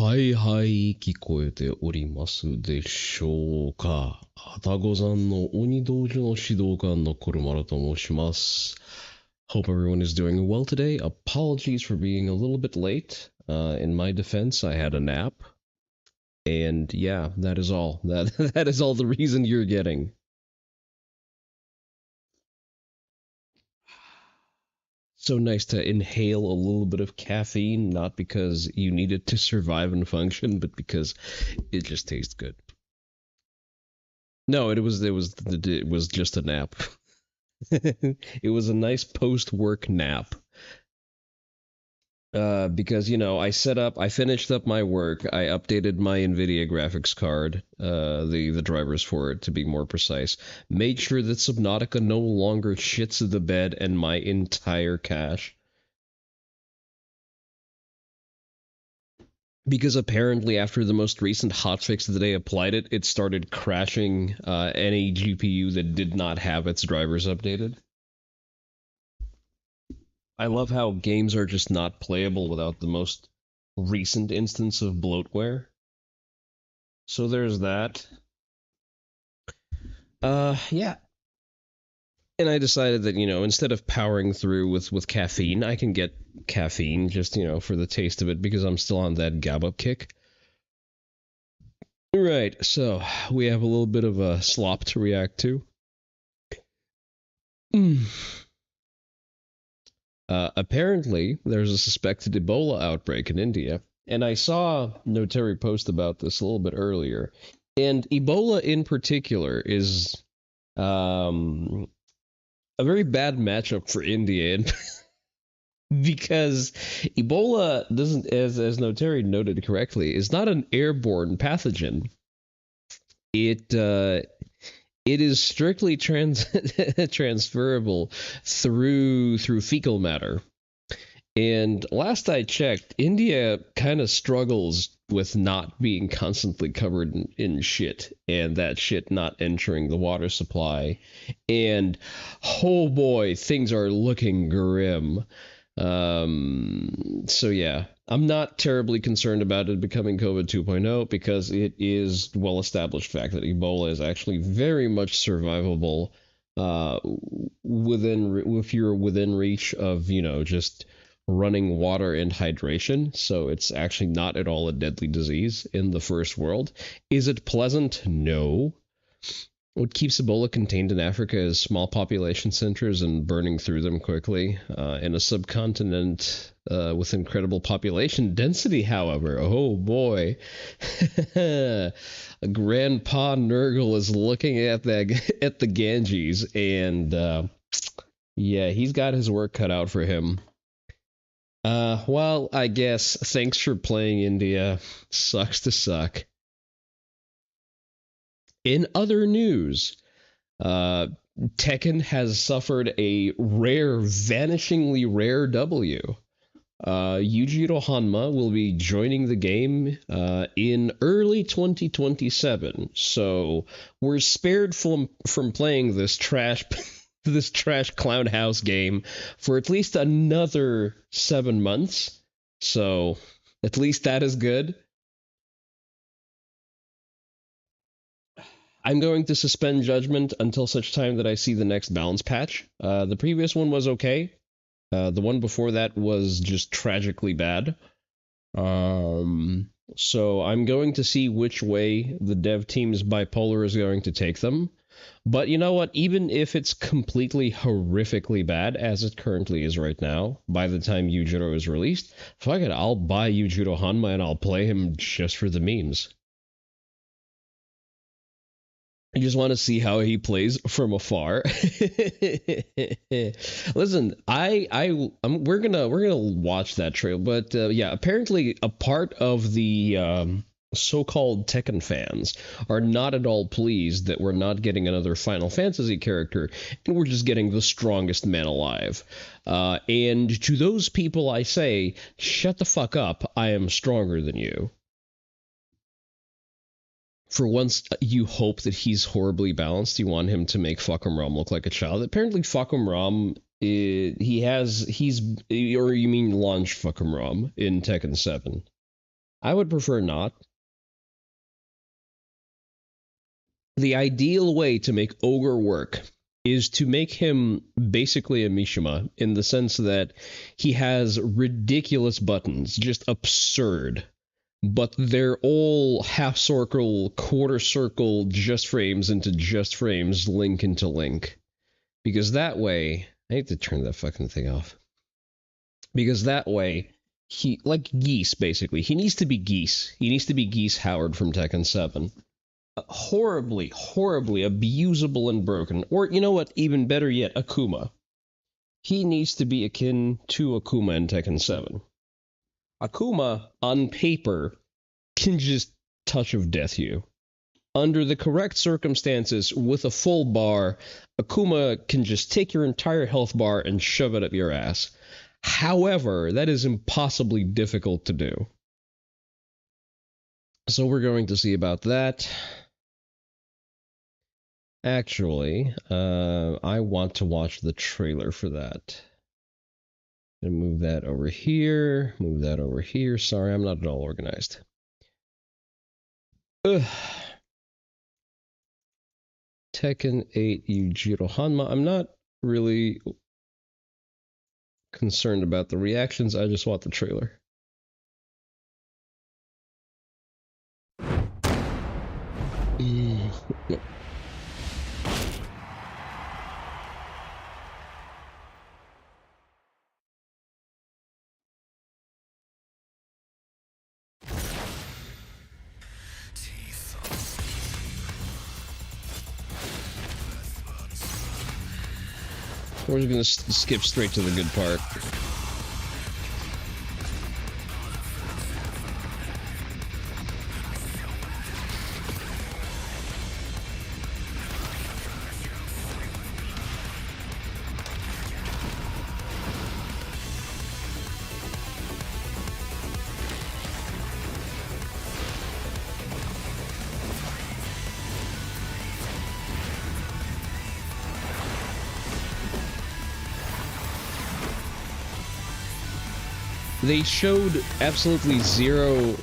はいはい、聞こえておりますでしょうか。愛宕山の鬼道場の指導官のコルマラと申します。Hope everyone is doing well today. Apologies for being a little bit late. In my defense, I had a nap. And yeah, that is all. That is all the reason you're getting. So nice to inhale a little bit of caffeine, not because you need it to survive and function, but because it just tastes good. No, it was just a nap. It was a nice post work nap. Because I finished up my work. I updated my NVIDIA graphics card, the drivers for it to be more precise. Made sure that Subnautica no longer shits the bed and my entire cache. Because apparently, after the most recent hotfix that they applied it started crashing any GPU that did not have its drivers updated. I love how games are just not playable without the most recent instance of bloatware. So there's that. Yeah. And I decided that, instead of powering through with caffeine, I can get caffeine just, for the taste of it because I'm still on that GABA kick. Right, so we have a little bit of a slop to react to. Apparently, there's a suspected Ebola outbreak in India, and I saw Notary post about this a little bit earlier. And Ebola in particular is a very bad matchup for India, and because Ebola doesn't, as Notary noted correctly, is not an airborne pathogen. It is strictly transferable through fecal matter. And last I checked, India kind of struggles with not being constantly covered in shit and that shit not entering the water supply. And oh boy, things are looking grim. So yeah, I'm not terribly concerned about it becoming COVID 2.0 because it is well established fact that Ebola is actually very much survivable if you're within reach of, just running water and hydration. So it's actually not at all a deadly disease in the first world. Is it pleasant? No. What keeps Ebola contained in Africa is small population centers and burning through them quickly. In a subcontinent with incredible population density, however, oh boy, Grandpa Nurgle is looking at the Ganges, and yeah, he's got his work cut out for him. Well, I guess thanks for playing, India. Sucks to suck. In other news, Tekken has suffered a vanishingly rare W. Yujiro Hanma will be joining the game in early 2027, so we're spared from playing this trash this trash clown house game for at least another 7 months. So at least that is good. I'm going to suspend judgment until such time that I see the next balance patch. The previous one was okay. The one before that was just tragically bad. So I'm going to see which way the dev team's bipolar is going to take them. But you know what? Even if it's completely horrifically bad, as it currently is right now, by the time Yujiro is released, fuck it, I'll buy Yujiro Hanma and I'll play him just for the memes. I just want to see how he plays from afar. Listen, we're gonna watch that trail, but yeah, apparently a part of the so-called Tekken fans are not at all pleased that we're not getting another Final Fantasy character, and we're just getting the strongest man alive. And to those people, I say, shut the fuck up. I am stronger than you. For once, you hope that he's horribly balanced. You want him to make Fuckum Rom look like a child. Apparently, Fuckum Rom, or you mean launch Fuckum Rom in Tekken 7. I would prefer not. The ideal way to make Ogre work is to make him basically a Mishima in the sense that he has ridiculous buttons, just absurd. But they're all half circle, quarter circle, just frames into just frames, link into link. Because that way, I need to turn that fucking thing off. Because that way, he, like Geese, basically. He needs to be Geese. He needs to be Geese Howard from Tekken 7. Horribly, horribly abusable and broken. Or, you know what, even better yet, Akuma. He needs to be akin to Akuma in Tekken 7. Akuma, on paper, can just touch of death you. Under the correct circumstances, with a full bar, Akuma can just take your entire health bar and shove it up your ass. However, that is impossibly difficult to do. So we're going to see about that. Actually, I want to watch the trailer for that. And move that over here, move that over here. Sorry, I'm not at all organized. Ugh. Tekken 8 Yujiro Hanma. I'm not really concerned about the reactions. I just want the trailer. Nope. We're just gonna skip straight to the good part. They showed absolutely zero.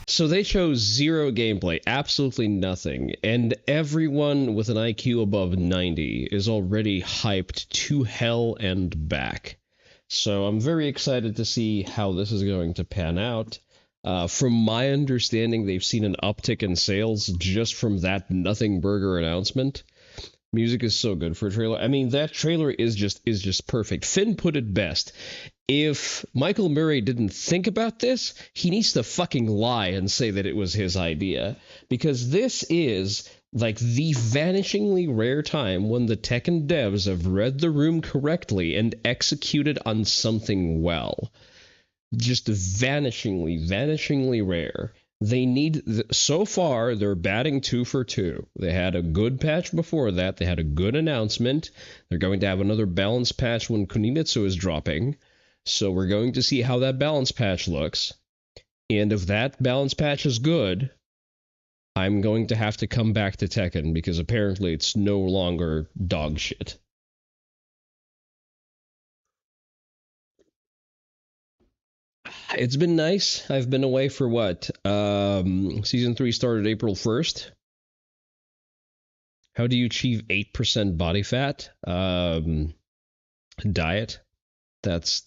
So they chose zero gameplay, absolutely nothing, and everyone with an IQ above 90 is already hyped to hell and back. So I'm very excited to see how this is going to pan out. From my understanding, they've seen an uptick in sales just from that Nothing Burger announcement. Music is so good for a trailer. I mean, that trailer is just perfect. Finn put it best. If Michael Murray didn't think about this, he needs to fucking lie and say that it was his idea. Because this is like the vanishingly rare time when the Tekken devs have read the room correctly and executed on something well. Just vanishingly rare. They need, so far, they're batting 2 for 2. They had a good patch before that. They had a good announcement. They're going to have another balance patch when Kunimitsu is dropping. So we're going to see how that balance patch looks. And if that balance patch is good, I'm going to have to come back to Tekken because apparently it's no longer dog shit. It's been nice. I've been away for what? Season 3 started April 1st. How do you achieve 8% body fat? Diet. That's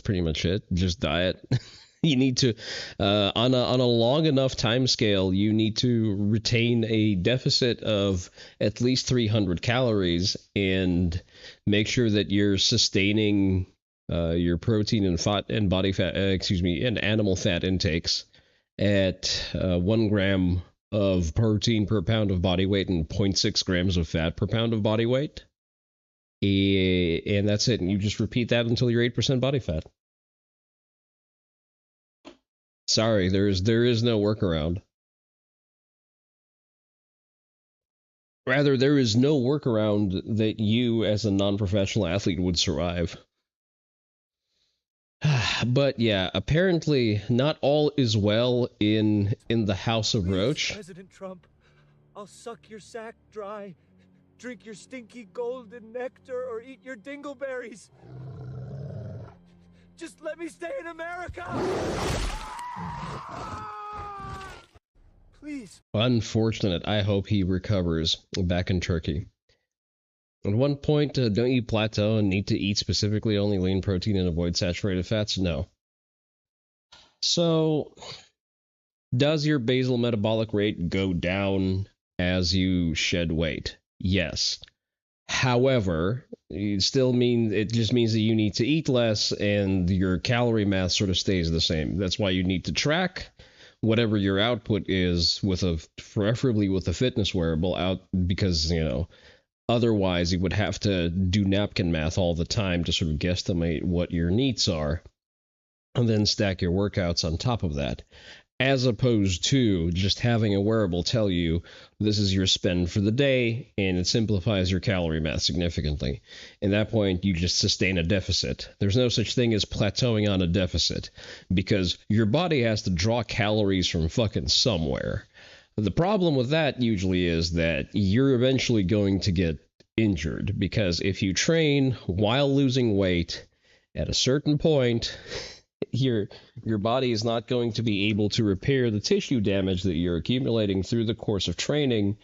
pretty much it. Just diet. You need to, on a long enough time scale, you need to retain a deficit of at least 300 calories and make sure that you're sustaining your protein and fat and body fat, and animal fat intakes at 1 gram of protein per pound of body weight and 0.6 grams of fat per pound of body weight. And that's it. And you just repeat that until you're 8% body fat. Sorry, there is no workaround. Rather, there is no workaround that you as a non-professional athlete would survive. But yeah, apparently not all is well in the House of Roach. President Trump, I'll suck your sack dry, drink your stinky golden nectar, or eat your dingleberries. Just let me stay in America! Please. Unfortunate. I hope he recovers back in Turkey. At one point, don't you plateau and need to eat specifically only lean protein and avoid saturated fats? No. So, does your basal metabolic rate go down as you shed weight? Yes. However, it just means that you need to eat less and your calorie mass sort of stays the same. That's why you need to track whatever your output is preferably with a fitness wearable out, because, otherwise you would have to do napkin math all the time to sort of guesstimate what your needs are and then stack your workouts on top of that, as opposed to just having a wearable tell you this is your spend for the day, and it simplifies your calorie math significantly. At that point, you just sustain a deficit. There's no such thing as plateauing on a deficit, because your body has to draw calories from fucking somewhere. The problem with that usually is that you're eventually going to get injured, because if you train while losing weight, at a certain point, your body is not going to be able to repair the tissue damage that you're accumulating through the course of training,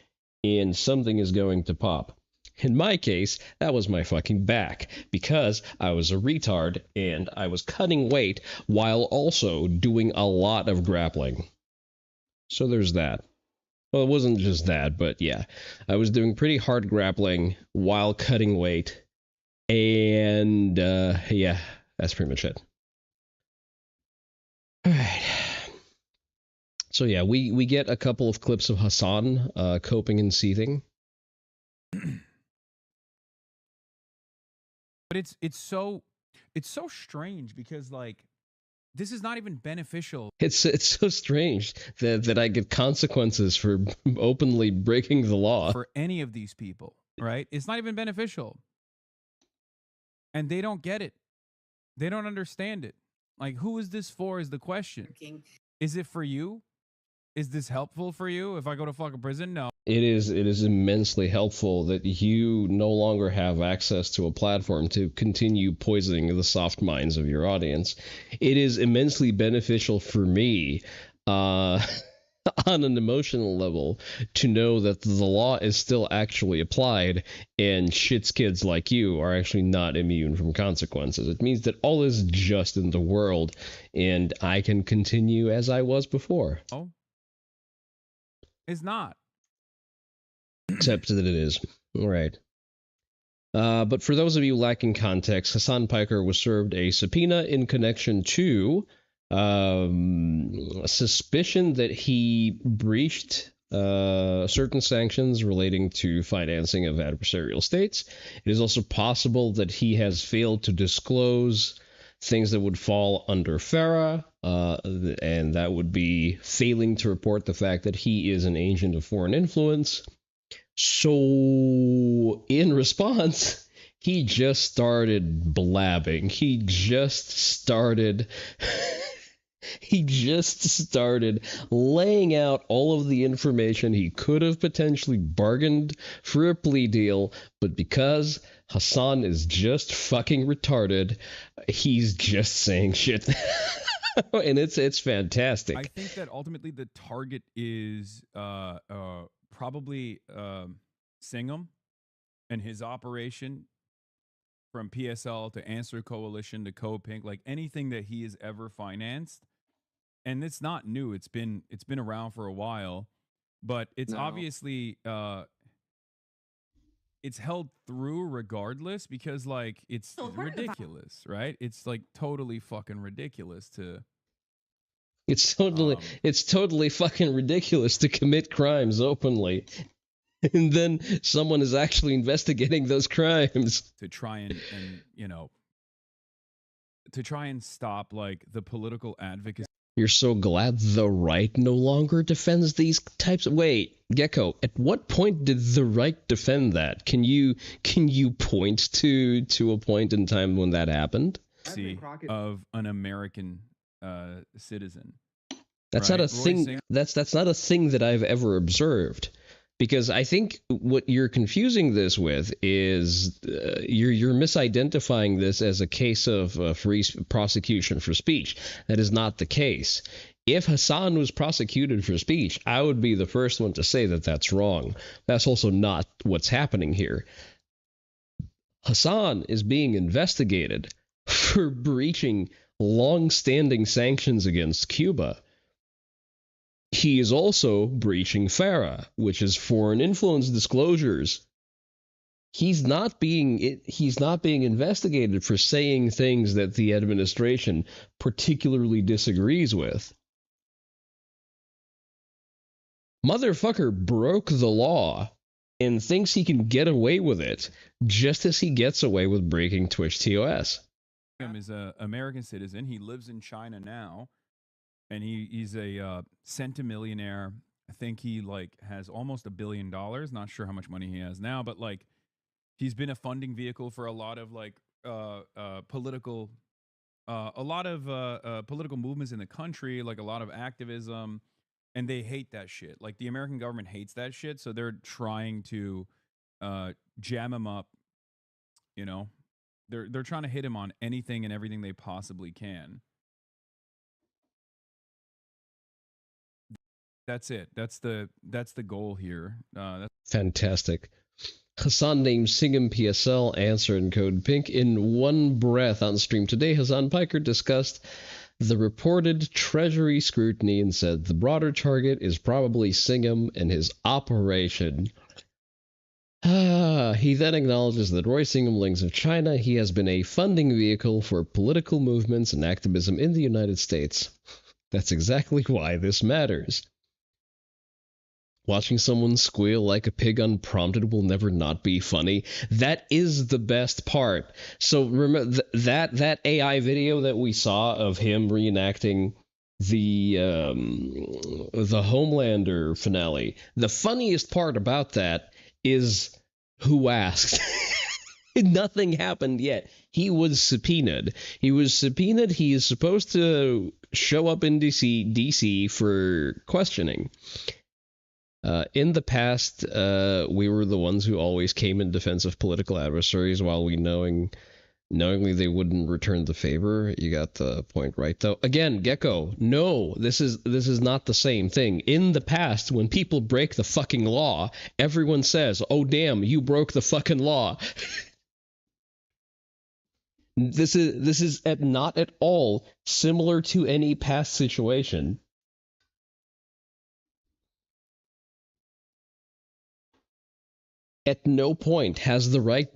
and something is going to pop. In my case, that was my fucking back, because I was a retard and I was cutting weight while also doing a lot of grappling. So there's that. Well, it wasn't just that, but yeah. I was doing pretty hard grappling while cutting weight, and yeah, that's pretty much it. All right. So yeah, we get a couple of clips of Hassan coping and seething. But it's so strange, because like this is not even beneficial. It's so strange that I get consequences for openly breaking the law for any of these people, right? It's not even beneficial. And they don't get it. They don't understand it. Like, who is this for is the question. Is it for you? Is this helpful for you if I go to fucking prison? No. It is immensely helpful that you no longer have access to a platform to continue poisoning the soft minds of your audience. It is immensely beneficial for me on an emotional level to know that the law is still actually applied and shits kids like you are actually not immune from consequences. It means that all is just in the world and I can continue as I was before. Oh. It's not. Except that it is. All right. But for those of you lacking context, Hassan Piker was served a subpoena in connection to suspicion that he breached certain sanctions relating to financing of adversarial states. It is also possible that he has failed to disclose things that would fall under FARA, and that would be failing to report the fact that he is an agent of foreign influence. So, in response, he just started blabbing. He just started laying out all of the information he could have potentially bargained for a plea deal, but because Hassan is just fucking retarded, he's just saying shit. And it's fantastic. I think that ultimately the target is probably Singham and his operation, from PSL to Answer Coalition to Co-Pink, like anything that he has ever financed. And it's not new. It's been around for a while, but it's obviously it's held through regardless, because like it's ridiculous, right? It's like totally fucking ridiculous to. It's totally fucking ridiculous to commit crimes openly, and then someone is actually investigating those crimes to try and to try and stop like the political advocacy. You're so glad the right no longer defends these types of... Wait, Gecko, at what point did the right defend that? Can you point to a point in time when that happened? Of an American citizen. That's not a thing. That's not a thing that I've ever observed. Because I think what you're confusing this with is you're misidentifying this as a case of free prosecution for speech. That is not the case. If Hassan was prosecuted for speech, I would be the first one to say that that's wrong. That's also not what's happening here. Hassan is being investigated for breaching long-standing sanctions against Cuba. He is also breaching FARA, which is foreign influence disclosures. He's not being investigated for saying things that the administration particularly disagrees with. Motherfucker broke the law and thinks he can get away with it, just as he gets away with breaking Twitch TOS. Him is an American citizen. He lives in China now. And he's a centimillionaire. I think he has almost $1 billion. Not sure how much money he has now, but he's been a funding vehicle for a lot of political movements in the country, like a lot of activism, and they hate that shit. Like the American government hates that shit, so they're trying to jam him up. You know, they're trying to hit him on anything and everything they possibly can. That's it. That's the goal here. Fantastic. Hassan named Singham PSL answer in code pink in one breath on stream today. Hassan Piker discussed the reported Treasury scrutiny and said the broader target is probably Singham and his operation. He then acknowledges that Roy Singham links of China. He has been a funding vehicle for political movements and activism in the United States. That's exactly why this matters. Watching someone squeal like a pig unprompted will never not be funny. That is the best part. So remember that AI video that we saw of him reenacting the Homelander finale. The funniest part about that is who asked. Nothing happened yet. He was subpoenaed. He is supposed to show up in DC for questioning. In the past, we were the ones who always came in defense of political adversaries while we knowingly they wouldn't return the favor. You got the point right, though. Again, Gecko, no, this is not the same thing. In the past, when people break the fucking law, everyone says, "Oh damn, you broke the fucking law." This is not at all similar to any past situation. At no point has the right,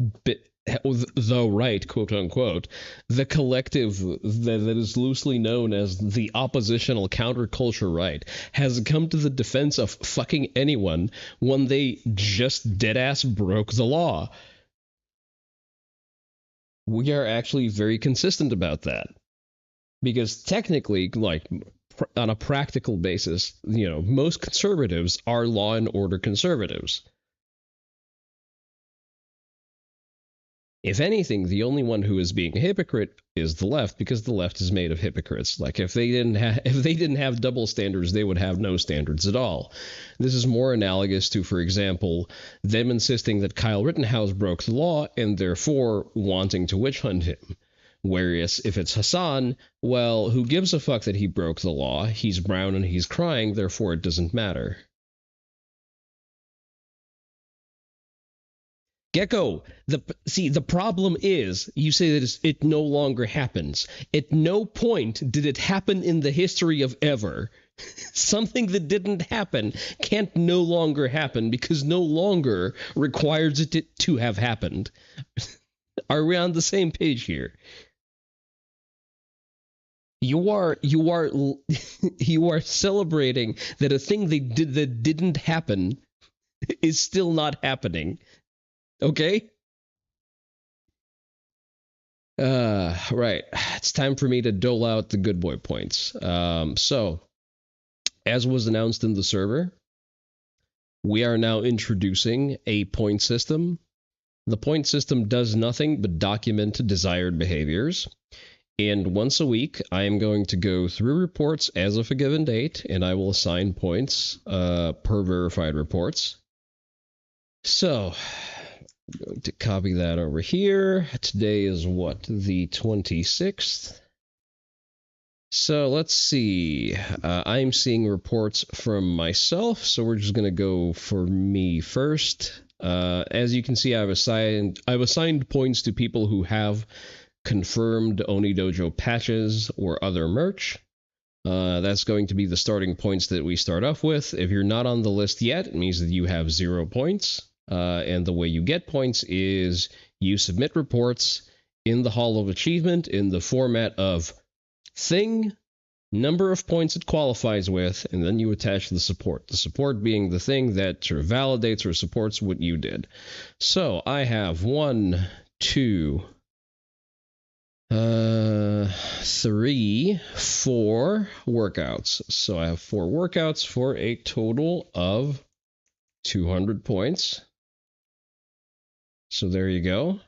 quote unquote, the collective that is loosely known as the oppositional counterculture right, has come to the defense of fucking anyone when they just deadass broke the law. We are actually very consistent about that. Because technically, on a practical basis, most conservatives are law and order conservatives. If anything, the only one who is being a hypocrite is the left, because the left is made of hypocrites. Like if they didn't have double standards, they would have no standards at all. This is more analogous to, for example, them insisting that Kyle Rittenhouse broke the law and therefore wanting to witch hunt him. Whereas if it's Hassan, well, who gives a fuck that he broke the law? He's brown and he's crying, therefore it doesn't matter. Gecko, the problem is, you say that it no longer happens. At no point did it happen in the history of ever. Something that didn't happen can't no longer happen because no longer requires it to have happened. Are we on the same page here? You are celebrating that a thing that didn't happen is still not happening. Okay? Right. It's time for me to dole out the good boy points. So, as was announced in the server, we are now introducing a point system. The point system does nothing but document desired behaviors. And once a week, I am going to go through reports as of a given date, and I will assign points per verified reports. So, I'm going to copy that over here. Today is what, the 26th? So let's see. I'm seeing reports from myself, so we're just gonna go for me first. As you can see, I've assigned points to people who have confirmed Oni Dojo patches or other merch. That's going to be the starting points that we start off with. If you're not on the list yet, it means that you have 0 points. And the way you get points is you submit reports in the Hall of Achievement in the format of thing, number of points it qualifies with, and then you attach the support. The support being the thing that sort of validates or supports what you did. So I have 1, 2, 3, 4 workouts. So I have 4 workouts for a total of 200 points. So there you go.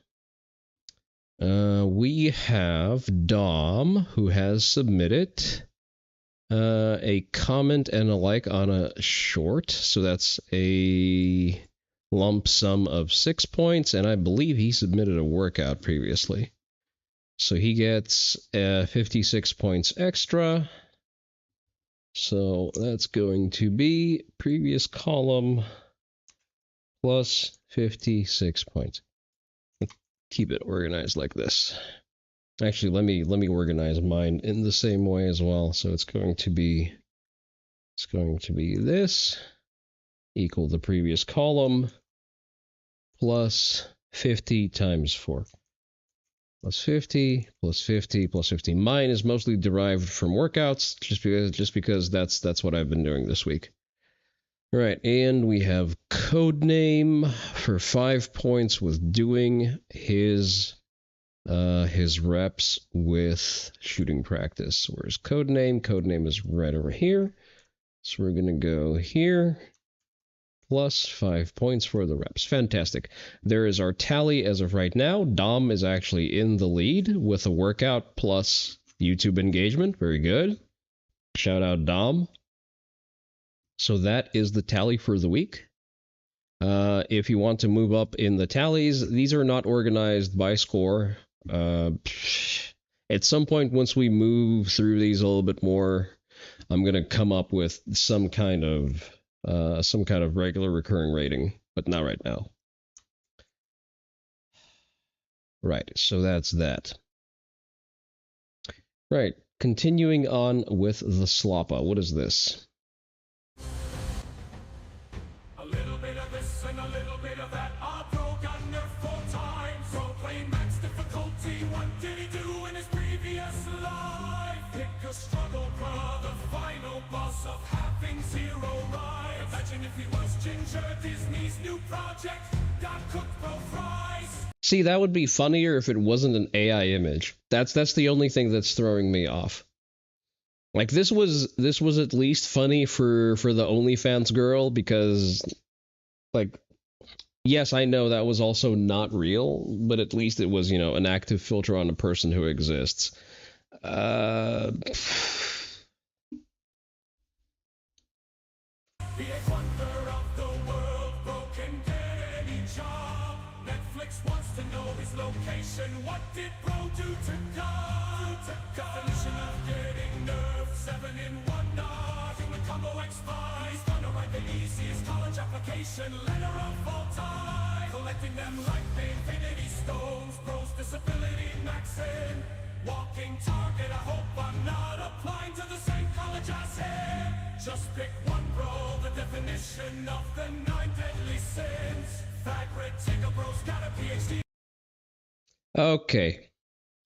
We have Dom, who has submitted a comment and a like on a short. So that's a lump sum of 6 points, and I believe he submitted a workout previously. So he gets 56 points extra. So that's going to be previous column plus 56 points. Keep it organized like this. Actually, let me organize mine in the same way as well. So it's going to be this equal the previous column plus 50 times 4. Plus 50, plus 50, plus 50. Mine is mostly derived from workouts, just because that's what I've been doing this week. Right, and we have Codename for 5 points with doing his reps with shooting practice. Where's Codename? Codename is right over here. So we're gonna go here. Plus 5 points for the reps. Fantastic. There is our tally as of right now. Dom is actually in the lead with a workout plus YouTube engagement. Very good. Shout out Dom. So that is the tally for the week. If you want to move up in the tallies, these are not organized by score. At some point, once we move through these a little bit more, I'm going to come up with some kind of regular recurring rating, but not right now. Right, so that's that. Right, continuing on with the Sloppa. What is this? A little bit of this and a little bit of that. Our pro got nerfed 4 times. Pro playing max difficulty. What did he do in his previous life? Pick a struggle, brother. Final boss of having 0 right. Imagine if he was Ginger, Disney's new project. Got cooked pro fries. See, that would be funnier if it wasn't an AI image. That's the only thing that's throwing me off. Like this was at least funny for the OnlyFans girl because, like, yes, I know that was also not real, but at least it was, an active filter on a person who exists. Be a wonder of the world, bro can get any job. Netflix wants to know his location. What did bro do to God? Definition of getting nerfed, 7 in 1 notch. Human combo X5. He's gonna write the easiest college application letter of all time. Collecting them like the Infinity Stones. Bro's disability maxing. Walking target, I hope I'm not applying to the same college as him. Just pick one, bro, the definition of the 9 deadly sins. Fagrid, take a bro's got a PhD.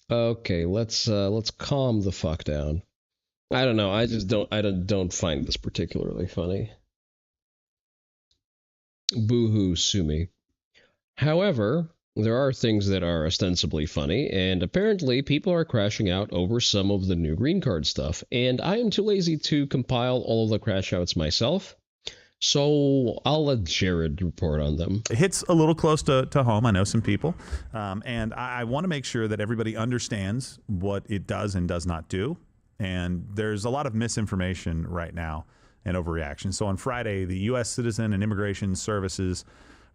Okay, let's calm the fuck down. I don't know, I don't find this particularly funny. Boo-hoo, sue me. However, there are things that are ostensibly funny, and apparently people are crashing out over some of the new green card stuff, and I am too lazy to compile all of the crash outs myself, so I'll let Jared report on them. It hits a little close to home. I know some people, and I want to make sure that everybody understands what it does and does not do, and there's a lot of misinformation right now and overreaction. So on Friday, the U.S. Citizen and Immigration Services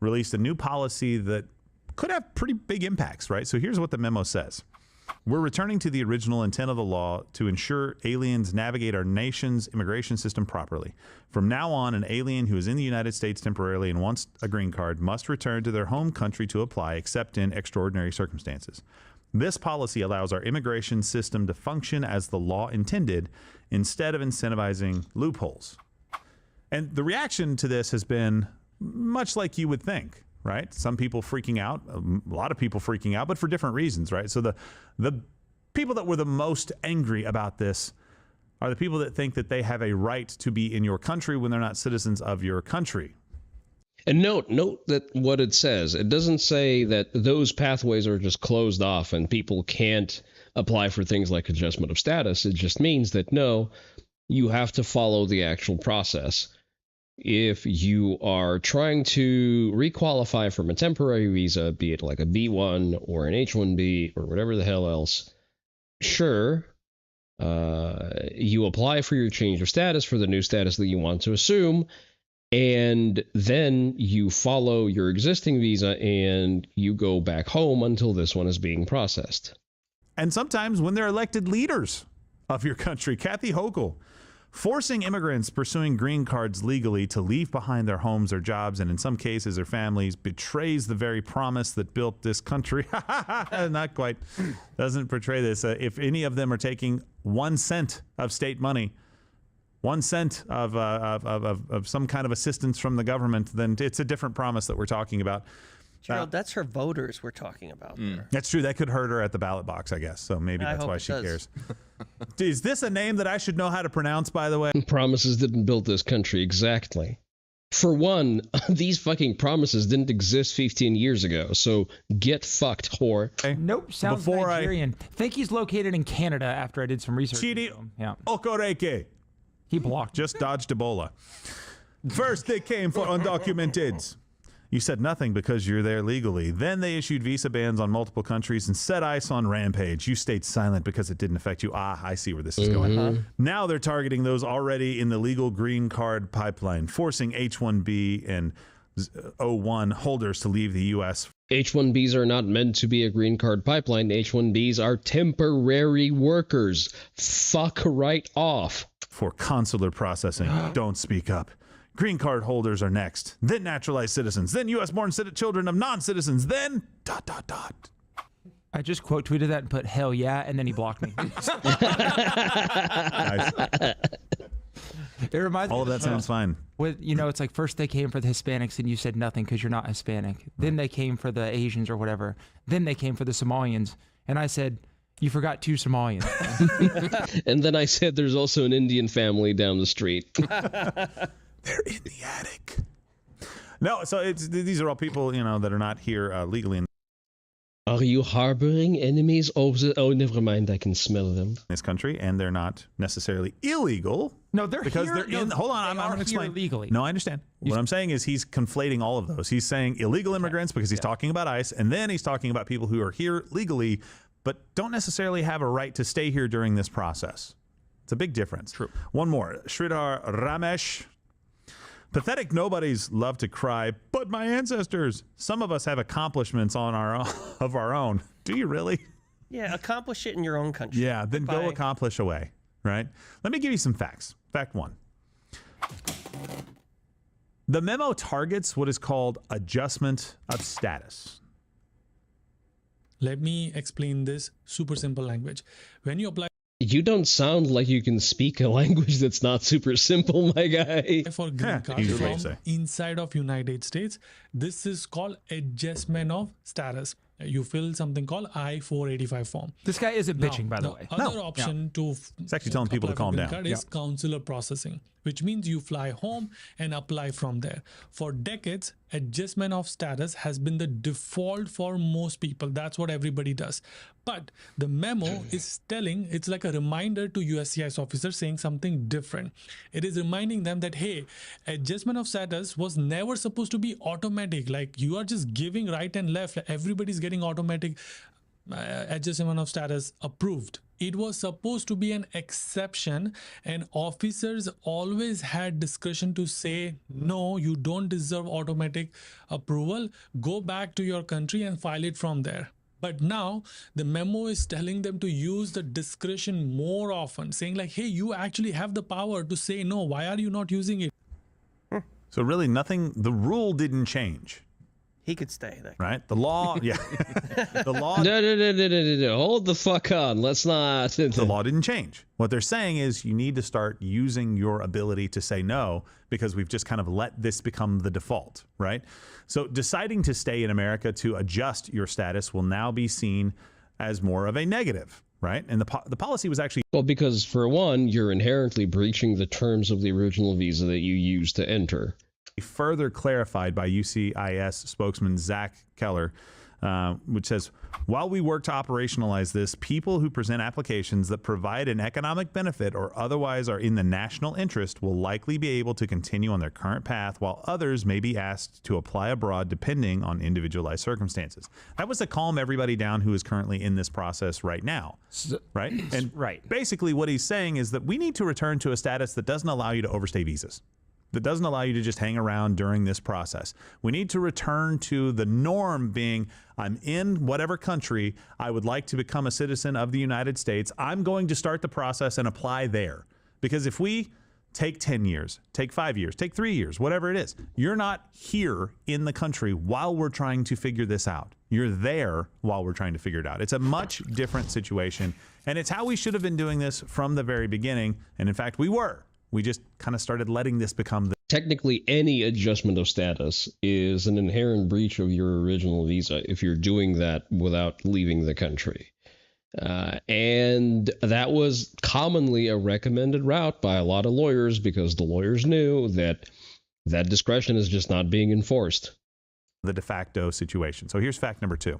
released a new policy that could have pretty big impacts, right? So here's what the memo says. We're returning to the original intent of the law to ensure aliens navigate our nation's immigration system properly. From now on, an alien who is in the United States temporarily and wants a green card must return to their home country to apply, except in extraordinary circumstances. This policy allows our immigration system to function as the law intended instead of incentivizing loopholes. And the reaction to this has been much like you would think, right? Some people freaking out, a lot of people freaking out, but for different reasons, right? So the people that were the most angry about this are the people that think that they have a right to be in your country when they're not citizens of your country. And note that what it says, it doesn't say that those pathways are just closed off and people can't apply for things like adjustment of status. It just means that, no, you have to follow the actual process. If you are trying to requalify from a temporary visa, be it like a B1 or an H1B or whatever the hell else, sure, you apply for your change of status for the new status that you want to assume, and then you follow your existing visa and you go back home until this one is being processed. And sometimes when they're elected leaders of your country, Kathy Hochul, forcing immigrants pursuing green cards legally to leave behind their homes or jobs, and in some cases their families, betrays the very promise that built this country. Not quite. Doesn't portray this. If any of them are taking 1 cent of state money, 1 cent of some kind of assistance from the government, then it's a different promise that we're talking about. Gerald, that's her voters we're talking about there. That's true. That could hurt her at the ballot box, I guess. So maybe that's why she cares. Is this a name that I should know how to pronounce, by the way? Promises didn't build this country, exactly. For one, these fucking promises didn't exist 15 years ago, so get fucked, whore. Okay. Nope, sounds Nigerian. Think he's located in Canada after I did some research. Chidi Yeah. Okoreke. He blocked. Just dodged Ebola. First they came for undocumented. You said nothing because you're there legally. Then they issued visa bans on multiple countries and set ICE on rampage. You stayed silent because it didn't affect you. I see where this is going. Now they're targeting those already in the legal green card pipeline, forcing H-1B and O-1 holders to leave the U.S. H-1Bs are not meant to be a green card pipeline. H-1Bs are temporary workers. Fuck right off. For consular processing. Don't speak up. Green card holders are next, then naturalized citizens, then U.S.-born children of non-citizens, then ... I just quote tweeted that and put hell yeah, and then he blocked me. Nice. It reminds me All of that sounds fine. with, it's like first they came for the Hispanics and you said nothing because you're not Hispanic. Then they came for the Asians or whatever. Then they came for the Somalians. And I said, you forgot 2 Somalians. And then I said there's also an Indian family down the street. They're in the attic. No, so these are all people, that are not here legally. Are you harboring enemies? Oh, never mind. I can smell them. In this country, and they're not necessarily illegal. No, they're because here. they're in. Hold on, I'm going to explain. Legally. No, I understand. What I'm saying is he's conflating all of those. He's saying illegal immigrants because he's talking about ICE, and then he's talking about people who are here legally, but don't necessarily have a right to stay here during this process. It's a big difference. True. One more. Sridhar Ramesh. Pathetic nobodies love to cry, but my ancestors. Some of us have accomplishments of our own. Do you really? Yeah, accomplish it in your own country. Yeah, then go accomplish away, right? Let me give you some facts. Fact 1. The memo targets what is called adjustment of status. Let me explain this super simple language. When you apply You don't sound like you can speak a language that's not super simple, my guy. for green card easy way to from say. inside of United States, this is called adjustment of status. You fill something called I-485 form. This guy isn't bitching, by the way. Other option to It's actually telling people to apply for calm green down. card is consular processing, which means you fly home and apply from there. For decades, adjustment of status has been the default for most people. That's what everybody does. But the memo is telling, it's like a reminder to USCIS officers saying something different. It is reminding them that, hey, adjustment of status was never supposed to be automatic. Like you are just giving right and left. Everybody's getting automatic adjustment of status approved. It was supposed to be an exception, and officers always had discretion to say, no, you don't deserve automatic approval. Go back to your country and file it from there. But now the memo is telling them to use the discretion more often, saying like, hey, you actually have the power to say no. Why are you not using it? So really nothing, the rule didn't change. He could stay there. Right? The law, yeah. The law. No. Hold the fuck on. Let's not. The law didn't change. What they're saying is you need to start using your ability to say no, because we've just kind of let this become the default, right? So deciding to stay in America to adjust your status will now be seen as more of a negative, right? And the policy was actually... Well, because for one, you're inherently breaching the terms of the original visa that you used to enter. Further clarified by UCIS spokesman Zach Keller, which says, while we work to operationalize this, people who present applications that provide an economic benefit or otherwise are in the national interest will likely be able to continue on their current path, while others may be asked to apply abroad depending on individualized circumstances. That was to calm everybody down who is currently in this process right now, right? And basically what he's saying is that we need to return to a status that doesn't allow you to overstay visas, that doesn't allow you to just hang around during this process. We need to return to the norm being, I'm in whatever country, I would like to become a citizen of the United States. I'm going to start the process and apply there. Because if we take 10 years, take 5 years, take 3 years, whatever it is, you're not here in the country while we're trying to figure this out. You're there while we're trying to figure it out. It's a much different situation. And it's how we should have been doing this from the very beginning. And in fact, we were. We just kind of started letting this become the... Technically, any adjustment of status is an inherent breach of your original visa if you're doing that without leaving the country. And that was commonly a recommended route by a lot of lawyers because the lawyers knew that that discretion is just not being enforced. The de facto situation. So here's fact number 2.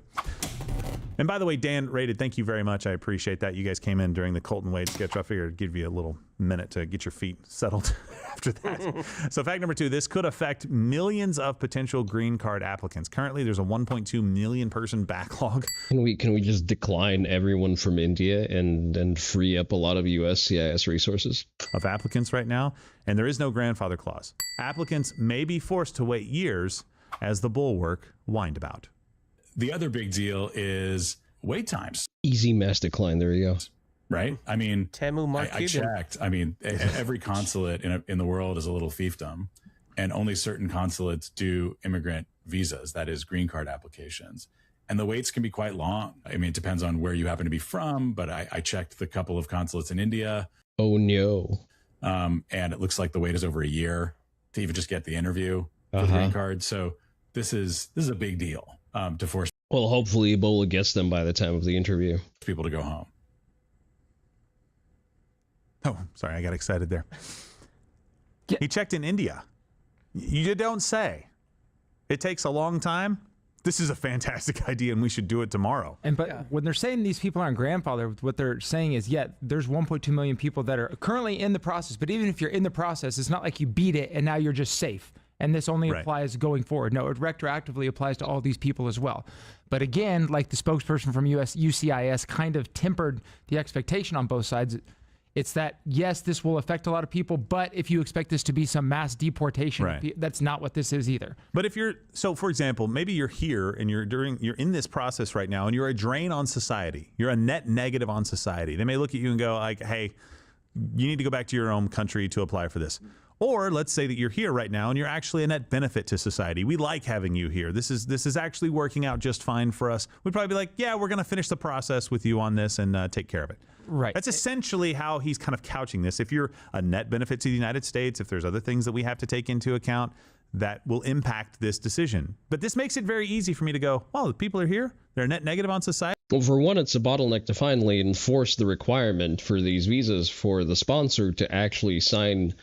And by the way, Dan Rated, thank you very much. I appreciate that. You guys came in during the Colton Wade sketch. I figured I'd give you a little minute to get your feet settled after that. So fact number 2, this could affect millions of potential green card applicants. Currently, there's a 1.2 million person backlog. Can we just decline everyone from India and free up a lot of USCIS resources? Of applicants right now, and there is no grandfather clause. Applicants may be forced to wait years as the bulwark wind about. The other big deal is wait times. Easy mass decline. There you go. Right? I mean, I checked. I mean, every consulate in the world is a little fiefdom, and only certain consulates do immigrant visas, that is green card applications. And the waits can be quite long. I mean, it depends on where you happen to be from, but I checked the couple of consulates in India. Oh, no. And it looks like the wait is over a year to even just get the interview for the green card. So this is a big deal. To force Well, hopefully Ebola gets them by the time of the interview. People to go home. Oh, sorry, I got excited there. He checked in India. You don't say. It takes a long time. This is a fantastic idea, and we should do it tomorrow. And when they're saying these people aren't grandfathered, what they're saying is, there's 1.2 million people that are currently in the process. But even if you're in the process, it's not like you beat it and now you're just safe. And this only applies going forward. No, it retroactively applies to all these people as well. But again, like the spokesperson from UCIS kind of tempered the expectation on both sides. It's that, yes, this will affect a lot of people, but if you expect this to be some mass deportation, that's not what this is either. But if you're, so for example, maybe you're here and you're in this process right now and you're a drain on society. You're a net negative on society. They may look at you and go like, hey, you need to go back to your own country to apply for this. Or let's say that you're here right now and you're actually a net benefit to society. We like having you here. This is actually working out just fine for us. We'd probably be like, yeah, we're going to finish the process with you on this and take care of it. Right. That's essentially how he's kind of couching this. If you're a net benefit to the United States, if there's other things that we have to take into account that will impact this decision. But this makes it very easy for me to go, well, the people are here. They're a net negative on society. Well, for one, it's a bottleneck to finally enforce the requirement for these visas for the sponsor to actually sign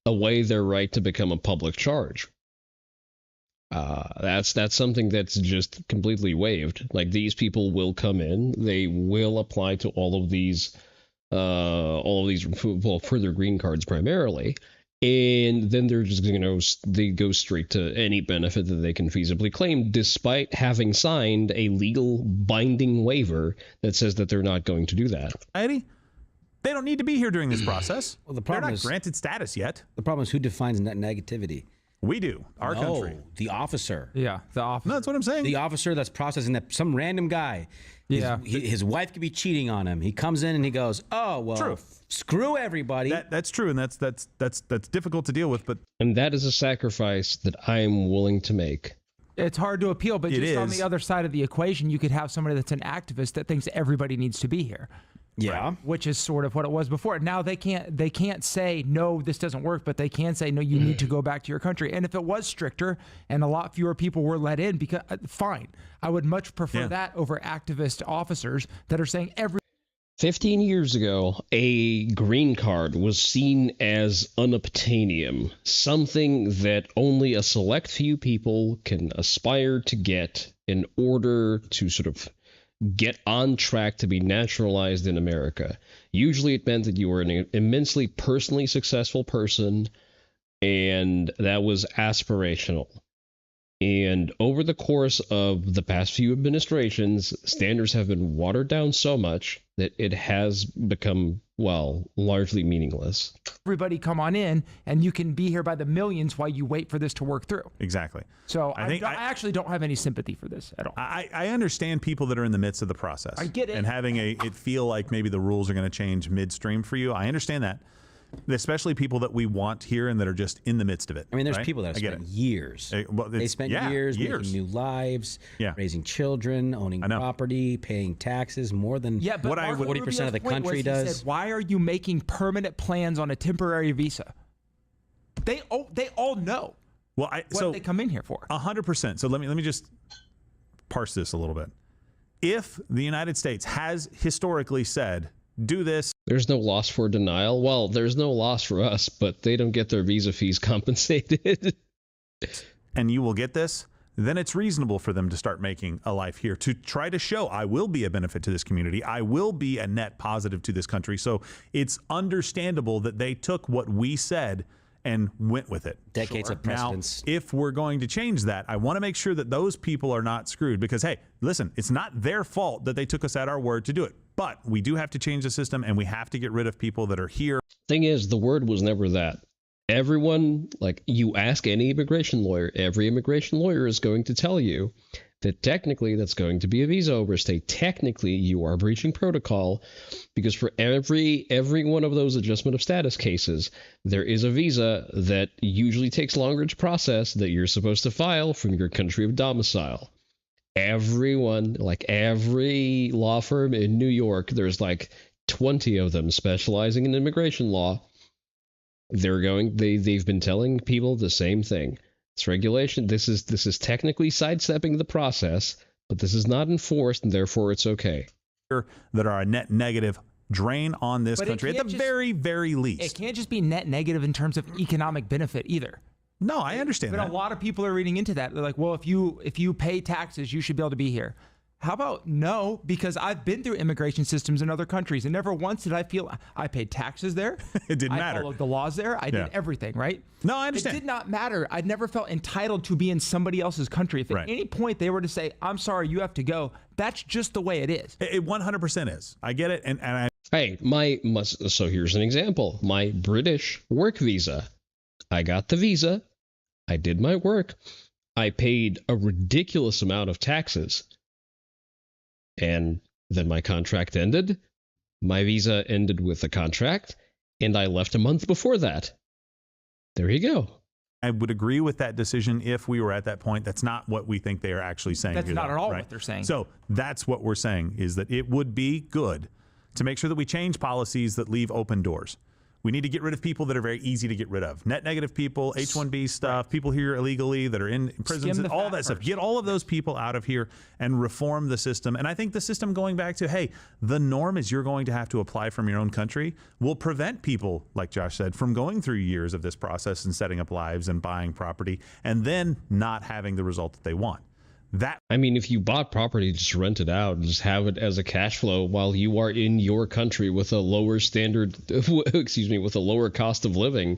away their right to become a public charge. That's something that's just completely waived. Like, these people will come in, they will apply to all of these further green cards primarily, And then they're just, they go straight to any benefit that they can feasibly claim, despite having signed a legal binding waiver that says that they're not going to do that. They don't need to be here during this process. Well, the problem they're not is granted status yet. The problem is who defines net negativity. We do. Our country. The officer. Yeah, the officer. No, that's what I'm saying. The officer that's processing that. Some random guy. Yeah. His wife could be cheating on him. He comes in and he goes, "Oh well, True. Screw everybody." That's true, and that's difficult to deal with. But that is a sacrifice that I am willing to make. It's hard to appeal, but just on the other side of the equation, you could have somebody that's an activist that thinks everybody needs to be here. Yeah, which is sort of what it was before. Now they can't say no, this doesn't work, but they can say no, you need to go back to your country. And if it was stricter and a lot fewer people were let in, because fine, I would much prefer that over activist officers that are saying 15 years ago, a green card was seen as unobtainium, something that only a select few people can aspire to get in order to sort of get on track to be naturalized in America. Usually it meant that you were an immensely personally successful person, and that was aspirational. And over the course of the past few administrations, standards have been watered down so much that it has become, well, largely meaningless. Everybody come on in, and you can be here by the millions while you wait for this to work through. Exactly. So I actually don't have any sympathy for this at all. I understand people that are in the midst of the process. I get it. And having it feel like maybe the rules are going to change midstream for you. I understand that. Especially people that we want here and that are just in the midst of it. I mean, there's people that have spent years. They spent years making new lives, raising children, owning property, paying taxes more than what 40% of the country does. Said, why are you making permanent plans on a temporary visa? They all know what they come in here for. 100%. So let me just parse this a little bit. If the United States has historically said, do this. There's no loss for denial. Well, there's no loss for us, but they don't get their visa fees compensated. And you will get this. Then it's reasonable for them to start making a life here, to try to show I will be a benefit to this community. I will be a net positive to this country. So it's understandable that they took what we said and went with it. Decades of precedence. Now, if we're going to change that, I want to make sure that those people are not screwed because, hey, listen, it's not their fault that they took us at our word to do it. But we do have to change the system, and we have to get rid of people that are here. Thing is, the word was never that. Everyone, like, you ask any immigration lawyer, every immigration lawyer is going to tell you that technically that's going to be a visa overstay. Technically, you are breaching protocol because for every one of those adjustment of status cases, there is a visa that usually takes longer to process that you're supposed to file from your country of domicile. Everyone, like every law firm in New York, there's like 20 of them specializing in immigration law. They've been telling people the same thing. It's regulation. This is technically sidestepping the process, but this is not enforced, and therefore it's okay. That are a net negative drain on this country at the very, very least. It can't just be net negative in terms of economic benefit either. No, I understand that. But a lot of people are reading into that. They're like, well, if you pay taxes, you should be able to be here. How about no? Because I've been through immigration systems in other countries, and never once did I feel I paid taxes there. It didn't matter. I followed the laws there. I did everything, right? No, I understand. It did not matter. I never felt entitled to be in somebody else's country. If at any point they were to say, I'm sorry, you have to go, that's just the way it is. It 100% is. I get it. And I. Hey, so here's an example. My British work visa. I got the visa. I did my work. I paid a ridiculous amount of taxes. And then my contract ended. My visa ended with the contract, and I left a month before that. There you go. I would agree with that decision if we were at that point. That's not what we think they are actually saying. That's here, not though, at all right? what they're saying. So that's what we're saying, is that it would be good to make sure that we change policies that leave open doors. We need to get rid of people that are very easy to get rid of. Net negative people, H-1B stuff, people here illegally that are in prisons, and all that stuff. Get all of those people out of here and reform the system. And I think the system going back to, hey, the norm is you're going to have to apply from your own country will prevent people, like Josh said, from going through years of this process and setting up lives and buying property and then not having the result that they want. That, I mean, if you bought property, just rent it out, just have it as a cash flow while you are in your country with a lower standard, excuse me, with a lower cost of living.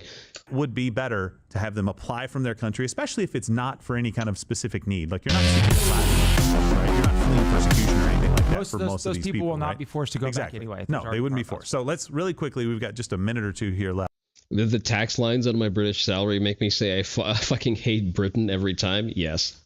Would be better to have them apply from their country, especially if it's not for any kind of specific need. Like, you're not seeking asylum, right? You're not fleeing persecution or anything like that. Most of these people will not right? be forced to go back anyway. No, they wouldn't be forced. So let's really quickly, we've got just a minute or two here left. The tax lines on my British salary make me say I fucking hate Britain every time. Yes.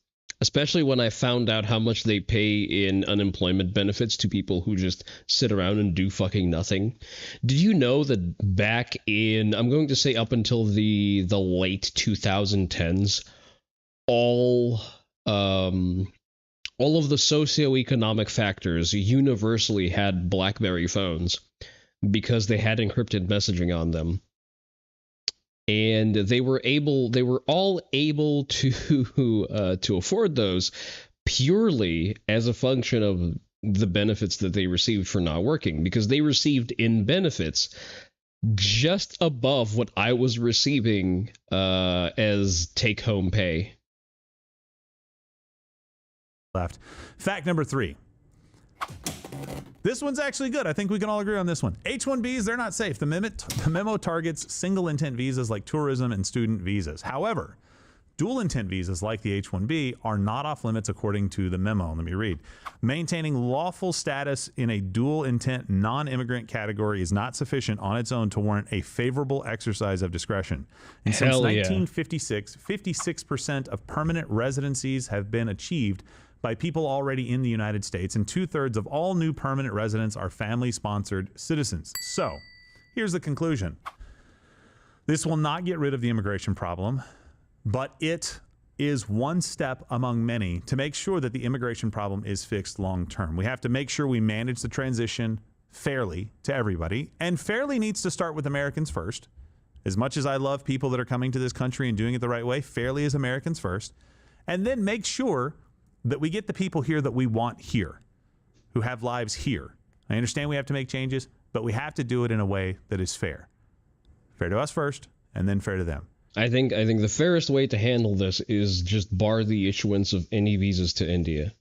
Especially when I found out how much they pay in unemployment benefits to people who just sit around and do fucking nothing. Did you know that back in, I'm going to say up until the late 2010s, all of the socioeconomic factors universally had BlackBerry phones because they had encrypted messaging on them. And they were all able to afford those purely as a function of the benefits that they received for not working, because they received in benefits just above what I was receiving as take-home pay. Left. Fact number 3. This one's actually good. I think we can all agree on this one. H-1Bs, they're not safe. The memo targets single intent visas like tourism and student visas. However, dual intent visas like the H-1B are not off limits according to the memo. Let me read. Maintaining lawful status in a dual intent non-immigrant category is not sufficient on its own to warrant a favorable exercise of discretion. And since 1956, 56% of permanent residencies have been achieved by people already in the United States, and 2/3 of all new permanent residents are family-sponsored citizens. So, here's the conclusion. This will not get rid of the immigration problem, but it is one step among many to make sure that the immigration problem is fixed long-term. We have to make sure we manage the transition fairly to everybody, and fairly needs to start with Americans first. As much as I love people that are coming to this country and doing it the right way, fairly is Americans first, and then make sure that we get the people here that we want here, who have lives here. I understand we have to make changes, but we have to do it in a way that is fair. Fair to us first, and then fair to them. I think the fairest way to handle this is just bar the issuance of any visas to India.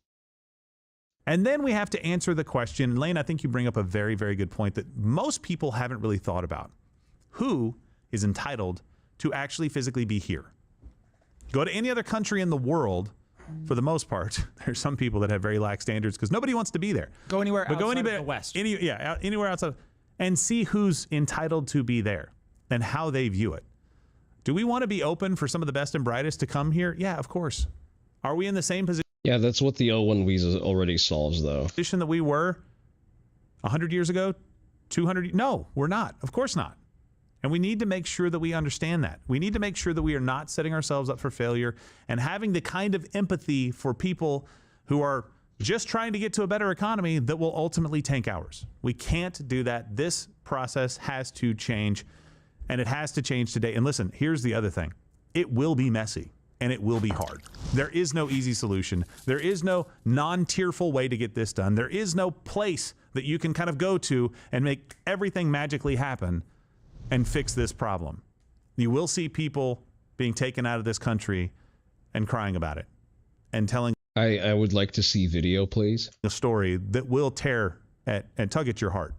And then we have to answer the question, Lane, I think you bring up a very, very good point that most people haven't really thought about. Who is entitled to actually physically be here? Go to any other country in the world. For the most part, there's some people that have very lax standards because nobody wants to be there. Go anywhere outside of the West. Anywhere outside, and see who's entitled to be there and how they view it. Do we want to be open for some of the best and brightest to come here? Yeah, of course. Are we in the same position? Yeah, that's what the O1 visa already solves, though. Position that we were 100 years ago, 200? No, we're not. Of course not. And we need to make sure that we understand that. We need to make sure that we are not setting ourselves up for failure and having the kind of empathy for people who are just trying to get to a better economy that will ultimately tank ours. We can't do that. This process has to change, and it has to change today. And listen, here's the other thing. It will be messy, and it will be hard. There is no easy solution. There is no non-tearful way to get this done. There is no place that you can kind of go to and make everything magically happen and fix this problem. You will see people being taken out of this country and crying about it and telling I would like to see video, please. A story that will tear and tug at your heart.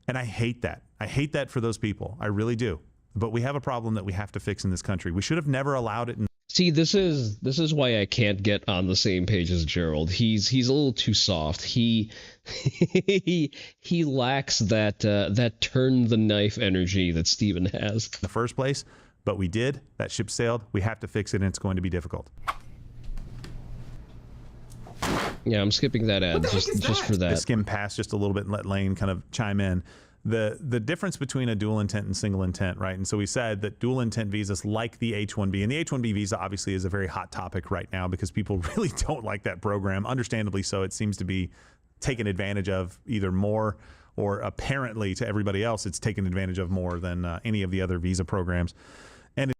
And I hate that. I hate that for those people. I really do. But we have a problem that we have to fix in this country. We should have never allowed it. See, this is why I can't get on the same page as Gerald. He's a little too soft. He lacks that turn the knife energy that Steven has. In the first place, but we did. That ship sailed. We have to fix it, and it's going to be difficult. Yeah, I'm skipping that ad just for that. I skim past just a little bit and let Lane kind of chime in. The difference between a dual intent and single intent, right? And so we said that dual intent visas like the H-1B, and the H-1B visa obviously is a very hot topic right now because people really don't like that program. Understandably so. It seems to be taken advantage of either more, or apparently to everybody else, it's taken advantage of more than any of the other visa programs. And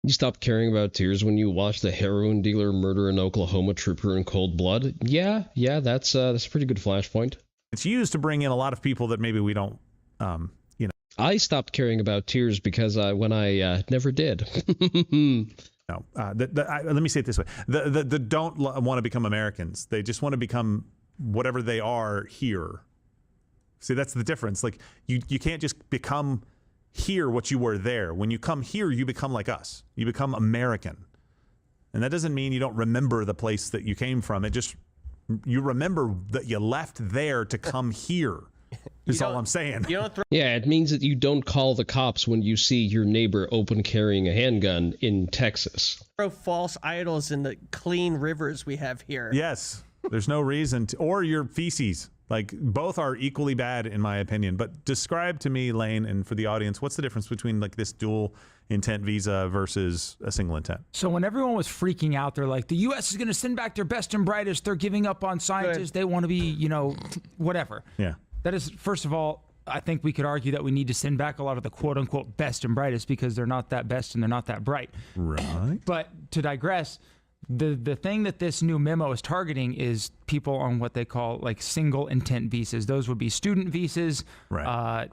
you stopped caring about tears when you watched the heroin dealer murder an Oklahoma trooper in cold blood? Yeah, that's a pretty good flashpoint. It's used to bring in a lot of people that maybe we don't, I stopped caring about tears because when I never did. No. Let me say it this way. The don't want to become Americans. They just want to become whatever they are here. See, that's the difference. Like, you can't just become here what you were there. When you come here, you become like us. You become American. And that doesn't mean you don't remember the place that you came from. It just, you remember that you left there to come here. Is all I'm saying. Yeah, it means that you don't call the cops when you see your neighbor open carrying a handgun in Texas. Throw false idols in the clean rivers we have here. Yes. There's no reason to, or your feces. Like, both are equally bad in my opinion. But describe to me, Lane, and for the audience, what's the difference between like this dual intent visa versus a single intent? So when everyone was freaking out, they're like, the U.S. is going to send back their best and brightest. They're giving up on scientists. They want to be, whatever. Yeah. That is, first of all, I think we could argue that we need to send back a lot of the quote unquote best and brightest because they're not that best and they're not that bright. Right. But to digress, the thing that this new memo is targeting is people on what they call like single intent visas. Those would be student visas, right.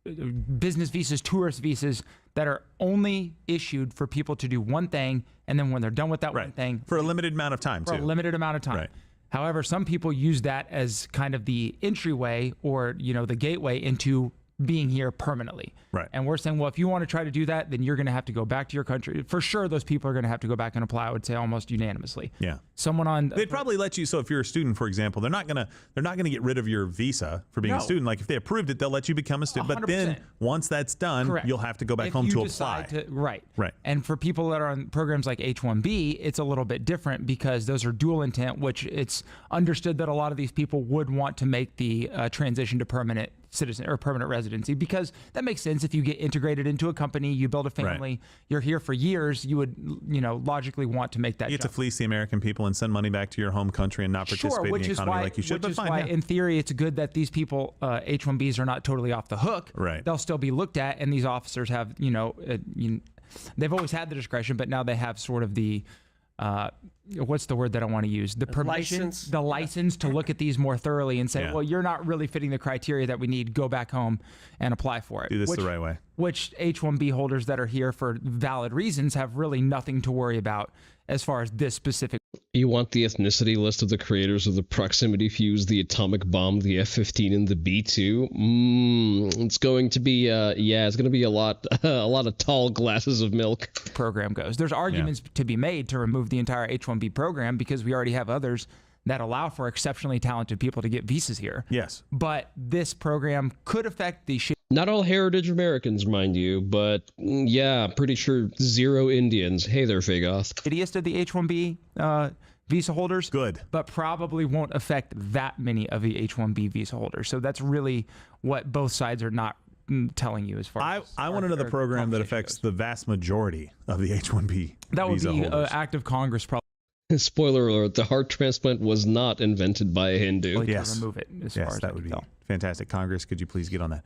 Business visas, tourist visas that are only issued for people to do one thing. And then when they're done with that one thing. For a limited amount of time, for a limited amount of time. Right. However, some people use that as kind of the entryway or, the gateway into being here permanently. Right. And we're saying, well, if you want to try to do that, then you're going to have to go back to your country. For sure, those people are going to have to go back and apply, I would say almost unanimously. Yeah. They'd probably let you. So if you're a student, for example, they're not going to get rid of your visa for being a student. Like if they approved it, they'll let you become a student. 100%. But then once that's done, you'll have to go back home to apply. Right. Right. And for people that are on programs like H-1B, it's a little bit different because those are dual intent, which it's understood that a lot of these people would want to make the transition to permanent citizen or permanent residency, because that makes sense. If you get integrated into a company, you build a family, you're here for years, you would, logically want to make that. You get to fleece the American people and send money back to your home country and not participate in the economy like you should. Which is why, in theory, it's good that these people, H-1Bs, are not totally off the hook. Right. They'll still be looked at, and these officers have, they've always had the discretion, but now they have sort of the. What's the word that I want to use? The permission, the license to look at these more thoroughly and say, well, you're not really fitting the criteria that we need. Go back home and apply for it. Do this the right way. Which H-1B holders that are here for valid reasons have really nothing to worry about as far as this specific. You want the ethnicity list of the creators of the proximity fuse, the atomic bomb, the F-15, and the B-2? It's going to be, it's going to be a lot of tall glasses of milk. Program goes. There's arguments to be made to remove the entire H-1B program because we already have others that allow for exceptionally talented people to get visas here. Yes. But this program could affect the Not all heritage Americans, mind you, but pretty sure zero Indians. Hey there, Fagoth. Shittiest of the H-1B visa holders. Good. But probably won't affect that many of the H-1B visa holders. So that's really what both sides are not telling you as far as I want another program that affects the vast majority of the H-1B that would visa be holders. Act of Congress probably. Spoiler alert, the heart transplant was not invented by a Hindu. Yes. To remove it as far as that would be fantastic. Congress, could you please get on that?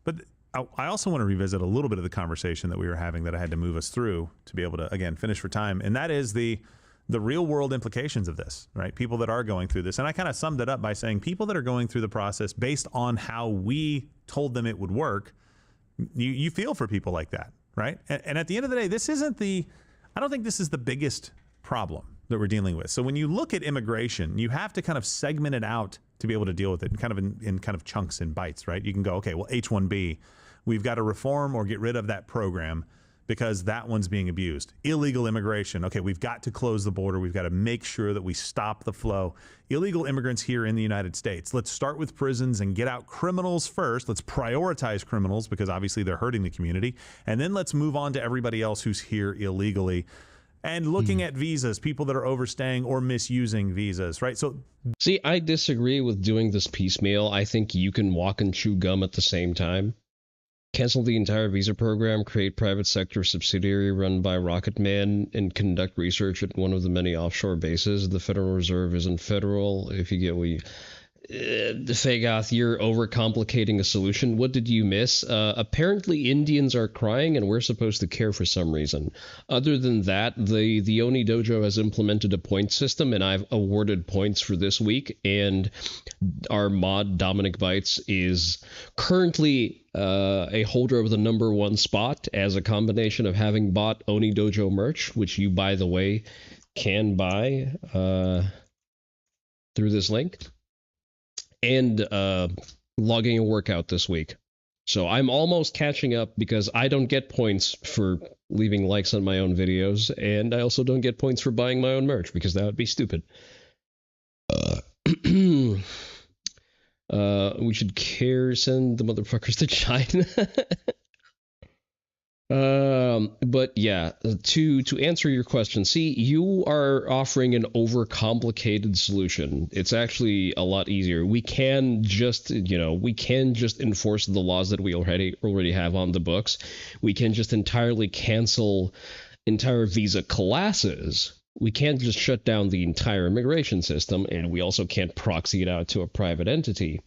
But I also want to revisit a little bit of the conversation that we were having that I had to move us through to be able to, again, finish for time. And that is the real world implications of this, right? People that are going through this. And I kind of summed it up by saying people that are going through the process based on how we told them it would work, you feel for people like that, right? And at the end of the day, I don't think this is the biggest problem that we're dealing with. So when you look at immigration, you have to kind of segment it out to be able to deal with it in kind of chunks and bites, right? You can go, okay, well, H-1B, we've got to reform or get rid of that program because that one's being abused. Illegal immigration, okay, we've got to close the border. We've got to make sure that we stop the flow. Illegal immigrants here in the United States. Let's start with prisons and get out criminals first. Let's prioritize criminals because obviously they're hurting the community. And then let's move on to everybody else who's here illegally. And looking at visas, people that are overstaying or misusing visas, right? So, see, I disagree with doing this piecemeal. I think you can walk and chew gum at the same time. Cancel the entire visa program, create private sector subsidiary run by Rocket Man, and conduct research at one of the many offshore bases. The Federal Reserve isn't federal, if you get what you... Fagoth, you're overcomplicating a solution. What did you miss? Apparently Indians are crying and we're supposed to care for some reason. Other than that, the Oni Dojo has implemented a point system, and I've awarded points for this week, and our mod, Dominic Bites, is currently a holder of the #1 spot as a combination of having bought Oni Dojo merch, which you, by the way, can buy through this link, and logging a workout this week. So I'm almost catching up because I don't get points for leaving likes on my own videos, and I also don't get points for buying my own merch because that would be stupid. We should send the motherfuckers to China. But yeah, to answer your question, see, you are offering an overcomplicated solution. It's actually a lot easier. We can just, enforce the laws that we already have on the books. We can just entirely cancel entire visa classes. We can't just shut down the entire immigration system, and we also can't proxy it out to a private entity.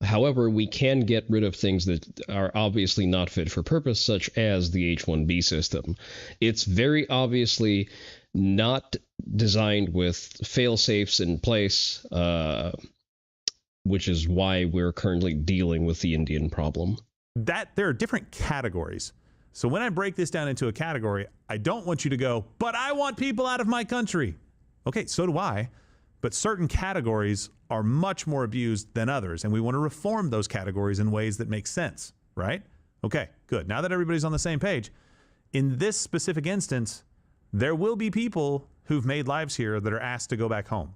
However, we can get rid of things that are obviously not fit for purpose, such as the H-1B system. It's very obviously not designed with fail-safes in place, which is why we're currently dealing with the Indian problem. There are different categories. So when I break this down into a category, I don't want you to go, but I want people out of my country. Okay, so do I. But certain categories are much more abused than others, and we want to reform those categories in ways that make sense, right? Okay, good. Now that everybody's on the same page, in this specific instance, there will be people who've made lives here that are asked to go back home.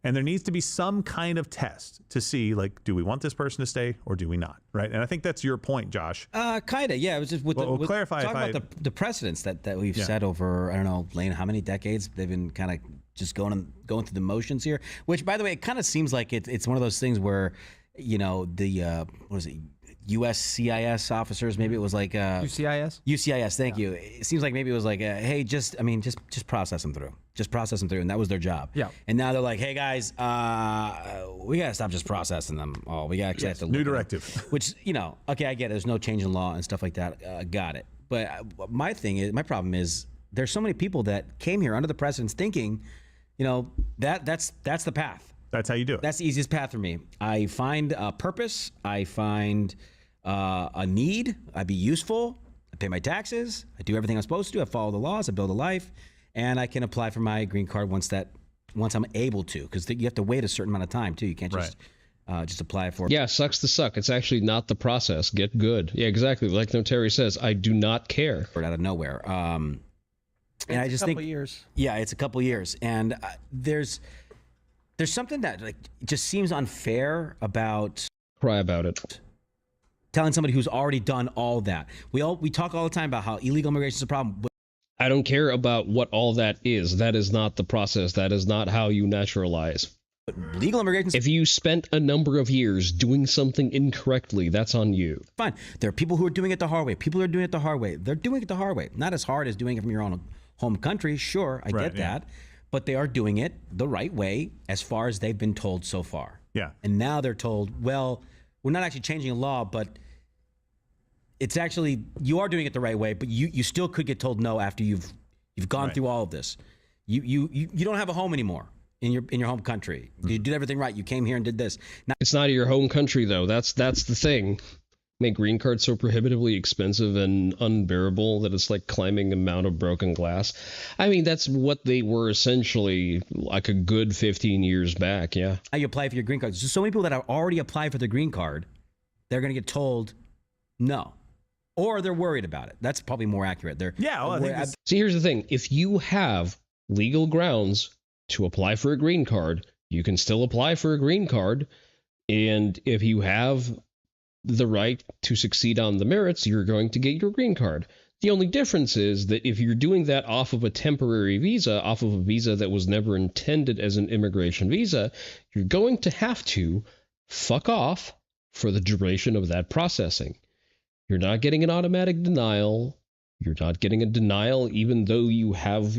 And there needs to be some kind of test to see, like, do we want this person to stay or do we not, right? And I think that's your point, Josh. Kind of, yeah. It was just with we'll clarify. Talk about the precedents that we've set over, I don't know, Lane, how many decades they've been kind of just going through the motions here. Which, by the way, it kind of seems like it's one of those things where, the what is it? USCIS officers, maybe it was like UCIS. Thank you. It seems like maybe it was like, hey, just process them through. Just process them through, and that was their job. Yeah. And now they're like, hey guys, we gotta stop just processing them. Oh, we actually have to look new directive. Which okay, I get it. There's no change in law and stuff like that. Got it. But my problem is there's so many people that came here under the precedents thinking, that's the path. That's how you do it. That's the easiest path for me. I find a purpose. I find a need. I be useful. I pay my taxes. I do everything I'm supposed to do. I follow the laws. I build a life, and I can apply for my green card once I'm able to, because you have to wait a certain amount of time too. You can't just apply for it. Yeah, sucks to suck. It's actually not the process. Get good. Yeah, exactly. Like Notary says, I do not care. Out of nowhere. And I just think years. Yeah, it's a couple years, and there's something that just seems unfair about. Cry about it. Telling somebody who's already done all that. We talk all the time about how illegal immigration is a problem. I don't care about what all that is. That is not the process. That is not how you naturalize. But legal immigration. If you spent a number of years doing something incorrectly, that's on you. Fine. There are people who are doing it the hard way. People are doing it the hard way. They're doing it the hard way. Not as hard as doing it from your own home country. Sure, I get that. But they are doing it the right way as far as they've been told so far. Yeah. And now they're told, well, we're not actually changing a law, but it's actually, you are doing it the right way, but you still could get told no after you've gone through all of this. You don't have a home anymore in your home country. You did everything right. You came here and did this. Now, it's not your home country though. That's the thing. Make green cards so prohibitively expensive and unbearable that it's like climbing a mount of broken glass. I mean, that's what they were essentially like a good 15 years back. Yeah. How you apply for your green card. So many people that have already applied for the green card, they're going to get told no. Or they're worried about it. That's probably more accurate. See, here's the thing. If you have legal grounds to apply for a green card, you can still apply for a green card. And if you have the right to succeed on the merits, you're going to get your green card. The only difference is that if you're doing that off of a temporary visa, off of a visa that was never intended as an immigration visa, you're going to have to fuck off for the duration of that processing. You're not getting an automatic denial. You're not getting a denial, even though you have,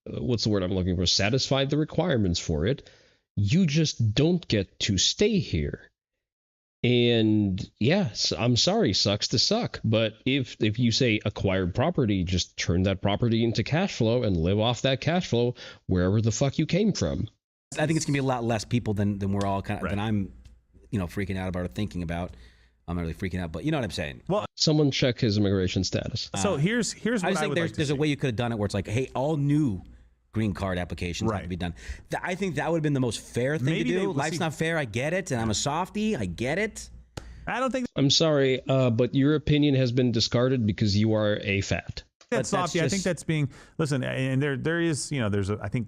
what's the word I'm looking for? Satisfied the requirements for it. You just don't get to stay here. And yes, I'm sorry, sucks to suck. But if you say acquired property, just turn that property into cash flow and live off that cash flow wherever the fuck you came from. I think it's gonna be a lot less people than we're all kind of Right. than I'm, freaking out about or thinking about. I'm not really freaking out, but you know what I'm saying. Well, Someone check his immigration status. so here's what I just I think would there's like to see. a way you could have done it where it's like, hey, all new green card applications have to Right. be done. I think that would have been the most fair thing Maybe to they- do. well, Life's see- not fair. I get it, and I'm a softie. I get it. I don't think I'm sorry, but your opinion has been discarded because you are a fat. that's But that's softy. I think just- that's being listen, and there is, there's I think,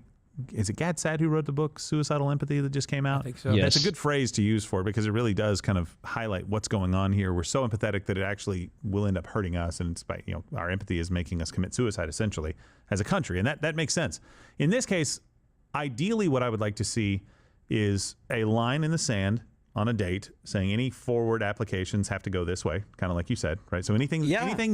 is it Gad Saad who wrote the book Suicidal Empathy that just came out? I think so. Yes. That's a good phrase to use for it because it really does kind of highlight what's going on here. We're so empathetic that it actually will end up hurting us, and it's by, our empathy is making us commit suicide essentially as a country, and that makes sense. In this case, ideally, what I would like to see is a line in the sand on a date saying any forward applications have to go this way, kind of like you said, right? So anything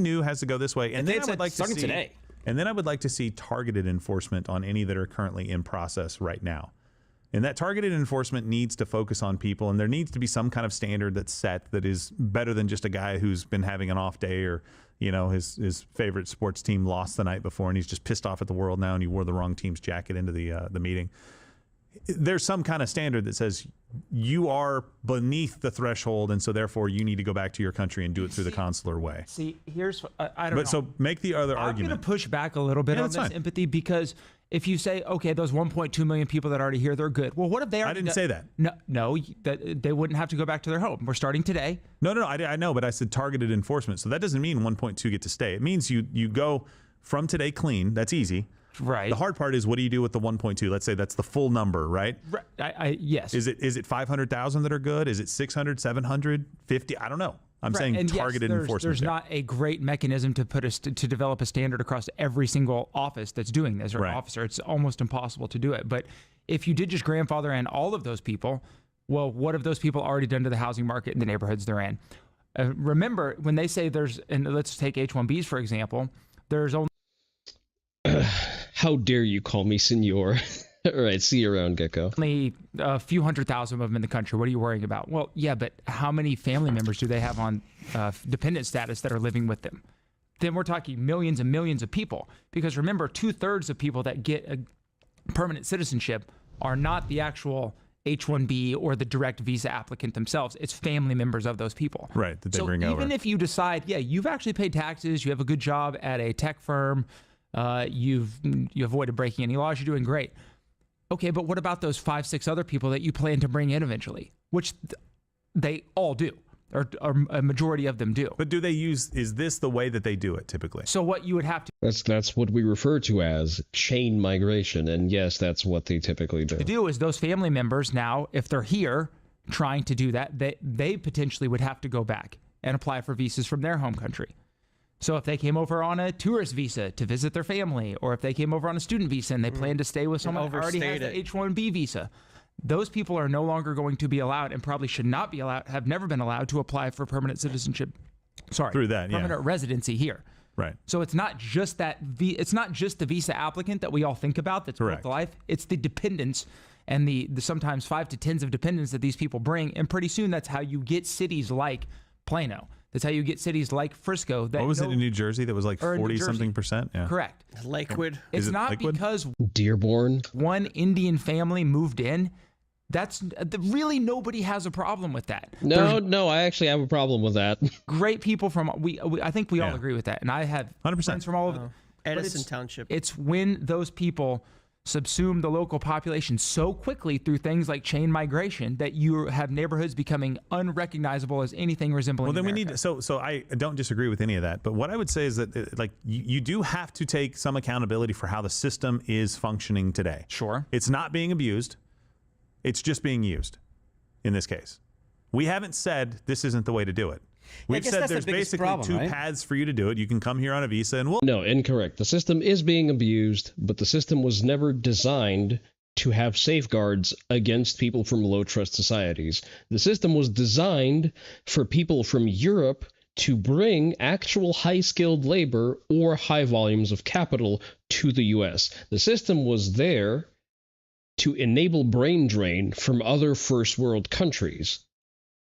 new has to go this way, and And then they I would said like to starting see today. And then I would like to see targeted enforcement on any that are currently in process right now. And that targeted enforcement needs to focus on people, and there needs to be some kind of standard that's set that is better than just a guy who's been having an off day, or his favorite sports team lost the night before and he's just pissed off at the world now and he wore the wrong team's jacket into the meeting. There's some kind of standard that says you are beneath the threshold, and so therefore you need to go back to your country and do it through the consular way. See, here's I don't know. But so make the other I'm argument. going to push back a little bit Yeah, on that's this fine. empathy, because if you say, okay, those 1.2 million people that are already here, they're good. Well, what if they already didn't say that. No, that they wouldn't have to go back to their home. We're starting today. No, I know, but I said targeted enforcement. So that doesn't mean 1.2 get to stay. It means you go from today clean. That's easy. Right. The hard part is, what do you do with the 1.2? Let's say that's the full number, right? Yes. Is it 500,000 that are good? Is it 600, 700, 50? I don't know. I'm Right. saying And yes, targeted enforcement. There's there. not a great mechanism to put to develop a standard across every single office that's doing this, or Right. officer. It's almost impossible to do it. But if you did just grandfather in all of those people, well, what have those people already done to the housing market in the neighborhoods they're in? Remember, when they say and let's take H-1Bs, for example, there's only... How dare you call me senor? All right, see you around, Gecko. Only a few 100,000 of them in the country. What are you worrying about? Well, yeah, but how many family members do they have on dependent status that are living with them? Then we're talking millions and millions of people. Because remember, 2/3 of people that get a permanent citizenship are not the actual H-1B or the direct visa applicant themselves. It's family members of those people. Right, that they so bring over. even if you decide, yeah, you've actually paid taxes, you have a good job at a tech firm, you avoided breaking any laws, you're doing great. Okay, but what about those 5-6 other people that you plan to bring in eventually? Which they all do, or a majority of them do. But do they is this the way that they do it typically? So what you would have to That's what we refer to as chain migration, and yes, that's what they typically do. is those family members now, if they're here trying to do that, they potentially would have to go back and apply for visas from their home country. So if they came over on a tourist visa to visit their family, or if they came over on a student visa and they plan to stay with someone that already has the H-1B visa, those people are no longer going to be allowed, and probably should not be allowed, have never been allowed to apply for permanent citizenship. Through that, yeah. permanent residency here. Right. So it's not just it's not just the visa applicant that we all think about that's built the life. It's the dependents and the sometimes 5 to 10s of dependents that these people bring, and pretty soon that's how you get cities like Plano. That's how you get cities like Frisco. That What was it in New Jersey that was like or in New 40 Jersey. something percent? Yeah. Correct. Lakewood. It's Is it not Lakewood? because Dearborn. one Indian family moved in. That's really nobody has a problem with that. No, I actually have a problem with that. Great people from I think we all Yeah. agree with that, and I have 100%. friends from all over. But Edison it's- Township. It's when those people subsume the local population so quickly through things like chain migration that you have neighborhoods becoming unrecognizable as anything resembling. Well, then America. we need so I don't disagree with any of that, but what I would say is that like you do have to take some accountability for how the system is functioning today. Sure. It's not being abused. It's just being used in this case. We haven't said this isn't the way to do it. We've guess said that's the there's biggest basically problem, two right? paths for you to do it. You can come here on a visa and we'll No, incorrect. The system is being abused, but the system was never designed to have safeguards against people from low trust societies. The system was designed for people from Europe to bring actual high-skilled labor or high volumes of capital to the U.S. The system was there to enable brain drain from other first world countries.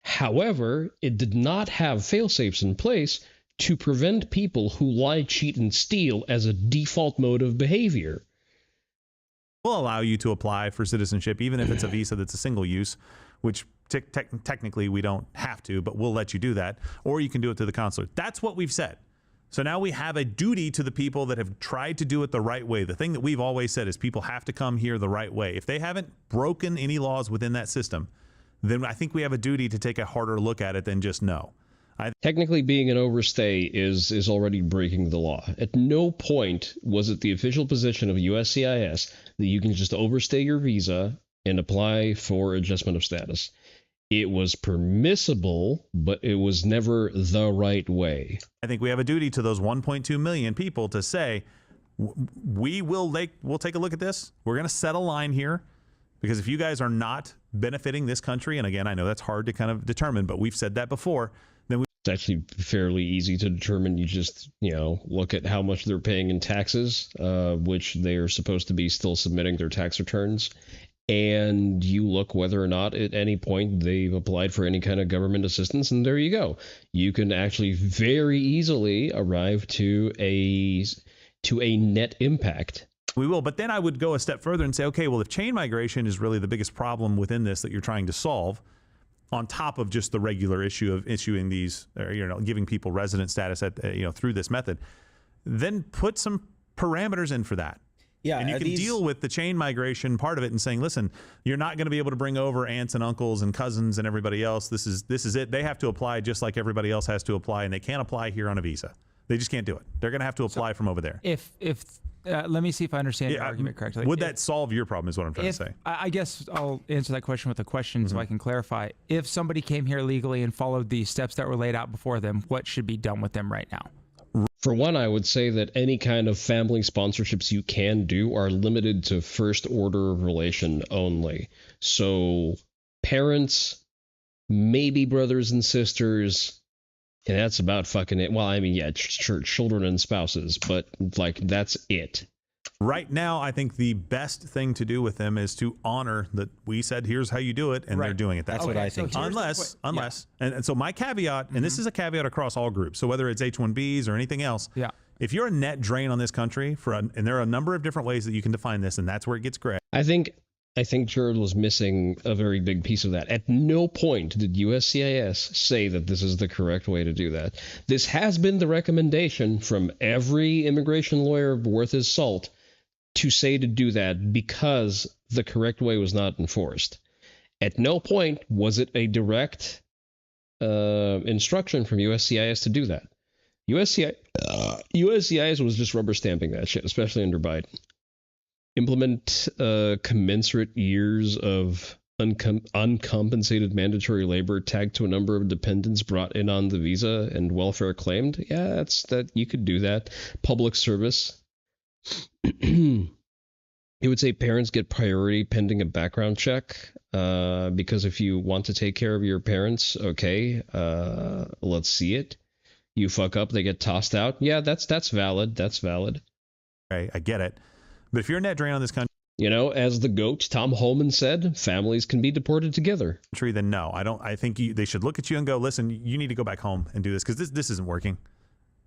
However, it did not have fail-safes in place to prevent people who lie, cheat, and steal as a default mode of behavior. Will allow you to apply for citizenship, even if it's a visa that's a single use, which technically we don't have to, but we'll let you do that. Or you can do it through the consulate. That's what we've said. So now we have a duty to the people that have tried to do it the right way. The thing that we've always said is people have to come here the right way. If they haven't broken any laws within that system, then I think we have a duty to take a harder look at it than just no. Technically, being an overstay is already breaking the law. At no point was it the official position of USCIS that you can just overstay your visa and apply for adjustment of status. It was permissible, but it was never the right way. I think we have a duty to those 1.2 million people to say, we'll take a look at this. We're going to set a line here, because if you guys are not benefiting this country, and again, I know that's hard to kind of determine, but we've said that before, then it's actually fairly easy to determine. You just, look at how much they're paying in taxes, which they are supposed to be still submitting their tax returns. And you look whether or not at any point they've applied for any kind of government assistance, and there you go. You can actually very easily arrive to a net impact. We will, but then I would go a step further and say, okay, well, if chain migration is really the biggest problem within this that you're trying to solve, on top of just the regular issue of issuing these, or, giving people resident status at, through this method, then put some parameters in for that. Yeah, and you can deal with the chain migration part of it and saying, listen, you're not going to be able to bring over aunts and uncles and cousins and everybody else. This is it. They have to apply just like everybody else has to apply, and they can't apply here on a visa. They just can't do it. They're going to have to apply from over there. If let me see if I understand your argument correctly. Would that solve your problem is what I'm trying to say. I guess I'll answer that question with a question so I can clarify. If somebody came here legally and followed the steps that were laid out before them, what should be done with them right now? For one, I would say that any kind of family sponsorships you can do are limited to first order of relation only. So parents, maybe brothers and sisters, and that's about fucking it. Well, I mean, yeah, sure, children and spouses, but that's it. Right now, I think the best thing to do with them is to honor that we said, here's how you do it, and they're doing it. That's what I think. So unless, and so my caveat, and this is a caveat across all groups, so whether it's H-1Bs or anything else, if you're a net drain on this country, and there are a number of different ways that you can define this, and that's where it gets gray. I think Jared was missing a very big piece of that. At no point did USCIS say that this is the correct way to do that. This has been the recommendation from every immigration lawyer worth his salt to say to do that because the correct way was not enforced. At no point was it a direct instruction from USCIS to do that. USCIS was just rubber stamping that shit, especially under Biden. Implement commensurate years of uncompensated mandatory labor tagged to a number of dependents brought in on the visa and welfare claimed. Yeah, that you could do that. Public service. It would say parents get priority pending a background check, because if you want to take care of your parents, okay, let's see it. You fuck up, they get tossed out. Yeah, that's valid. That's valid. Okay, I get it. But if you're a net drain on this country, as the GOAT Tom Holman said, families can be deported together. Then no, I don't. I think they should look at you and go, listen, you need to go back home and do this because this isn't working.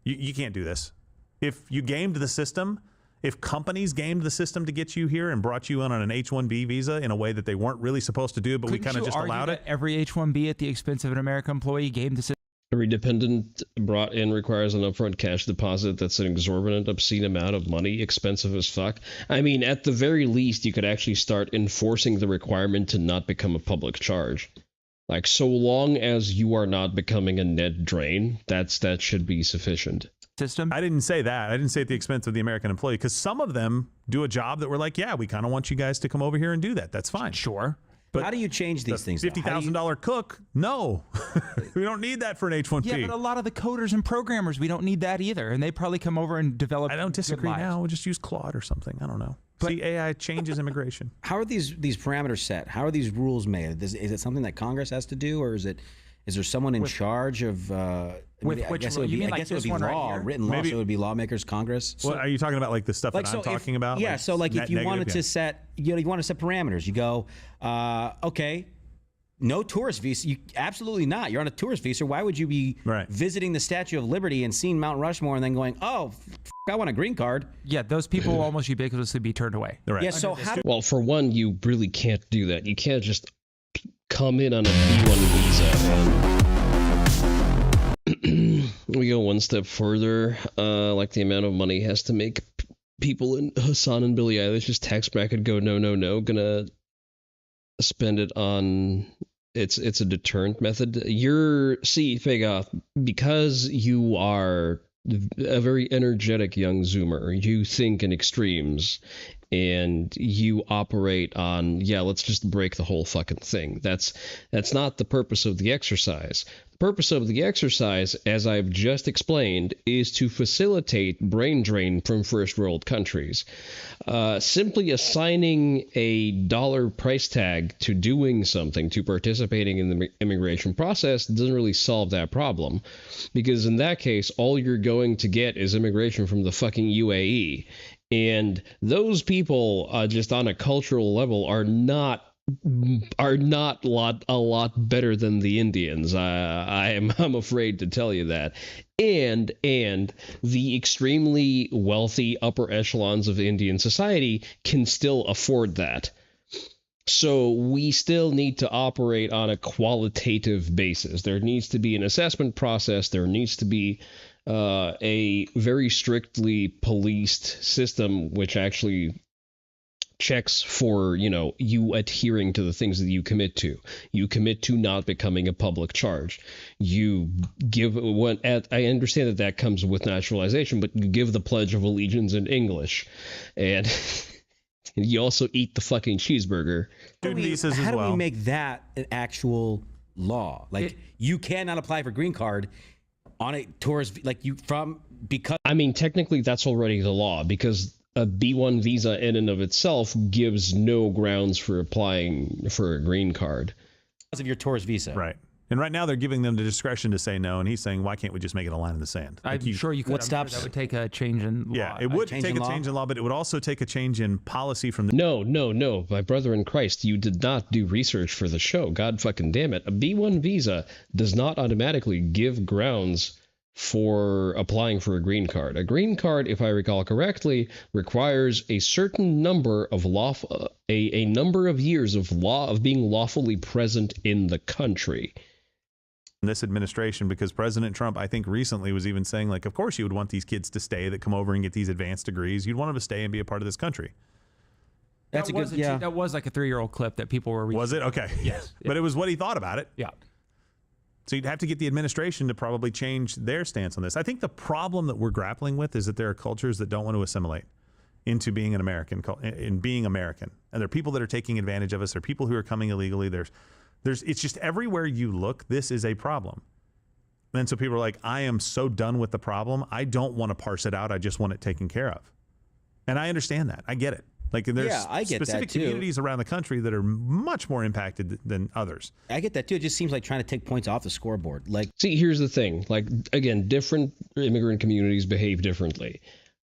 You can't do this. If you gamed the system, if companies gamed the system to get you here and brought you in on an H-1B visa in a way that they weren't really supposed to do, but we kind of just allowed it. Every H-1B at the expense of an American employee gamed the system. Every dependent brought in requires an upfront cash deposit that's an exorbitant, obscene amount of money, expensive as fuck. I mean, at the very least, you could actually start enforcing the requirement to not become a public charge. So long as you are not becoming a net drain, that should be sufficient. System. I didn't say that. I didn't say at the expense of the American employee, because some of them do a job that we're like, yeah, we kind of want you guys to come over here and do that. That's fine. Sure. But how do you change these things? $50,000 cook? No, we don't need that for an H-1B. Yeah, but a lot of the coders and programmers, we don't need that either, and they probably come over and develop. I don't disagree. Now we'll just use Claude or something. I don't know. But see, AI changes immigration. How are these parameters set? How are these rules made? Is it something that Congress has to do, or is there someone in charge of With I which guess it law? would You be, mean I like guess it would this be one right law, here? written law. Maybe- So it would be lawmakers, Congress. Well, are you talking about like the stuff that I'm if- talking about? Yeah. Like So like if net you negative? wanted Yeah. to set, you want to set parameters, you go, okay, no tourist visa. You absolutely not. You're on a tourist visa. Why would you be visiting the Statue of Liberty and seeing Mount Rushmore and then going, oh, I want a green card? Yeah, those people will almost ubiquitously be turned away. Right. Yeah. So how? Well, for one, you really can't do that. You can't just come in on a B1 visa. We go one step further, like the amount of money has to make people in Hassan and Billie Eilish's tax bracket go, no, gonna spend it on it's a deterrent method. See, Fegoth, because you are a very energetic young Zoomer, you think in extremes and you operate on, let's just break the whole fucking thing. That's not the purpose of the exercise. The purpose of the exercise, as I've just explained, is to facilitate brain drain from first world countries. Simply assigning a dollar price tag to doing something, to participating in the immigration process, doesn't really solve that problem. Because in that case, all you're going to get is immigration from the fucking UAE. And those people, just on a cultural level, are not a lot better than the Indians. I'm afraid to tell you that. And the extremely wealthy upper echelons of Indian society can still afford that. So we still need to operate on a qualitative basis. There needs to be an assessment process. There needs to be a very strictly policed system which actually checks for, you adhering to the things that you commit to. You commit to not becoming a public charge. You give I understand that comes with naturalization, but you give the Pledge of Allegiance in English. And you also eat the fucking cheeseburger. How do we make that an actual law? Like, you cannot apply for green card on a tourist, because... I mean, technically that's already the law, because a B1 visa in and of itself gives no grounds for applying for a green card. Because of your tourist visa. Right. And right now they're giving them the discretion to say no, and he's saying, why can't we just make it a line in the sand? I'm sure you could. What stops? That would take a change in law. Yeah, it would take a change in law, but it would also take a change in policy from the... No. My brother in Christ, you did not do research for the show. God fucking damn it. A B1 visa does not automatically give grounds for applying for a green card. A green card, if I recall correctly, requires a certain number of a number of years of being lawfully present in the country. This administration, because President Trump, I think recently was even saying, like, of course you would want these kids to stay that come over and get these advanced degrees. You'd want them to stay and be a part of this country. That was like a 3-year-old clip that people were reading. Was it? Okay. Yes. But it was what he thought about it. Yeah. So you'd have to get the administration to probably change their stance on this. I think the problem that we're grappling with is that there are cultures that don't want to assimilate into being an American, in being American. And there are people that are taking advantage of us. There are people who are coming illegally. It's just everywhere you look, this is a problem. And so people are like, I am so done with the problem. I don't want to parse it out. I just want it taken care of. And I understand that. I get it. Like, there's I get specific that too. communities around the country that are much more impacted than others. I get that too. It just seems like trying to take points off the scoreboard. Like, see, here's the thing. Like, again, different immigrant communities behave differently.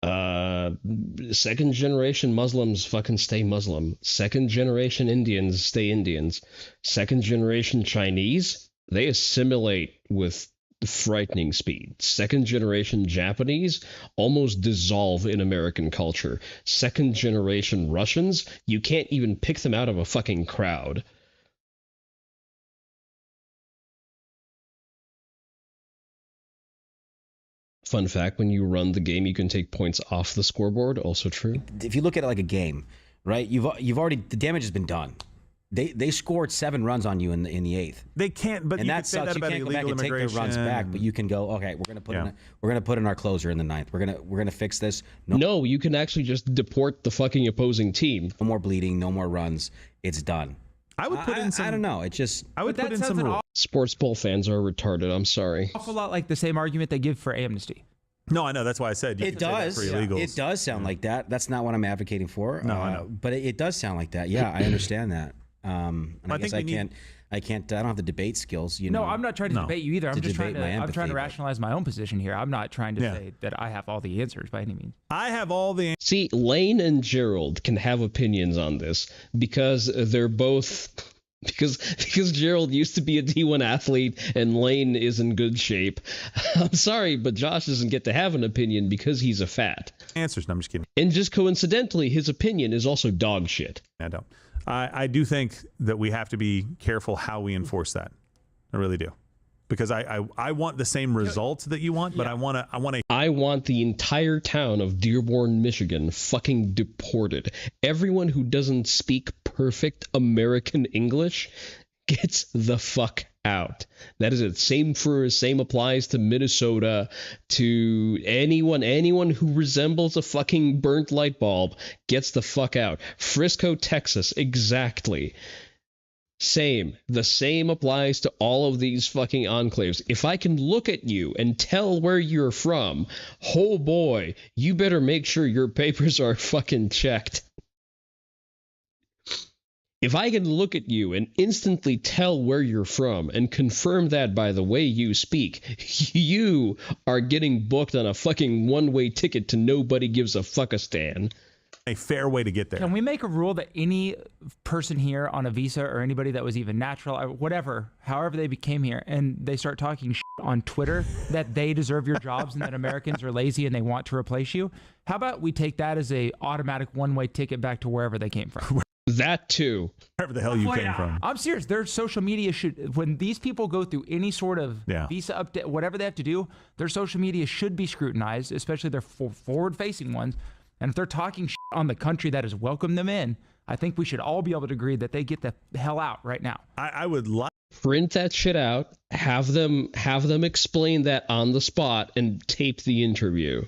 Second generation Muslims fucking stay Muslim. Second generation Indians stay Indians. Second generation Chinese, they assimilate with frightening speed. Second generation Japanese almost dissolve in American culture. Second generation Russians, you can't even pick them out of a fucking crowd. Fun fact, when you run the game, you can take points off the scoreboard. Also true. if you look at it like a game, right? You've already, the damage has been done. They scored 7 runs on you in the 8th. They can't, but and you that could say sucks. that You about can't go back illegal and take their immigration. runs back, but you can go, okay, we're gonna put in our closer in the 9th. We're gonna fix this. No, you can actually just deport the fucking opposing team. No more bleeding, no more runs. It's done. I would put in some. I don't know. It just. I would put in some rules. Sports ball fans are retarded. I'm sorry. Awful lot like the same argument they give for amnesty. No, I know. That's why I said you It could say that does. for illegals. It does sound like that. That's not what I'm advocating for. No, I know. But it does sound like that. Yeah, I understand that. And I guess I can't. I don't have the debate skills. You know. No, I'm not trying to debate you either. I'm just trying to. I'm trying to but- rationalize my own position here. I'm not trying to say that I have all the answers by any means. I have all the See, Lane and Gerald can have opinions on this because they're both because Gerald used to be a D1 athlete and Lane is in good shape. I'm sorry, but Josh doesn't get to have an opinion because he's a fat. answers. No, I'm just kidding. And just coincidentally, his opinion is also dog shit. I don't. I do think that we have to be careful how we enforce that. I really do. Because I want the same results that you want, but I want the entire town of Dearborn, Michigan fucking deported. Everyone who doesn't speak perfect American English gets the fuck out. That is it. Same applies to Minnesota, to anyone who resembles a fucking burnt light bulb gets the fuck out. Frisco, Texas, exactly. The same applies to all of these fucking enclaves. If I can look at you and tell where you're from, oh boy, you better make sure your papers are fucking checked. If I can look at you and instantly tell where you're from and confirm that by the way you speak, you are getting booked on a fucking one-way ticket to nobody gives a fuckistan. A fair way to get there. Can we make a rule that any person here on a visa or anybody that was even natural or whatever, however they became here, and they start talking shit on Twitter that they deserve your jobs and that Americans are lazy and they want to replace you? How about we take that as a automatic one-way ticket back to wherever they came from? That too. Wherever the hell you came from. I'm serious. Their social media should, when these people go through any sort of visa update, whatever they have to do, their social media should be scrutinized, especially their forward-facing ones. And if they're talking shit on the country that has welcomed them in, I think we should all be able to agree that they get the hell out right now. I would like print that shit out, have them explain that on the spot, and tape the interview.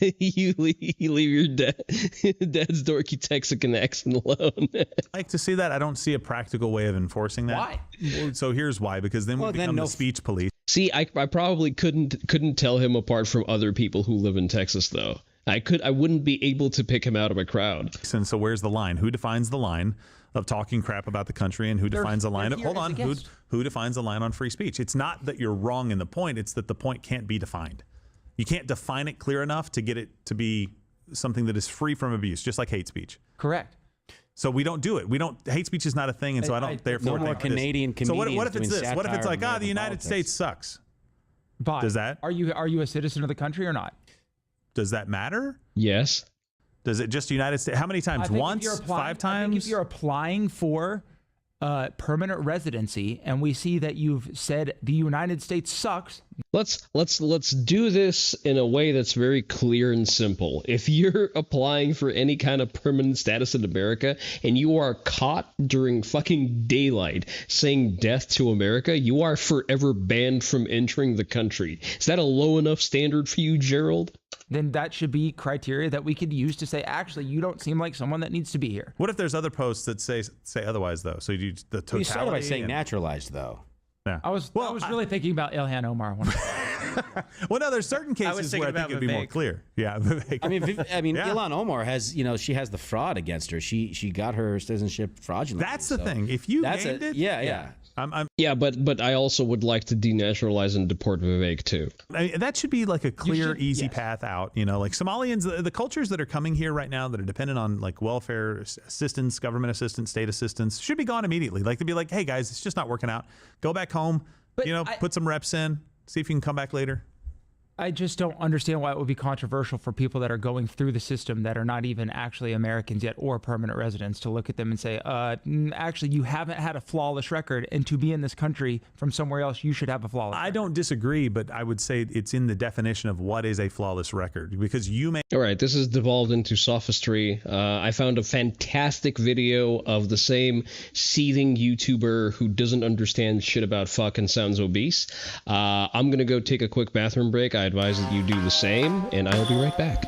you leave your dad's dorky Texican accent alone. I like to see that. I don't see a practical way of enforcing that. Why? So here's why. Because then we become the speech police. See, I probably couldn't tell him apart from other people who live in Texas, though. I wouldn't be able to pick him out of a crowd. And so where's the line? Who defines the line of talking crap about the country, and who defines the line of who defines the line on free speech? It's not that you're wrong in the point, it's that the point can't be defined. You can't define it clear enough to get it to be something that is free from abuse, just like hate speech. Correct. So we don't do it. Hate speech is not a thing, and so I don't therefore no more think Canadian this. So what if it's doing this? What if it's like, satire the United politics. States sucks? But Does that? Are you a citizen of the country or not? Does that matter? Yes. Does it just United States? How many times? Once? 5 times? I think if you're applying for permanent residency and we see that you've said the United States sucks. Let's do this in a way that's very clear and simple. If you're applying for any kind of permanent status in America and you are caught during fucking daylight saying death to America, you are forever banned from entering the country. Is that a low enough standard for you, Gerald? Then that should be criteria that we could use to say, actually, you don't seem like someone that needs to be here. What if there's other posts that say otherwise, though? So you do the totality. You started by saying naturalized, though. Yeah. I was really thinking about Ilhan Omar. Well, no, there's certain cases where I think it'd be more clear. Yeah, Vivek. I mean, Ilhan Omar has, she has the fraud against her. She got her citizenship fraudulently. That's the thing. If you gained it, yeah. Yeah, but I also would like to denaturalize and deport Vivek too. I mean, that should be like a clear, easy path out. Like Somalians, the cultures that are coming here right now that are dependent on like welfare assistance, government assistance, state assistance should be gone immediately. Like to be like, hey guys, it's just not working out. Go back home. But put some reps in. See if you can come back later. I just don't understand why it would be controversial for people that are going through the system that are not even actually Americans yet or permanent residents to look at them and say, actually, you haven't had a flawless record, and to be in this country from somewhere else, you should have a flawless record. I don't disagree, but I would say it's in the definition of what is a flawless record, because you may... All right, this has devolved into sophistry. I found a fantastic video of the same seething YouTuber who doesn't understand shit about fuck and sounds obese. I'm going to go take a quick bathroom break. I advise that you do the same, and I'll be right back.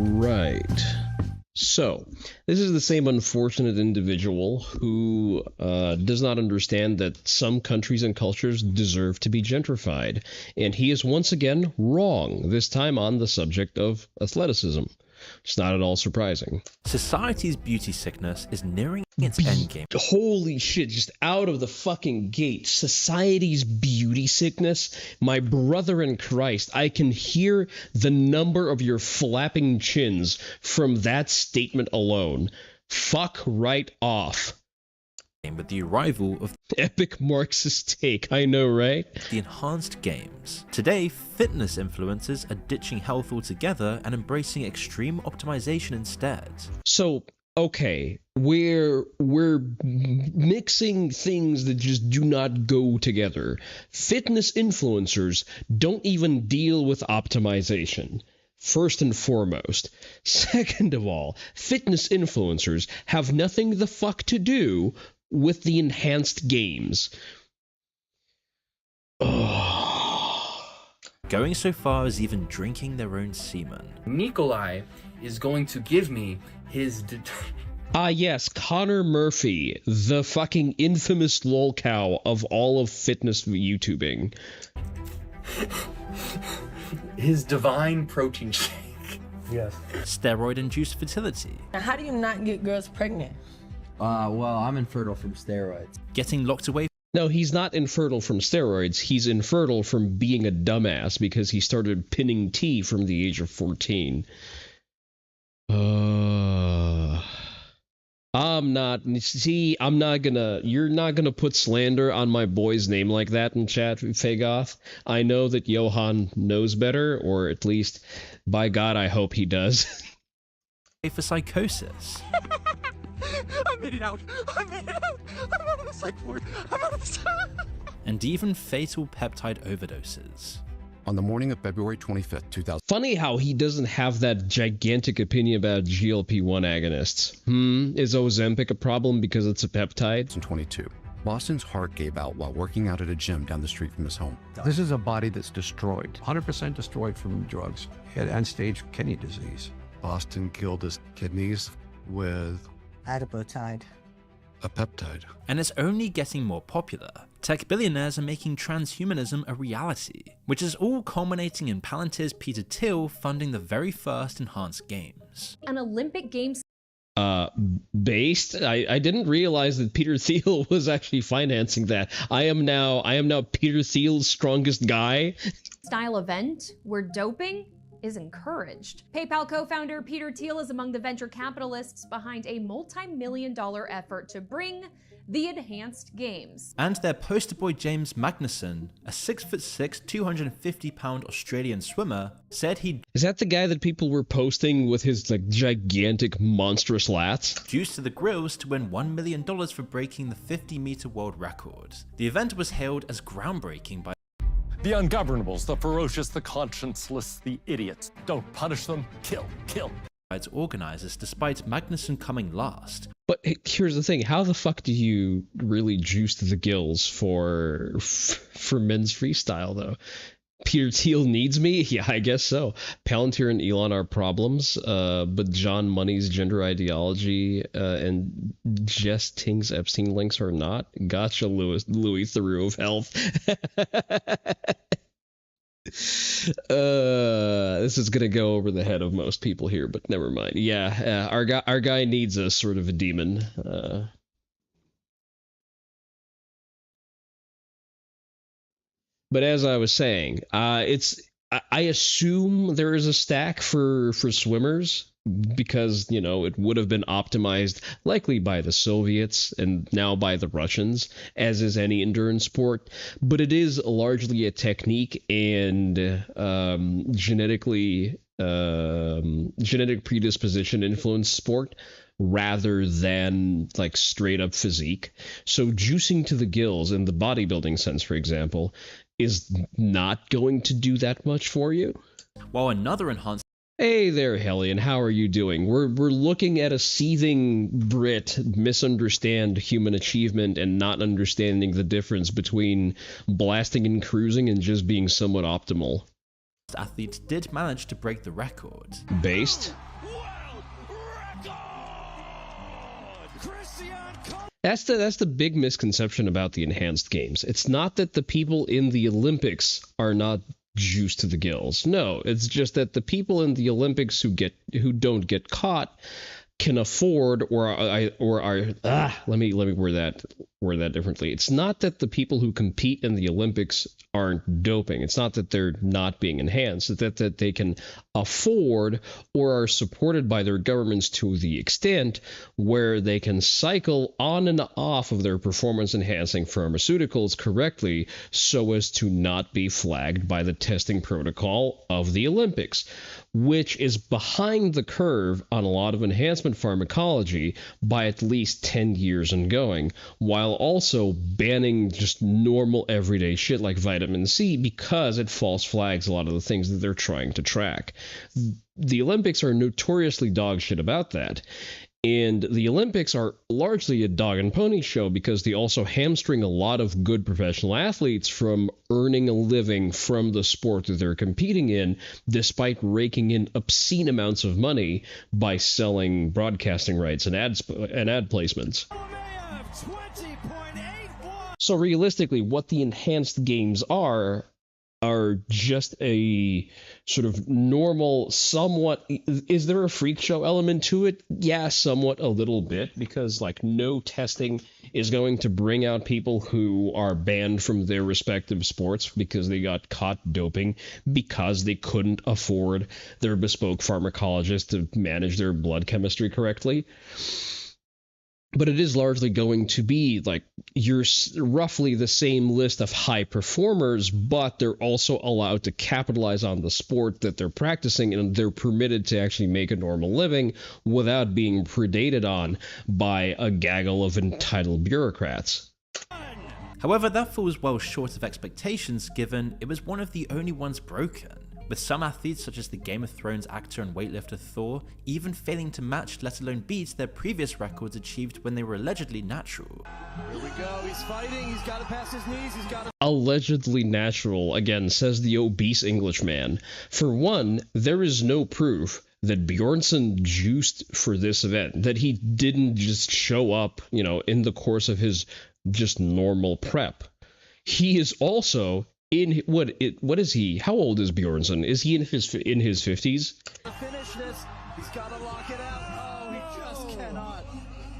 Right. So, this is the same unfortunate individual who does not understand that some countries and cultures deserve to be gentrified. And he is once again wrong, this time on the subject of athleticism. It's not at all surprising. Society's beauty sickness is nearing its endgame. Holy shit, just out of the fucking gate. Society's beauty sickness? My brother in Christ, I can hear the number of your flapping chins from that statement alone. Fuck right off. With the arrival of epic Marxist take, I know, right? The enhanced games. Today, fitness influencers are ditching health altogether and embracing extreme optimization instead. So, okay, we're mixing things that just do not go together. Fitness influencers don't even deal with optimization. First and foremost. Second of all, fitness influencers have nothing the fuck to do with the enhanced games. Going so far as even drinking their own semen. Nikolai is going to give me his... Yes, Connor Murphy, the fucking infamous lolcow of all of fitness YouTubing. His divine protein shake. Yes. Steroid-induced fertility. Now, how do you not get girls pregnant? Well, I'm infertile from steroids. Getting locked away. No, he's not infertile from steroids. He's infertile from being a dumbass because he started pinning tea from the age of 14. You're not gonna put slander on my boy's name like that in chat, Fagoth. I know that Johan knows better, or at least, by God, I hope he does. For psychosis. I made it out. I made it out. I'm out of the psych ward. I'm out of the psych. And even fatal peptide overdoses. On the morning of February 25th, 2000. Funny how he doesn't have that gigantic opinion about GLP-1 agonists. Is Ozempic a problem because it's a peptide? 2022. Boston's heart gave out while working out at a gym down the street from his home. This is a body that's destroyed, 100% destroyed from drugs. He had end-stage kidney disease. Boston killed his kidneys with Adipotide. a peptide. And it's only getting more popular. Tech billionaires are making transhumanism a reality, which is all culminating in Palantir's Peter Thiel funding the very first enhanced games. An Olympic Games Based? I didn't realize that Peter Thiel was actually financing that. I am now Peter Thiel's strongest guy. style event where doping is encouraged. PayPal co-founder Peter Thiel is among the venture capitalists behind a multi-million-dollar effort to bring the enhanced games. And their poster boy James Magnussen, a 6'6", 250-pound Australian swimmer, said he'd... Is that the guy that people were posting with his like gigantic monstrous lats? ...juiced to the grills to win $1 million for breaking the 50-meter world record. The event was hailed as groundbreaking by the ungovernables, the ferocious, the conscienceless, the idiots. Don't punish them, kill, kill. ...its organizers, despite Magnussen coming last. But here's the thing, how the fuck do you really juice the gills for men's freestyle, though? Peter Thiel needs me? Yeah, I guess so. Palantir and Elon are problems, but John Money's gender ideology and Jess Ting's Epstein links are not. Gotcha, Louis Theroux of health. This is gonna go over the head of most people here, but never mind. Yeah, our guy needs a sort of a demon. But as I was saying, I assume there is a stack for swimmers because, you know, it would have been optimized likely by the Soviets and now by the Russians, as is any endurance sport. But it is largely a technique and genetic predisposition influenced sport rather than like straight up physique. So juicing to the gills in the bodybuilding sense, for example, is not going to do that much for you. While another enhanced... Hey there, Hellion, how are you doing? We're looking at a seething Brit misunderstand human achievement and not understanding the difference between blasting and cruising and just being somewhat optimal. athletes did manage to break the record. Based. That's the big misconception about the enhanced games. It's not that the people in the Olympics are not juiced to the gills. No, it's just that the people in the Olympics who don't get caught can afford or are let me word that differently. It's not that the people who compete in the Olympics aren't doping. It's not that they're not being enhanced. It's that they can afford or are supported by their governments to the extent where they can cycle on and off of their performance enhancing pharmaceuticals correctly so as to not be flagged by the testing protocol of the Olympics, which is behind the curve on a lot of enhancement pharmacology by at least 10 years and going, while also banning just normal everyday shit like vitamin C because it false flags a lot of the things that they're trying to track. The Olympics are notoriously dog shit about that. And the Olympics are largely a dog and pony show because they also hamstring a lot of good professional athletes from earning a living from the sport that they're competing in, despite raking in obscene amounts of money by selling broadcasting rights and ad placements. So realistically, what the enhanced games are just a sort of normal, somewhat, is there a freak show element to it? Yeah, somewhat, a little bit, because like no testing is going to bring out people who are banned from their respective sports because they got caught doping because they couldn't afford their bespoke pharmacologist to manage their blood chemistry correctly. But it is largely going to be like you're roughly the same list of high performers, but they're also allowed to capitalize on the sport that they're practicing, and they're permitted to actually make a normal living without being predated on by a gaggle of entitled bureaucrats. However, that falls well short of expectations given it was one of the only ones broken, with some athletes such as the Game of Thrones actor and weightlifter Thor even failing to match, let alone beat, their previous records achieved when they were allegedly natural. Here we go, he's fighting, he's got to pass his knees, he's got to... Allegedly natural, again, says the obese Englishman. For one, there is no proof that Bjornsson juiced for this event, that he didn't just show up, in the course of his just normal prep. He is also what is he? How old is Bjornsson? Is he in his 50s? To finish this, he's got to lock it out. Oh, he just cannot.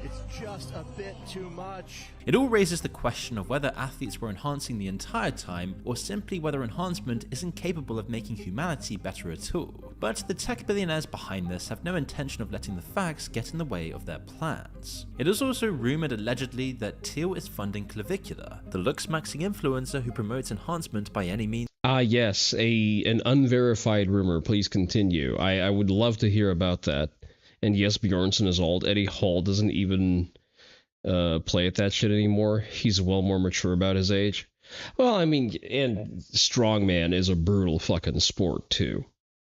It's just a bit too much. It all raises the question of whether athletes were enhancing the entire time, or simply whether enhancement isn't capable of making humanity better at all. But the tech billionaires behind this have no intention of letting the facts get in the way of their plans. It is also rumored allegedly that Teal is funding Clavicular, the looks-maxing influencer who promotes enhancement by any means. Yes, an unverified rumor. Please continue. I would love to hear about that. And yes, Bjornsson is old. Eddie Hall doesn't even play at that shit anymore. He's well more mature about his age. Well, I mean, and strongman is a brutal fucking sport too.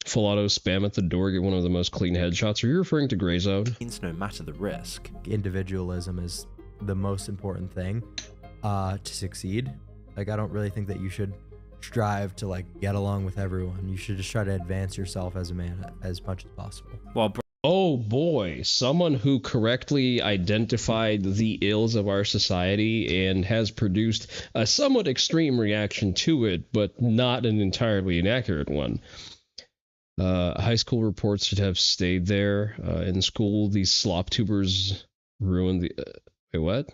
Full auto spam at the door, get one of the most clean headshots. Are you referring to Gray Zone? No matter the risk. Individualism is the most important thing to succeed. Like, I don't really think that you should strive to get along with everyone. You should just try to advance yourself as a man as much as possible. Well, oh boy, someone who correctly identified the ills of our society and has produced a somewhat extreme reaction to it, but not an entirely inaccurate one. High school reports should have stayed there. In school, these slop tubers ruined the... wait, what?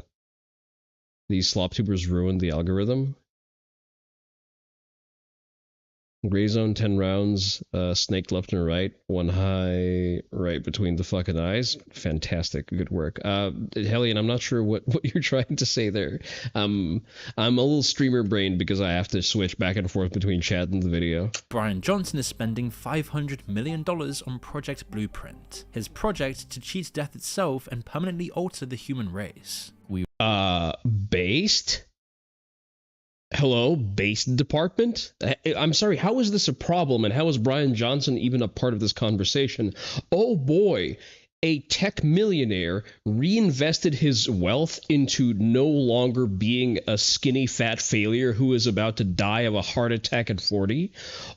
These slop tubers ruined the algorithm? Gray zone, 10 rounds, snake left and right, one high right between the fucking eyes. Fantastic. Good work. Hellion, I'm not sure what you're trying to say there. I'm a little streamer brained because I have to switch back and forth between chat and the video. Brian Johnson is spending $500 million on Project Blueprint, his project to cheat death itself and permanently alter the human race. Based? Hello, base department? I'm sorry, how is this a problem, and how is Brian Johnson even a part of this conversation? Oh boy, a tech millionaire reinvested his wealth into no longer being a skinny fat failure who is about to die of a heart attack at 40.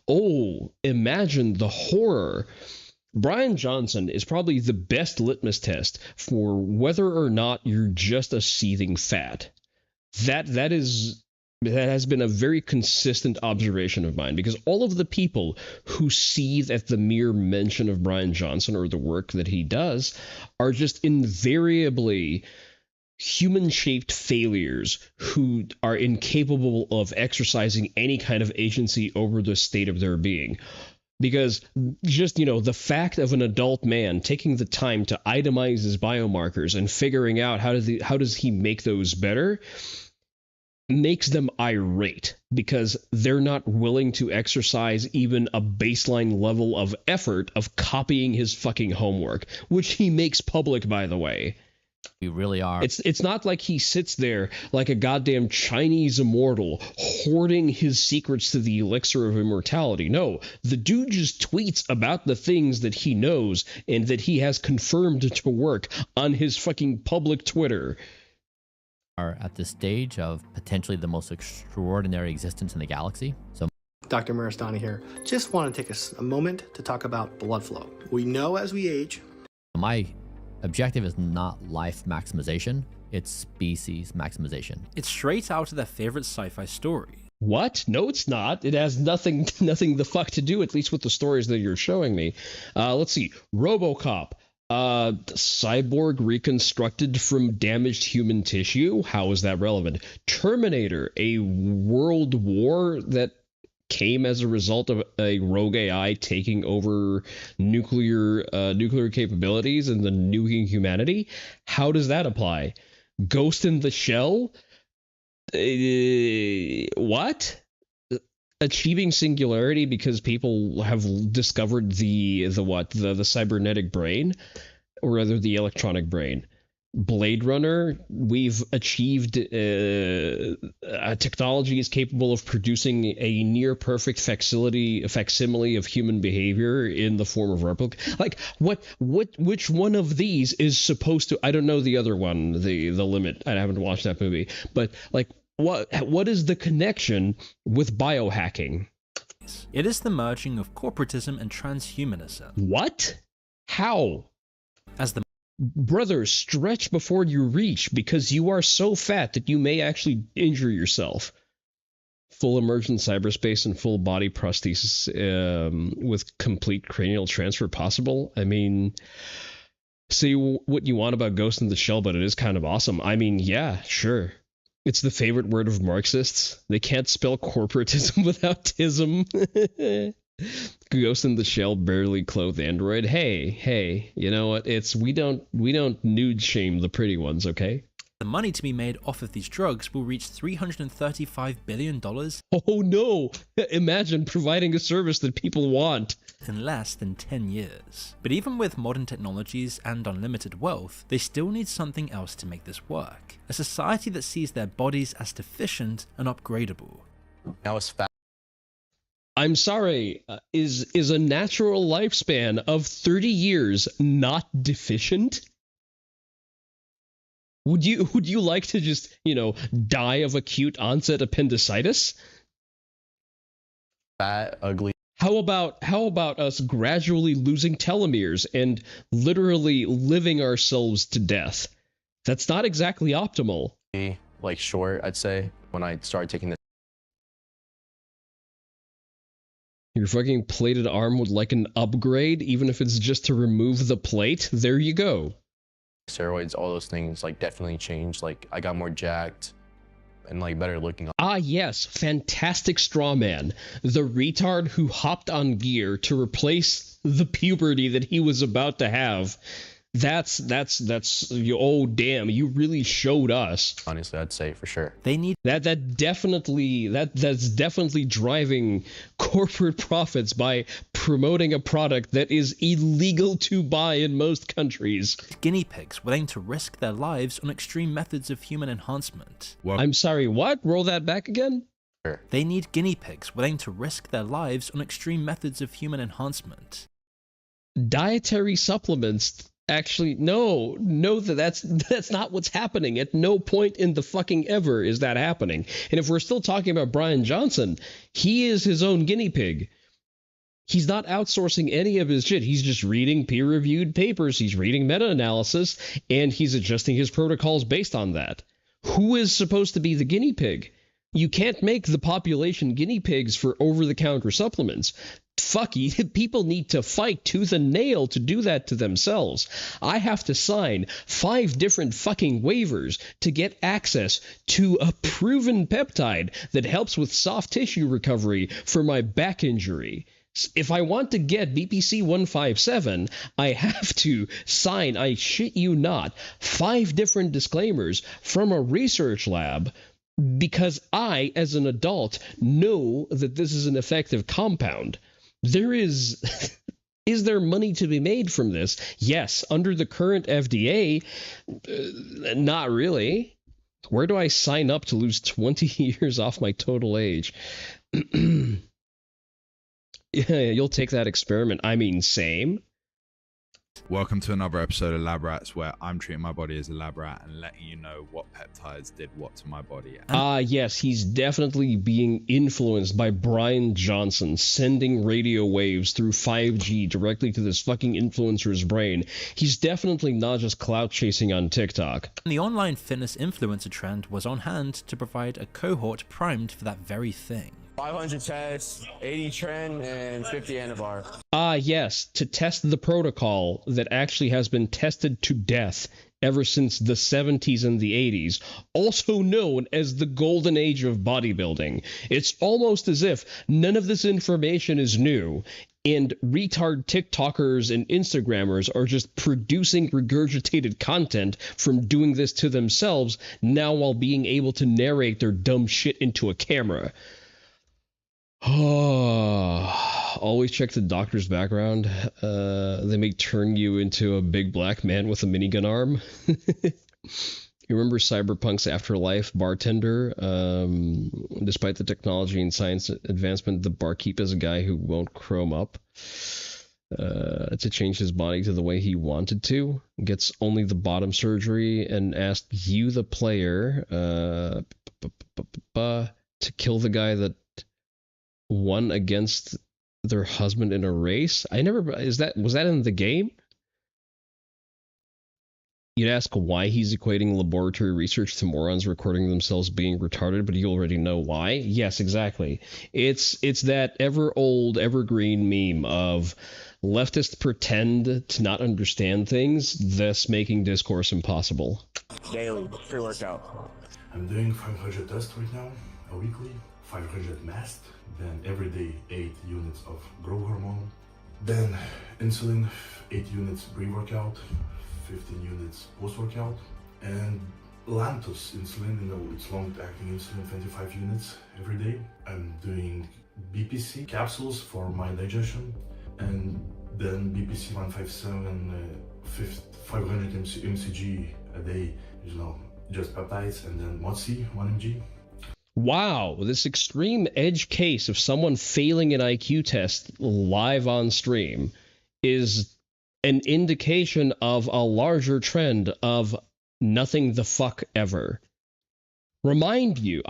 Oh, imagine the horror. Brian Johnson is probably the best litmus test for whether or not you're just a seething fat. That has been a very consistent observation of mine, because all of the people who seethe at the mere mention of Brian Johnson or the work that he does are just invariably human-shaped failures who are incapable of exercising any kind of agency over the state of their being. Because just, the fact of an adult man taking the time to itemize his biomarkers and figuring out how does he make those better makes them irate, because they're not willing to exercise even a baseline level of effort of copying his fucking homework, which he makes public, by the way. We really are. It's not like he sits there like a goddamn Chinese immortal hoarding his secrets to the elixir of immortality. No, the dude just tweets about the things that he knows and that he has confirmed to work on his fucking public Twitter. Are at the stage of potentially the most extraordinary existence in the galaxy. So, Dr. Maristani here. Just want to take a moment to talk about blood flow. We know as we age. My objective is not life maximization, it's species maximization. It's straight out of their favorite sci-fi story. What? No, it's not. It has nothing the fuck to do, at least with the stories that you're showing me. Let's see. RoboCop. Cyborg reconstructed from damaged human tissue. How is that relevant? Terminator, a world war that came as a result of a rogue AI taking over nuclear capabilities and then nuking humanity. How does that apply? Ghost in the Shell? What? Achieving singularity because people have discovered the cybernetic brain, or rather the electronic brain. Blade Runner, we've achieved technology is capable of producing a near perfect facsimile of human behavior in the form of replica. Like which one of these is supposed to? I don't know the other one, the Limit. I haven't watched that movie, but like. What is the connection with biohacking? It is the merging of corporatism and transhumanism. What? How? As the brother, stretch before you reach, because you are so fat that you may actually injure yourself. Full immersion cyberspace and full body prosthesis with complete cranial transfer possible. I mean, say what you want about Ghost in the Shell, but it is kind of awesome. I mean, yeah, sure. It's the favorite word of Marxists. They can't spell corporatism without tism. Ghost in the Shell, barely clothed android. Hey, you know what? We don't nude shame the pretty ones, okay? The money to be made off of these drugs will reach $335 billion. Oh no! Imagine providing a service that people want. In less than 10 years. But even with modern technologies and unlimited wealth, they still need something else to make this work. A society that sees their bodies as deficient and upgradable. Now it's fat. I'm sorry, is a natural lifespan of 30 years not deficient? Would you like to just, die of acute onset appendicitis? Fat, ugly. How about us gradually losing telomeres and literally living ourselves to death? That's not exactly optimal. Like short, I'd say, when I started taking this. Your fucking plated arm would like an upgrade, even if it's just to remove the plate. There you go. Steroids, all those things, like, definitely changed. Like, I got more jacked and, like, better looking. Ah, yes, fantastic straw man. The retard who hopped on gear to replace the puberty that he was about to have. That's oh damn, you really showed us. Honestly, I'd say for sure. They need that's definitely driving corporate profits by promoting a product that is illegal to buy in most countries. Guinea pigs willing to risk their lives on extreme methods of human enhancement. I'm sorry, what? Roll that back again? They need guinea pigs willing to risk their lives on extreme methods of human enhancement. Dietary supplements Actually, no, that's not what's happening. At no point in the fucking ever is that happening. And if we're still talking about Brian Johnson, he is his own guinea pig. He's not outsourcing any of his shit. He's just reading peer-reviewed papers. He's reading meta-analysis, and he's adjusting his protocols based on that. Who is supposed to be the guinea pig? You can't make the population guinea pigs for over-the-counter supplements. Fuck, people need to fight tooth and nail to do that to themselves. I have to sign 5 different fucking waivers to get access to a proven peptide that helps with soft tissue recovery for my back injury. If I want to get BPC 157, I have to sign, I shit you not, 5 different disclaimers from a research lab because I, as an adult, know that this is an effective compound. There is there money to be made from this? Yes. Under the current FDA, not really. Where do I sign up to lose 20 years off my total age? Yeah, you'll take that experiment. I mean, same. Welcome to another episode of Lab Rats, where I'm treating my body as a lab rat and letting you know what peptides did what to my body. Yes, he's definitely being influenced by Brian Johnson, sending radio waves through 5G directly to this fucking influencer's brain. He's definitely not just clout chasing on TikTok. And the online fitness influencer trend was on hand to provide a cohort primed for that very thing. 500 chest, 80 tren, and 50 anabar. Yes, to test the protocol that actually has been tested to death ever since the 70s and the 80s, also known as the golden age of bodybuilding. It's almost as if none of this information is new, and retard TikTokers and Instagrammers are just producing regurgitated content from doing this to themselves now while being able to narrate their dumb shit into a camera. Oh, always check the doctor's background. They may turn you into a big black man with a minigun arm. You remember Cyberpunk's Afterlife bartender? Despite the technology and science advancement, the barkeep is a guy who won't chrome up to change his body to the way he wanted to. Gets only the bottom surgery and asked you, the player, to kill the guy that won against their husband in a race. Was that in the game? You'd ask why he's equating laboratory research to morons recording themselves being retarded, but you already know why. Yes, exactly. It's that evergreen meme of leftists pretend to not understand things, thus making discourse impossible. Daily, pre-workout. I'm doing 500 tests right now, a weekly, 500 mast, then every day 8 units of growth hormone, then insulin, 8 units pre-workout, 15 units post-workout, and Lantus insulin, it's long-acting insulin, 25 units every day. I'm doing BPC capsules for my digestion, and then BPC 157, 500 mcg a day, just peptides, and then MOTS-C 1 mg. Wow, this extreme edge case of someone failing an IQ test live on stream is an indication of a larger trend of nothing the fuck ever. I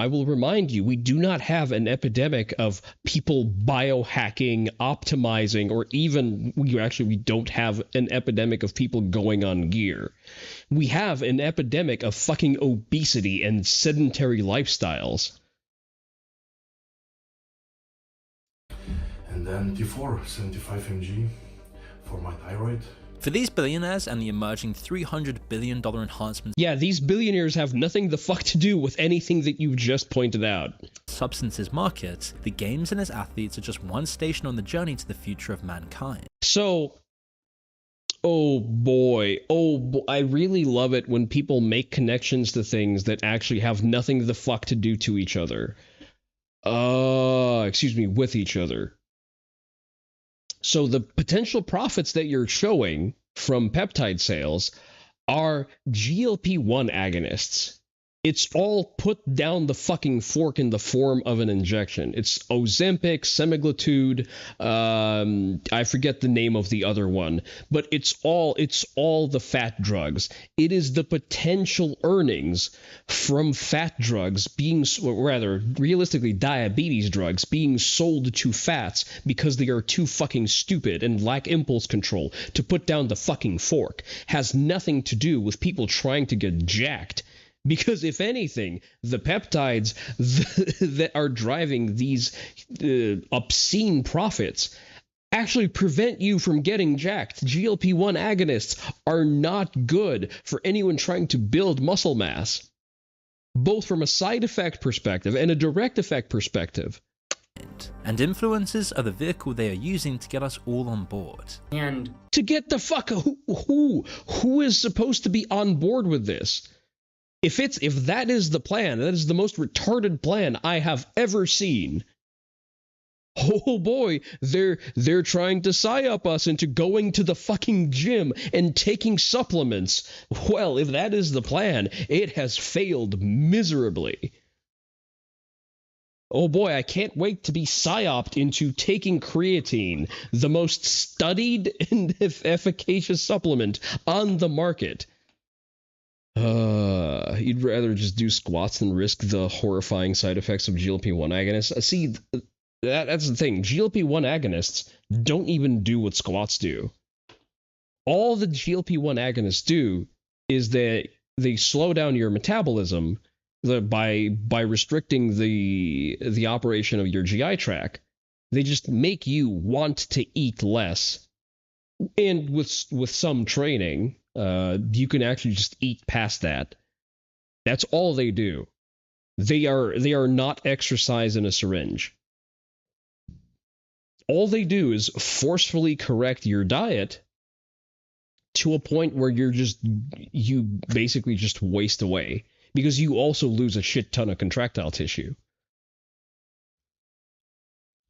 will remind you, we do not have an epidemic of people biohacking, optimizing, or even, we don't have an epidemic of people going on gear. We have an epidemic of fucking obesity and sedentary lifestyles. And then T4, 75 mg for my thyroid. For these billionaires and the emerging $300 billion enhancements, yeah, these billionaires have nothing the fuck to do with anything that you just pointed out. Substances market, the games and its athletes are just one station on the journey to the future of mankind. So, oh boy, I really love it when people make connections to things that actually have nothing the fuck to do to each other. With each other. So the potential profits that you're showing from peptide sales are GLP-1 agonists. It's all put down the fucking fork in the form of an injection. It's Ozempic, semaglutide, I forget the name of the other one, but it's all the fat drugs. It is the potential earnings from fat drugs being, or rather, realistically, diabetes drugs being sold to fats because they are too fucking stupid and lack impulse control to put down the fucking fork. Has nothing to do with people trying to get jacked. Because if anything, the peptides that are driving these obscene profits actually prevent you from getting jacked. GLP-1 agonists are not good for anyone trying to build muscle mass, both from a side effect perspective and a direct effect perspective. And influencers are the vehicle they are using to get us all on board. And to get the fuck who is supposed to be on board with this? If that is the plan, that is the most retarded plan I have ever seen. Oh boy, they're trying to psy-up us into going to the fucking gym and taking supplements. Well, if that is the plan, it has failed miserably. Oh boy, I can't wait to be psyoped into taking creatine, the most studied and efficacious supplement on the market. You'd rather just do squats than risk the horrifying side effects of GLP-1 agonists. See, that's the thing. GLP-1 agonists don't even do what squats do. All the GLP-1 agonists do is that they slow down your metabolism by restricting the operation of your GI tract. They just make you want to eat less. And with some training, you can actually just eat past that. That's all they do. They are not exercise in a syringe. All they do is forcefully correct your diet to a point where you basically just waste away, because you also lose a shit ton of contractile tissue.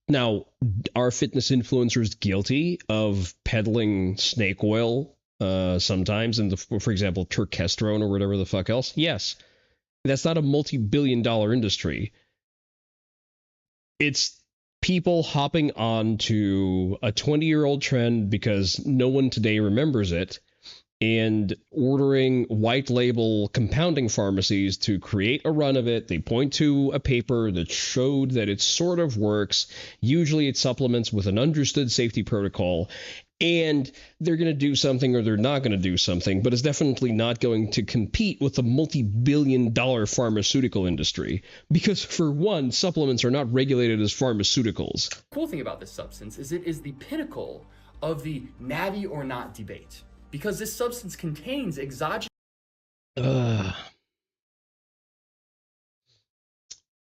Now, are fitness influencers guilty of peddling snake oil sometimes, for example, turkesterone or whatever the fuck else? Yes. That's not a multi-billion-dollar industry. It's people hopping on to a 20-year-old trend because no one today remembers it, and ordering white label compounding pharmacies to create a run of it. They point to a paper that showed that it sort of works. Usually it supplements with an understood safety protocol, and they're going to do something or they're not going to do something, but it's definitely not going to compete with the multi-billion-dollar pharmaceutical industry. Because for one, supplements are not regulated as pharmaceuticals. The cool thing about this substance is it is the pinnacle of the Navi or not debate. Because this substance contains exogenous...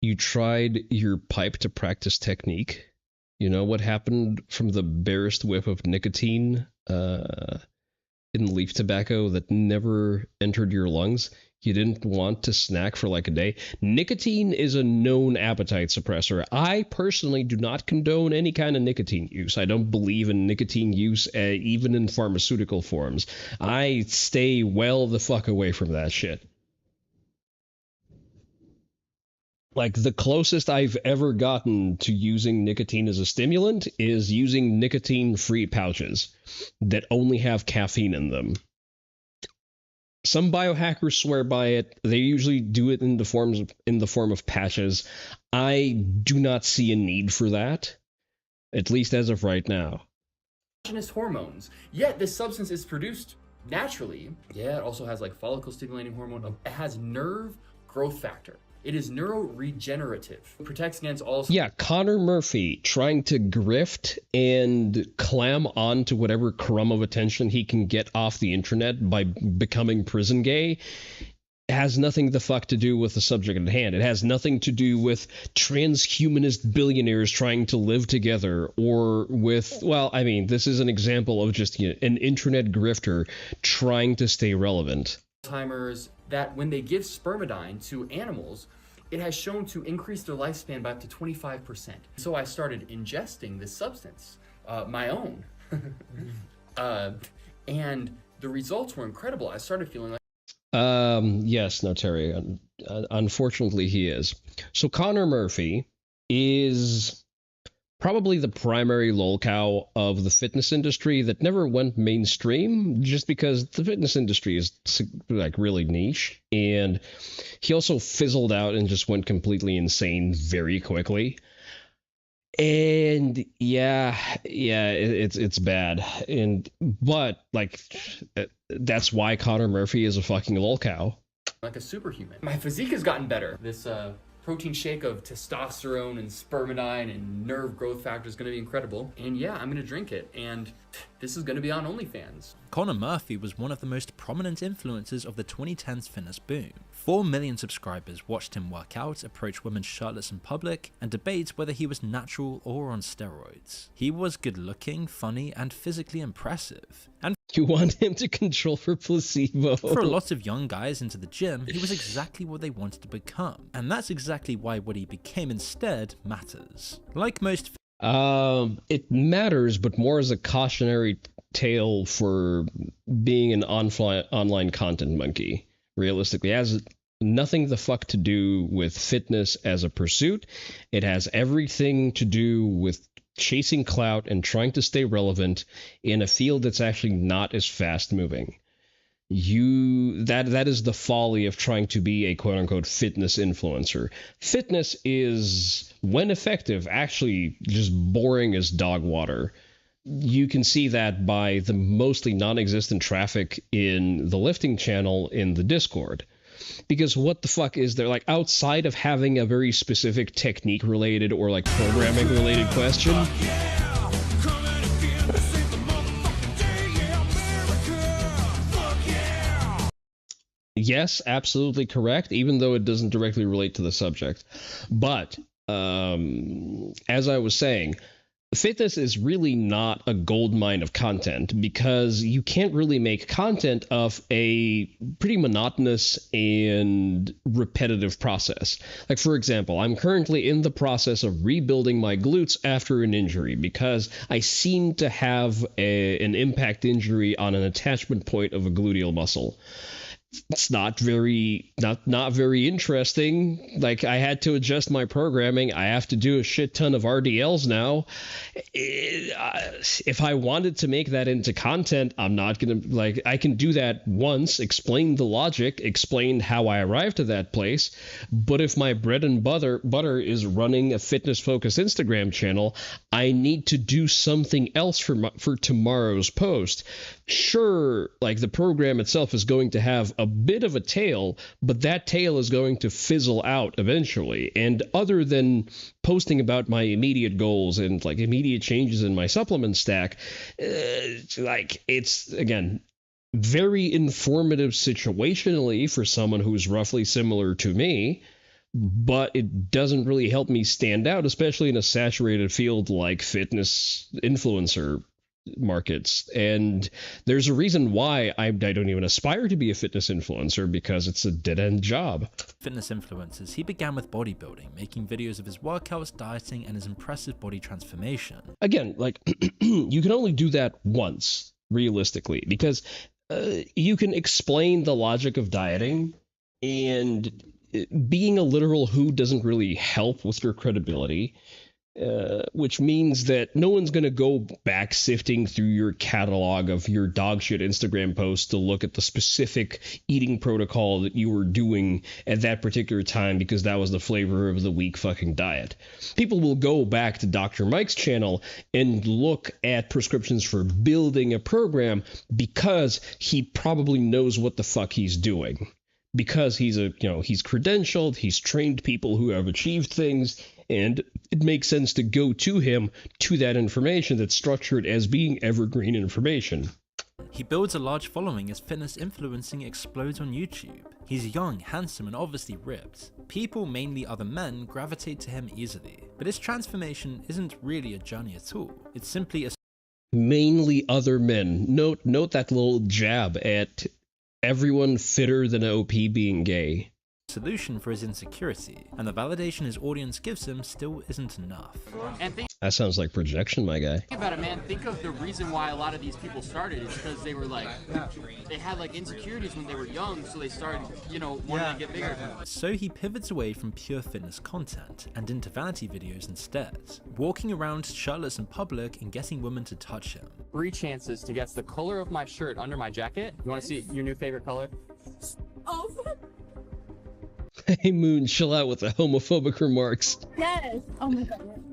You tried your pipe to practice technique. You know what happened from the barest whiff of nicotine in leaf tobacco that never entered your lungs? You didn't want to snack for like a day. Nicotine is a known appetite suppressor. I personally do not condone any kind of nicotine use. I don't believe in nicotine use, even in pharmaceutical forms. I stay well the fuck away from that shit. Like, the closest I've ever gotten to using nicotine as a stimulant is using nicotine-free pouches that only have caffeine in them. Some biohackers swear by it. They usually do it in the form of patches. I do not see a need for that, at least as of right now. hormones. Yet this substance is produced naturally. Yeah, it also has like follicle stimulating hormone. It has nerve growth factor. It is neuroregenerative. It protects against all... Yeah, Connor Murphy trying to grift and clam on to whatever crumb of attention he can get off the internet by becoming prison gay has nothing the fuck to do with the subject at hand. It has nothing to do with transhumanist billionaires trying to live together, or with, well, I mean, this is an example of just, you know, an internet grifter trying to stay relevant. Alzheimer's, that when they give spermidine to animals, it has shown to increase their lifespan by up to 25%. So I started ingesting this substance, my own, and the results were incredible. I started feeling like... Yes, no, Terry. Unfortunately, he is. So Connor Murphy is probably the primary lolcow of the fitness industry that never went mainstream, just because the fitness industry is like really niche, and he also fizzled out and just went completely insane very quickly. And it's bad. But like that's why Connor Murphy is a fucking lolcow. Like a superhuman. My physique has gotten better. This protein shake of testosterone and spermidine and nerve growth factor is going to be incredible. And yeah, I'm going to drink it. And this is going to be on OnlyFans. Connor Murphy was one of the most prominent influencers of the 2010s fitness boom. 4 million subscribers watched him work out, approach women shirtless in public, and debate whether he was natural or on steroids. He was good looking, funny, and physically impressive. And you want him to control for placebo. For a lot of young guys into the gym, he was exactly what they wanted to become. And that's exactly why what he became instead matters. Like most it matters, but more as a cautionary tale for being an online content monkey. Realistically, it has nothing the fuck to do with fitness as a pursuit. It has everything to do with chasing clout and trying to stay relevant in a field that's actually not as fast moving. That is the folly of trying to be a quote unquote fitness influencer. Fitness is, when effective, actually just boring as dog water. You can see that by the mostly non-existent traffic in the lifting channel in the Discord. Because what the fuck is there, like, outside of having a very specific technique related or like programming related question? Yes, absolutely correct, even though it doesn't directly relate to the subject. But as I was saying, fitness is really not a goldmine of content, because you can't really make content of a pretty monotonous and repetitive process. Like, for example, I'm currently in the process of rebuilding my glutes after an injury because I seem to have an impact injury on an attachment point of a gluteal muscle. It's not very interesting. Like, I had to adjust my programming. I have to do a shit ton of RDLs now. If I wanted to make that into content, I'm not gonna, like, I can do that once, explain the logic, explain how I arrived to that place. But if my bread and butter is running a fitness focused Instagram channel, I need to do something else for tomorrow's post. Sure, like, the program itself is going to have a bit of a tail, but that tail is going to fizzle out eventually. And other than posting about my immediate goals and like immediate changes in my supplement stack, like, it's, again, very informative situationally for someone who's roughly similar to me, but it doesn't really help me stand out, especially in a saturated field like fitness influencer markets. And there's a reason why I don't even aspire to be a fitness influencer, because it's a dead-end job. Fitness influencers, he began with bodybuilding, making videos of his workouts, dieting, and his impressive body transformation. Again, like, you can only do that once, realistically, because you can explain the logic of dieting, and being a literal who doesn't really help with your credibility. Which means that no one's going to go back sifting through your catalog of your dog shit Instagram posts to look at the specific eating protocol that you were doing at that particular time because that was the flavor of the week fucking diet. People will go back to Dr. Mike's channel and look at prescriptions for building a program because he probably knows what the fuck he's doing. Because he's credentialed, he's trained people who have achieved things, and it makes sense to go to him to that information that's structured as being evergreen information. He builds a large following as fitness influencing explodes on YouTube. He's young, handsome, and obviously ripped. People, mainly other men, gravitate to him easily. But his transformation isn't really a journey at all. It's simply a... Mainly other men. Note that little jab at everyone fitter than OP being gay. Solution for his insecurity, and the validation his audience gives him still isn't enough. That sounds like projection, my guy. Think about it, man. Think of the reason why a lot of these people started. It's because they were like, they had like insecurities when they were young, so they started, you know, wanting to get bigger. So he pivots away from pure fitness content and into vanity videos instead, walking around shirtless in public and getting women to touch him. 3 chances to guess the color of my shirt under my jacket. You want to see your new favorite color? Oh, Hey, Moon, chill out with the homophobic remarks. yes. Oh my god.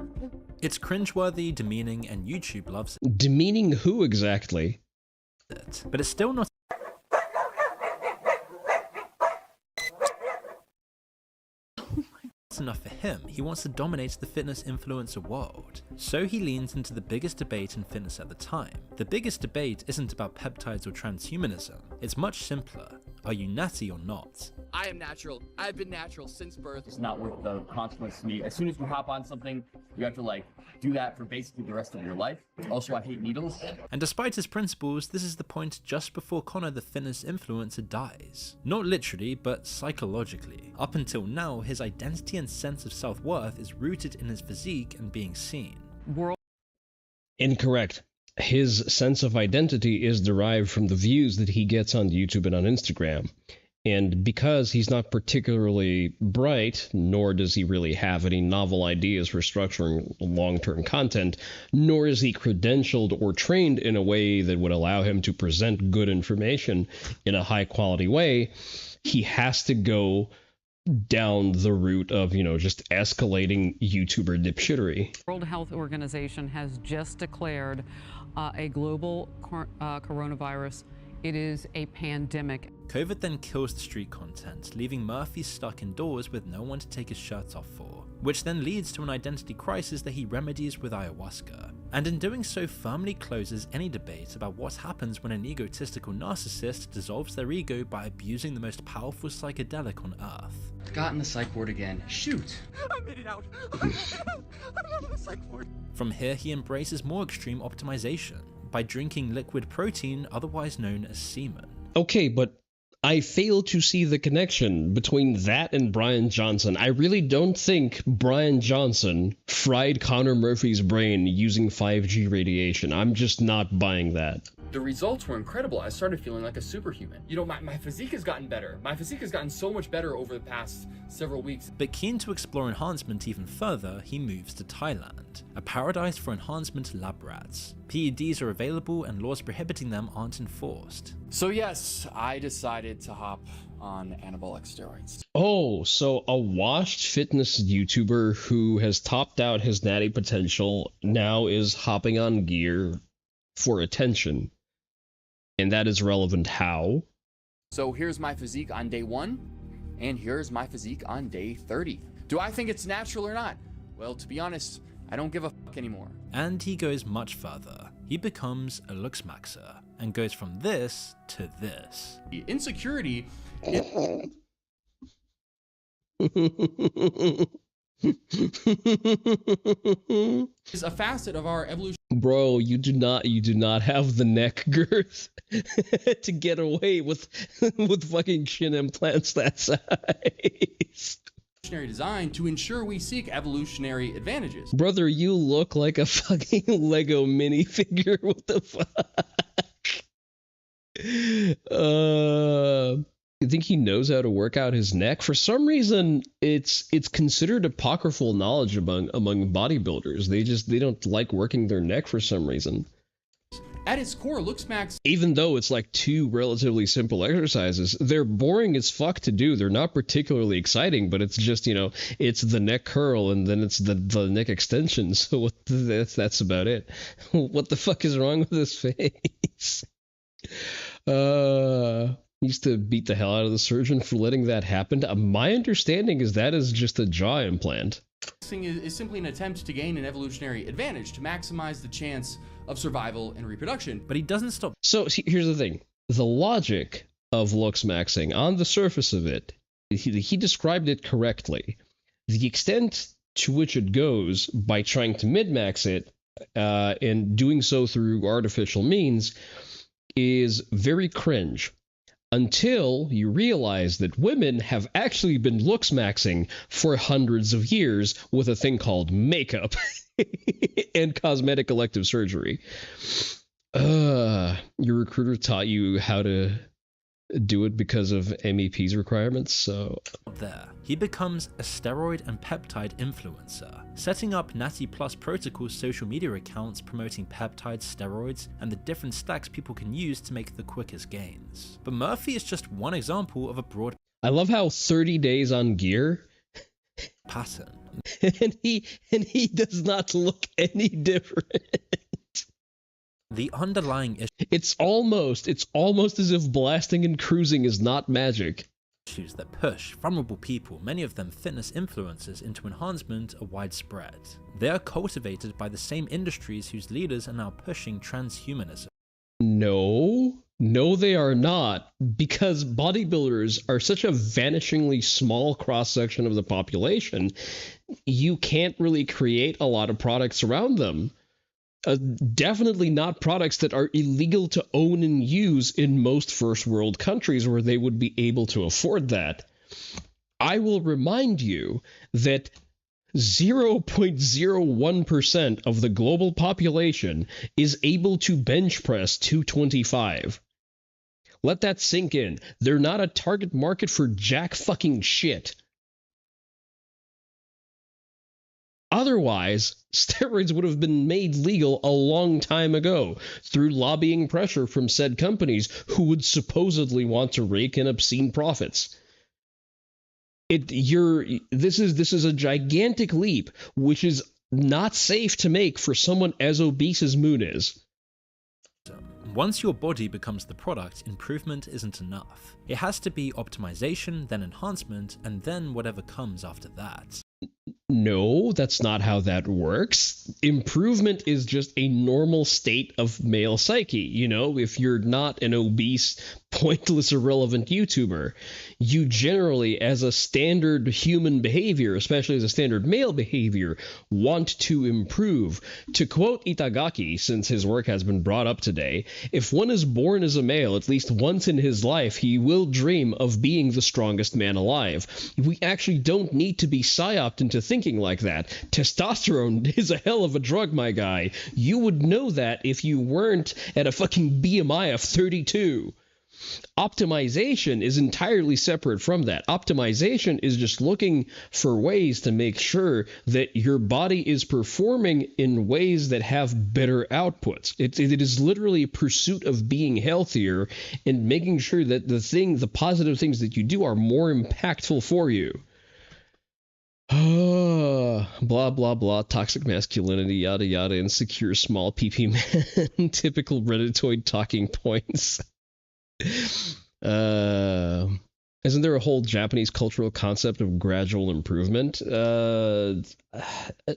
It's cringeworthy, demeaning, and YouTube loves it. Demeaning who exactly? But it's still not enough for him. He wants to dominate the fitness influencer world. So he leans into the biggest debate in fitness at the time. The biggest debate isn't about peptides or transhumanism. It's much simpler. Are you natty or not? I am natural. I've been natural since birth. It's not worth the consequence to me. As soon as you hop on something, you have to like do that for basically the rest of your life. Also, I hate needles. And despite his principles, this is the point just before Connor the fitness influencer dies. Not literally, but psychologically. Up until now, his identity and sense of self-worth is rooted in his physique and being seen. Incorrect. His sense of identity is derived from the views that he gets on YouTube and on Instagram. And because he's not particularly bright, nor does he really have any novel ideas for structuring long-term content, nor is he credentialed or trained in a way that would allow him to present good information in a high-quality way, he has to go down the route of, just escalating YouTuber dipshittery. World Health Organization has just declared a global coronavirus. It is a pandemic. COVID then kills the street content, leaving Murphy stuck indoors with no one to take his shirt off for, which then leads to an identity crisis that he remedies with ayahuasca. And in doing so firmly closes any debate about what happens when an egotistical narcissist dissolves their ego by abusing the most powerful psychedelic on Earth. Got in the psych ward again. Shoot. I made it out. I'm out of the psych ward. From here, he embraces more extreme optimization by drinking liquid protein, otherwise known as semen. Okay, but I fail to see the connection between that and Brian Johnson. I really don't think Brian Johnson fried Connor Murphy's brain using 5G radiation. I'm just not buying that. The results were incredible. I started feeling like a superhuman. You know, my physique has gotten better. My physique has gotten so much better over the past several weeks. But keen to explore enhancement even further, he moves to Thailand, a paradise for enhancement lab rats. PEDs are available and laws prohibiting them aren't enforced. So yes, I decided to hop on anabolic steroids. Oh, so a washed fitness YouTuber who has topped out his natty potential now is hopping on gear for attention. And that is relevant how? So here's my physique on day 1, and here's my physique on day 30. Do I think it's natural or not? Well, to be honest, I don't give a fuck anymore. And he goes much further. He becomes a looks maxer and goes from this to this. Insecurity is a facet of our evolution. Bro, you do not have the neck girth to get away with fucking shin implants that size. Evolutionary design to ensure we seek evolutionary advantages. Brother, you look like a fucking Lego minifigure. What the fuck? You think he knows how to work out his neck? For some reason, it's considered apocryphal knowledge among bodybuilders. They don't like working their neck for some reason. At its core, LooksMax, even though it's like 2 relatively simple exercises, they're boring as fuck to do. They're not particularly exciting, but it's just, it's the neck curl and then it's the neck extension. So that's about it. What the fuck is wrong with his face? Used to beat the hell out of the surgeon for letting that happen. My understanding is that is just a jaw implant. Is simply an attempt to gain an evolutionary advantage to maximize the chance of survival and reproduction. But he doesn't stop. So here's the thing. The logic of looks maxing, on the surface of it, he described it correctly. The extent to which it goes by trying to min-max it and doing so through artificial means is very cringe. until you realize that women have actually been looks maxing for hundreds of years with a thing called makeup and cosmetic elective surgery. Your recruiter taught you how to do it because of MEP's requirements, so... There, he becomes a steroid and peptide influencer, setting up Natty Plus Protocol's social media accounts promoting peptides, steroids, and the different stacks people can use to make the quickest gains. But Murphy is just one example of a broad... I love how 30 days on gear... pattern. and he does not look any different. The underlying issue... It's almost as if blasting and cruising is not magic. Issues that push vulnerable people, many of them fitness influencers, into enhancement are widespread. They are cultivated by the same industries whose leaders are now pushing transhumanism. No, they are not, because bodybuilders are such a vanishingly small cross-section of the population, you can't really create a lot of products around them. Definitely not products that are illegal to own and use in most first world countries where they would be able to afford that. I will remind you that 0.01% of the global population is able to bench press 225. Let that sink in. They're not a target market for jack fucking shit. Otherwise, steroids would have been made legal a long time ago through lobbying pressure from said companies who would supposedly want to rake in obscene profits. This is a gigantic leap, which is not safe to make for someone as obese as Moon is. Once your body becomes the product, improvement isn't enough. It has to be optimization, then enhancement, and then whatever comes after that. No, that's not how that works. Improvement is just a normal state of male psyche. You know, if you're not an obese, pointless, irrelevant YouTuber, you generally, as a standard human behavior, especially as a standard male behavior, want to improve. To quote Itagaki, since his work has been brought up today, if one is born as a male, at least once in his life, he will dream of being the strongest man alive. We actually don't need to be psyoped into thinking like that. Testosterone is a hell of a drug, my guy. You would know that if you weren't at a fucking BMI of 32. Optimization is entirely separate from that. Optimization is just looking for ways to make sure that your body is performing in ways that have better outputs. It is literally a pursuit of being healthier and making sure that the positive things that you do are more impactful for you. Blah, blah, blah, toxic masculinity, yada, yada, insecure, small PP man, typical Redditoid talking points. Isn't there a whole Japanese cultural concept of gradual improvement?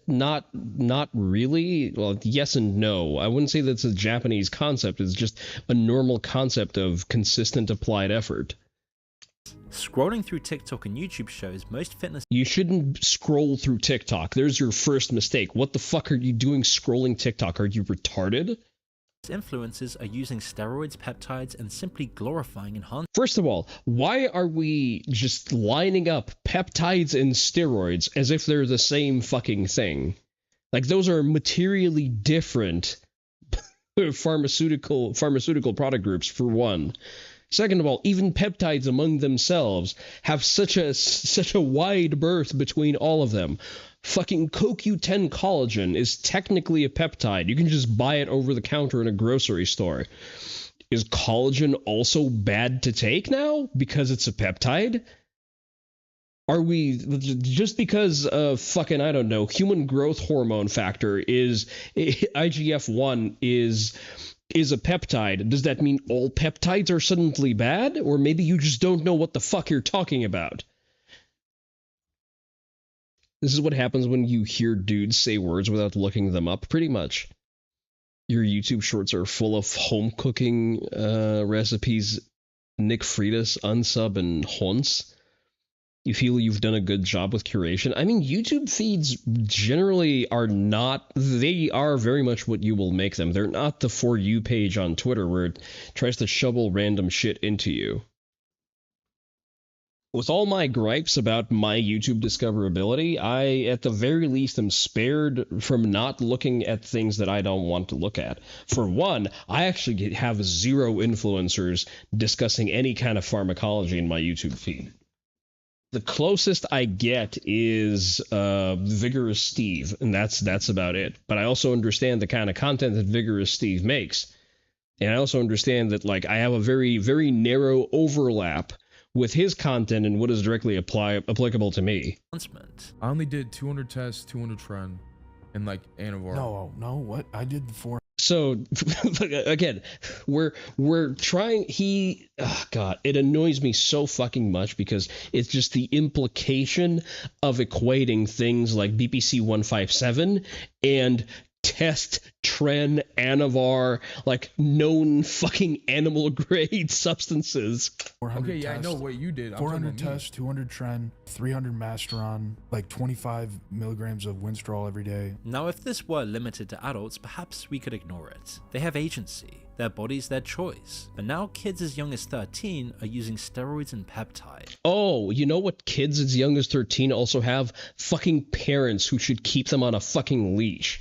Not really. Well, yes and no. I wouldn't say that's a Japanese concept. It's just a normal concept of consistent applied effort. Scrolling through TikTok and YouTube shows most fitness... You shouldn't scroll through TikTok. There's your first mistake. What the fuck are you doing scrolling TikTok? Are you retarded? Influencers are using steroids, peptides, and simply glorifying enhanced... First of all, why are we just lining up peptides and steroids as if they're the same fucking thing? Like, those are materially different pharmaceutical product groups, for one. Second of all, even peptides among themselves have such a wide berth between all of them. Fucking CoQ10 collagen is technically a peptide. You can just buy it over the counter in a grocery store. Is collagen also bad to take now because it's a peptide? Are we just because fucking, I don't know, human growth hormone factor is IGF-1 is a peptide? Does that mean all peptides are suddenly bad? Or maybe you just don't know what the fuck you're talking about. This is what happens when you hear dudes say words without looking them up, pretty much. Your YouTube shorts are full of home cooking recipes, Nick Freitas, unsub, and Hons. You feel you've done a good job with curation. I mean, YouTube feeds generally are not, they are very much what you will make them. They're not the For You page on Twitter where it tries to shovel random shit into you. with all my gripes about my YouTube discoverability, I, at the very least, am spared from not looking at things that I don't want to look at. For one, I actually have 0 influencers discussing any kind of pharmacology in my YouTube feed. The closest I get is Vigorous Steve, and that's about it. But I also understand the kind of content that Vigorous Steve makes. And I also understand that, like, I have a very, very narrow overlap with his content and what is directly applicable to me. I only did 200 tests, 200 trend, and like Anavar. No, what? I did the 4. So again, we're trying. God, it annoys me so fucking much because it's just the implication of equating things like BPC 157 and test Tren Anavar, like known fucking animal grade substances. Okay, yeah, I know what you did. 400 tests, 200 Tren, 300 Masteron, like 25 milligrams of Winstrol every day. Now, if this were limited to adults, perhaps we could ignore it. They have agency. Their body's their choice. But now kids as young as 13 are using steroids and peptide. Oh, you know what kids as young as 13 also have? Fucking parents who should keep them on a fucking leash.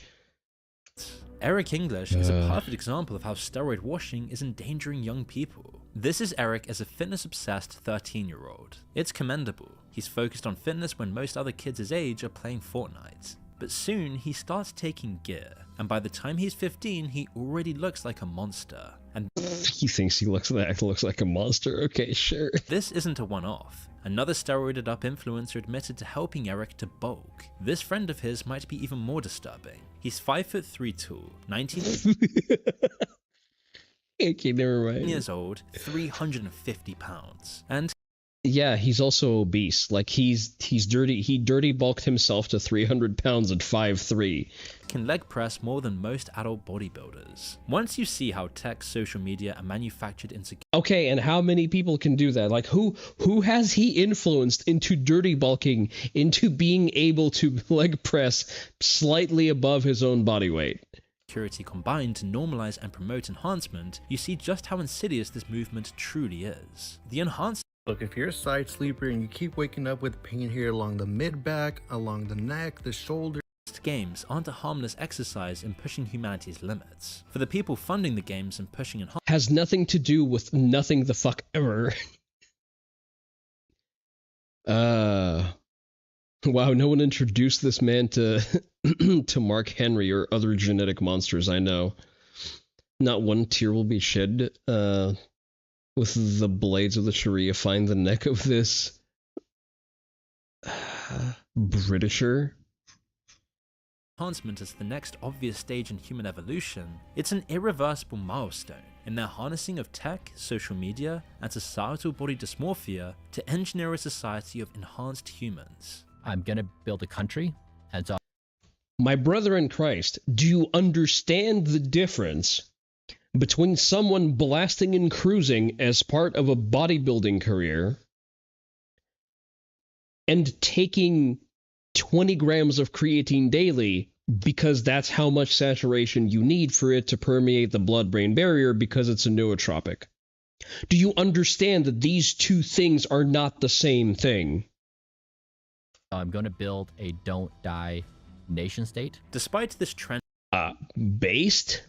Eric English is a perfect example of how steroid washing is endangering young people. This is Eric as a fitness-obsessed 13-year-old. It's commendable. He's focused on fitness when most other kids his age are playing Fortnite. But soon he starts taking gear, and by the time he's 15, he already looks like a monster. And he thinks he looks like a monster. Okay, sure. This isn't a one-off. Another steroided-up influencer admitted to helping Eric to bulk. This friend of his might be even more disturbing. He's 5'3" tall, 19 okay, never mind. years old, 350 pounds, and yeah, he's also obese. Like he's dirty. He dirty bulked himself to 300 pounds at 5'3". Can leg press more than most adult bodybuilders. Once you see how tech, social media, and manufactured insecurity. Okay, and how many people can do that? Like who has he influenced into dirty bulking, into being able to leg press slightly above his own body weight? Security combined to normalize and promote enhancement, you see just how insidious this movement truly is. The enhanced. Look, if you're a side sleeper and you keep waking up with pain here along the mid-back, along the neck, the shoulder. Games aren't a harmless exercise in pushing humanity's limits. For the people funding the games and pushing and has nothing to do with nothing the fuck ever. Wow, no one introduced this man to to Mark Henry or other genetic monsters I know. Not one tear will be shed with the blades of the Sharia find the neck of this Britisher. Enhancement is the next obvious stage in human evolution. It's an irreversible milestone in their harnessing of tech, social media, and societal body dysmorphia to engineer a society of enhanced humans. I'm gonna build a country, and so. My brother in Christ, do you understand the difference between someone blasting and cruising as part of a bodybuilding career and taking 20 grams of creatine daily because that's how much saturation you need for it to permeate the blood-brain barrier because it's a nootropic? Do you understand that these two things are not the same thing? I'm going to build a don't die nation state. Despite this trend based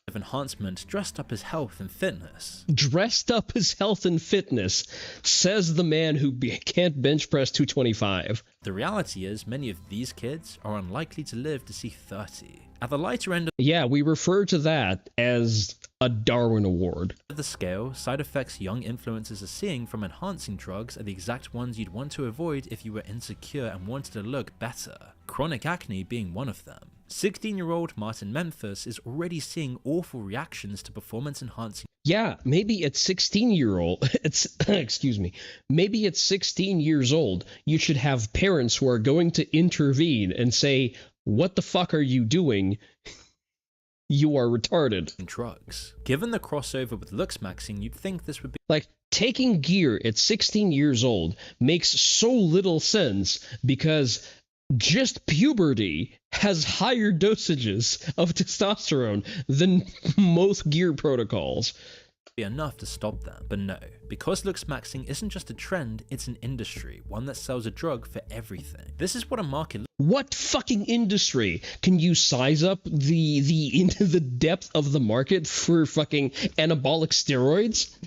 of enhancement dressed up as health and fitness. Dressed up as health and fitness, says the man who can't bench press 225. The reality is many of these kids are unlikely to live to see 30. At the lighter end of yeah, we refer to that as a Darwin Award. At the scale, side effects young influencers are seeing from enhancing drugs are the exact ones you'd want to avoid if you were insecure and wanted to look better. Chronic acne being one of them. 16-year-old Martin Memphis is already seeing awful reactions to performance-enhancing. Yeah, maybe at 16-year-old, excuse me, maybe at 16 years old, you should have parents who are going to intervene and say, what the fuck are you doing? You are retarded. Drugs. Given the crossover with looks maxing, you'd think this would be like taking gear at 16 years old makes so little sense because just puberty has higher dosages of testosterone than most gear protocols. enough to stop them. But no, because looks maxing isn't just a trend, it's an industry, one that sells a drug for everything. This is what a market What fucking industry? Can you size up the depth of the market for fucking anabolic steroids?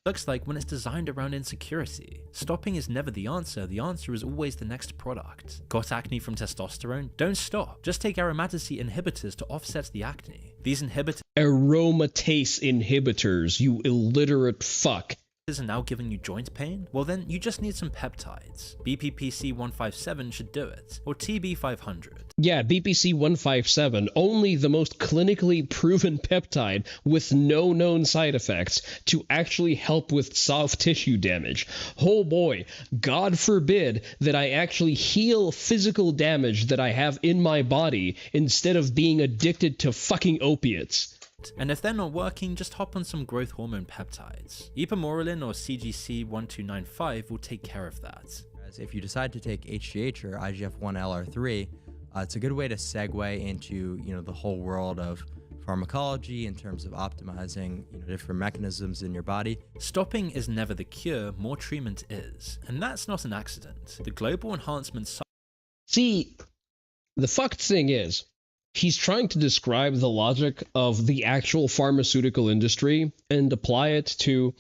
looks like when it's designed around insecurity. Stopping is never the answer is always the next product. Got acne from testosterone? Don't stop. Just take aromatase inhibitors to offset the acne. These inhibitors Aromatase inhibitors, you illiterate fuck. are now giving you joint pain? Well then, you just need some peptides. BPPC-157 should do it, or TB-500. Yeah, BPC-157, only the most clinically proven peptide with no known side effects to actually help with soft tissue damage. Oh boy, God forbid that I actually heal physical damage that I have in my body instead of being addicted to fucking opiates. And if they're not working, just hop on some growth hormone peptides. Ipamorelin or CGC-1295 will take care of that. If you decide to take HGH or IGF-1LR3, it's a good way to segue into the whole world of pharmacology in terms of optimizing different mechanisms in your body. Stopping is never the cure, more treatment is. And that's not an accident. The global enhancement... See, the fucked thing is, he's trying to describe the logic of the actual pharmaceutical industry and apply it to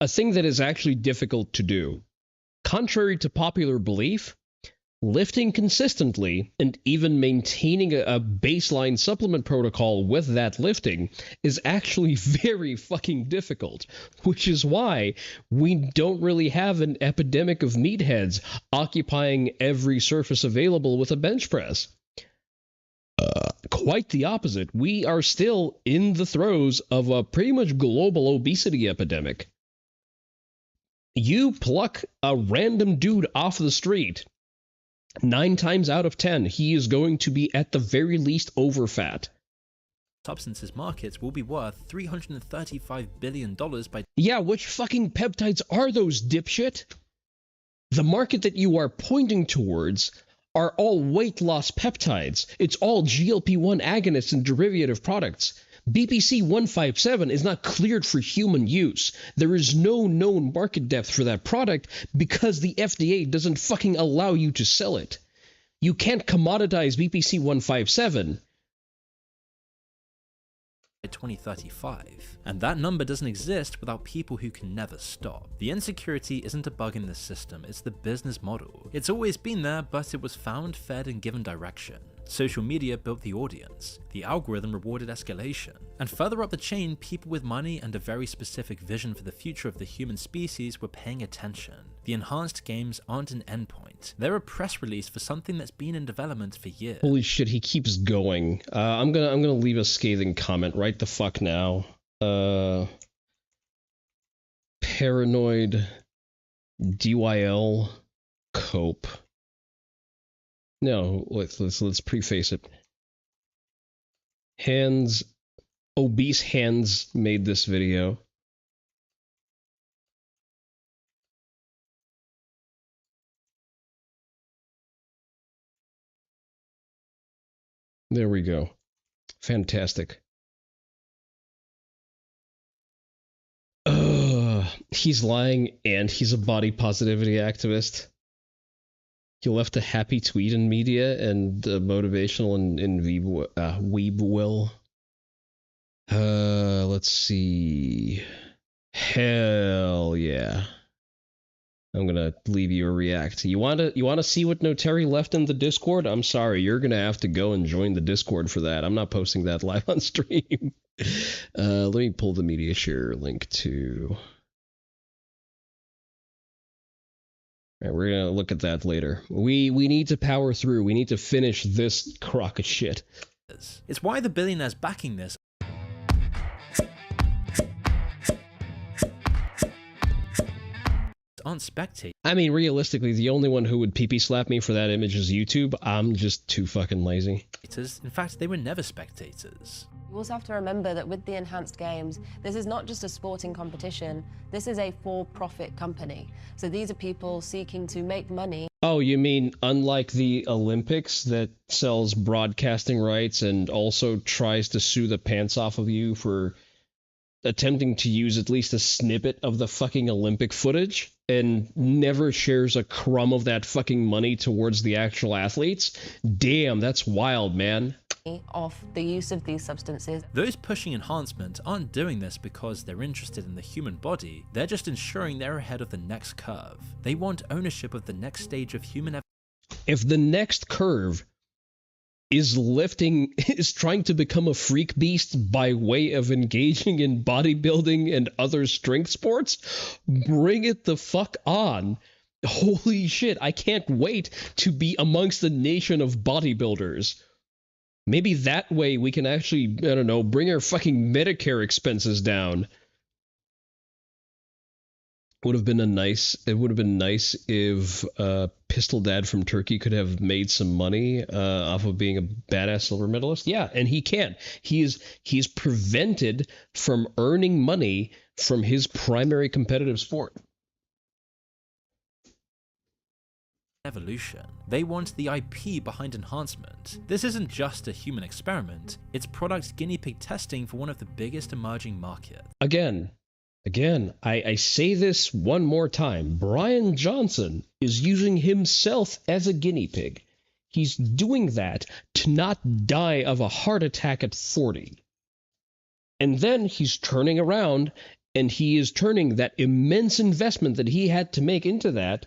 a thing that is actually difficult to do. Contrary to popular belief, lifting consistently and even maintaining a baseline supplement protocol with that lifting is actually very fucking difficult, which is why we don't really have an epidemic of meatheads occupying every surface available with a bench press. Quite the opposite. We are still in the throes of a pretty much global obesity epidemic. You pluck a random dude off the street, 9 times out of 10, he is going to be at the very least overfat. substances markets will be worth $335 billion by... Yeah, which fucking peptides are those, dipshit? The market that you are pointing towards are all weight loss peptides. It's all GLP-1 agonists and derivative products. BPC-157 is not cleared for human use. There is no known market depth for that product because the FDA doesn't fucking allow you to sell it. You can't commoditize BPC-157. 2035, and that number doesn't exist without people who can never stop. The insecurity isn't a bug in the system, it's the business model. It's always been there, but it was found, fed, and given direction. Social media built the audience, the algorithm rewarded escalation, and further up the chain, people with money and a very specific vision for the future of the human species were paying attention. The enhanced games aren't an endpoint, they're a press release for something that's been in development for years. Holy shit, he keeps going. I'm gonna leave a scathing comment right the fuck now. Paranoid DYL cope. No, let's preface it. Obese Hands made this video. There we go. Fantastic. He's lying and he's a body positivity activist. He left a happy tweet in media and motivational in Weeb will. Let's see. Hell yeah. I'm gonna leave you a react. You wanna see what Notary left in the Discord? I'm sorry, you're gonna have to go and join the Discord for that. I'm not posting that live on stream. Let me pull the media share link to. All right, we're gonna look at that later. We need to power through. We need to finish this crock of shit. It's why the billionaires backing this aren't spectators. I mean, realistically, the only one who would pee-pee slap me for that image is YouTube. I'm just too fucking lazy. In fact, they were never spectators. You also have to remember that with the enhanced games, this is not just a sporting competition, this is a for-profit company. So these are people seeking to make money. Oh, you mean unlike the Olympics that sells broadcasting rights and also tries to sue the pants off of you for attempting to use at least a snippet of the fucking Olympic footage and never shares a crumb of that fucking money towards the actual athletes. Damn, that's wild, man. Of the use of these substances. Those pushing enhancement aren't doing this because they're interested in the human body, they're just ensuring they're ahead of the next curve. They want ownership of the next stage of human evolution. If the next curve is trying to become a freak beast by way of engaging in bodybuilding and other strength sports, bring it the fuck on. Holy shit, I can't wait to be amongst the nation of bodybuilders. Maybe that way we can actually, I don't know, bring our fucking Medicare expenses down. It would have been nice if Pistol Dad from Turkey could have made some money off of being a badass silver medalist. Yeah, and he can. He's prevented from earning money from his primary competitive sport. Evolution. They want the IP behind enhancement. This isn't just a human experiment, it's product guinea pig testing for one of the biggest emerging markets. Again, I say this one more time. Brian Johnson is using himself as a guinea pig. He's doing that to not die of a heart attack at 40. And then he's turning around and he is turning that immense investment that he had to make into that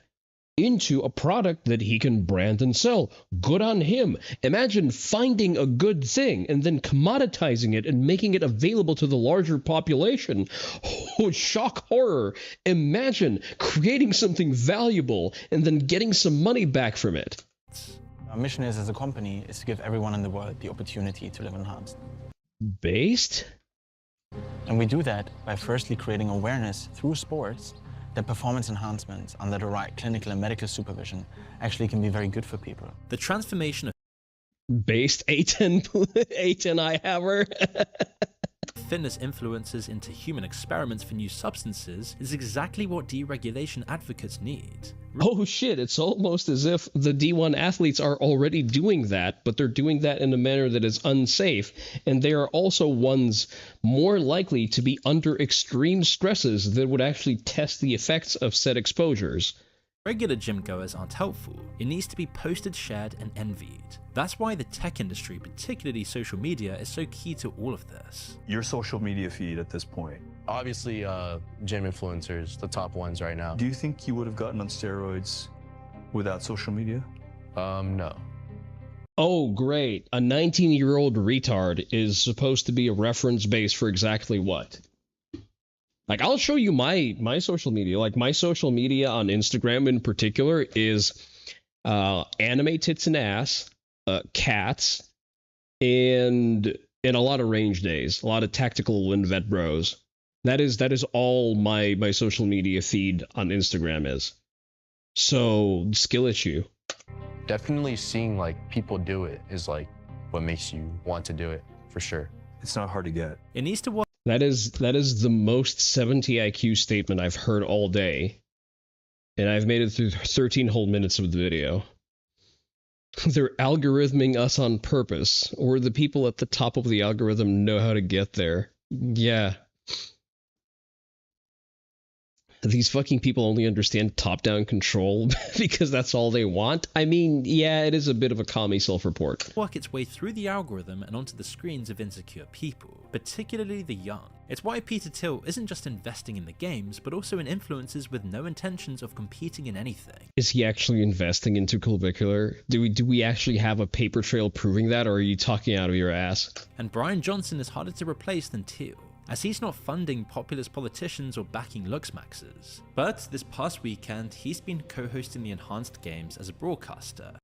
into a product that he can brand and sell. Good on him. Imagine finding a good thing and then commoditizing it and making it available to the larger population. Oh, shock horror. Imagine creating something valuable and then getting some money back from it. Our mission as a company is to give everyone in the world the opportunity to live enhanced. Based? And we do that by firstly creating awareness through sports that performance enhancements under the right clinical and medical supervision actually can be very good for people. The transformation of based A10 I hammer. Fitness influences into human experiments for new substances is exactly what deregulation advocates need. Oh shit, it's almost as if the D1 athletes are already doing that, but they're doing that in a manner that is unsafe, and they are also ones more likely to be under extreme stresses that would actually test the effects of said exposures. Regular gym goers aren't helpful. It needs to be posted, shared, and envied. That's why the tech industry, particularly social media, is so key to all of this. Your social media feed at this point? Obviously, gym influencers, the top ones right now. Do you think you would have gotten on steroids without social media? No. Oh, great. A 19-year-old retard is supposed to be a reference base for exactly what? Like, I'll show you my social media. Like, my social media on Instagram in particular is anime tits and ass, cats, and a lot of range days, a lot of tactical and vet bros. That is all my social media feed on Instagram is. So, skill issue. Definitely seeing like people do it is like what makes you want to do it, for sure. It's not hard to get. It needs to work. That is the most 70 IQ statement I've heard all day. And I've made it through 13 whole minutes of the video. They're algorithming us on purpose, or the people at the top of the algorithm know how to get there. Yeah. These fucking people only understand top-down control because that's all they want. I mean, yeah, it is a bit of a commie self-report. Work its way through the algorithm and onto the screens of insecure people, particularly the young. It's why Peter Thiel isn't just investing in the games, but also in influencers with no intentions of competing in anything. Is he actually investing into Curvicular? Do we actually have a paper trail proving that, or are you talking out of your ass? And Brian Johnson is harder to replace than Thiel, as he's not funding populist politicians or backing Luxmaxes. But this past weekend, he's been co-hosting the Enhanced Games as a broadcaster.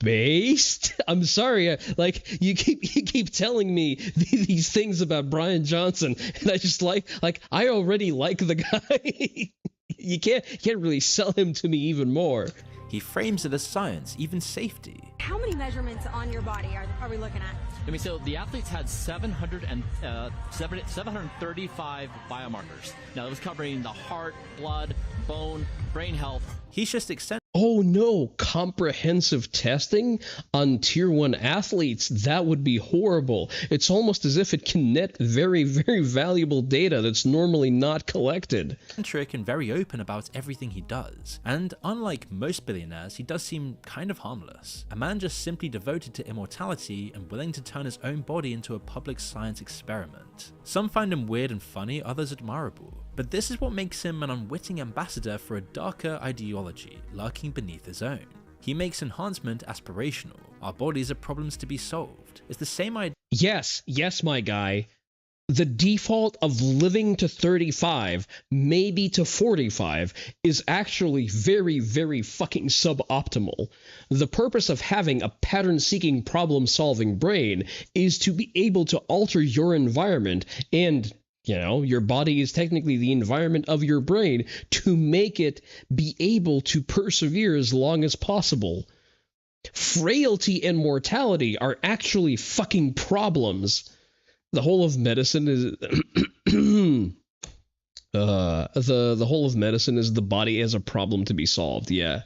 Based? I'm sorry, like, you keep telling me these things about Brian Johnson, and I just like I already like the guy. You can't really sell him to me even more. He frames it as science, even safety. How many measurements on your body are we looking at? I mean, so the athletes had 735 biomarkers. Now, that was covering the heart, blood, bone, brain health. He's just extending Oh no, comprehensive testing on tier 1 athletes, that would be horrible. It's almost as if it can net very, very valuable data that's normally not collected. Eccentric and very open about everything he does, and unlike most billionaires, he does seem kind of harmless. A man just simply devoted to immortality and willing to turn his own body into a public science experiment. Some find him weird and funny, others admirable. But this is what makes him an unwitting ambassador for a darker ideology lurking beneath his own. He makes enhancement aspirational. Our bodies are problems to be solved. It's the same idea. Yes, my guy. The default of living to 35, maybe to 45, is actually very, very fucking suboptimal. The purpose of having a pattern-seeking, problem-solving brain is to be able to alter your environment and, you know, your body is technically the environment of your brain to make it be able to persevere as long as possible. Frailty and mortality are actually fucking problems. The whole of medicine is the whole of medicine is the body as a problem to be solved. Yeah.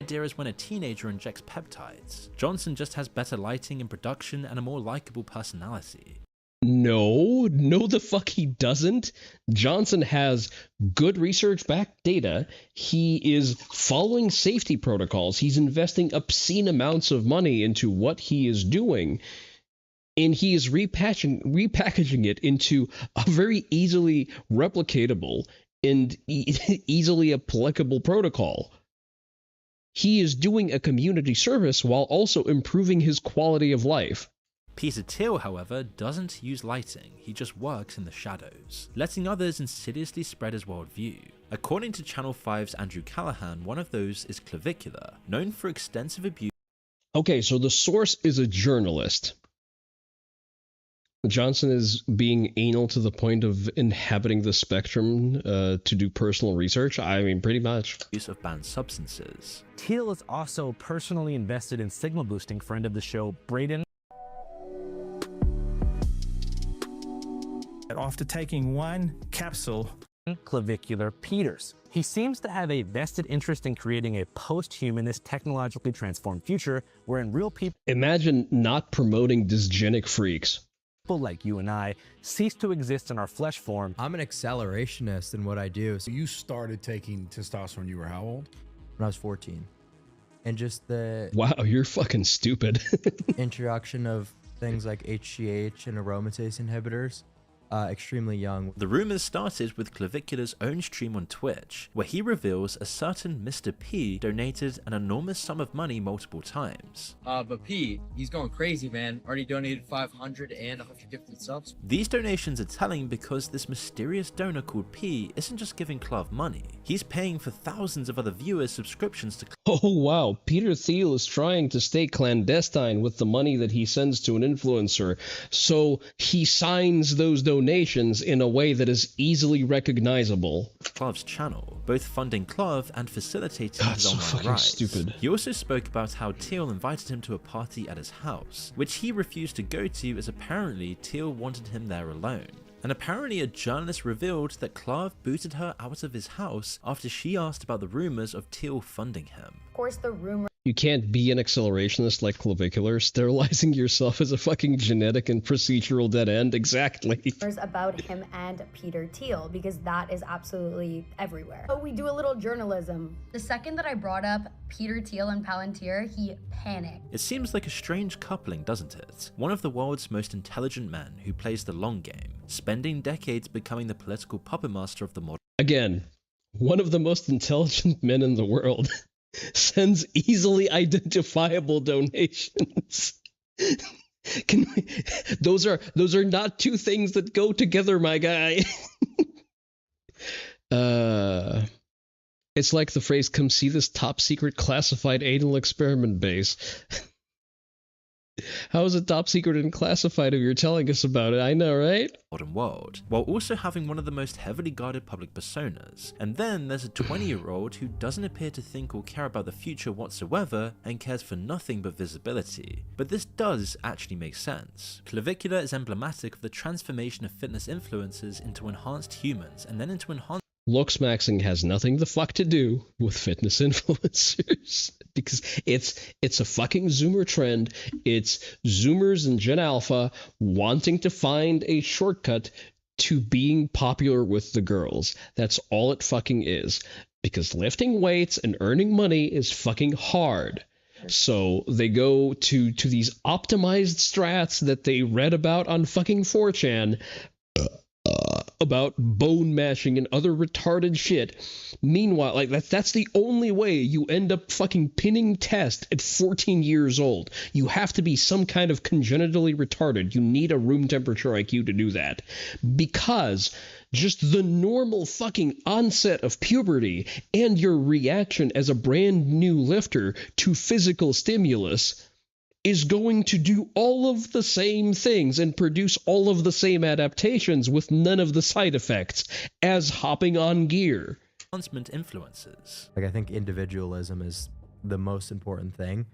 Idea is when a teenager injects peptides. Johnson just has better lighting and production and a more likable personality. No, the fuck he doesn't. Johnson has good research-backed data. He is following safety protocols. He's investing obscene amounts of money into what he is doing. And he is repackaging it into a very easily replicatable and easily applicable protocol. He is doing a community service while also improving his quality of life. Peter Thiel, however, doesn't use lighting, he just works in the shadows, letting others insidiously spread his worldview. According to Channel 5's Andrew Callahan, one of those is Clavicular, known for extensive abuse. Okay, so the source is a journalist. Johnson is being anal to the point of inhabiting the spectrum to do personal research? I mean, pretty much. Use of banned substances. Thiel is also personally invested in signal boosting friend of the show, Braden. After taking one capsule, Clavicular Peters. He seems to have a vested interest in creating a post-humanist, technologically transformed future wherein real people... Imagine not promoting dysgenic freaks. People like you and I cease to exist in our flesh form. I'm an accelerationist in what I do. So you started taking testosterone when you were how old? When I was 14. And just the... Wow, you're fucking stupid. introduction of things like HGH and aromatase inhibitors. Extremely young. The rumors started with Clavicular's own stream on Twitch, where he reveals a certain Mr. P donated an enormous sum of money multiple times. But P, he's going crazy, man. Already donated 500 and 150 subs. These donations are telling because this mysterious donor called P isn't just giving Clav money. He's paying for thousands of other viewers' subscriptions to... Oh wow, Peter Thiel is trying to stay clandestine with the money that he sends to an influencer, so he signs those donations in a way that is easily recognizable. Clav's channel, both funding Clav and facilitating his so online fucking rise. stupid. He also spoke about how Thiel invited him to a party at his house, which he refused to go to as apparently Thiel wanted him there alone. And apparently a journalist revealed that Clav booted her out of his house after she asked about the rumors of Thiel funding him. Of course, the rumor. You can't be an accelerationist like Clavicular. Sterilizing yourself is a fucking genetic and procedural dead end. Exactly. About him and Peter Thiel, because that is absolutely everywhere. But we do a little journalism. The second that I brought up Peter Thiel and Palantir, he panicked. It seems like a strange coupling, doesn't it? One of the world's most intelligent men who plays the long game, spending decades becoming the political puppet master of the modern... Again, one of the most intelligent men in the world sends easily identifiable donations. Those are not two things that go together, my guy. It's like the phrase, "Come see this top secret classified anal experiment base." How is it top secret and classified if you're telling us about it? I know, right? Modern world, while also having one of the most heavily guarded public personas. And then there's a 20-year-old who doesn't appear to think or care about the future whatsoever and cares for nothing but visibility. But this does actually make sense. Clavicular is emblematic of the transformation of fitness influencers into enhanced humans and then into enhanced... looks maxing has nothing the fuck to do with fitness influencers because it's a fucking Zoomer trend. It's Zoomers and Gen Alpha wanting to find a shortcut to being popular with the girls. That's all it fucking is. Because lifting weights and earning money is fucking hard. So they go to these optimized strats that they read about on fucking 4chan about bone mashing and other retarded shit. Meanwhile, like that's the only way you end up fucking pinning test at 14 years old. You have to be some kind of congenitally retarded. You need a room temperature IQ to do that. Because just the normal fucking onset of puberty and your reaction as a brand new lifter to physical stimulus is going to do all of the same things and produce all of the same adaptations with none of the side effects as hopping on gear. Enhancement influences. Like, I think individualism is the most important thing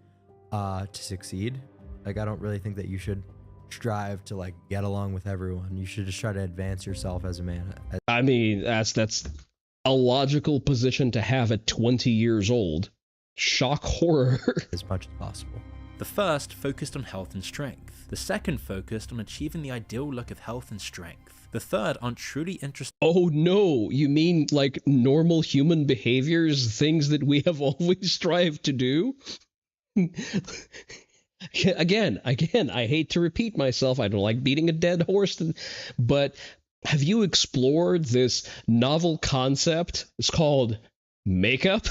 to succeed. Like, I don't really think that you should strive to like get along with everyone. You should just try to advance yourself as a man. I mean, that's a logical position to have at 20 years old. Shock horror. As much as possible. The first focused on health and strength. The second focused on achieving the ideal look of health and strength. The third aren't truly interested. Oh no, you mean like normal human behaviors, things that we have always strived to do? Again, I hate to repeat myself. I don't like beating a dead horse, but have you explored this novel concept? It's called makeup.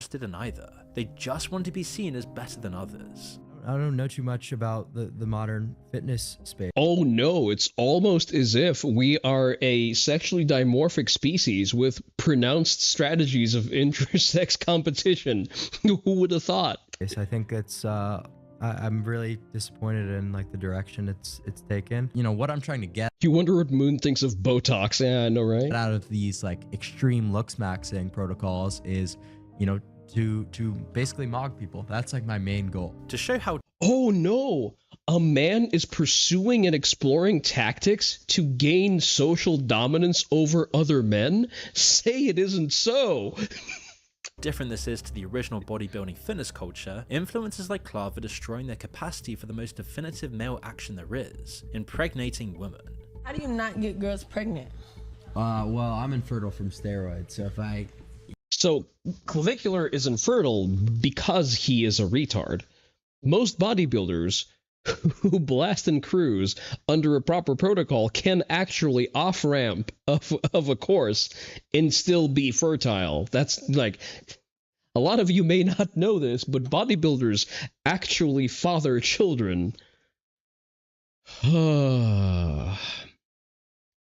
Interested in either. They just want to be seen as better than others. I don't know too much about the modern fitness space. Oh no, it's almost as if we are a sexually dimorphic species with pronounced strategies of intersex competition. Who would have thought? I think it's I'm really disappointed in like the direction it's taken. You know what I'm trying to get. You wonder what Moon thinks of Botox. Yeah, I know, right? Out of these like extreme looks maxing protocols is, you know, to basically mog people. That's like my main goal. To show how. Oh no, a man is pursuing and exploring tactics to gain social dominance over other men? Say it isn't so. Different this is to the original bodybuilding fitness culture, influencers like Clark are destroying their capacity for the most definitive male action there is, impregnating women. How do you not get girls pregnant? Well, I'm infertile from steroids, so if I... So, Clavicular is infertile because he is a retard. Most bodybuilders who blast and cruise under a proper protocol can actually off-ramp of a course and still be fertile. That's like... A lot of you may not know this, but bodybuilders actually father children. If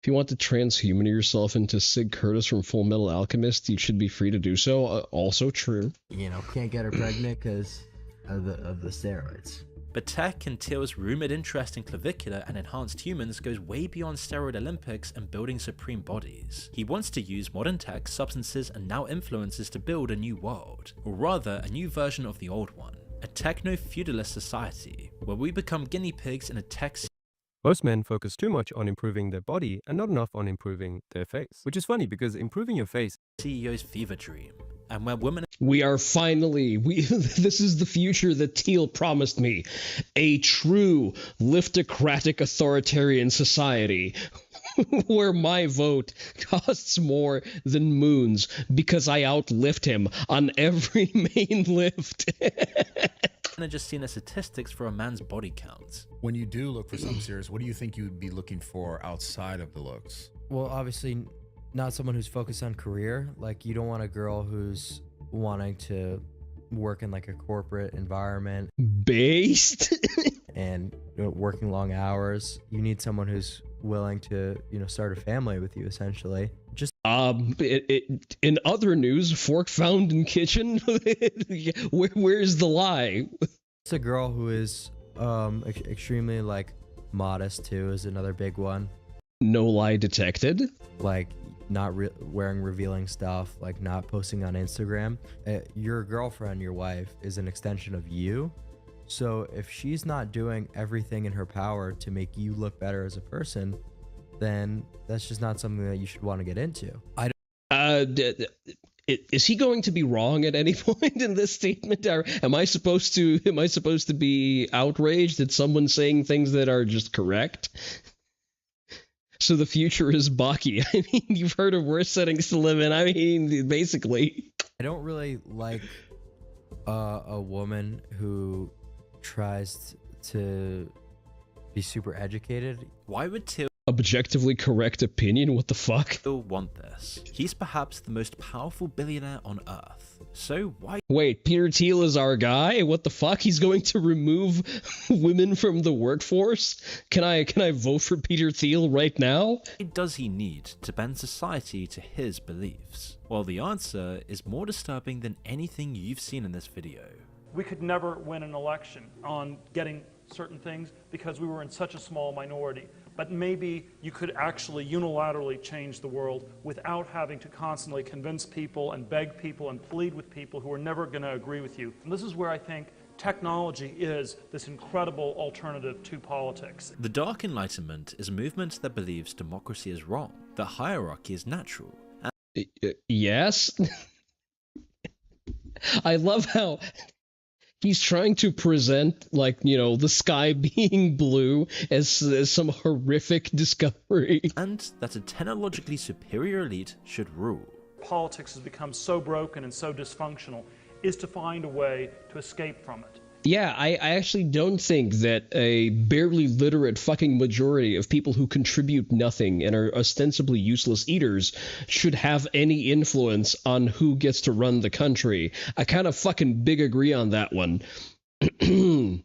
you want to transhuman yourself into Sig Curtis from Full Metal Alchemist, you should be free to do so. Also true. You know, can't get her pregnant because of the steroids. But Tech and Teal's rumored interest in clavicular and enhanced humans goes way beyond steroid Olympics and building supreme bodies. He wants to use modern tech, substances, and now influences to build a new world, or rather a new version of the old one. A techno-feudalist society, where we become guinea pigs in a tech. Most men focus too much on improving their body and not enough on improving their face. Which is funny because improving your face... CEO's fever dream. And where women... We are finally... this is the future that Teal promised me. A true liftocratic authoritarian society. Where my vote costs more than Moon's because I outlift him on every main lift. And just seen the statistics for a man's body count. When you do look for something serious, what do you think you would be looking for outside of the looks? Well, obviously not someone who's focused on career. Like, you don't want a girl who's wanting to work in like a corporate environment. Based? And working long hours. You need someone who's willing to, start a family with you, essentially. Just in other news, fork found in kitchen. Where's the lie? It's a girl who is extremely like modest too is another big one. No lie detected. Like not wearing revealing stuff, like not posting on Instagram. Your girlfriend, your wife, is an extension of you. So if she's not doing everything in her power to make you look better as a person, then that's just not something that you should want to get into. Is he going to be wrong at any point in this statement? Or am I supposed to be outraged at someone saying things that are just correct? So the future is Baki. I mean, you've heard of worse settings to live in. I mean, basically. I don't really like a woman who tries to be super educated. Why would Till Objectively correct opinion? What the fuck? want this? He's perhaps the most powerful billionaire on Earth. So why? Wait, Peter Thiel is our guy? What the fuck? He's going to remove women from the workforce? Can I vote for Peter Thiel right now? What does he need to bend society to his beliefs? Well, the answer is more disturbing than anything you've seen in this video. We could never win an election on getting certain things because we were in such a small minority. But maybe you could actually unilaterally change the world without having to constantly convince people and beg people and plead with people who are never going to agree with you. And this is where I think technology is this incredible alternative to politics. The Dark Enlightenment is a movement that believes democracy is wrong, that hierarchy is natural. Yes? I love how he's trying to present, like, you know, the sky being blue as some horrific discovery. And that a technologically superior elite should rule. Politics has become so broken and so dysfunctional, is to find a way to escape from it. Yeah, I actually don't think that a barely literate fucking majority of people who contribute nothing and are ostensibly useless eaters should have any influence on who gets to run the country. I kind of fucking big agree on that one. If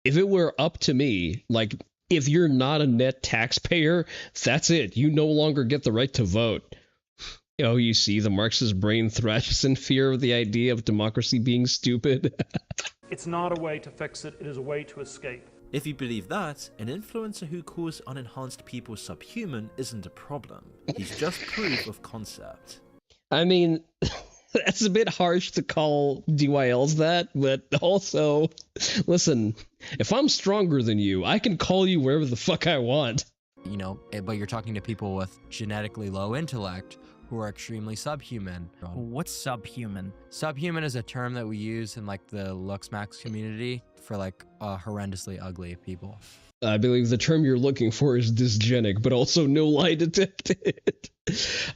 it were up to me, like, if you're not a net taxpayer, that's it. You no longer get the right to vote. Oh, you see, the Marxist brain thrashes in fear of the idea of democracy being stupid. It's not a way to fix it, it is a way to escape. If you believe that, an influencer who calls unenhanced people subhuman isn't a problem. He's just proof of concept. I mean, that's a bit harsh to call DYLs that, but also, listen, if I'm stronger than you, I can call you wherever the fuck I want. You know, but you're talking to people with genetically low intellect who are extremely subhuman. What's subhuman? Subhuman is a term that we use in like the Luxmax community for like horrendously ugly people. I believe the term you're looking for is dysgenic, but also no lie detected.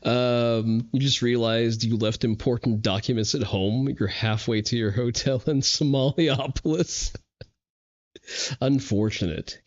You just realized you left important documents at home. You're halfway to your hotel in Somaliopolis. Unfortunate.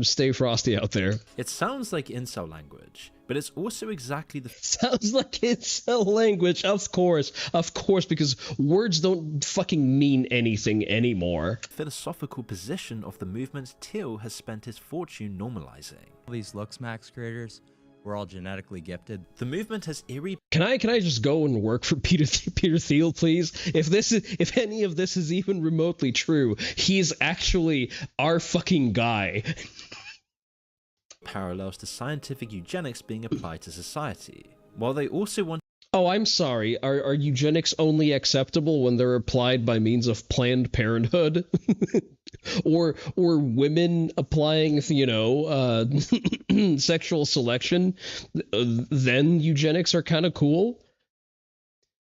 Stay frosty out there. It sounds like incel language, but it's also exactly the... Sounds like incel language, of course, because words don't fucking mean anything anymore. Philosophical position of the movement Till has spent his fortune normalizing. These Luxmax creators were all genetically gifted. The movement has eerie... Can I just go and work for Peter Thiel, please? If any of this is even remotely true, he's actually our fucking guy. Parallels to scientific eugenics being applied to society, while they also want... Oh, I'm sorry. Are eugenics only acceptable when they're applied by means of Planned Parenthood? or women applying, you know, sexual selection? Then eugenics are kind of cool?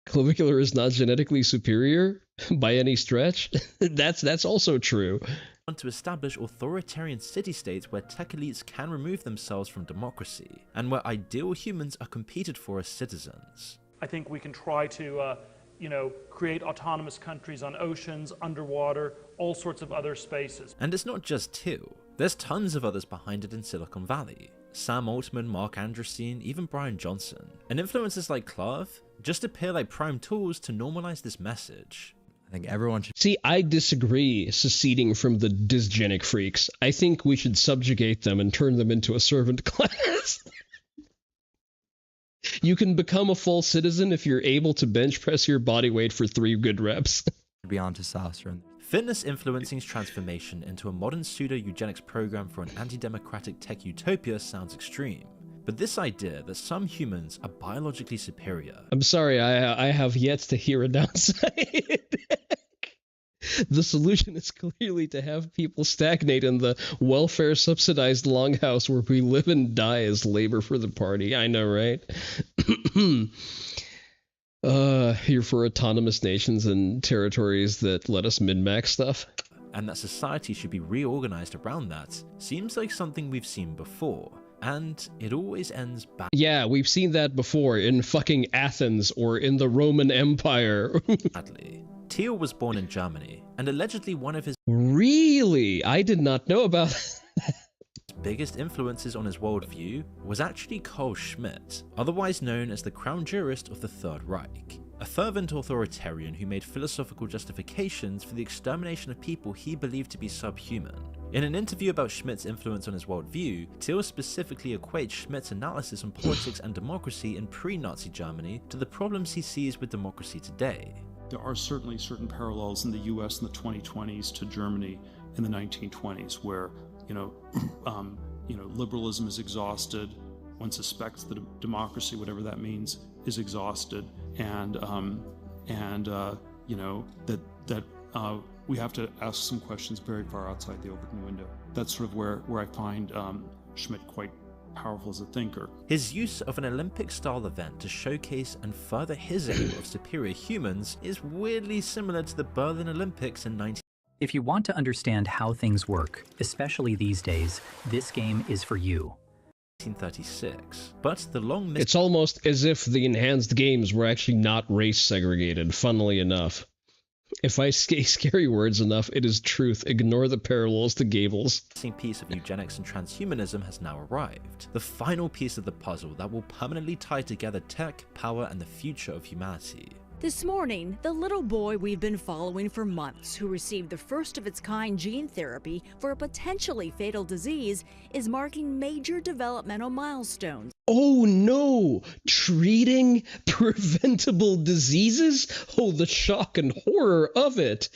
Clavicular is not genetically superior by any stretch? That's also true. Want to establish authoritarian city-states where tech elites can remove themselves from democracy, and where ideal humans are competed for as citizens. I think we can try to, you know, create autonomous countries on oceans, underwater, all sorts of other spaces. And it's not just Till. There's tons of others behind it in Silicon Valley. Sam Altman, Mark Andreessen, even Brian Johnson. And influencers like Clav just appear like prime tools to normalize this message. I think everyone should... See, I disagree seceding from the dysgenic freaks. I think we should subjugate them and turn them into a servant class. You can become a full citizen if you're able to bench press your body weight for 3 good reps. Beyond testosterone. Fitness influencing's transformation into a modern pseudo-eugenics program for an anti-democratic tech utopia sounds extreme. But this idea that some humans are biologically superior... I'm sorry, I have yet to hear a downside. The solution is clearly to have people stagnate in the welfare-subsidized longhouse where we live and die as labor for the party. I know, right? Here for autonomous nations and territories that let us min-max stuff. And that society should be reorganized around that seems like something we've seen before, and it always ends bad. Yeah, we've seen that before in fucking Athens or in the Roman Empire. Badly. Thiel was born in Germany, and allegedly one of his Really? I did not know about that. biggest influences on his worldview was actually Carl Schmitt, otherwise known as the Crown Jurist of the Third Reich, a fervent authoritarian who made philosophical justifications for the extermination of people he believed to be subhuman. In an interview about Schmitt's influence on his worldview, Thiel specifically equates Schmitt's analysis on politics and democracy in pre-Nazi Germany to the problems he sees with democracy today. There are certainly certain parallels in the US in the 2020s to Germany in the 1920s, where liberalism is exhausted. One suspects that democracy, whatever that means, is exhausted, and we have to ask some questions very far outside the open window. That's sort of where I find Schmitt quite powerful as a thinker. His use of an Olympic-style event to showcase and further his aim of superior humans is weirdly similar to the Berlin Olympics in 19... If you want to understand how things work, especially these days, this game is for you. 1936, but the long... It's almost as if the enhanced games were actually not race segregated, funnily enough. If I say scary words enough, it is truth. Ignore the parallels to Gables. The piece of eugenics and transhumanism has now arrived. The final piece of the puzzle that will permanently tie together tech, power, and the future of humanity. This morning, the little boy we've been following for months, who received the first of its kind gene therapy for a potentially fatal disease, is marking major developmental milestones. Oh no! Treating preventable diseases? Oh, the shock and horror of it!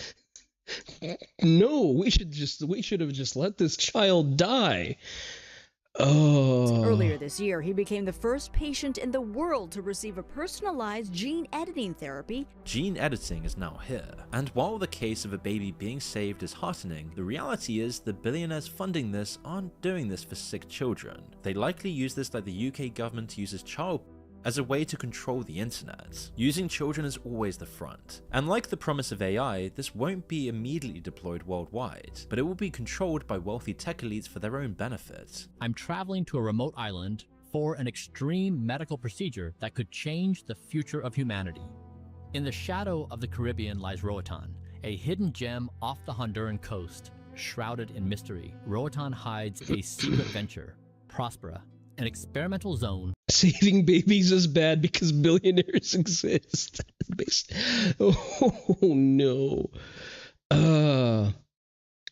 No, we should have just let this child die. Oh. Earlier this year, he became the first patient in the world to receive a personalized gene editing therapy. Gene editing is now here, and while the case of a baby being saved is heartening, the reality is the billionaires funding this aren't doing this for sick children. They likely use this like the UK government uses child as a way to control the internet. Using children is always the front. And like the promise of AI, this won't be immediately deployed worldwide, but it will be controlled by wealthy tech elites for their own benefit. I'm traveling to a remote island for an extreme medical procedure that could change the future of humanity. In the shadow of the Caribbean lies Roatan, a hidden gem off the Honduran coast. Shrouded in mystery, Roatan hides a secret venture, Prospera, an experimental zone. Saving babies is bad because billionaires exist. Oh no.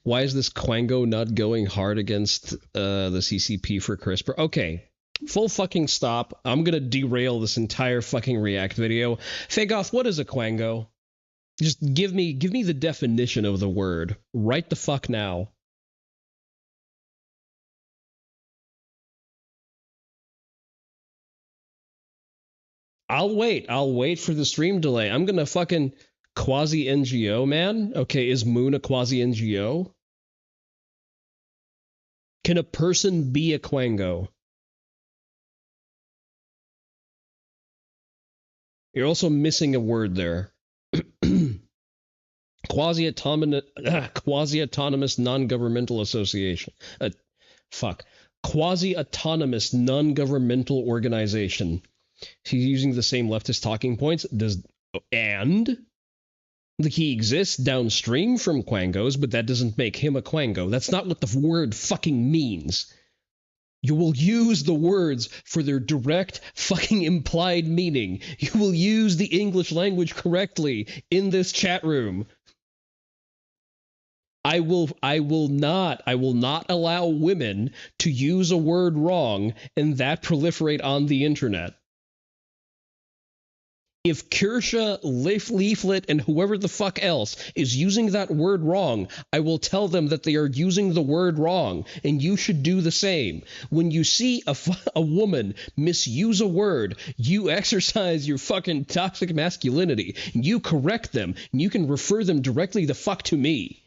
Why is this Quango not going hard against the CCP for CRISPR? Okay, full fucking stop. I'm gonna derail this entire fucking React video. Fagoth, what is a Quango? Just give me the definition of the word right the fuck now. I'll wait for the stream delay. I'm gonna fucking quasi-NGO, man. Okay, is Moon a quasi-NGO? Can a person be a Quango? You're also missing a word there. Quasi-autonomous non-governmental association. Quasi-autonomous non-governmental organization. He's using the same leftist talking points. And he exists downstream from Quangos, but that doesn't make him a Quango. That's not what the word fucking means. You will use the words for their direct fucking implied meaning. You will use the English language correctly in this chat room. I will not allow women to use a word wrong and that proliferate on the internet. If Kirsha, Leaflet, and whoever the fuck else is using that word wrong, I will tell them that they are using the word wrong, and you should do the same. When you see a woman misuse a word, you exercise your fucking toxic masculinity, and you correct them, and you can refer them directly the fuck to me.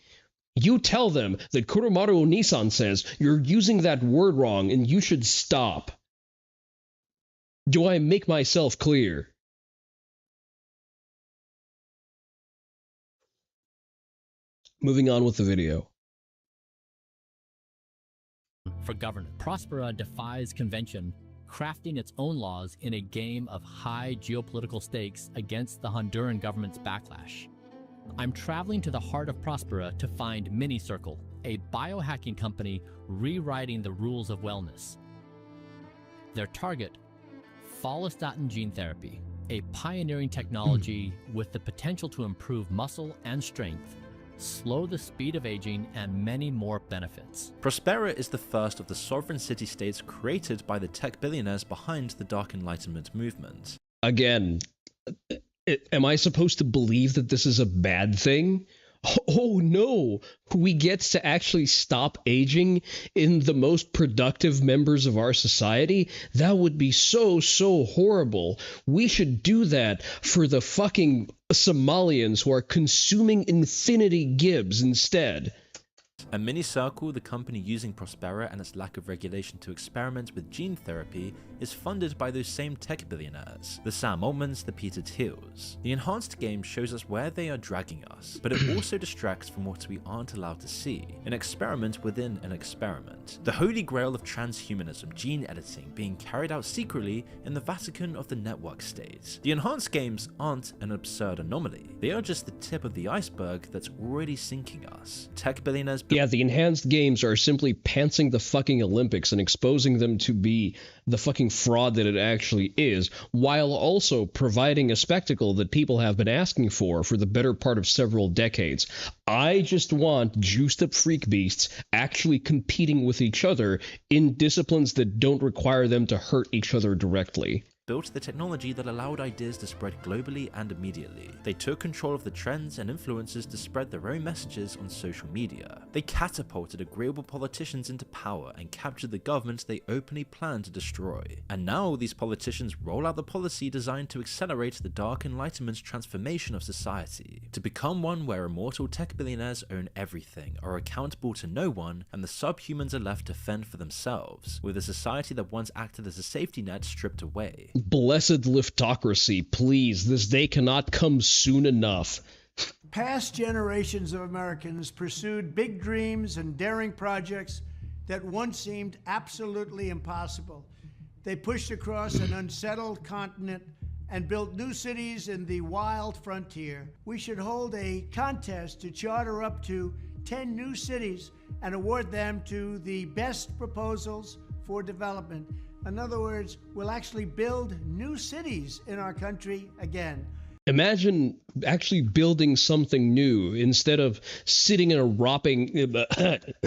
You tell them that Kuromaru Onii-san says you're using that word wrong, and you should stop. Do I make myself clear? Moving on with the video. For governance, Prospera defies convention, crafting its own laws in a game of high geopolitical stakes against the Honduran government's backlash. I'm traveling to the heart of Prospera to find MiniCircle, a biohacking company rewriting the rules of wellness. Their target, follistatin gene therapy, a pioneering technology with the potential to improve muscle and strength, slow the speed of aging, and many more benefits. Prospera is the first of the sovereign city-states created by the tech billionaires behind the Dark Enlightenment movement. Again, am I supposed to believe that this is a bad thing? Oh no, we get to actually stop aging in the most productive members of our society? That would be so horrible. We should do that for the fucking Somalians who are consuming Infinity Gibbs instead. At MiniCircle, the company using Prospera and its lack of regulation to experiment with gene therapy is funded by those same tech billionaires, the Sam Altmans, the Peter Thiels. The enhanced game shows us where they are dragging us, but it also distracts from what we aren't allowed to see, an experiment within an experiment. The holy grail of transhumanism, gene editing, being carried out secretly in the Vatican of the network state. The enhanced games aren't an absurd anomaly, they are just the tip of the iceberg that's already sinking us. Tech billionaires... Yeah, the enhanced games are simply pantsing the fucking Olympics and exposing them to be the fucking fraud that it actually is, while also providing a spectacle that people have been asking for the better part of several decades. I just want juiced up freak beasts actually competing with each other in disciplines that don't require them to hurt each other directly. Built the technology that allowed ideas to spread globally and immediately. They took control of the trends and influences to spread their own messages on social media. They catapulted agreeable politicians into power and captured the government they openly planned to destroy. And now these politicians roll out the policy designed to accelerate the Dark Enlightenment's transformation of society, to become one where immortal tech billionaires own everything, are accountable to no one, and the subhumans are left to fend for themselves, with a society that once acted as a safety net stripped away. Blessed liftocracy, please, this day cannot come soon enough. Past generations of Americans pursued big dreams and daring projects that once seemed absolutely impossible. They pushed across an unsettled continent and built new cities in the wild frontier. We should hold a contest to charter up to 10 new cities and award them to the best proposals for development. In other words, we'll actually build new cities in our country again. Imagine actually building something new instead of sitting in a rotting...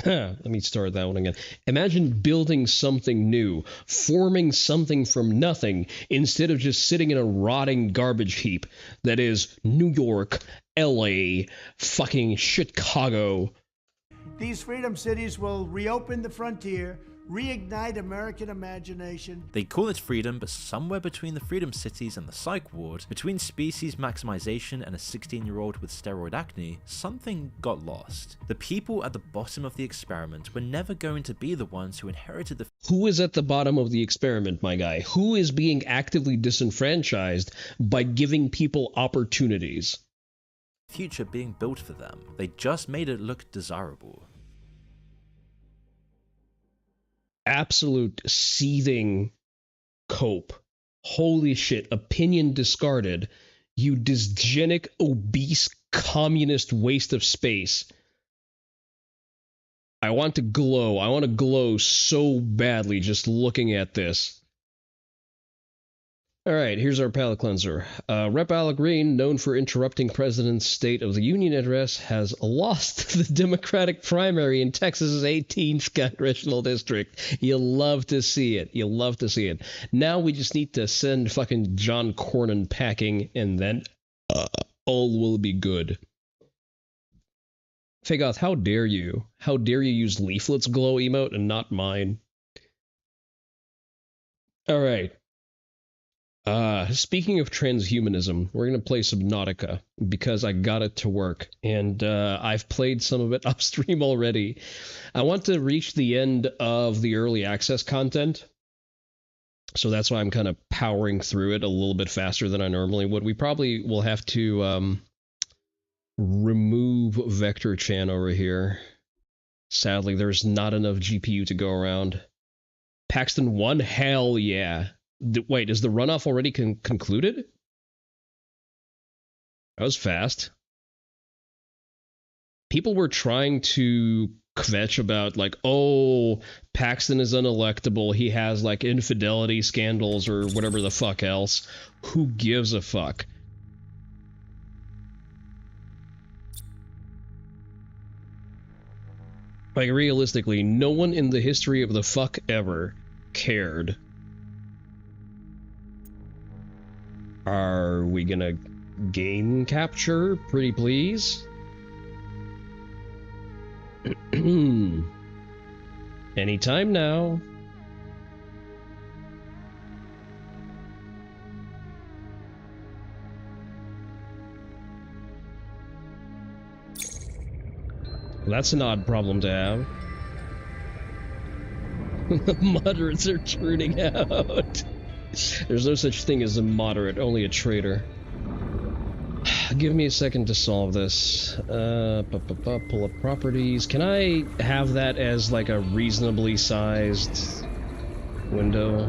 Let me start that one again. Imagine building something new, forming something from nothing, instead of just sitting in a rotting garbage heap that is New York, LA, fucking Chicago. These freedom cities will reopen the frontier, reignite American imagination. They call it freedom, but somewhere between the freedom cities and the psych ward, between species maximization and a 16-year-old with steroid acne, something got lost. The people at the bottom of the experiment were never going to be the ones who inherited the... Who is at the bottom of the experiment, my guy? Who is being actively disenfranchised by giving people opportunities? Future being built for them. They just made it look desirable. Absolute seething cope. Holy shit, opinion discarded. You dysgenic, obese, communist waste of space. I want to glow. I want to glow so badly just looking at this. All right, here's our palate cleanser. Rep. Alec Green, known for interrupting President's State of the Union address, has lost the Democratic primary in Texas's 18th congressional district. You'll love to see it. You'll love to see it. Now we just need to send fucking John Cornyn packing, and then all will be good. Fagoth, how dare you? How dare you use Leaflet's glow emote and not mine? All right. Speaking of transhumanism, we're going to play Subnautica because I got it to work, and I've played some of it upstream already. I want to reach the end of the early access content, so that's why I'm kind of powering through it a little bit faster than I normally would. We probably will have to remove Vector Chan over here. Sadly, there's not enough GPU to go around. Paxton 1? Hell yeah. Wait, is the runoff already concluded? That was fast. People were trying to kvetch about, like, oh, Paxton is unelectable, he has, like, infidelity scandals or whatever the fuck else. Who gives a fuck? Like, realistically, no one in the history of the fuck ever cared. Are we gonna game capture? Pretty please? Anytime now. That's an odd problem to have. Moderates are turning out. There's no such thing as a moderate, only a traitor. Give me a second to solve this. Pull up properties. Can I have that as like a reasonably sized window?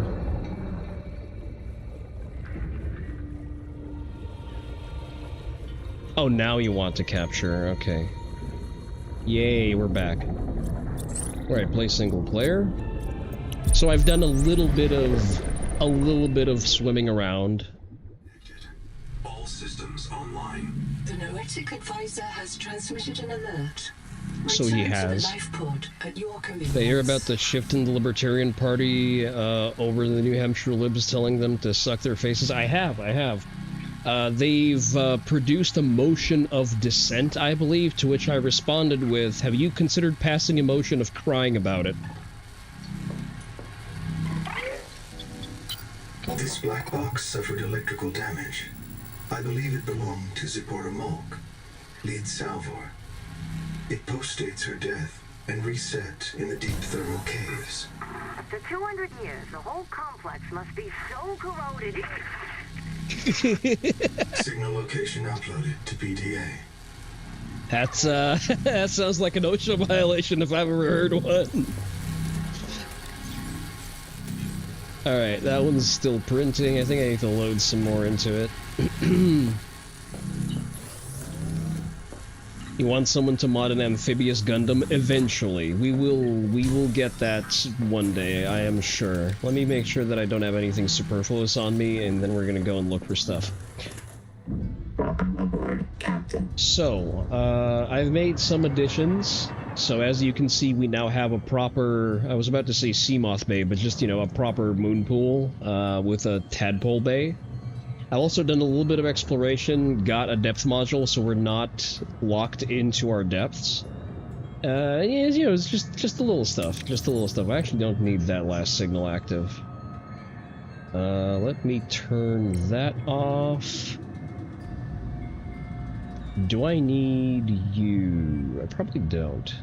Oh, now you want to capture. Okay. Yay, we're back. Alright, play single player. So I've done a little bit of swimming around. All systems online. The Noetic advisor has transmitted an alert. So he has. They hear about the shift in the Libertarian Party over the New Hampshire Libs telling them to suck their faces. I have. They've produced a motion of dissent, I believe, to which I responded with, have you considered passing a motion of crying about it? This black box suffered electrical damage. I believe it belonged to Zipporah Mulk, lead Salvor. It postdates her death and reset in the deep thermal caves. After 200 years, the whole complex must be so corroded. Signal location uploaded to PDA. That's, that sounds like an OSHA violation if I've ever heard one. Alright, that one's still printing. I think I need to load some more into it. You want someone to mod an amphibious Gundam? Eventually. We will get that one day, I am sure. Let me make sure that I don't have anything superfluous on me, and then we're gonna go and look for stuff. So, I've made some additions. So as you can see, we now have a proper, I was about to say Seamoth Bay, but just, you know, a proper moon pool with a tadpole bay. I've also done a little bit of exploration, got a depth module, so we're not locked into our depths. Yeah, you know, it's just a little stuff, I actually don't need that last signal active. Let me turn that off. Do I need you? I probably don't.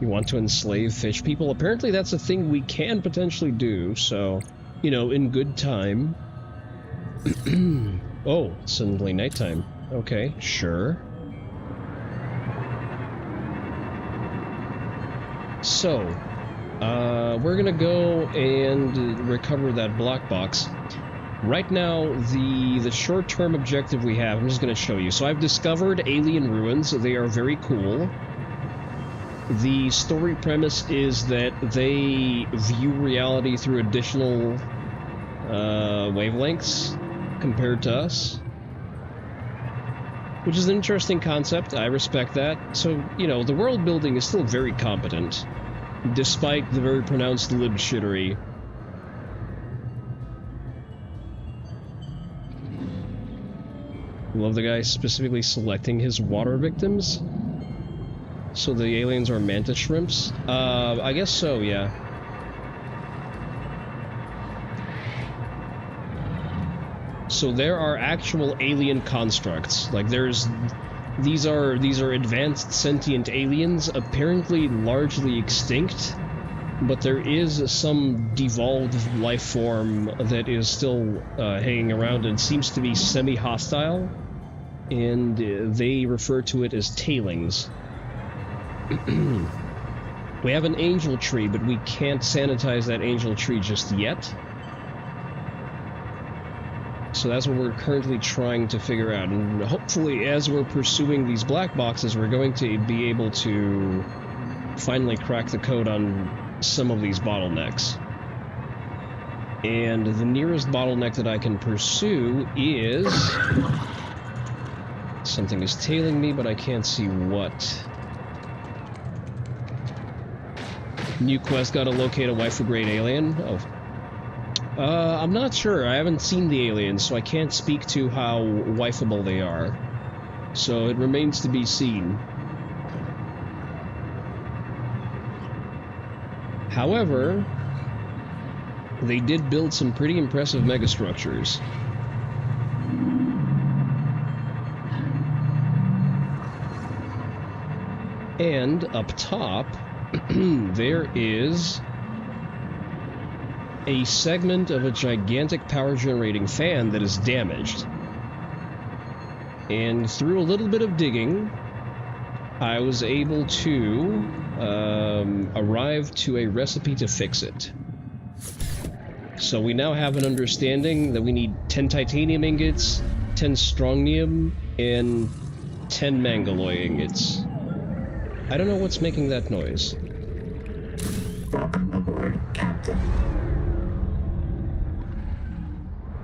You want to enslave fish people? Apparently that's a thing we can potentially do, so, you know, in good time. Oh, suddenly nighttime. Okay, sure. So, we're gonna go and recover that block box. Right now, the short-term objective we have, I'm just going to show you. So I've discovered alien ruins. They are very cool. The story premise is that they view reality through additional wavelengths compared to us. Which is an interesting concept, I respect that. So, you know, the world building is still very competent, despite the very pronounced lib shittery. Love the guy specifically selecting his water victims. So the aliens are mantis shrimps? I guess so, yeah. So there are actual alien constructs. Like these are advanced sentient aliens, apparently largely extinct, but there is some devolved life form that is still hanging around and seems to be semi-hostile, and they refer to it as tailings. We have an angel tree, but we can't sanitize that angel tree just yet. So that's what we're currently trying to figure out, and hopefully as we're pursuing these black boxes, we're going to be able to finally crack the code on some of these bottlenecks. And the nearest bottleneck that I can pursue is... something is tailing me, but I can't see what. New quest, gotta locate a waifu-grade alien? Oh. I'm not sure. I haven't seen the aliens, so I can't speak to how wifeable they are. So it remains to be seen. However, they did build some pretty impressive megastructures. And up top, there is a segment of a gigantic power-generating fan that is damaged. And through a little bit of digging, I was able to arrive to a recipe to fix it. So we now have an understanding that we need 10 titanium ingots, 10 strontium, and 10 mangaloy ingots. I don't know what's making that noise. Welcome aboard, Captain.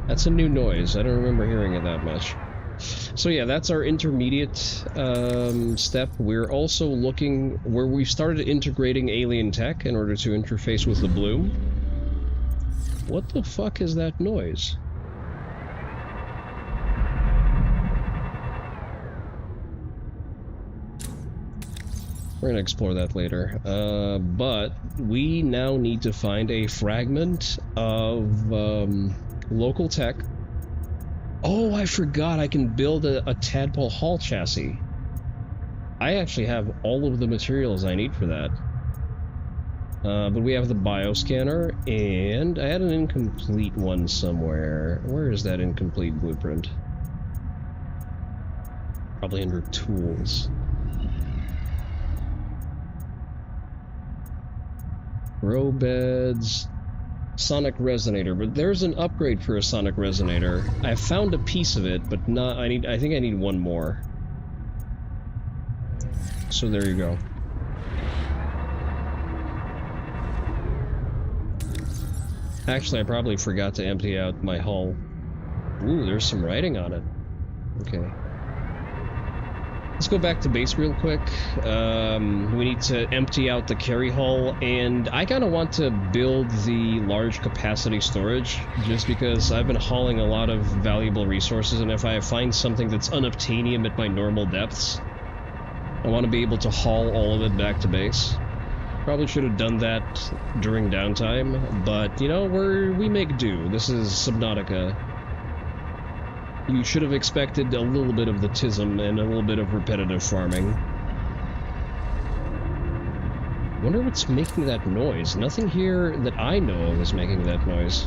That's a new noise. I don't remember hearing it that much. So yeah, that's our intermediate step. We're also looking where we've started integrating alien tech in order to interface with the bloom. What the fuck is that noise? We're gonna explore that later. But we now need to find a fragment of local tech. Oh, I forgot I can build a tadpole hull chassis. I actually have all of the materials I need for that. But we have the bioscanner, and I had an incomplete one somewhere. Where is that incomplete blueprint? Probably under tools. Row beds, sonic resonator, but there's an upgrade for a sonic resonator. I found a piece of it, but not. I think I need one more. So there you go. Actually, I probably forgot to empty out my hull. Ooh, there's some writing on it. Okay. Let's go back to base real quick. We need to empty out the carry hull, and I kind of want to build the large capacity storage, just because I've been hauling a lot of valuable resources, and if I find something that's unobtainium at my normal depths, I want to be able to haul all of it back to base. Probably should have done that during downtime, but, you know, we make do. This is Subnautica. You should have expected a little bit of the TISM and a little bit of repetitive farming. Wonder what's making that noise. Nothing here that I know of is making that noise.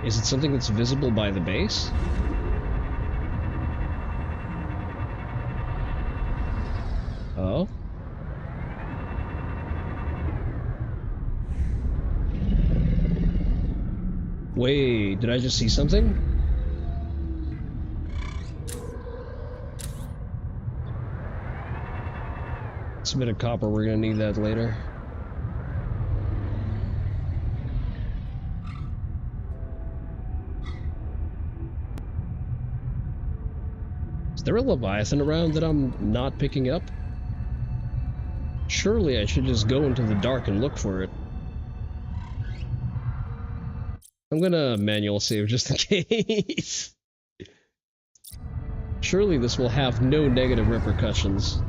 Is it something that's visible by the base? Oh? Wait, did I just see something? It's a bit of copper, we're gonna need that later. Is there a Leviathan around that I'm not picking up? Surely I should just go into the dark and look for it. I'm gonna manual save just in case. Surely this will have no negative repercussions.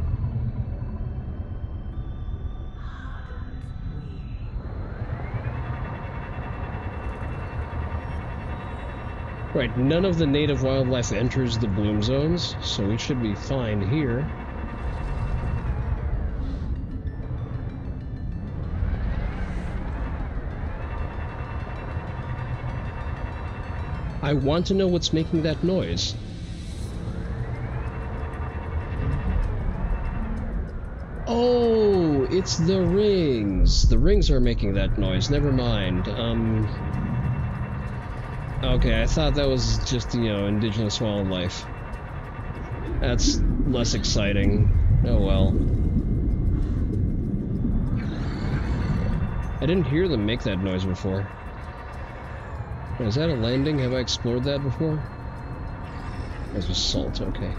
Right, none of the native wildlife enters the bloom zones, so we should be fine here. I want to know what's making that noise. Oh, it's the rings. The rings are making that noise. Never mind. Okay, I thought that was just, you know, indigenous wildlife. That's less exciting. Oh well. I didn't hear them make that noise before. Is that a landing? Have I explored that before? That's just salt, okay.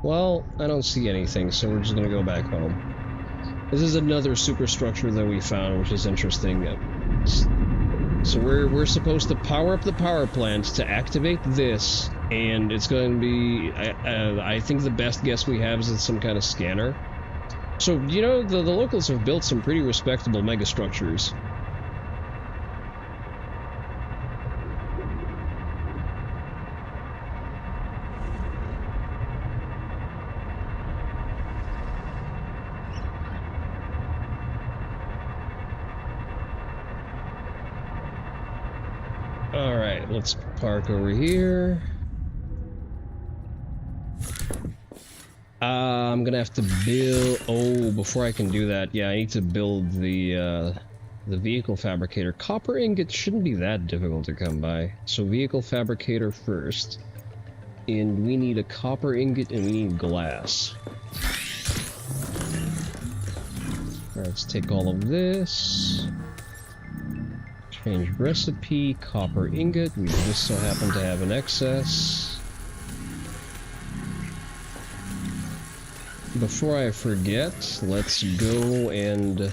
Well, I don't see anything, so we're just gonna go back home. This is another superstructure that we found, which is interesting. So we're supposed to power up the power plant to activate this, and it's going to be, I think the best guess we have is some kind of scanner. So, you know, the locals have built some pretty respectable megastructures. Alright, let's park over here. I'm gonna have to build... Oh, before I can do that, yeah, I need to build the vehicle fabricator. Copper ingot shouldn't be that difficult to come by. So vehicle fabricator first. And we need a copper ingot and we need glass. Alright, let's take all of this. Change recipe, copper ingot, we just so happen to have an excess. Before I forget, let's go and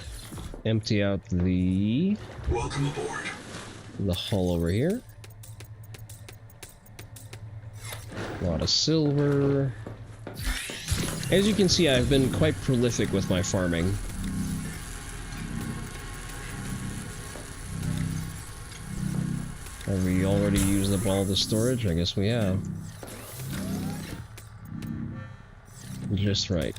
empty out the... Welcome aboard. The hull over here. A lot of silver. As you can see, I've been quite prolific with my farming. Have we already used up all the storage? I guess we have. Just right.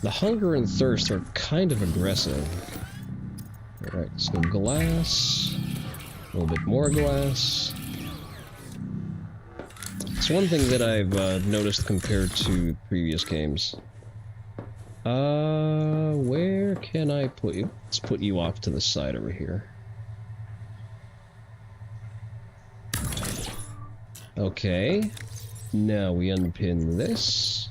The hunger and thirst are kind of aggressive. Alright, so glass. A little bit more glass. It's one thing that I've noticed compared to previous games. Where can I put you? Let's put you off to the side over here. Okay. Now we unpin this.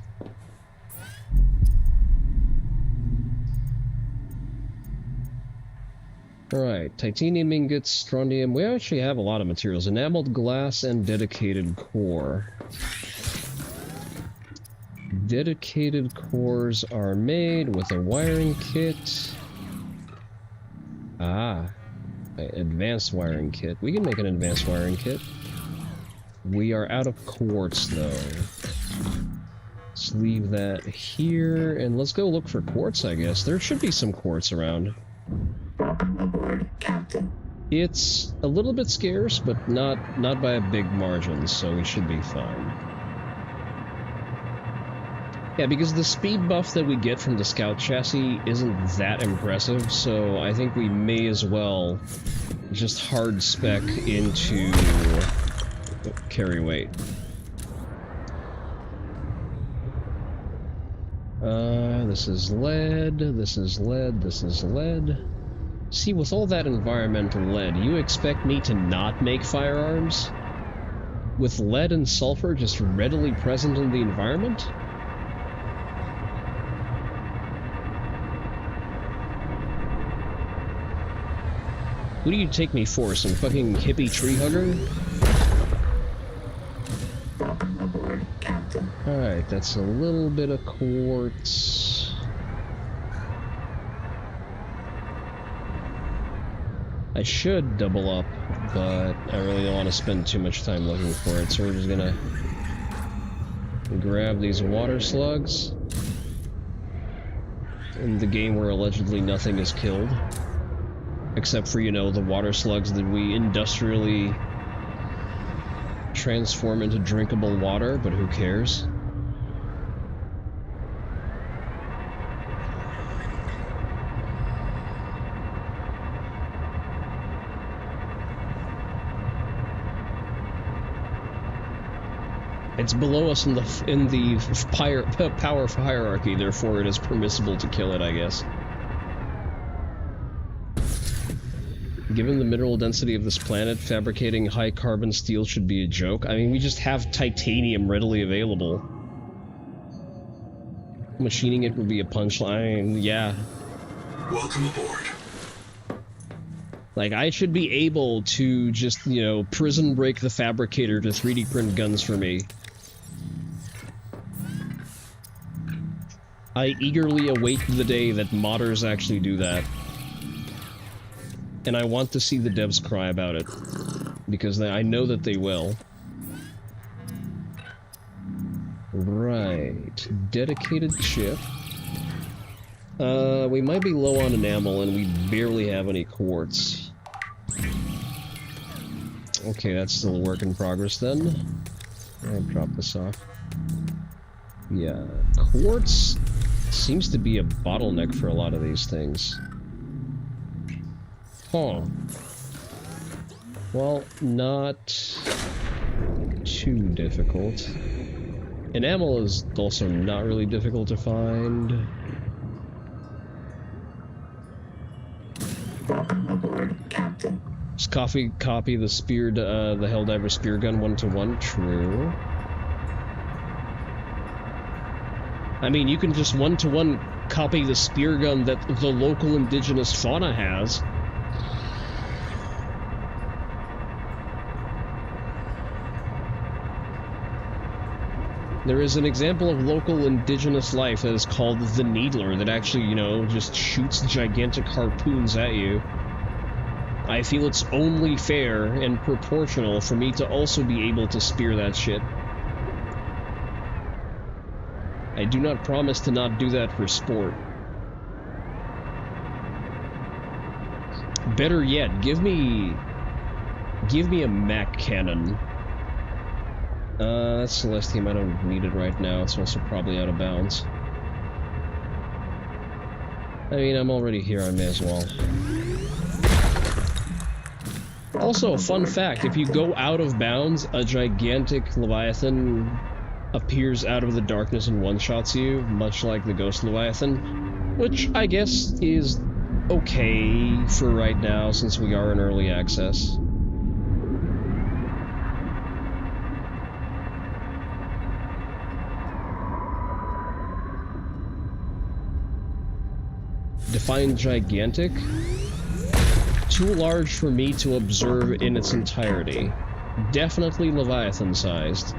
Alright, titanium ingots, strontium. We actually have a lot of materials. Enameled glass and dedicated core. Dedicated cores are made with a wiring kit. Ah, advanced wiring kit. We can make an advanced wiring kit. We are out of quartz though. Let's leave that here and let's go look for quartz, I guess. There should be some quartz around. Welcome aboard, Captain. It's a little bit scarce, but not by a big margin, so we should be fine. Yeah, because the speed buff that we get from the scout chassis isn't that impressive, so I think we may as well just hard spec into carry weight. This is lead, this is lead, this is lead. See, with all that environmental lead, you expect me to not make firearms? With lead and sulfur just readily present in the environment? Who do you take me for, some fucking hippie tree hugger? Alright, that's a little bit of quartz. I should double up, but I really don't want to spend too much time looking for it, so we're just gonna grab these water slugs in the game where allegedly nothing is killed. Except for, you know, the water slugs that we industrially transform into drinkable water, but who cares? It's below us in the power hierarchy, therefore it is permissible to kill it, I guess. Given the mineral density of this planet, fabricating high carbon steel should be a joke. I mean, we just have titanium readily available. Machining it would be a punchline, yeah. Welcome aboard. Like, I should be able to just, you know, prison break the fabricator to 3D print guns for me. I eagerly await the day that modders actually do that. And I want to see the devs cry about it, because I know that they will. Right. Dedicated chip. We might be low on enamel, and we barely have any quartz. Okay, that's still a work in progress then. I'll drop this off. Yeah, quartz seems to be a bottleneck for a lot of these things. Huh. Well, not too difficult. Enamel is also not really difficult to find. Just copy the spear, the Helldiver spear gun 1-to-1. True. I mean, you can just 1-to-1 copy the spear gun that the local indigenous fauna has. There is an example of local indigenous life that is called the Needler that actually, you know, just shoots gigantic harpoons at you. I feel it's only fair and proportional for me to also be able to spear that shit. I do not promise to not do that for sport. Better yet, give me a Mac cannon. That's Celestium, I don't need it right now, it's also probably out of bounds. I mean, I'm already here, I may as well. Also, fun fact, if you go out of bounds, a gigantic Leviathan appears out of the darkness and one-shots you, much like the Ghost Leviathan, which I guess is okay for right now, since we are in early access. Define gigantic? Too large for me to observe in its entirety. Definitely Leviathan-sized.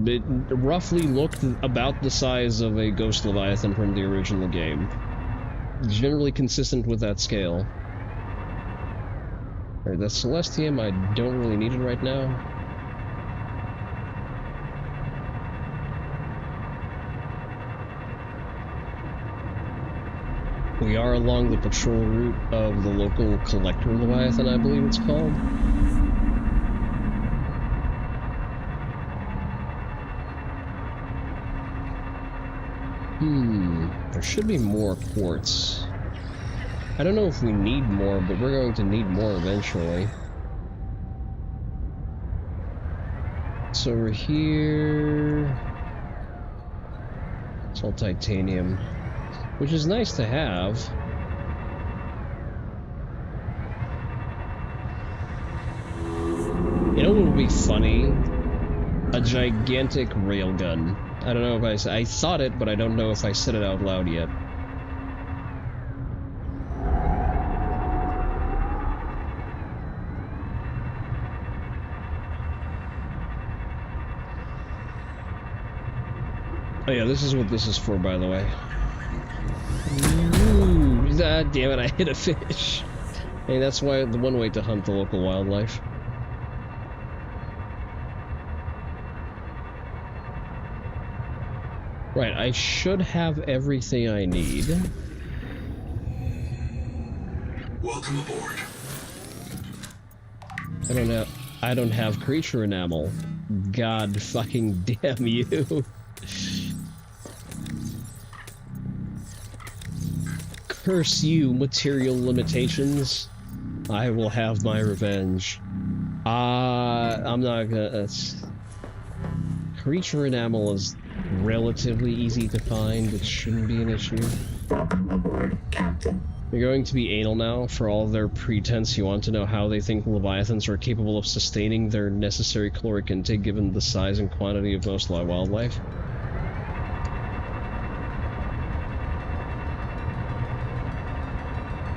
It roughly looked about the size of a Ghost Leviathan from the original game. Generally consistent with that scale. Alright, that's Celestium, I don't really need it right now. We are along the patrol route of the local Collector Leviathan, I believe it's called. There should be more quartz. I don't know if we need more, but we're going to need more eventually. It's over here. It's all titanium, which is nice to have. You know what would be funny? A gigantic railgun. I don't know if I thought it, but I don't know if I said it out loud yet. Oh yeah, this is what this is for, by the way. Ooh, ah, damn it, I hit a fish. Hey, that's why the one way to hunt the local wildlife. Right, I should have everything I need. Welcome aboard. I don't have creature enamel. God fucking damn you. Curse you, material limitations. I will have my revenge. I'm not gonna... Creature enamel is relatively easy to find. It shouldn't be an issue. Welcome aboard, Captain. You're going to be anal now for all their pretense. You want to know how they think leviathans are capable of sustaining their necessary caloric intake given the size and quantity of most wildlife?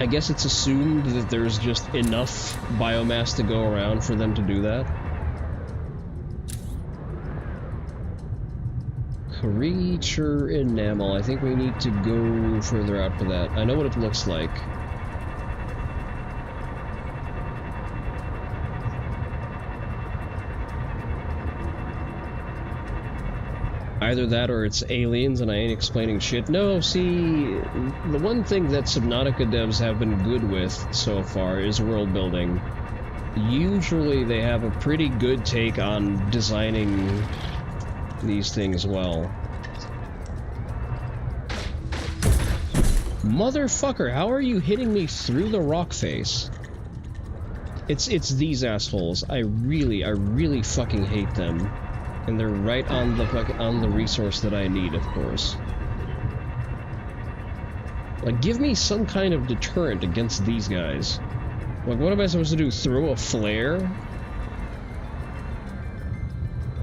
I guess it's assumed that there's just enough biomass to go around for them to do that. Creature enamel. I think we need to go further out for that. I know what it looks like. Either that or it's aliens and I ain't explaining shit. No, see, the one thing that Subnautica devs have been good with so far is world building. Usually they have a pretty good take on designing these things well. Motherfucker, how are you hitting me through the rock face? It's these assholes. I really fucking hate them. And they're right on the resource that I need, of course. Like, give me some kind of deterrent against these guys. Like, what am I supposed to do? Throw a flare?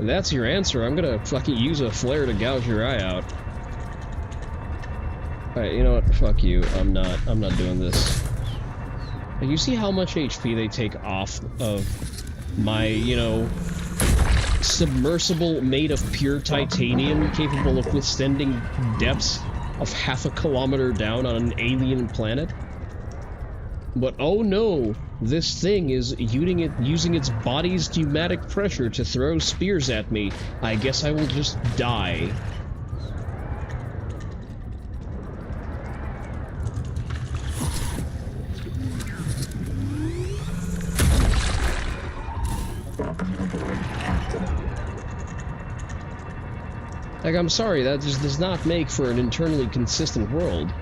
If that's your answer, I'm gonna fucking use a flare to gouge your eye out. Alright, you know what? Fuck you. I'm not doing this. Like, you see how much HP they take off of my, you know, submersible made of pure titanium capable of withstanding depths of half a kilometer down on an alien planet? But oh no, this thing is using its body's pneumatic pressure to throw spears at me. I guess I will just die. Like, I'm sorry, that just does not make for an internally consistent world.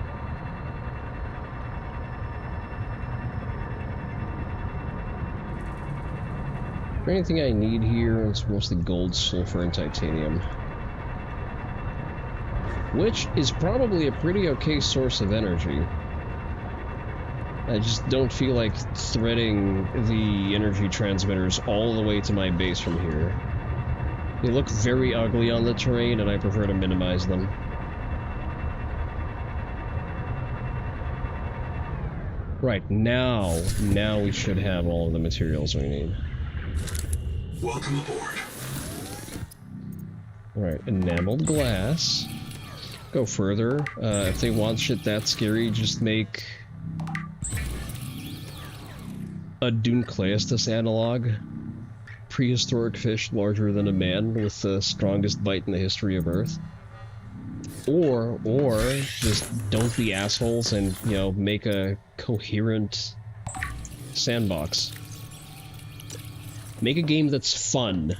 For anything I need here, it's mostly gold, sulfur, and titanium. Which is probably a pretty okay source of energy. I just don't feel like threading the energy transmitters all the way to my base from here. They look very ugly on the terrain, and I prefer to minimize them. Right, now we should have all of the materials we need. Welcome aboard. Right, enameled glass. Go further. If they want shit that scary, just make a Duncleistus analog. Prehistoric fish larger than a man with the strongest bite in the history of Earth. Or just don't be assholes and, you know, make a coherent sandbox. Make a game that's fun.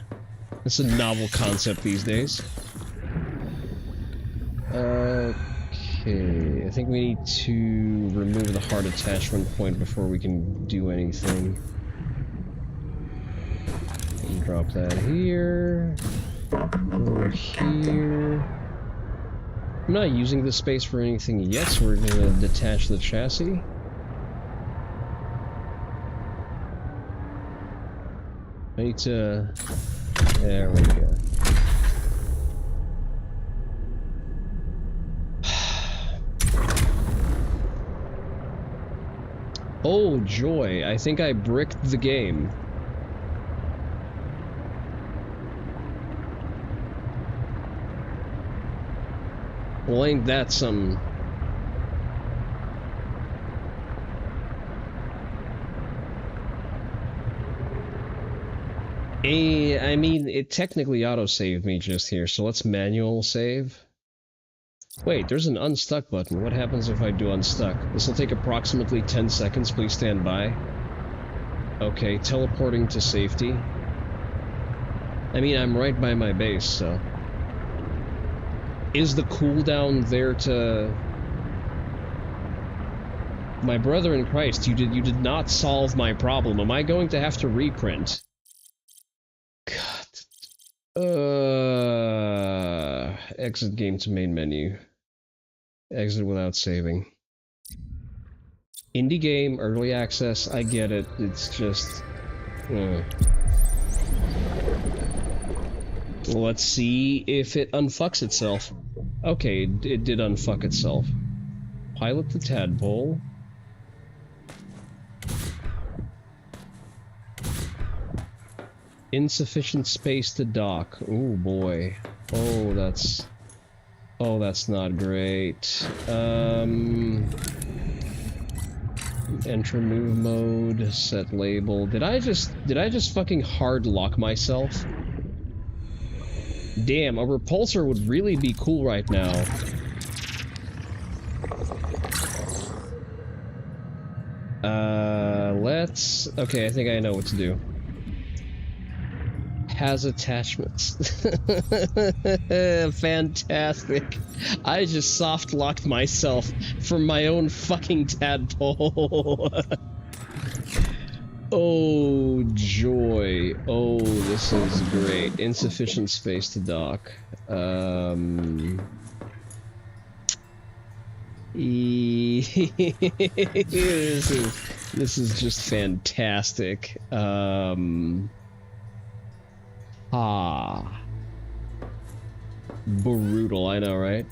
It's a novel concept these days. Okay, I think we need to remove the hard attachment point before we can do anything. And drop that here. Over here. I'm not using this space for anything yet, so we're gonna detach the chassis. I need to... There we go. Oh joy, I think I bricked the game. Well, ain't that some... I mean, it technically auto-saved me just here, so let's manual save. Wait, there's an unstuck button. What happens if I do unstuck? This will take approximately 10 seconds, please stand by. Okay, teleporting to safety. I mean, I'm right by my base, so... Is the cooldown there to... My brother in Christ, you did not solve my problem. Am I going to have to reprint? Exit game to main menu. Exit without saving. Indie game, early access, I get it. It's just... Let's see if it unfucks itself. Okay, it did unfuck itself. Pilot the tadpole. Insufficient space to dock. Oh boy. Oh, that's not great. Enter move mode, set label. Did I just fucking hard lock myself? Damn, a repulsor would really be cool right now. Okay, I think I know what to do. Has attachments. Fantastic. I just soft locked myself from my own fucking tadpole. Oh, joy. Oh, this is great. Insufficient space to dock. This is just fantastic. Brutal, I know, right?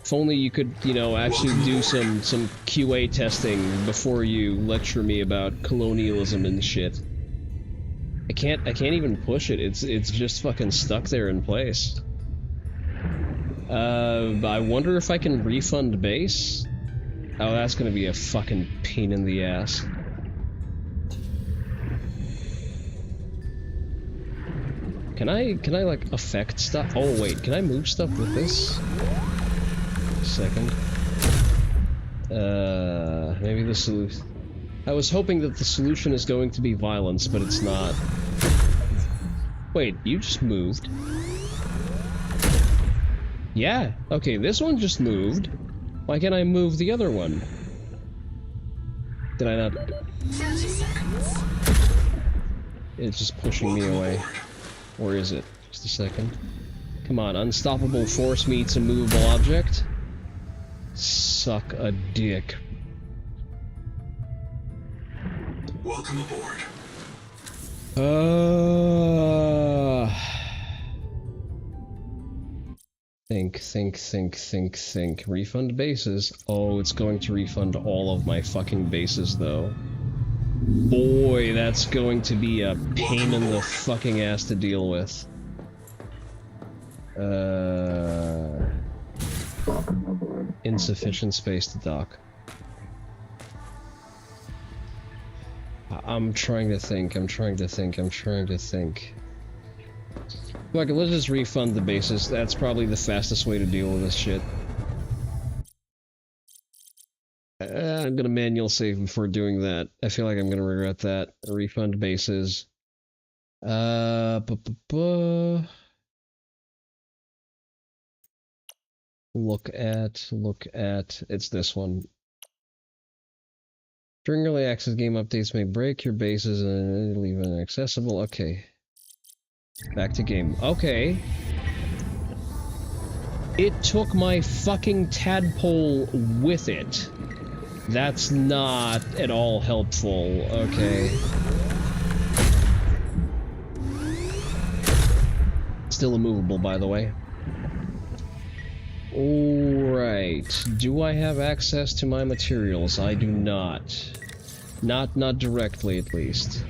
If only you could, you know, actually do some QA testing before you lecture me about colonialism and shit. I can't even push it. It's just fucking stuck there in place. I wonder if I can refund base? Oh, that's gonna be a fucking pain in the ass. Can I like affect stuff? Oh wait, can I move stuff with this? Second. Maybe the solution... I was hoping that the solution is going to be violence, but it's not. Wait, you just moved? Yeah, okay, this one just moved. Why can't I move the other one? Did I not? 30 seconds. It's just pushing me away. Or is it? Just a second. Come on, unstoppable force meets a movable object. Suck a dick. Welcome aboard. Think. Refund bases. Oh, it's going to refund all of my fucking bases, though. Boy, that's going to be a pain in the fucking ass to deal with. Insufficient space to dock. I'm trying to think. Look, let's just refund the bases. That's probably the fastest way to deal with this shit. I'm gonna manual save before doing that. I feel like I'm gonna regret that. Refund bases. Look at, it's this one. During early access, game updates may break your bases and leave it inaccessible. Okay. Back to game. Okay. It took my fucking tadpole with it. That's not at all helpful. Okay. Still immovable, by the way. Alright. Do I have access to my materials? I do not. Not directly, at least.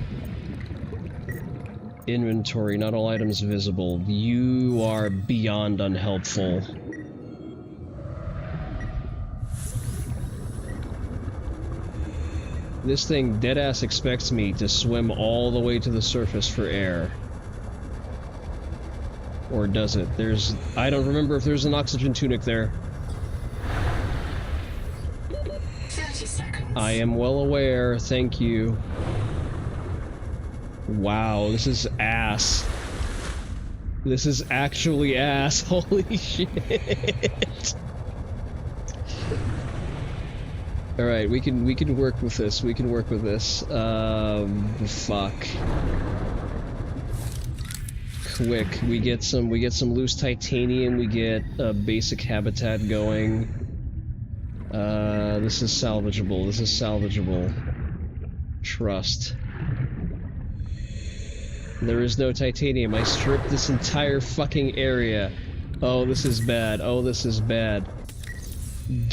Inventory, not all items visible. You are beyond unhelpful. This thing deadass expects me to swim all the way to the surface for air. Or does it? I don't remember if there's an oxygen tunic there. 30 seconds. I am well aware, thank you. Wow, this is ass. This is actually ass, holy shit. Alright, we can work with this, fuck. Quick, we get some loose titanium, we get a basic habitat going. This is salvageable, Trust. There is no titanium, I stripped this entire fucking area. Oh, this is bad,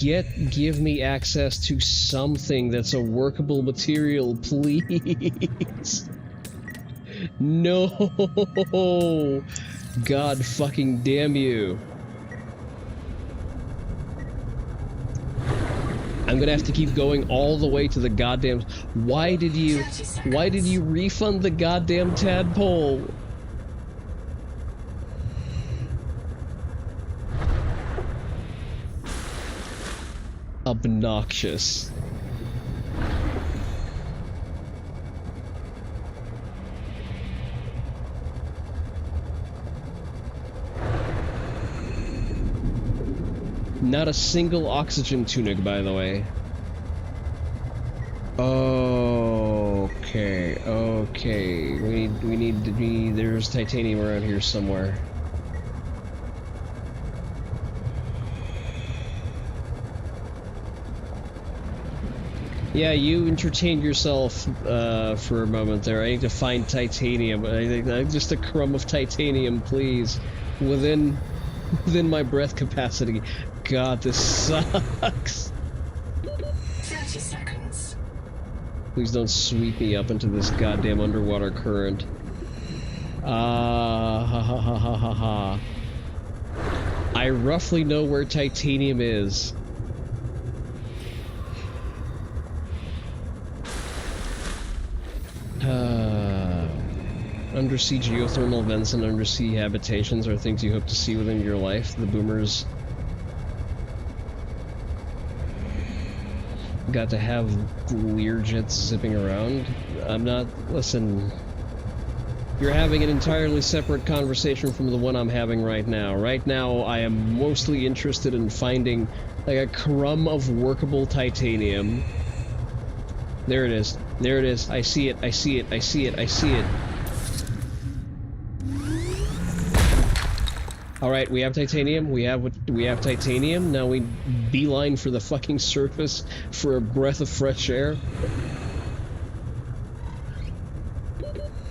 Give me access to something that's a workable material, please. No! God fucking damn you. I'm gonna have to keep going all the way to the goddamn... Why did you refund the goddamn tadpole? Obnoxious. Not a single oxygen tunic, by the way. Okay. We need there's titanium around here somewhere. Yeah, you entertained yourself for a moment there. I need to find titanium. I think just a crumb of titanium, please, within my breath capacity. God, this sucks. 30 seconds. Please don't sweep me up into this goddamn underwater current. Ha. I roughly know where titanium is. Undersea geothermal vents and undersea habitations are things you hope to see within your life. The boomers got to have Learjets zipping around. Listen, you're having an entirely separate conversation from the one I'm having right now. Right now, I am mostly interested in finding, like, a crumb of workable titanium. There it is. I see it. Alright, we have titanium. We have titanium. Now we beeline for the fucking surface for a breath of fresh air.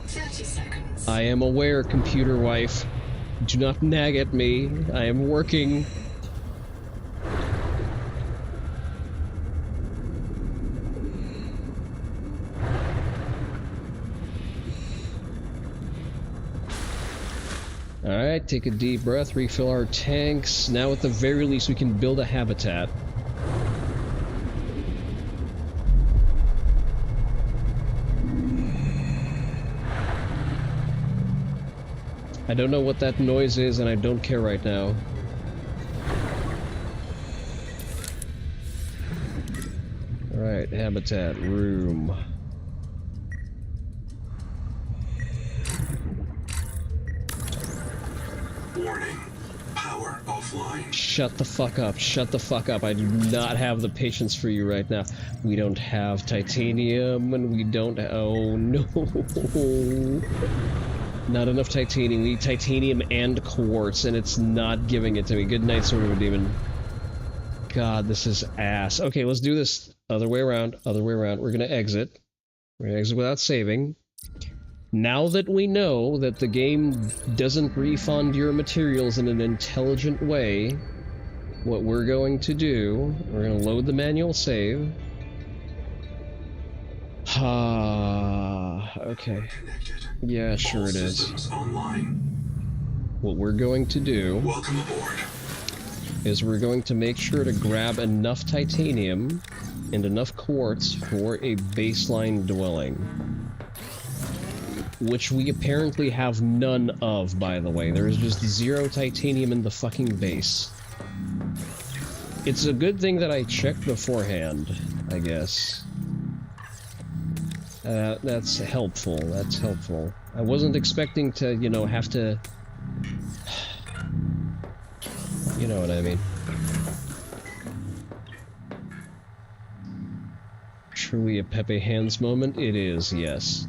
30 seconds. I am aware, computer wife. Do not nag at me. I am working. Alright, take a deep breath, refill our tanks. Now at the very least we can build a habitat. I don't know what that noise is and I don't care right now. Alright, habitat, room. Warning. Power power offline. Shut the fuck up. Shut the fuck up. I do not have the patience for you right now. We don't have titanium, and we don't... Oh, no. Not enough titanium. We need titanium and quartz, and it's not giving it to me. Good night, Sword of a Demon. God, this is ass. Okay, let's do this. Other way around. Other way around. We're gonna exit. We're gonna exit without saving. Now that we know that the game doesn't refund your materials in an intelligent way, what we're going to do, we're going to load the manual save. Okay. Yeah, sure it is. What we're going to do is we're going to make sure to grab enough titanium and enough quartz for a baseline dwelling. Which we apparently have none of, by the way. There is just 0 titanium in the fucking base. It's a good thing that I checked beforehand, I guess. That's helpful, that's helpful. I wasn't expecting to, you know, have to... You know what I mean. Truly a Pepe Hands moment? It is, yes.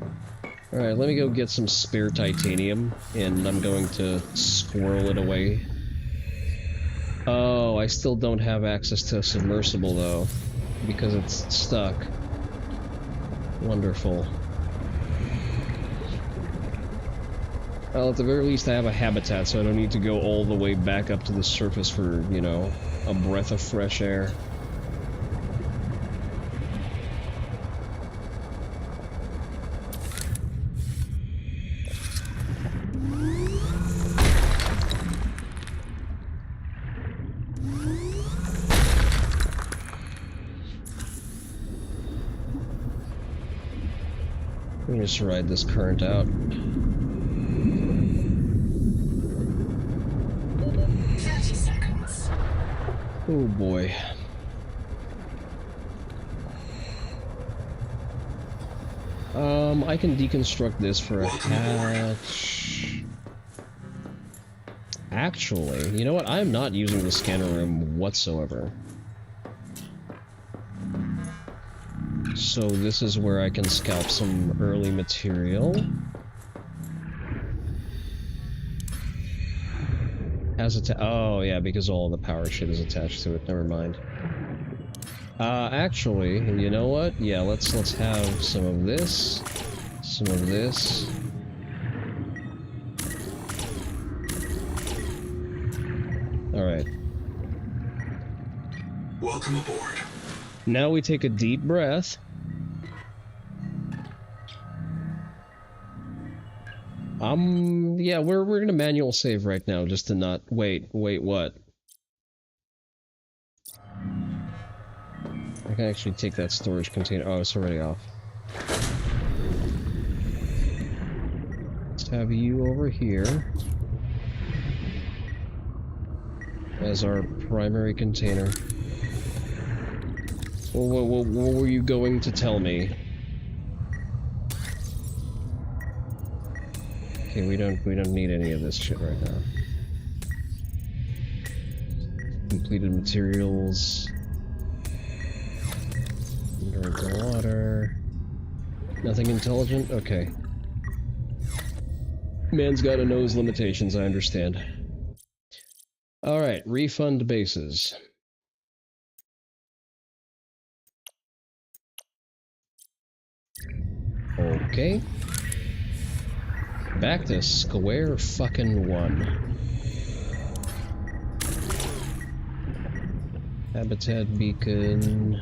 Alright, let me go get some spare titanium, and I'm going to squirrel it away. Oh, I still don't have access to a submersible, though, because it's stuck. Wonderful. Well, at the very least I have a habitat, so I don't need to go all the way back up to the surface for, you know, a breath of fresh air. Let me just ride this current out. 30 seconds. Oh boy. I can deconstruct this for a hatch. Actually, you know what? I'm not using the scanner room whatsoever. So this is where I can scalp some early material. Oh yeah, because all the power shit is attached to it. Never mind. Actually, you know what? Yeah, let's have some of this, some of this. All right. Welcome aboard. Now we take a deep breath. Yeah, we're gonna manual save right now just to not wait, what? I can actually take that storage container. Oh, it's already off. Let's have you over here as our primary container. Well, what were you going to tell me? Okay, we don't need any of this shit right now. Completed materials. Drink the water. Nothing intelligent? Okay. Man's gotta know his limitations, I understand. Alright, refund bases. Okay. Back to square fucking one. Habitat beacon.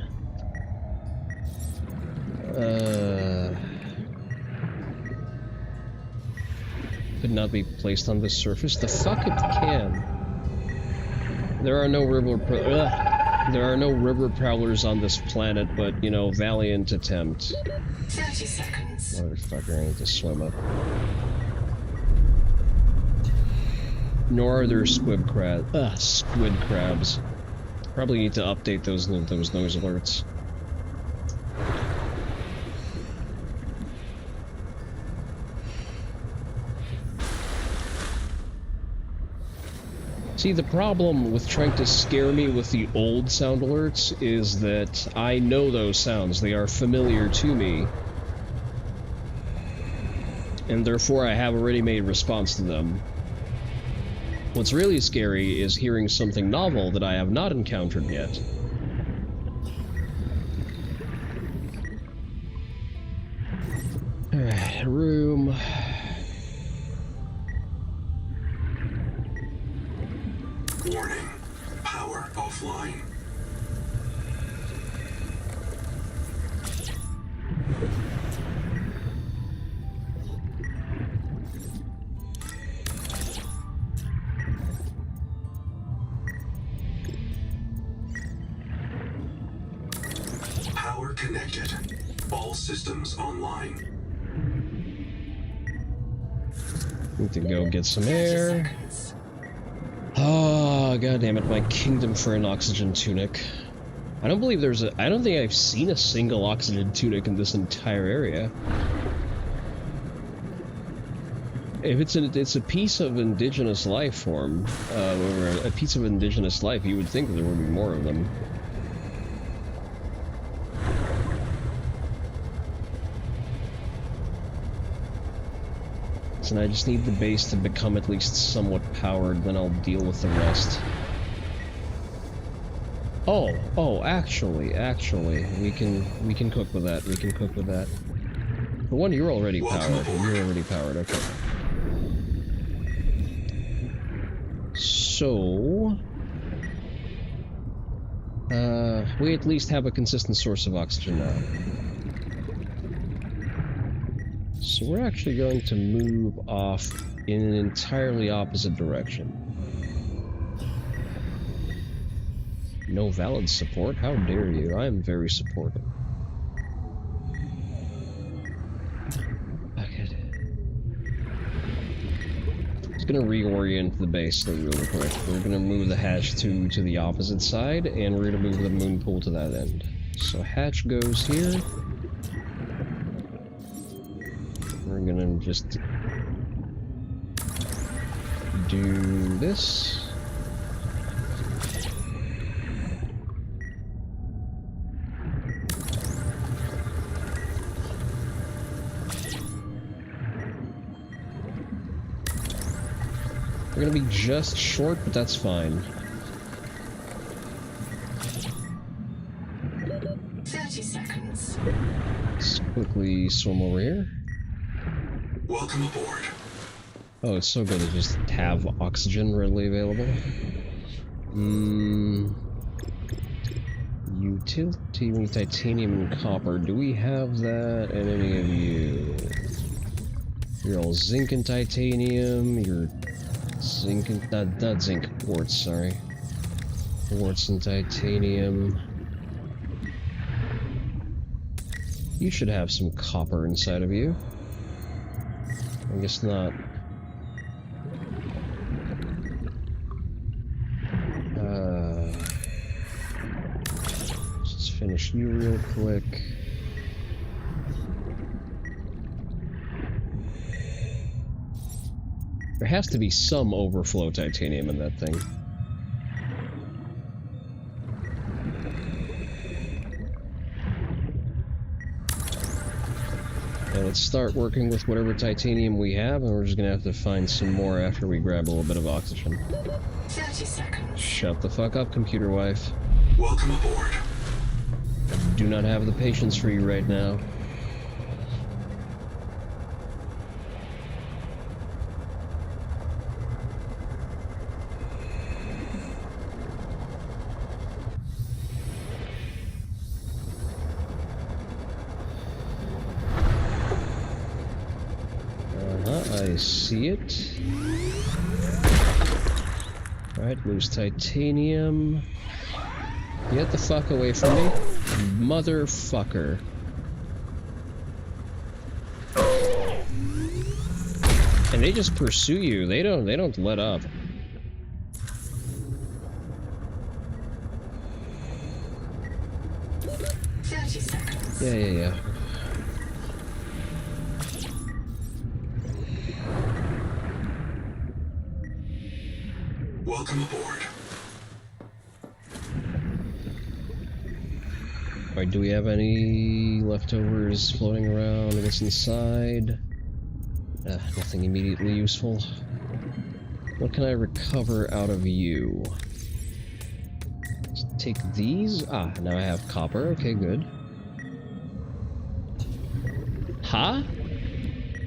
Could not be placed on the surface. The fuck it can. There are no river prowlers on this planet, but you know, valiant attempt. 30 seconds. Motherfucker, I need to swim up. Nor are there squid crabs. Probably need to update those noise alerts. See, the problem with trying to scare me with the old sound alerts is that I know those sounds. They are familiar to me. And therefore I have a ready-made response to them. What's really scary is hearing something novel that I have not encountered yet. Alright, room. Warning. Power offline. Power connected. All systems online. Need to go get some air. Oh, god damn it, my kingdom for an oxygen tunic. I don't believe there's a... I don't think I've seen a single oxygen tunic in this entire area. If it's a piece of indigenous life form, or a piece of indigenous life, you would think there would be more of them. And I just need the base to become at least somewhat powered, then I'll deal with the rest. Oh, actually, we can cook with that, For one, you're already powered, okay. So... we at least have a consistent source of oxygen now. So we're actually going to move off in an entirely opposite direction. No valid support? How dare you? I am very supportive. Okay. Just gonna reorient the base real quick. We're gonna move the hatch to the opposite side, and we're gonna move the moon pool to that end. So hatch goes here. We're gonna just do this. We're gonna be just short, but that's fine. 30 seconds. Let's quickly swim over here. Welcome aboard. Oh, it's so good to just have oxygen readily available. Utility titanium and copper. Do we have that in any of you? You're all zinc and titanium. You're zinc and... not zinc, quartz, sorry. Quartz and titanium. You should have some copper inside of you. I guess not. Let's finish you real quick. There has to be some overflow titanium in that thing. Now let's start working with whatever titanium we have, and we're just gonna have to find some more after we grab a little bit of oxygen. 30 seconds. Shut the fuck up, computer wife. Welcome aboard. I do not have the patience for you right now. I see it. Alright, lose titanium. Get the fuck away from me, motherfucker. And they just pursue you. They don't let up. Yeah. Welcome aboard. Alright, do we have any leftovers floating around? What's inside? Nothing immediately useful. What can I recover out of you? Let's take these. Ah, now I have copper. Okay, good. Huh?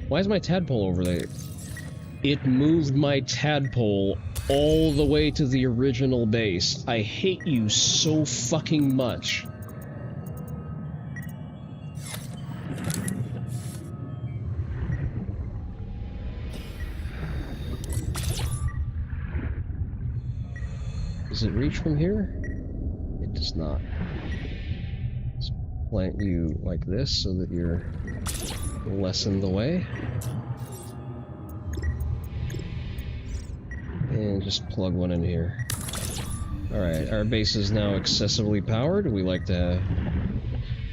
Why is my tadpole over there? It moved my tadpole all the way to the original base. I hate you so fucking much. Does it reach from here? It does not. Let's plant you like this so that you're less in the way. And just plug one in here. Alright, our base is now excessively powered. We like to have...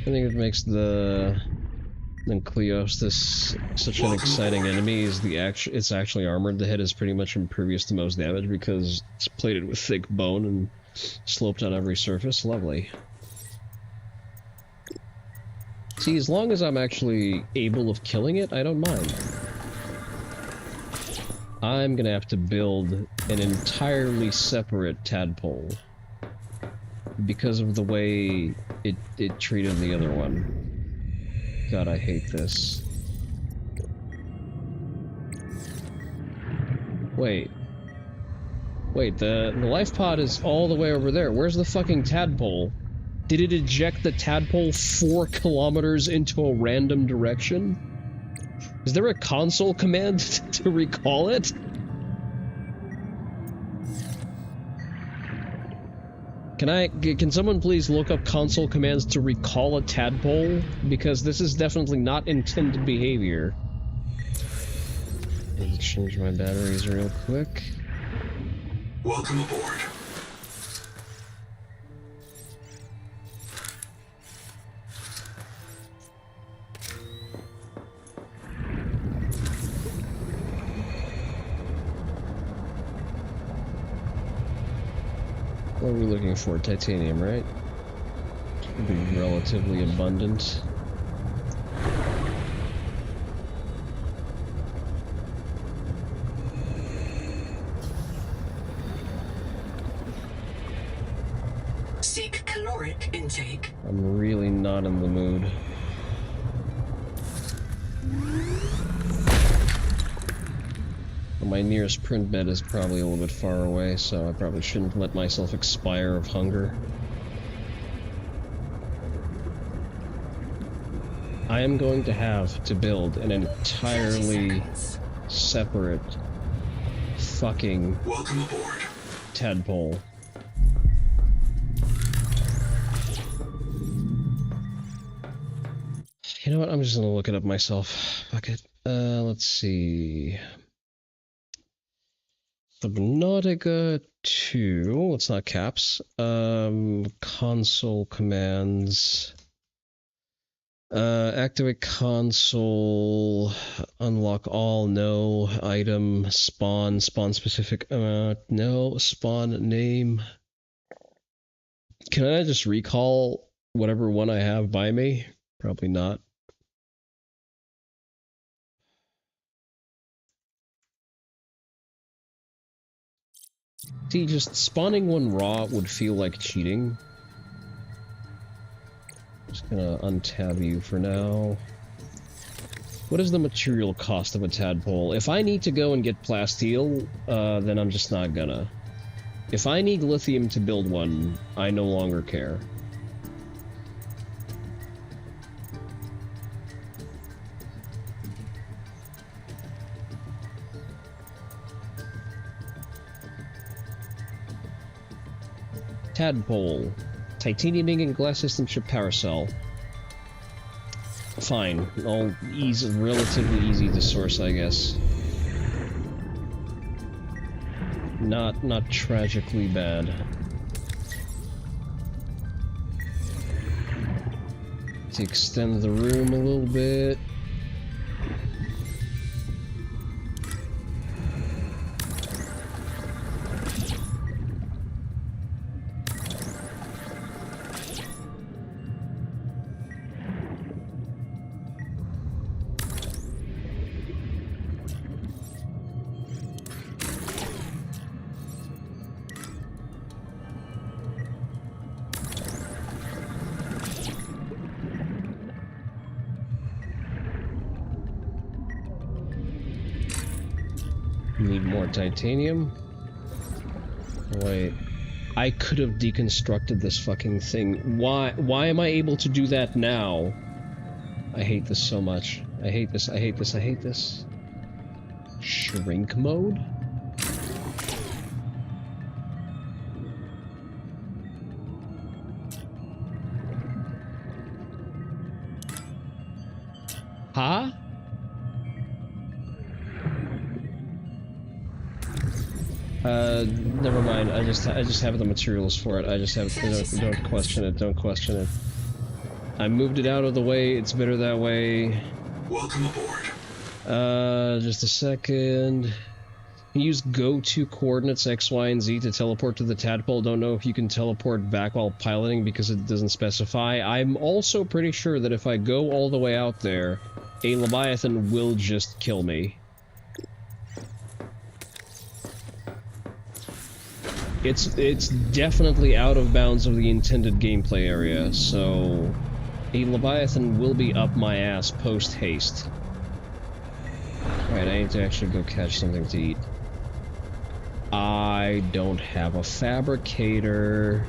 I think it makes the Nucleus this such an exciting enemy is it's actually armored. The head is pretty much impervious to most damage because it's plated with thick bone and sloped on every surface. Lovely. See, as long as I'm actually able of killing it, I don't mind. I'm gonna have to build an entirely separate tadpole because of the way it treated the other one. God, I hate this. Wait, the life pod is all the way over there. Where's the fucking tadpole? Did it eject the tadpole 4 kilometers into a random direction? Is there a console command to recall it? Can someone please look up console commands to recall a tadpole? Because this is definitely not intended behavior. Let's change my batteries real quick. Welcome aboard. What are we looking for? Titanium, right? Should be relatively abundant. Seek caloric intake. I'm really not in the mood. My nearest print bed is probably a little bit far away, so I probably shouldn't let myself expire of hunger. I am going to have to build an entirely separate fucking welcome aboard tadpole. You know what? I'm just gonna look it up myself. Fuck it. Let's see. Subnautica 2, it's not caps. Console commands. Activate console, unlock all, no, item, spawn specific amount, no, spawn name. Can I just recall whatever one I have by me? Probably not. See, just spawning one raw would feel like cheating. Just gonna untab you for now. What is the material cost of a tadpole? If I need to go and get plasteel, then I'm just not gonna. If I need lithium to build one, I no longer care. Tadpole. Titanium ingot glass system chip power cell. Fine. All relatively easy to source, I guess. Not tragically bad. To extend the room a little bit. Need more titanium. Wait. I could have deconstructed this fucking thing. Why am I able to do that now? I hate this so much. I hate this, I hate this, I hate this. Shrink mode? Huh? Never mind. I just have the materials for it. I just have. Don't question it. Don't question it. I moved it out of the way. It's better that way. Welcome aboard. Just a second. Use go-to coordinates X, Y, and Z to teleport to the tadpole. Don't know if you can teleport back while piloting because it doesn't specify. I'm also pretty sure that if I go all the way out there, a Leviathan will just kill me. It's definitely out of bounds of the intended gameplay area, so a Leviathan will be up my ass post-haste. Alright, I need to actually go catch something to eat. I don't have a fabricator.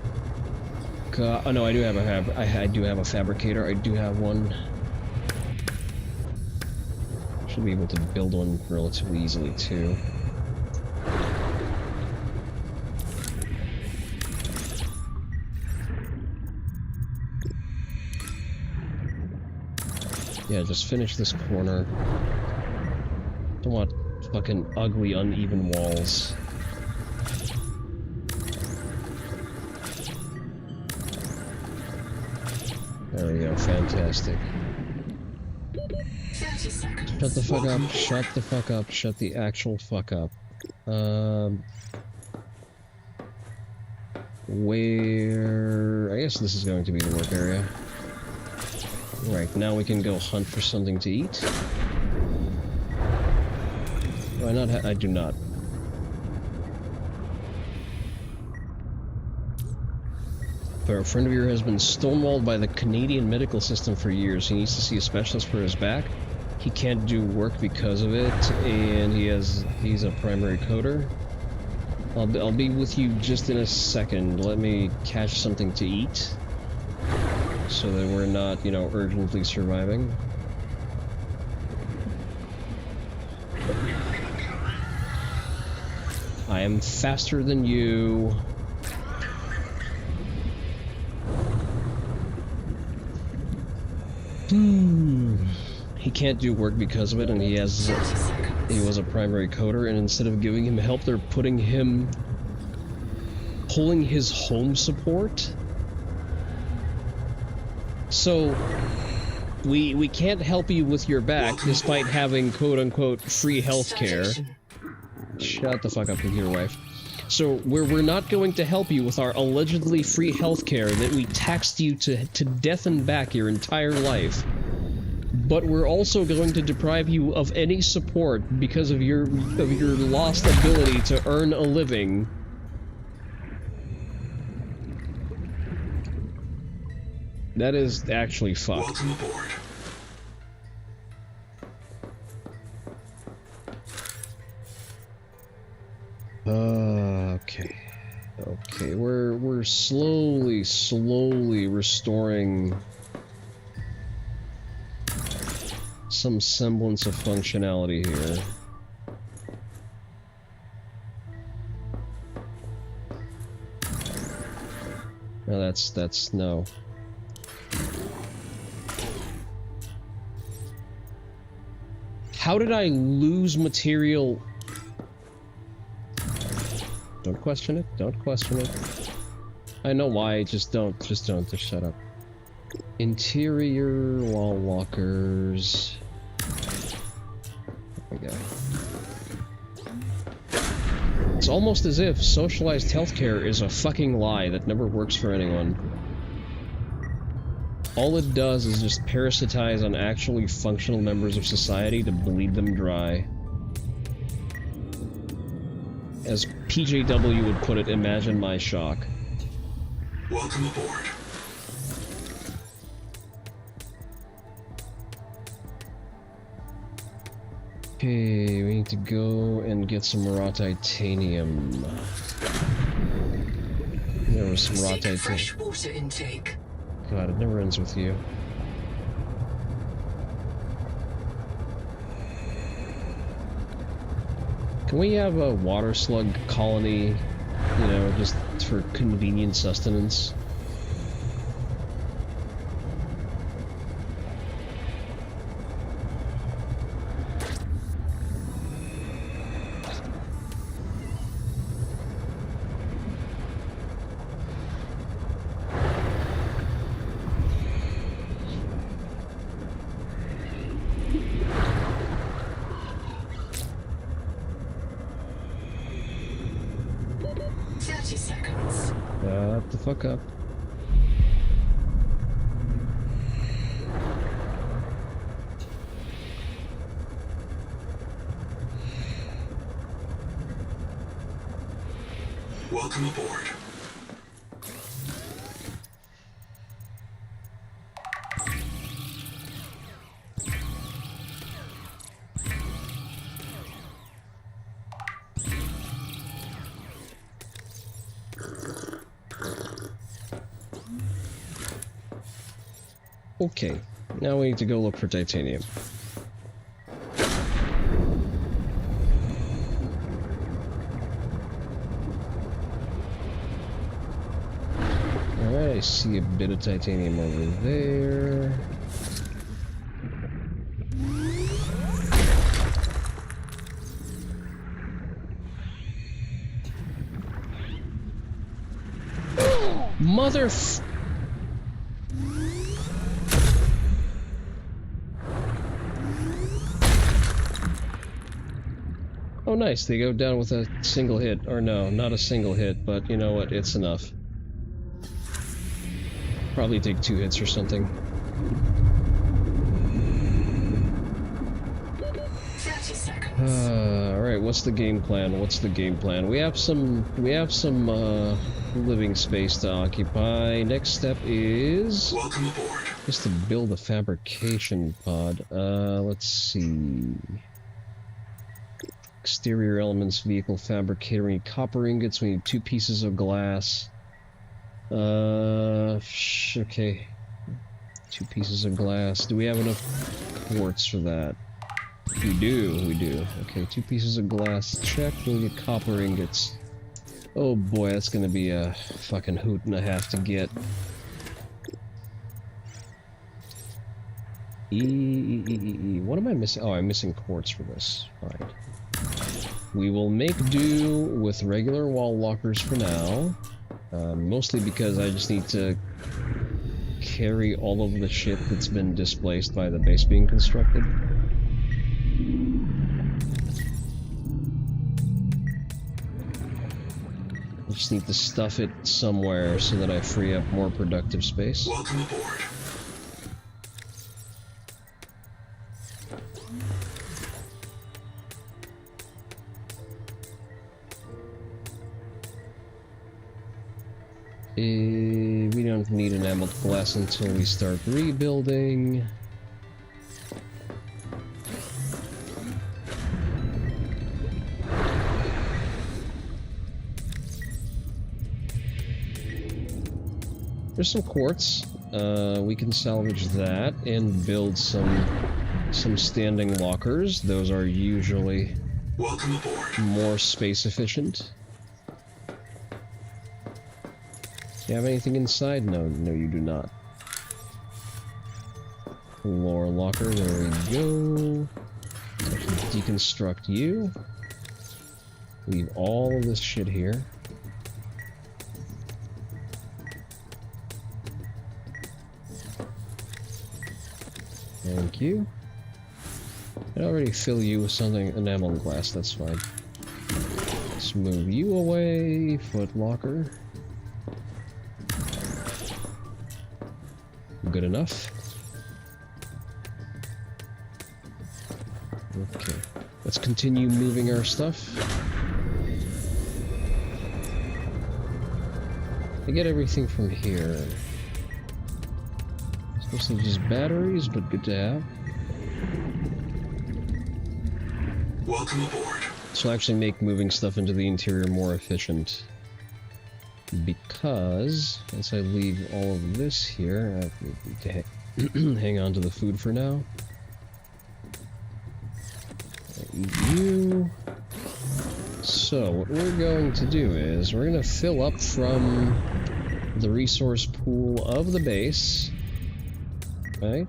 Oh no, I do have a I do have a fabricator. I do have one. Should be able to build one relatively easily too. Yeah, just finish this corner. Don't want fucking ugly, uneven walls. There we go, fantastic. Shut the fuck up, shut the fuck up, shut the actual fuck up. Where... I guess this is going to be the work area. Right, now we can go hunt for something to eat. Do I not I do not. A friend of yours has been stonewalled by the Canadian medical system for years. He needs to see a specialist for his back. He can't do work because of it, and he's a primary coder. I'll be with you just in a second. Let me catch something to eat, so that we're not, you know, urgently surviving. I am faster than you. He can't do work because of it, and he was a primary coder, and instead of giving him help, they're pulling his home support. So we can't help you with your back despite having quote-unquote free healthcare. Shut the fuck up, computer wife. So we're not going to help you with our allegedly free healthcare that we taxed you to death and back your entire life. But we're also going to deprive you of any support because of your lost ability to earn a living. That is actually fucked. Welcome aboard. Okay. Okay, we're slowly restoring some semblance of functionality here. No, that's no. How did I lose material? Don't question it. Don't question it. I know why. Just don't. Just shut up. Interior wall walkers. There we go. It's almost as if socialized healthcare is a fucking lie that never works for anyone. All it does is just parasitize on actually functional members of society to bleed them dry. As PJW would put it, imagine my shock. Welcome aboard. Okay, we need to go and get some raw titanium. There was some raw titanium. Fresh water intake. God, it never ends with you. Can we have a water slug colony, you know, just for convenient sustenance? Shut the fuck up. Welcome aboard. Okay, now we need to go look for titanium. Alright, I see a bit of titanium over there. Motherf... Oh nice, they go down with a single hit. Or no, not a single hit, but you know what, it's enough. Probably take 2 hits or something. 30 seconds. Alright, what's the game plan? What's the game plan? We have some living space to occupy. Next step is... Welcome aboard. Just to build a fabrication pod. Let's see... Exterior elements, vehicle fabricator, we need copper ingots, we need 2 pieces of glass. Okay. 2 pieces of glass. Do we have enough quartz for that? We do. Okay, 2 pieces of glass, check. We need copper ingots. Oh boy, that's gonna be a fucking hoot and a half to get. What am I missing? Oh, I'm missing quartz for this. Fine. We will make do with regular wall lockers for now. Mostly because I just need to carry all of the shit that's been displaced by the base being constructed. I just need to stuff it somewhere so that I free up more productive space. Welcome aboard. We don't need enameled glass until we start rebuilding. There's some quartz. We can salvage that and build some standing lockers. Those are usually more space efficient. Do you have anything inside? No, you do not. Floor locker, there we go. Deconstruct you. Leave all of this shit here. Thank you. I already fill you with something enameled glass, that's fine. Let's move you away, foot locker. Good enough. Okay, let's continue moving our stuff. I get everything from here. It's mostly just batteries, but good to have. Welcome aboard. This will actually make moving stuff into the interior more efficient. Because, once I leave all of this here, I need to hang on to the food for now. Eat you. So, what we're going to do is, we're going to fill up from the resource pool of the base. Right?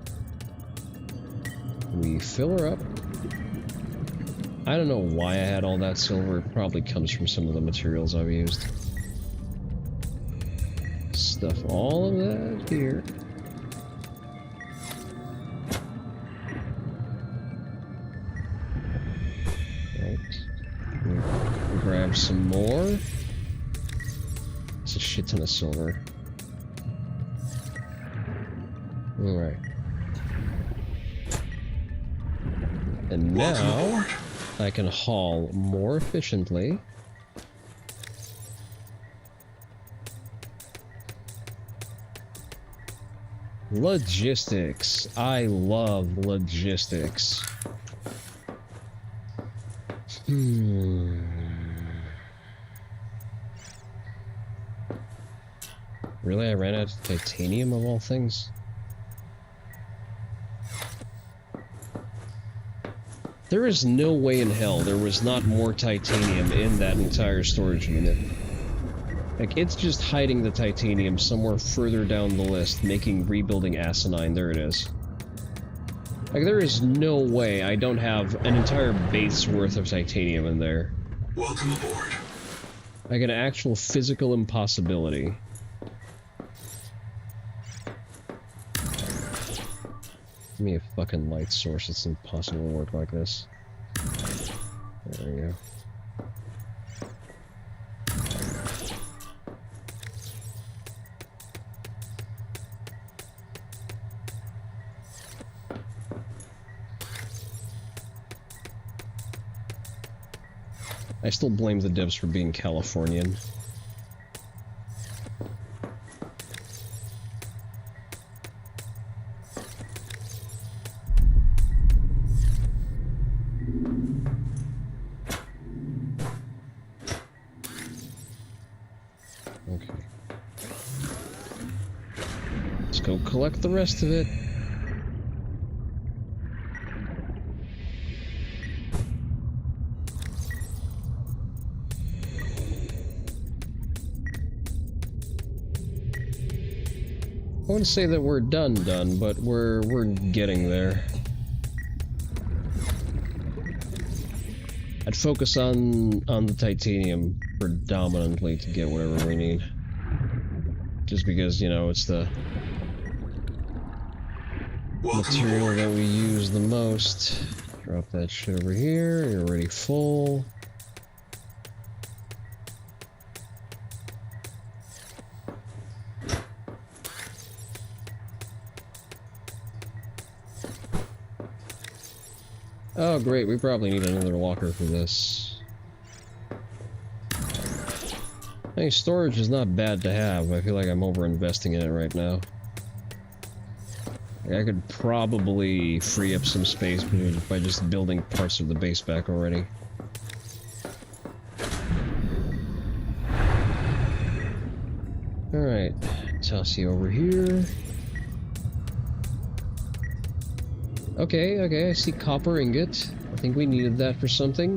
We fill her up. I don't know why I had all that silver. It probably comes from some of the materials I've used. Stuff all of that here. Right. Grab some more. It's a shit ton of silver. Alright. And now I can haul more efficiently. Logistics. I love logistics. Really? I ran out of titanium of all things? There is no way in hell there was not more titanium in that entire storage unit. Like, it's just hiding the titanium somewhere further down the list, making rebuilding asinine. There it is. Like, there is no way I don't have an entire base worth of titanium in there. Welcome aboard. Like an actual physical impossibility. Give me a fucking light source. It's impossible to work like this. There we go. I still blame the devs for being Californian. Okay. Let's go collect the rest of it. I wouldn't say that we're done, but we're getting there. I'd focus on the titanium predominantly to get whatever we need. Just because, you know, it's the material that we use the most. Drop that shit over here. You're already full. Oh great, we probably need another locker for this. Hey, storage is not bad to have. I feel like I'm over-investing in it right now. I could probably free up some space by just building parts of the base back already. Alright, toss you over here. Okay, I see copper ingot. I think we needed that for something.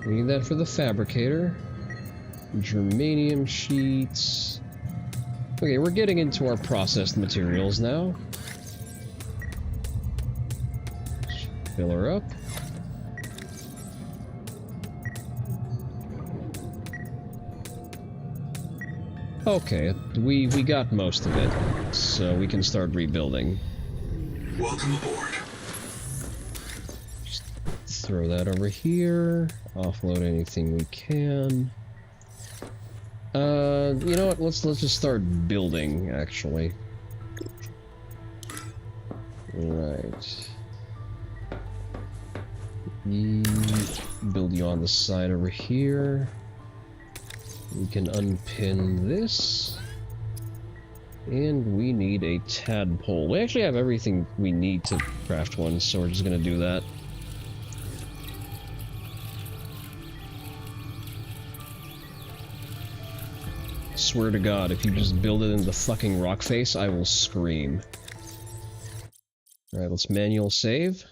We need that for the fabricator. Germanium sheets. Okay, we're getting into our processed materials now. Fill her up. Okay, we got most of it, so we can start rebuilding. Welcome aboard. Just throw that over here. Offload anything we can. You know what? Let's just start building, actually. Right. Build you on the side over here. We can unpin this. And we need a tadpole. We actually have everything we need to craft one, so we're just gonna do that. Swear to God, if you just build it in the fucking rock face, I will scream. Alright, let's manual save.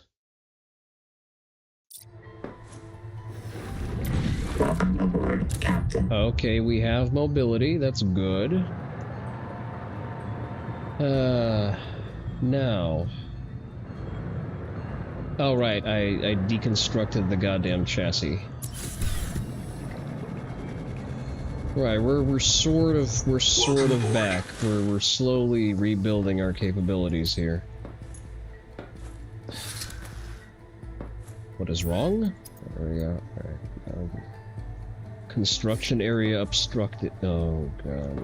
Welcome aboard, Captain. Okay, we have mobility, that's good. Now. Oh right, I deconstructed the goddamn chassis. Right, we're sort of back. We're slowly rebuilding our capabilities here. What is wrong? There we go. Alright. Construction area obstructed. Oh god.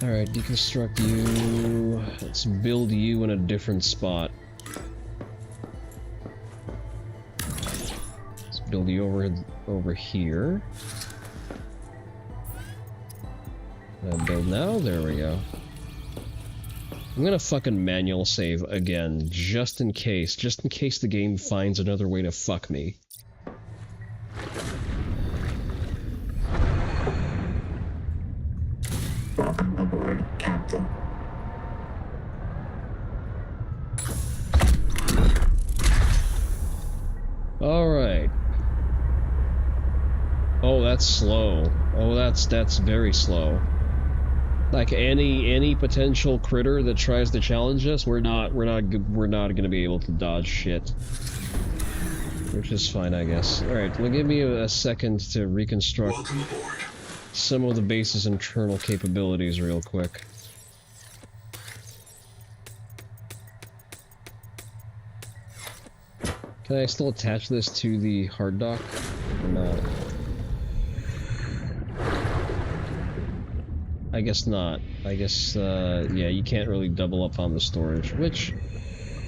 Alright, deconstruct you. Let's build you in a different spot. Let's build you over here. Build now? There we go. I'm gonna fucking manual save again, just in case the game finds another way to fuck me. Welcome aboard, Captain. Alright. Oh, that's slow. Oh, that's very slow. Like any potential critter that tries to challenge us, we're not gonna be able to dodge shit. Which is fine, I guess. Alright, well, give me a second to reconstruct some of the base's internal capabilities real quick. Can I still attach this to the hard dock? Or not? I guess not. I guess, yeah, you can't really double up on the storage, which,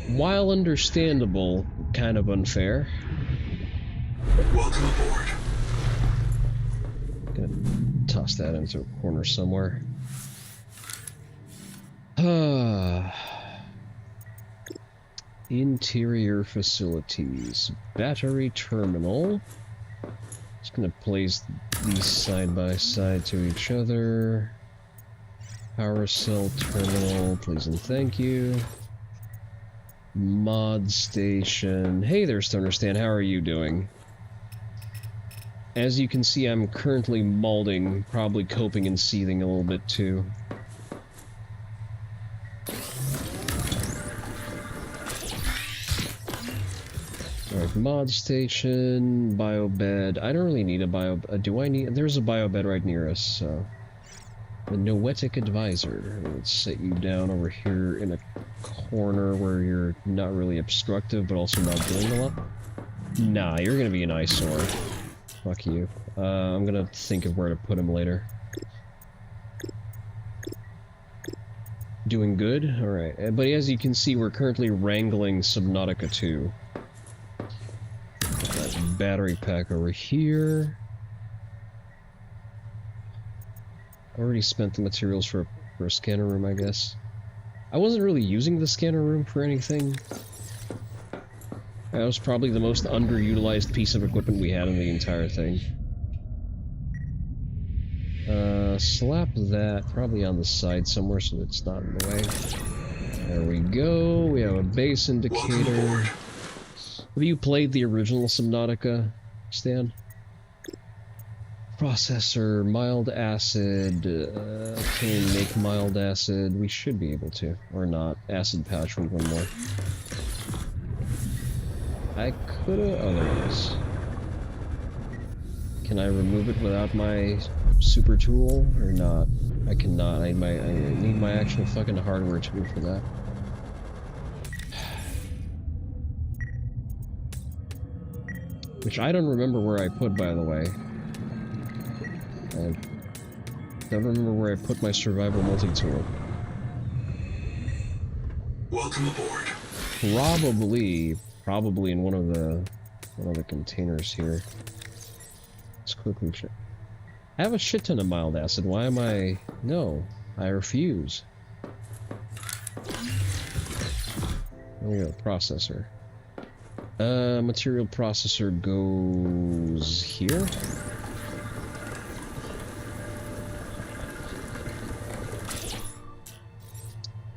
while understandable, kind of unfair. Welcome aboard. Gonna toss that into a corner somewhere. Interior facilities. Battery terminal. Just gonna place these side by side to each other. Power cell terminal, please and thank you. Mod station. Hey there, Stonerstan, how are you doing? As you can see, I'm currently molding, probably coping and seething a little bit too. Alright, mod station, biobed. I don't really need a do I need? There's a biobed right near us, so. The Noetic Advisor. Let's set you down over here in a corner where you're not really obstructive, but also not doing a lot. Nah, you're gonna be an eyesore. Fuck you. I'm gonna think of where to put him later. Doing good? Alright. But as you can see, we're currently wrangling Subnautica 2. That battery pack over here. Already spent the materials for a scanner room, I guess. I wasn't really using the scanner room for anything. That was probably the most underutilized piece of equipment we had in the entire thing. Slap that probably on the side somewhere so that it's not in the way. There we go. We have a base indicator. Have you played the original Subnautica, Stan? Processor, mild acid, can make mild acid, we should be able to, or not. Acid pouch, we need one more. I could've otherwise. Can I remove it without my super tool, or not? I cannot, I need my actual fucking hardware tool for that. Which I don't remember where I put, by the way. I don't remember where I put my survival multi-tool. Welcome aboard. Probably in one of the containers here. Let's quickly check. I have a shit ton of mild acid. Why am I? No, I refuse. There we go. Processor. Material processor goes here.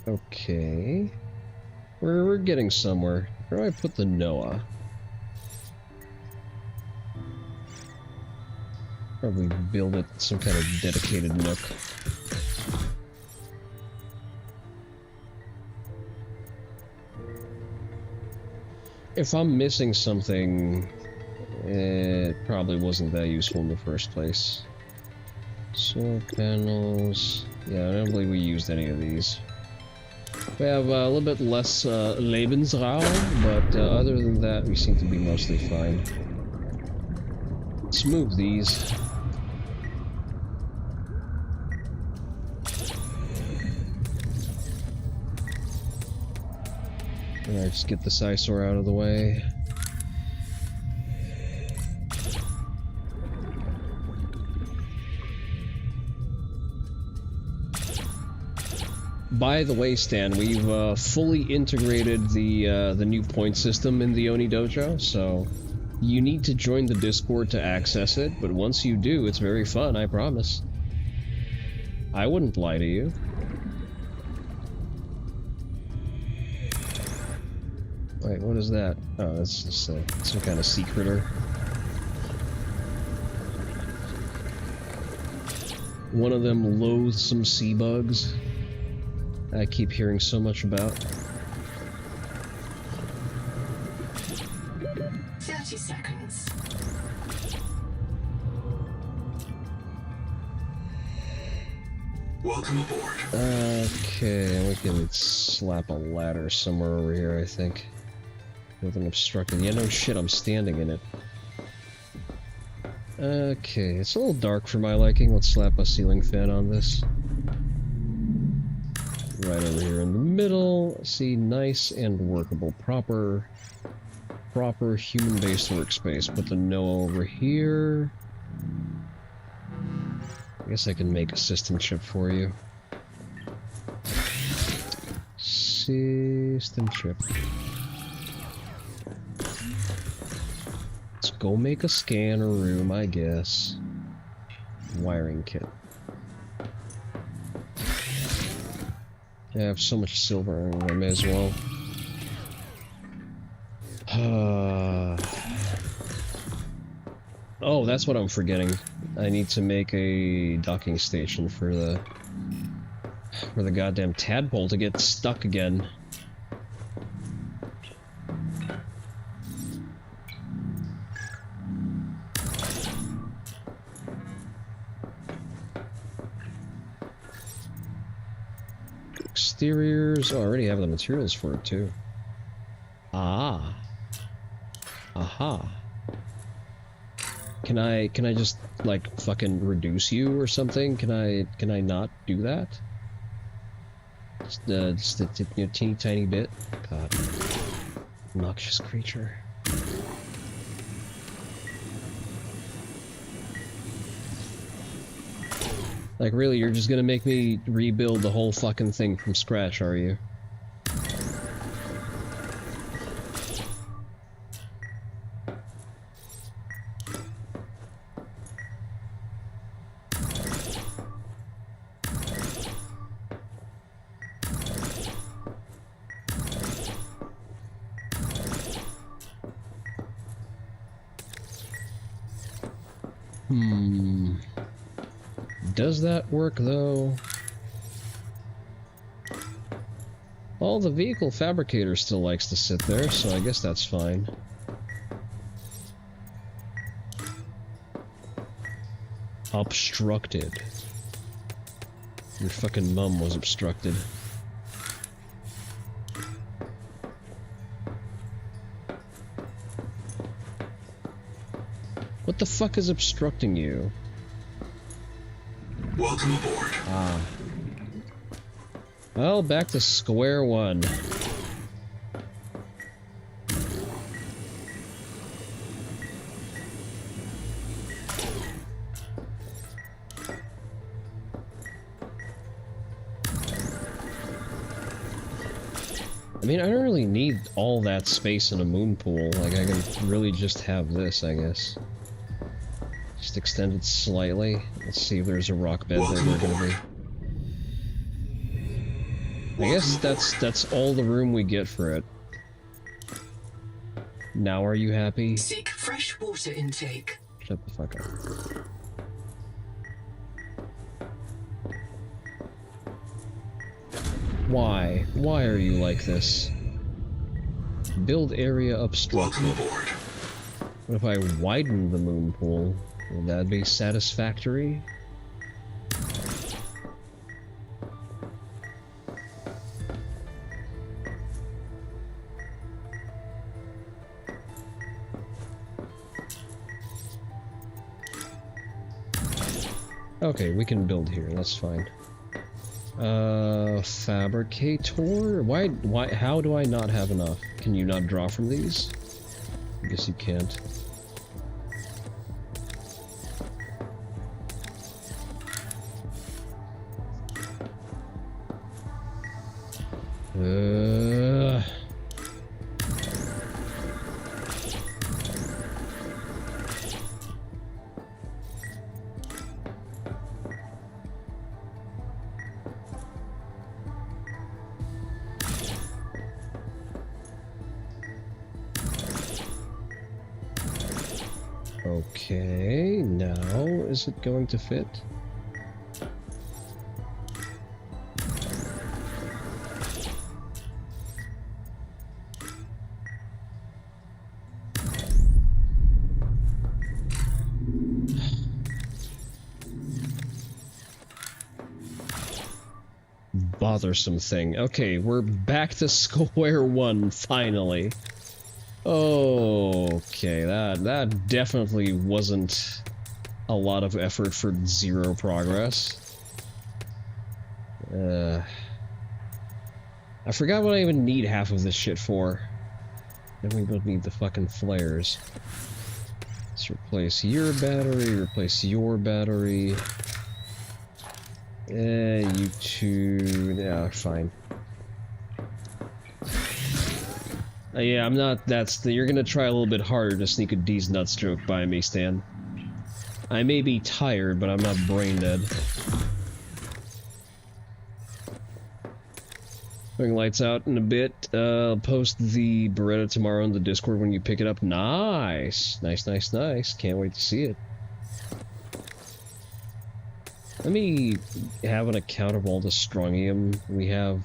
Okay. We're getting somewhere. Where do I put the Noah? Probably build it some kind of dedicated nook. If I'm missing something, it probably wasn't that useful in the first place. Solar panels... Yeah, I don't believe we used any of these. We have a little bit less Lebensraum, but other than that, we seem to be mostly fine. Let's move these. Alright, just get this eyesore out of the way. By the way, Stan, we've fully integrated the new point system in the Oni Dojo, so you need to join the Discord to access it, but once you do, it's very fun, I promise. I wouldn't lie to you. Wait, what is that? Oh, that's just some kind of secreter. One of them loathsome sea bugs I keep hearing so much about. 30 seconds. Welcome aboard. Okay, we can slap a ladder somewhere over here, I think. Nothing obstructed. Yeah, no shit, I'm standing in it. Okay, it's a little dark for my liking. Let's slap a ceiling fan on this. Right over here in the middle. See, nice and workable. Proper human-based workspace. Put the Noah over here. I guess I can make a system chip for you. System chip. Let's go make a scanner room, I guess. Wiring kit. I have so much silver, I may as well. Oh, that's what I'm forgetting. I need to make a docking station for the goddamn tadpole to get stuck again. Exteriors. Oh, I already have the materials for it too. Ah. Aha. Can I just like fucking reduce you or something? Can I not do that? Just a teeny tiny bit. God. Noxious creature. Like, really, you're just gonna make me rebuild the whole fucking thing from scratch, are you? Does that work, though? Well, the vehicle fabricator still likes to sit there, so I guess that's fine. Obstructed. Your fucking mum was obstructed. What the fuck is obstructing you? Welcome aboard. Ah. Well, back to square one. I mean, I don't really need all that space in a moon pool. Like, I can really just have this, I guess. Just extend it slightly. Let's see if there's a rock bed there we're gonna be. I guess that's all the room we get for it. Now are you happy? Seek fresh water intake. Shut the fuck up. Why? Why are you like this? Build area obstructed. What if I widen the moon pool? Will that be satisfactory? Okay, we can build here, that's fine. Fabricator? Why, how do I not have enough? Can you not draw from these? I guess you can't. Okay, now is it going to fit? Bothersome thing. Okay, we're back to square one, finally. Okay, that definitely wasn't a lot of effort for zero progress. I forgot what I even need half of this shit for. Then we don't need the fucking flares. Let's replace your battery. You two... yeah, fine. Yeah, I'm not... you're gonna try a little bit harder to sneak a D's nuts joke by me, Stan. I may be tired, but I'm not brain dead. Putting lights out in a bit. I'll post the Beretta tomorrow in the Discord when you pick it up. Nice! Nice. Can't wait to see it. Let me have an account of all the strontium we have.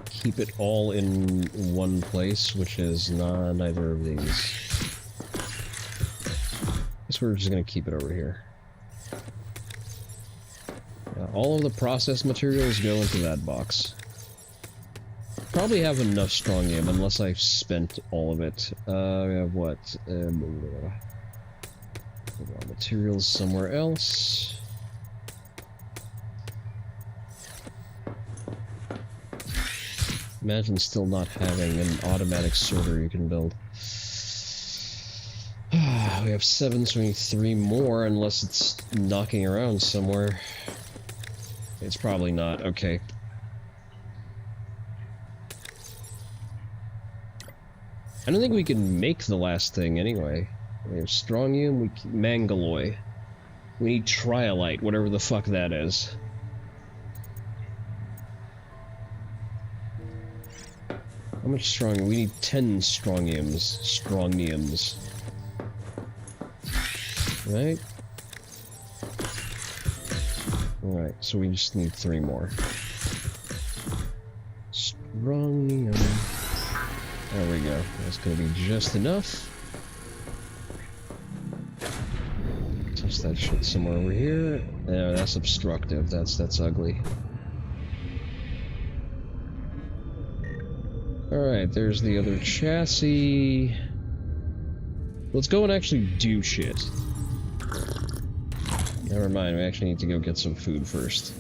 Keep it all in one place, which is neither of these. I guess we're just gonna keep it over here. All of the processed materials go into that box. Probably have enough strontium, unless I've spent all of it. We have what? Raw materials somewhere else. Imagine still not having an automatic sorter you can build. We have 7, so we need 3 more, unless it's knocking around somewhere. It's probably not. Okay. I don't think we can make the last thing anyway. We have strontium, mangalloy. We need triolite, whatever the fuck that is. How much strontium? We need 10 strontiums. Right? Alright, so we just need 3 more. Strontium. There we go. That's gonna be just enough. Touch that shit somewhere over here. Yeah, that's obstructive. That's ugly. Alright, there's the other chassis. Let's go and actually do shit. Never mind, we actually need to go get some food first.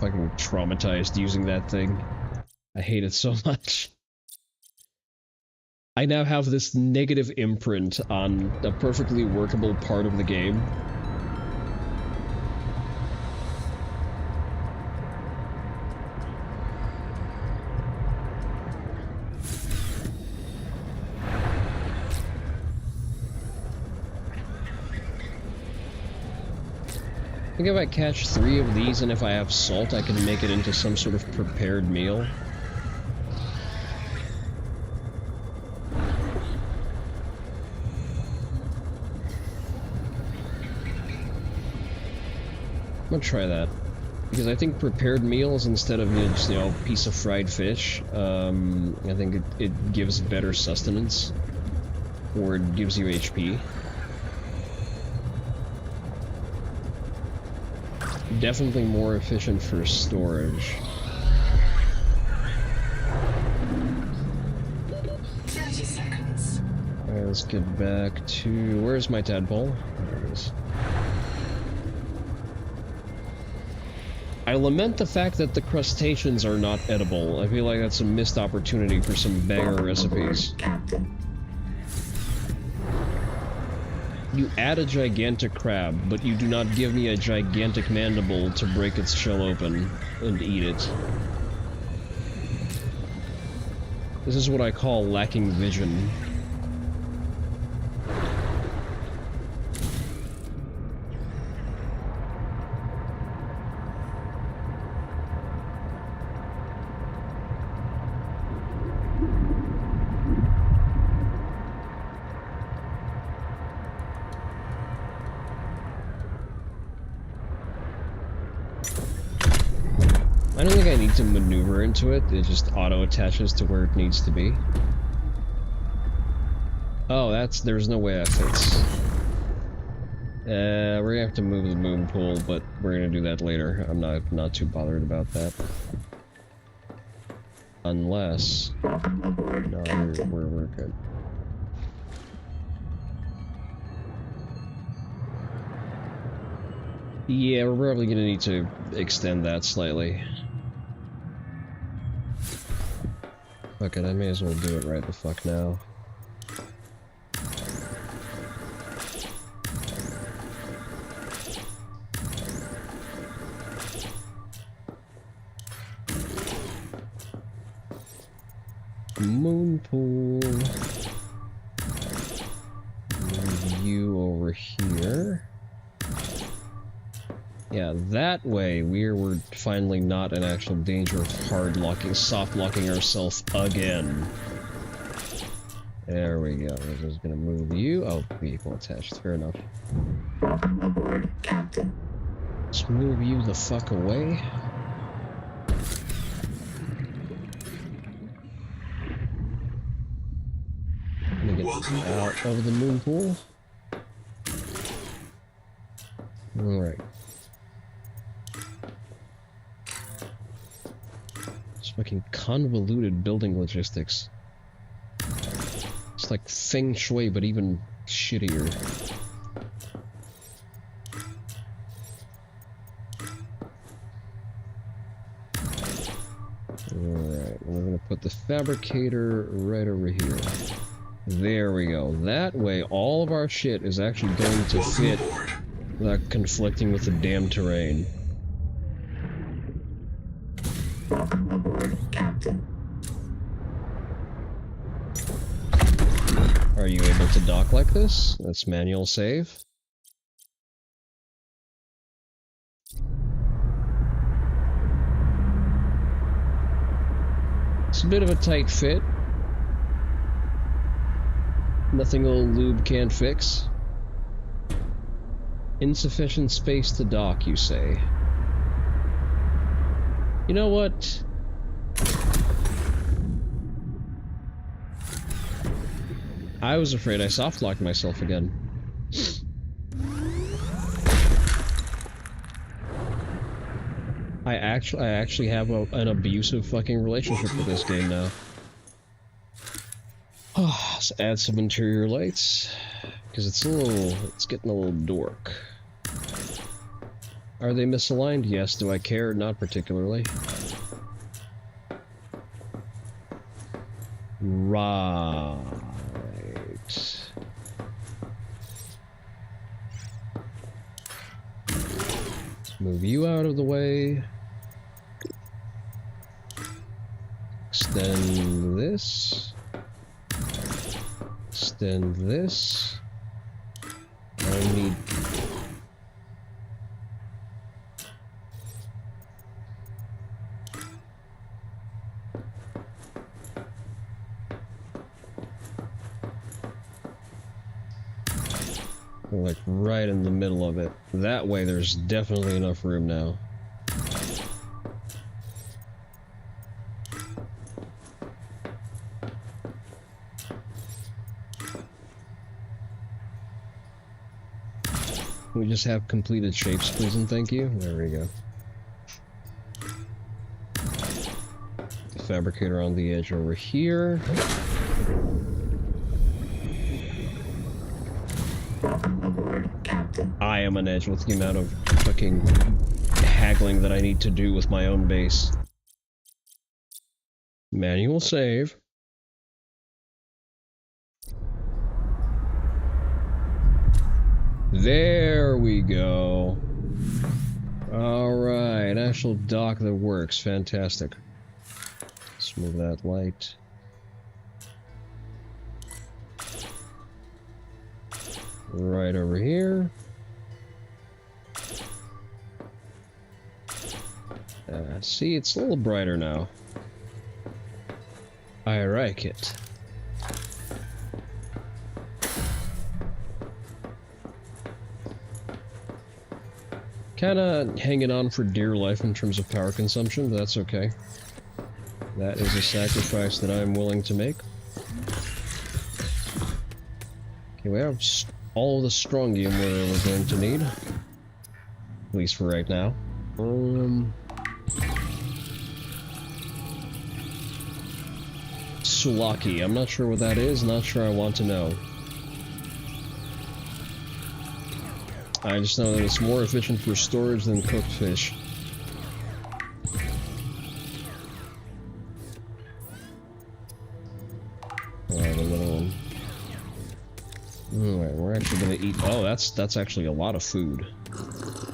Fucking traumatized using that thing. I hate it so much. I now have this negative imprint on a perfectly workable part of the game. I think if I catch 3 of these and if I have salt, I can make it into some sort of prepared meal. I'm gonna try that. Because I think prepared meals instead of just, you know, a piece of fried fish, I think it gives better sustenance. Or it gives you HP. Definitely more efficient for storage. 30 seconds. Alright, let's get back to... Where's my tadpole? There it is. I lament the fact that the crustaceans are not edible. I feel like that's a missed opportunity for some banger recipes. You add a gigantic crab, but you do not give me a gigantic mandible to break its shell open and eat it. This is what I call lacking vision. I don't think I need to maneuver into it, it just auto-attaches to where it needs to be. Oh, there's no way that fits. We're gonna have to move the moon pool, but we're gonna do that later. I'm not too bothered about that. Unless... No, we're good. Yeah, we're probably gonna need to extend that slightly. Fuck it, I may as well do it right the fuck now. Moon pool. Move you over here. Yeah, that way we're finally not in actual danger of hard locking, soft locking ourselves again. There we go. We're just gonna move you. Oh, vehicle attached. Fair enough. Let's move you the fuck away. I'm gonna get out of the moon pool. Alright. Fucking convoluted building logistics. It's like feng shui, but even shittier. Alright, we're gonna put the fabricator right over here. There we go. That way, all of our shit is actually going to fit without conflicting with the damn terrain. Are you able to dock like this? That's manual save. It's a bit of a tight fit. Nothing old lube can't fix. Insufficient space to dock, you say. You know what? I was afraid I soft-locked myself again. I actually have an abusive fucking relationship with this game now. Let's add some interior lights, because it's getting a little dork. Are they misaligned? Yes. Do I care? Not particularly. Right. Move you out of the way. Extend this. Extend this. I need... Like, right in the middle of it. That way there's definitely enough room now. We just have completed shapes, please and thank you. There we go. The fabricator on the edge over here. I am an edge with the amount of fucking haggling that I need to do with my own base. Manual save. There we go. Alright, actual dock that works. Fantastic. Let's move that light. Right over here. See, it's a little brighter now. I like it. Kinda hanging on for dear life in terms of power consumption, but that's okay. That is a sacrifice that I'm willing to make. Okay, we have all the strontium we're going to need. At least for right now. Sulaki, I'm not sure what that is, not sure I want to know. I just know that it's more efficient for storage than cooked fish. Oh, the little one. Alright, we're actually gonna eat. Oh, that's actually a lot of food.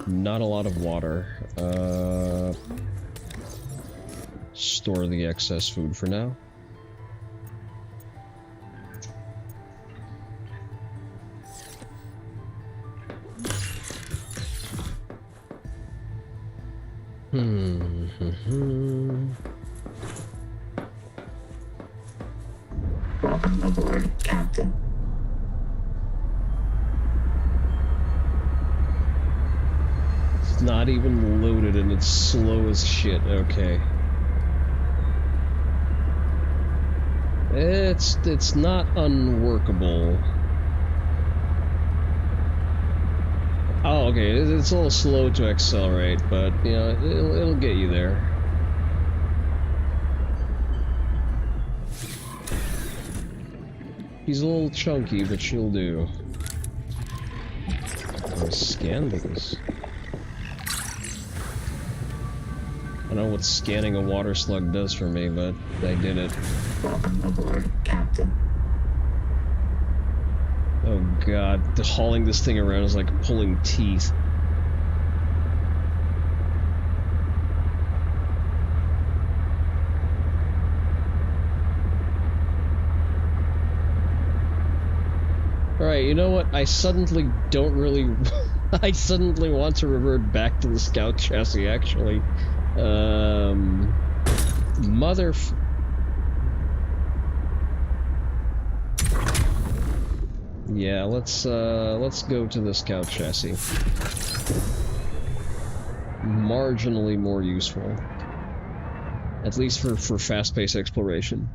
Not a lot of water. Store the excess food for now. Welcome aboard, Captain. It's not even loaded and it's slow as shit. Okay. It's not unworkable. Oh, okay, it's a little slow to accelerate, but, you know, it'll get you there. He's a little chunky, but she'll do. I'll scan these. I don't know what scanning a water slug does for me, but I did it. Welcome aboard, Captain. Oh god, hauling this thing around is like pulling teeth. Alright, you know what? I suddenly don't really... I suddenly want to revert back to the scout chassis, actually. Yeah, let's go to the scout chassis. Marginally more useful. At least for fast-paced exploration.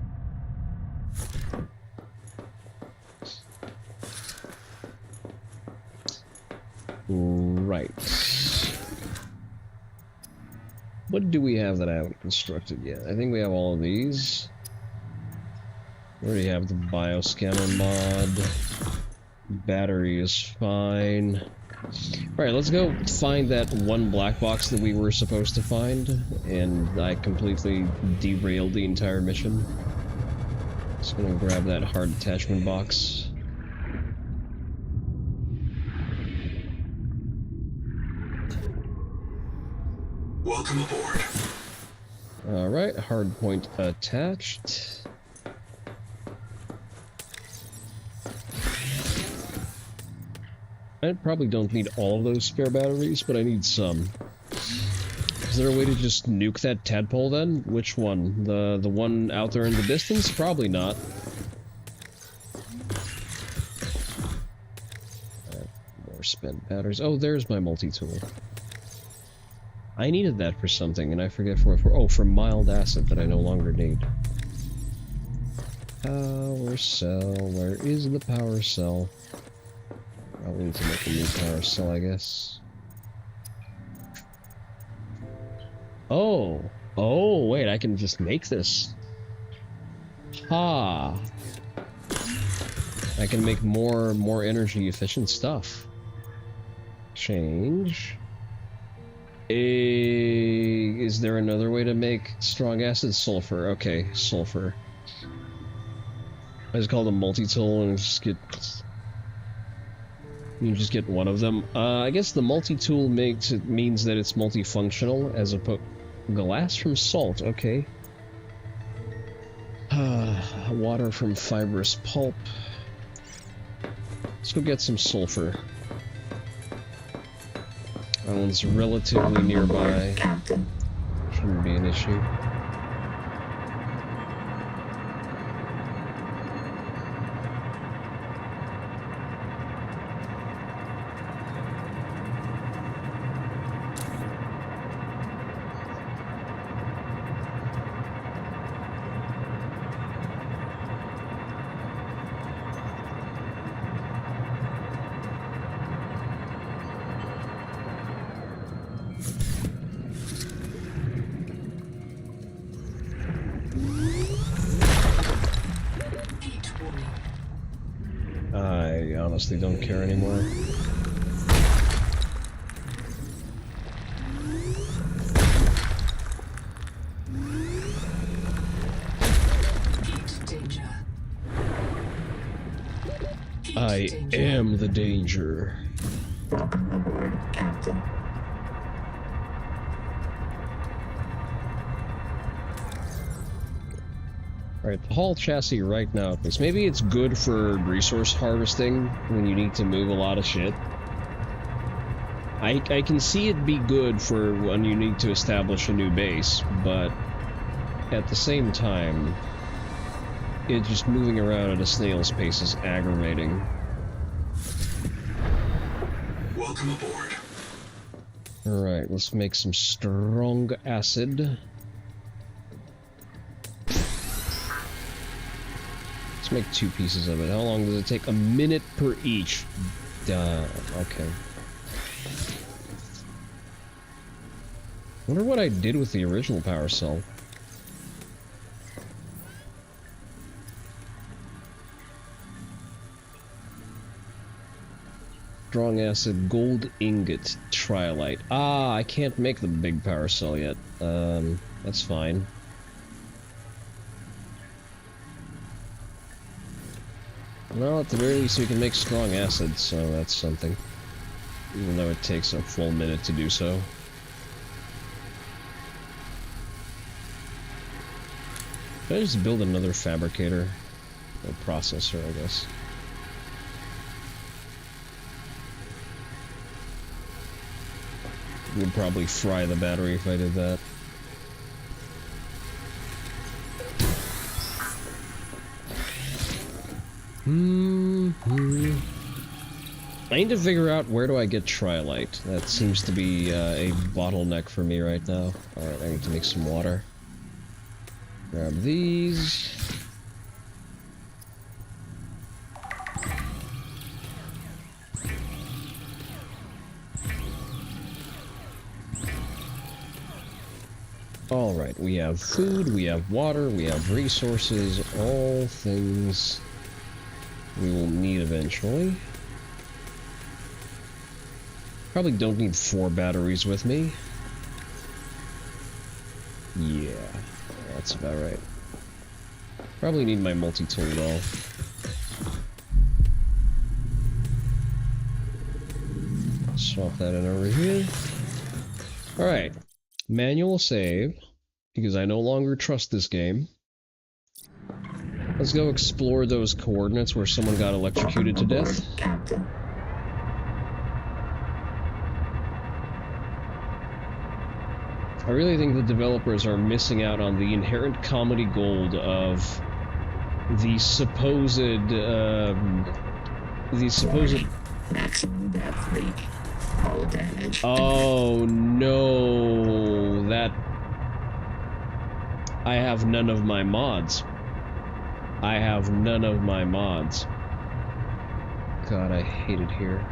Right. What do we have that I haven't constructed yet? I think we have all of these. We already have the bioscanner mod. Battery is fine. Alright, let's go find that one black box that we were supposed to find, and I completely derailed the entire mission. Just gonna grab that hard attachment box. Welcome aboard. Alright, hard point attached. I probably don't need all of those spare batteries, but I need some. Is there a way to just nuke that tadpole then? Which one? The one out there in the distance? Probably not. spent batteries. Oh, there's my multi-tool. I needed that for something, and I forget for for mild acid that I no longer need. Power cell. Where is the power cell? I'll need to make a new power cell, I guess. Oh! Oh, wait, I can just make this. Ha! I can make more energy efficient stuff. Change. Is there another way to make strong acid? Sulfur. Okay, sulfur. I just call them multi-tool and just get... You just get one of them. I guess the multi-tool means that it's multifunctional as opposed... Glass from salt, okay. Water from fibrous pulp. Let's go get some sulfur. That one's relatively nearby. Shouldn't be an issue. I honestly don't care anymore. I am the danger. Alright, the hull chassis right now, because maybe it's good for resource harvesting when you need to move a lot of shit. I can see it be good for when you need to establish a new base, but at the same time, it just moving around at a snail's pace is aggravating. Welcome aboard. Alright, let's make some strong acid. Let's make 2 pieces of it. How long does it take? A minute per each. Duh. Okay. Wonder what I did with the original power cell. Strong acid, gold ingot, trilite. Ah, I can't make the big power cell yet. That's fine. Well, at the very least we can make strong acid, so that's something. Even though it takes a full minute to do so. Should I just build another fabricator? Or processor, I guess. Would probably fry the battery if I did that. I need to figure out where do I get trilite. That seems to be a bottleneck for me right now. Alright, I need to make some water. Grab these. Alright, we have food, we have water, we have resources, all things we will need eventually. Probably don't need 4 batteries with me. Yeah, that's about right. Probably need my multi-tool though. Swap that in over here. Alright. Manual save, because I no longer trust this game. Let's go explore those coordinates where someone got electrocuted to death. I really think the developers are missing out on the inherent comedy gold of the supposed Maximum depth reach. Hull damage. Oh no, that... I have none of my mods. I have none of my mods. God, I hate it here.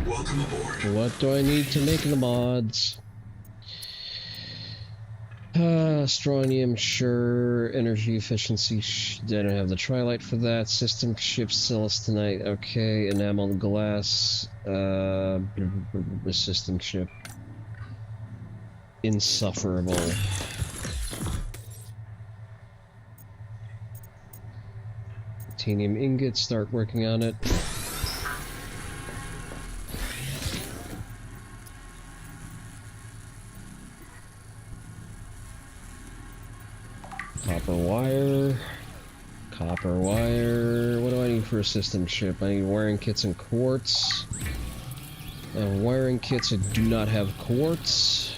Welcome aboard. What do I need to make the mods? Strontium, sure. Energy efficiency, I don't have the Trilight for that. System chips, Celestinite, okay. Enameled glass, system chip. Insufferable. Titanium ingot, start working on it. Copper wire. Copper wire. What do I need for a system chip? I need wiring kits and quartz. And wiring kits, I do not have quartz.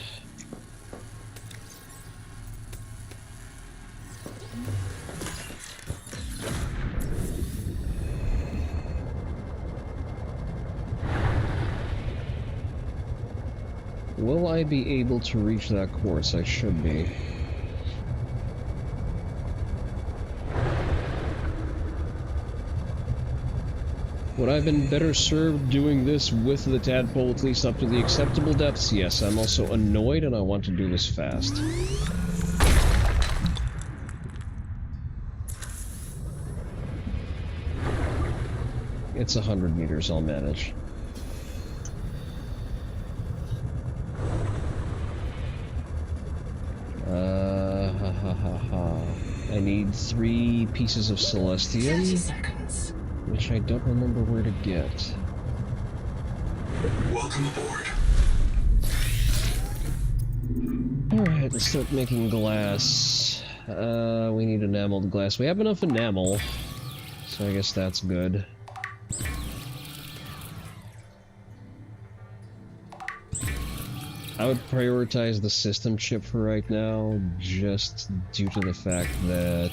Will I be able to reach that quartz? I should be. Would I have been better served doing this with the tadpole at least up to the acceptable depths? Yes, I'm also annoyed and I want to do this fast. It's 100 meters, I'll manage. I need 3 pieces of Celestium. 30 seconds. Which I don't remember where to get. Welcome aboard. Alright, let's start making glass. We need enameled glass. We have enough enamel, so I guess that's good. I would prioritize the system chip for right now, just due to the fact that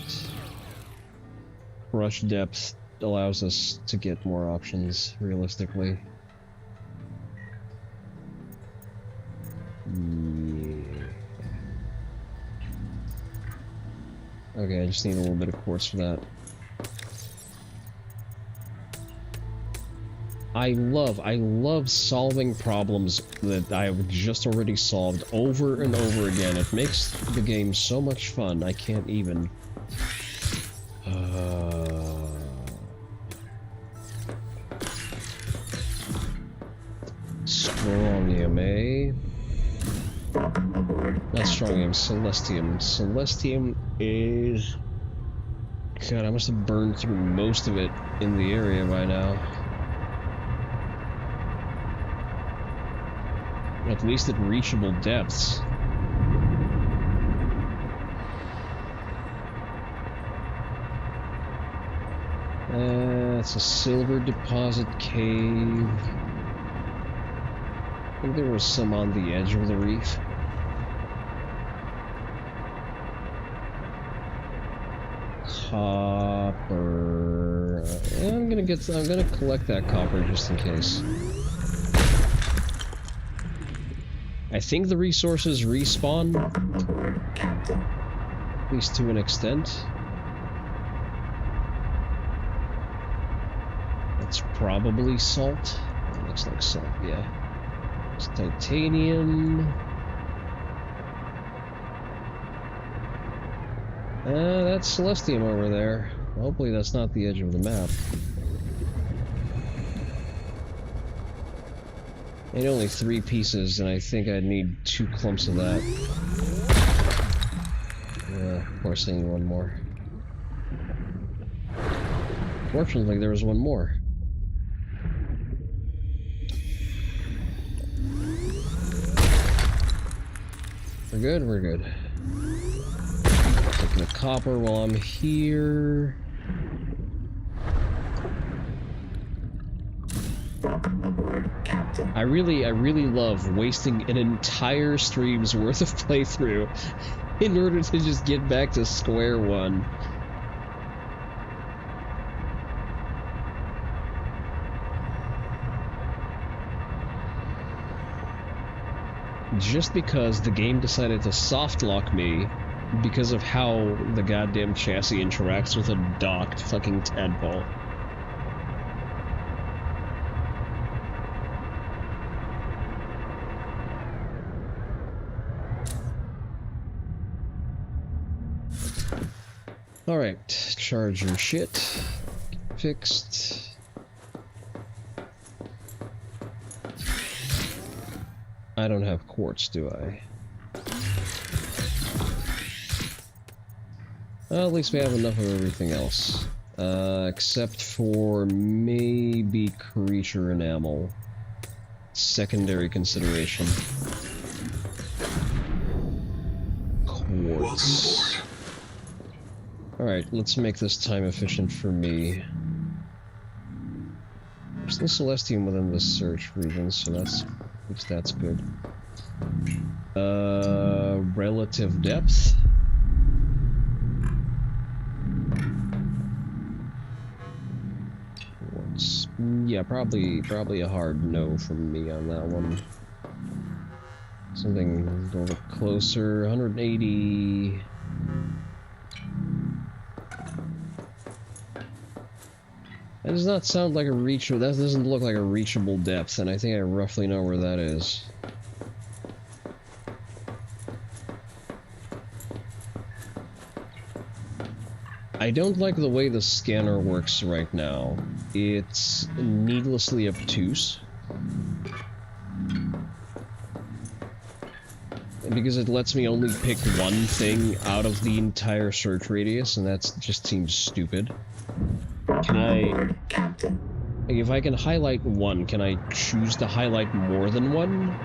rush depth allows us to get more options, realistically. Yeah. Okay, I just need a little bit of quartz for that. I love solving problems that I've just already solved over and over again. It makes the game so much fun, I can't even... Strontium, eh? Not strontium, celestium. Celestium is... God, I must have burned through most of it in the area by now. At least at reachable depths. It's a silver deposit cave. I think there was some on the edge of the reef. Copper. I'm gonna collect that copper just in case. I think the resources respawn, at least to an extent. It's probably salt. It looks like salt, yeah. It's titanium. That's Celestium over there. Hopefully that's not the edge of the map. I need only 3 pieces, and I think I'd need 2 clumps of that. Of course I need 1 more. Fortunately, there was 1 more. We're good, we're good. Taking the copper while I'm here. I really love wasting an entire stream's worth of playthrough in order to just get back to square one. just because the game decided to soft lock me because of how the goddamn chassis interacts with a docked fucking tadpole. Alright, charge your shit. Fixed. I don't have quartz, do I? Well, at least we have enough of everything else. Except for maybe creature enamel. Secondary consideration. Quartz. Alright, let's make this time efficient for me. There's no Celestium within the search region, so that's... at least that's good. Relative depth? Quartz. Yeah, probably a hard no from me on that one. Something a little closer, 180... That does not sound like a reachable. That doesn't look like a reachable depth, and I think I roughly know where that is. I don't like the way the scanner works right now. It's needlessly obtuse. Because it lets me only pick one thing out of the entire search radius, and that just seems stupid. Can I... if I can highlight one, can I choose to highlight more than one?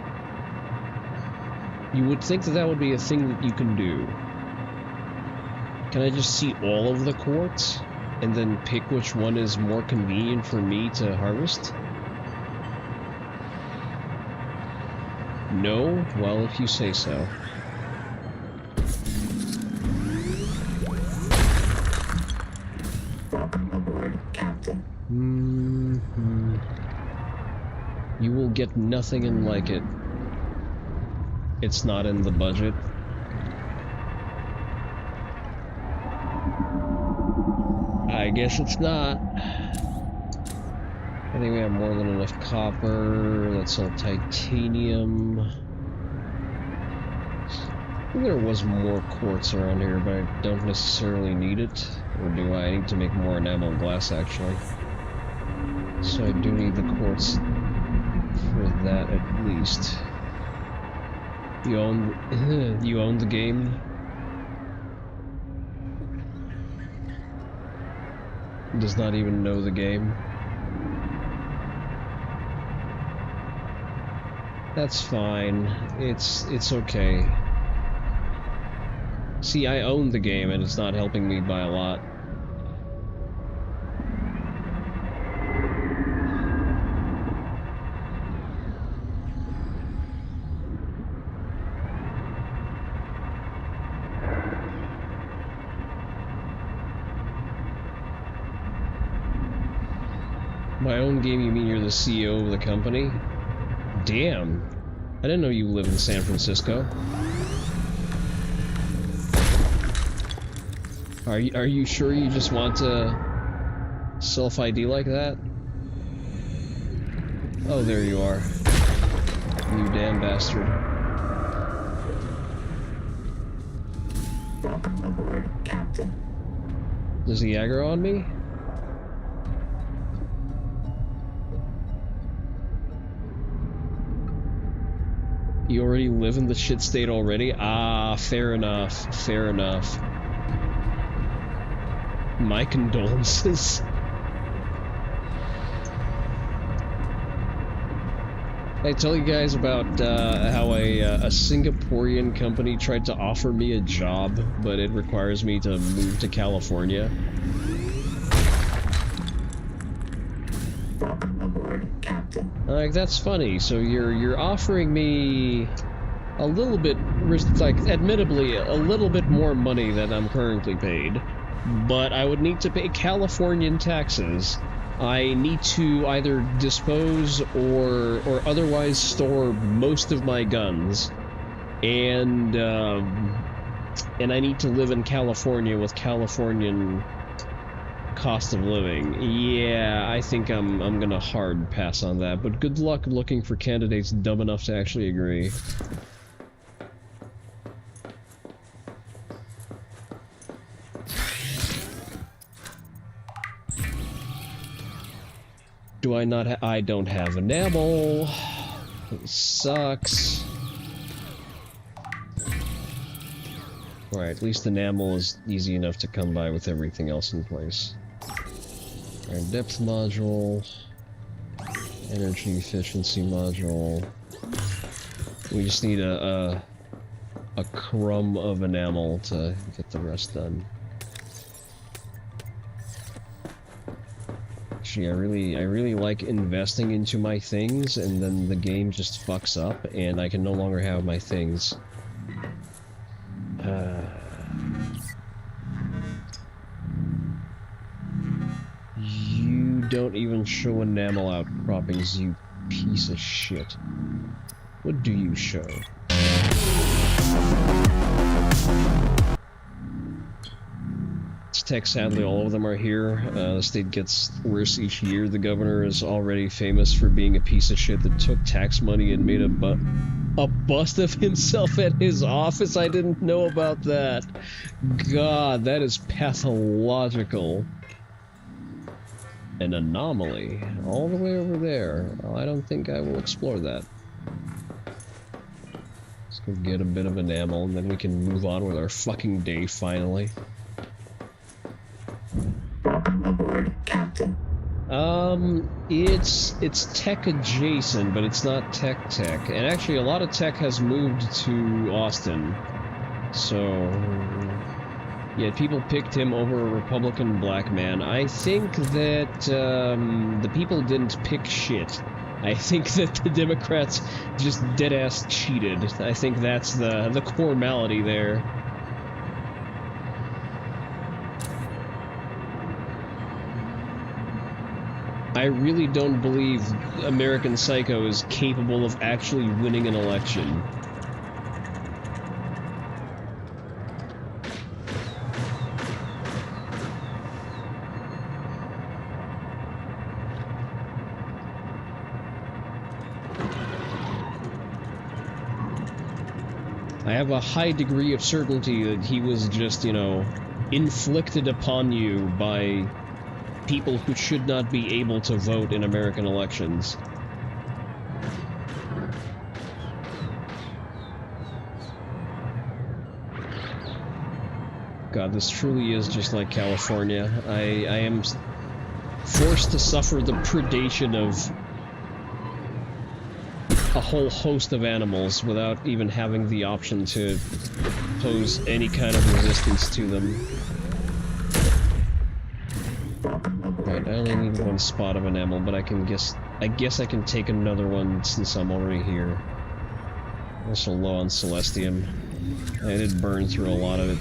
You would think that that would be a thing that you can do. Can I just see all of the quartz, and then pick which one is more convenient for me to harvest? No? Well, if you say so. You will get nothing and like it. It's not in the budget. I guess it's not. I think we have more than enough copper. That's all titanium. I think there was more quartz around here, but I don't necessarily need it. Or do I? I need to make more enamel glass, actually. So I do need the quartz for that, at least. You own... you own the game? Does not even know the game. That's fine. It's okay. See, I own the game and it's not helping me by a lot. My own game, you mean you're the CEO of the company? Damn. I didn't know you live in San Francisco. Are you sure you just want to self-ID like that? Oh, there you are. You damn bastard. Welcome aboard, Captain. Does he aggro on me? You already live in the shit state already? Ah, fair enough. Fair enough. My condolences. I tell you guys about how a Singaporean company tried to offer me a job, but it requires me to move to California. Like, that's funny. So you're offering me a little bit, like, admittedly, a little bit more money than I'm currently paid, but I would need to pay Californian taxes. I need to either dispose or otherwise store most of my guns and I need to live in California with Californian cost of living. Yeah, I think I'm gonna hard pass on that, but good luck looking for candidates dumb enough to actually agree. Do I not I don't have enamel. It sucks. Alright, at least enamel is easy enough to come by with everything else in place. Alright, depth module. Energy efficiency module. We just need a crumb of enamel to get the rest done. Actually, I really like investing into my things, and then the game just fucks up, and I can no longer have my things. You don't even show enamel outcroppings, you piece of shit. What do you show? Tech, sadly, all of them are here. The state gets worse each year. The governor is already famous for being a piece of shit that took tax money and made a bust of himself at his office. I didn't know about that. God, that is pathological. An anomaly. All the way over there. I don't think I will explore that. Let's go get a bit of enamel, and then we can move on with our fucking day, finally. Welcome aboard, Captain. It's tech adjacent, but it's not tech. And actually, a lot of tech has moved to Austin. So, yeah, people picked him over a Republican black man. I think that the people didn't pick shit. I think that the Democrats just dead-ass cheated. I think that's the core malady there. I really don't believe American Psycho is capable of actually winning an election. I have a high degree of certainty that he was just, you know, inflicted upon you by people who should not be able to vote in American elections. God, this truly is just like California. I am forced to suffer the predation of a whole host of animals without even having the option to pose any kind of resistance to them. Right, I only need one spot of enamel, but I guess I can take another one since I'm already here. Also low on Celestium. I did burn through a lot of it.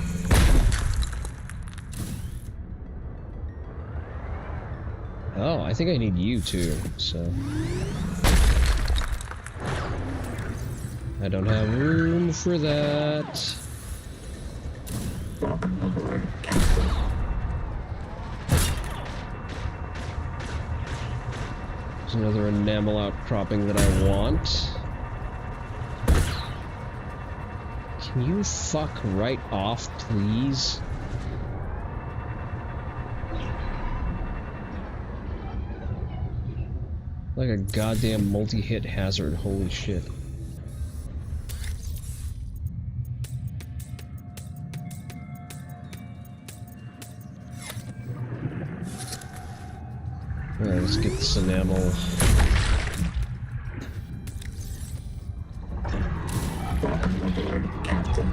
Oh, I think I need you too, so... I don't have room for that. There's another enamel outcropping that I want. Can you fuck right off, please? Like a goddamn multi-hit hazard, holy shit. Alright, let's get this enamel. Captain.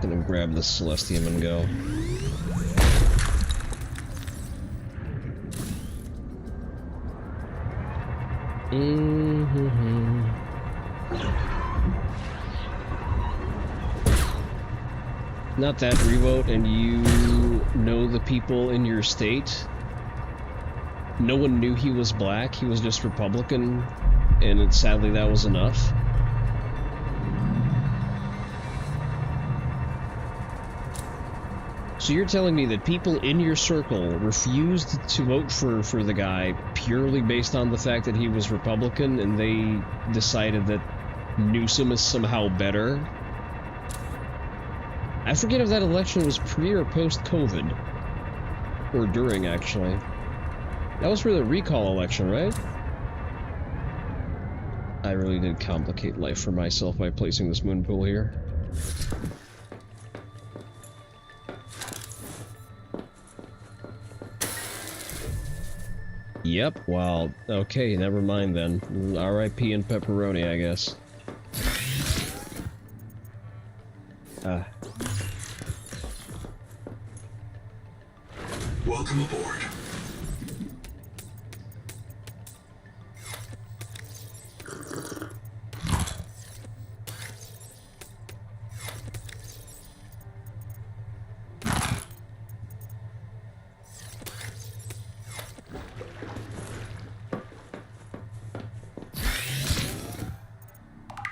Gonna grab the Celestium and go. Not that revote, and you know the people in your state? no one knew he was black, he was just Republican, and sadly that was enough. So you're telling me that people in your circle refused to vote for the guy purely based on the fact that he was Republican, and they decided that Newsom is somehow better? I forget if that election was pre or post-COVID. Or during, actually. That was for the recall election, right? I really did complicate life for myself by placing this moon pool here. Yep, well, okay, never mind then. R.I.P. and pepperoni, I guess. Welcome aboard.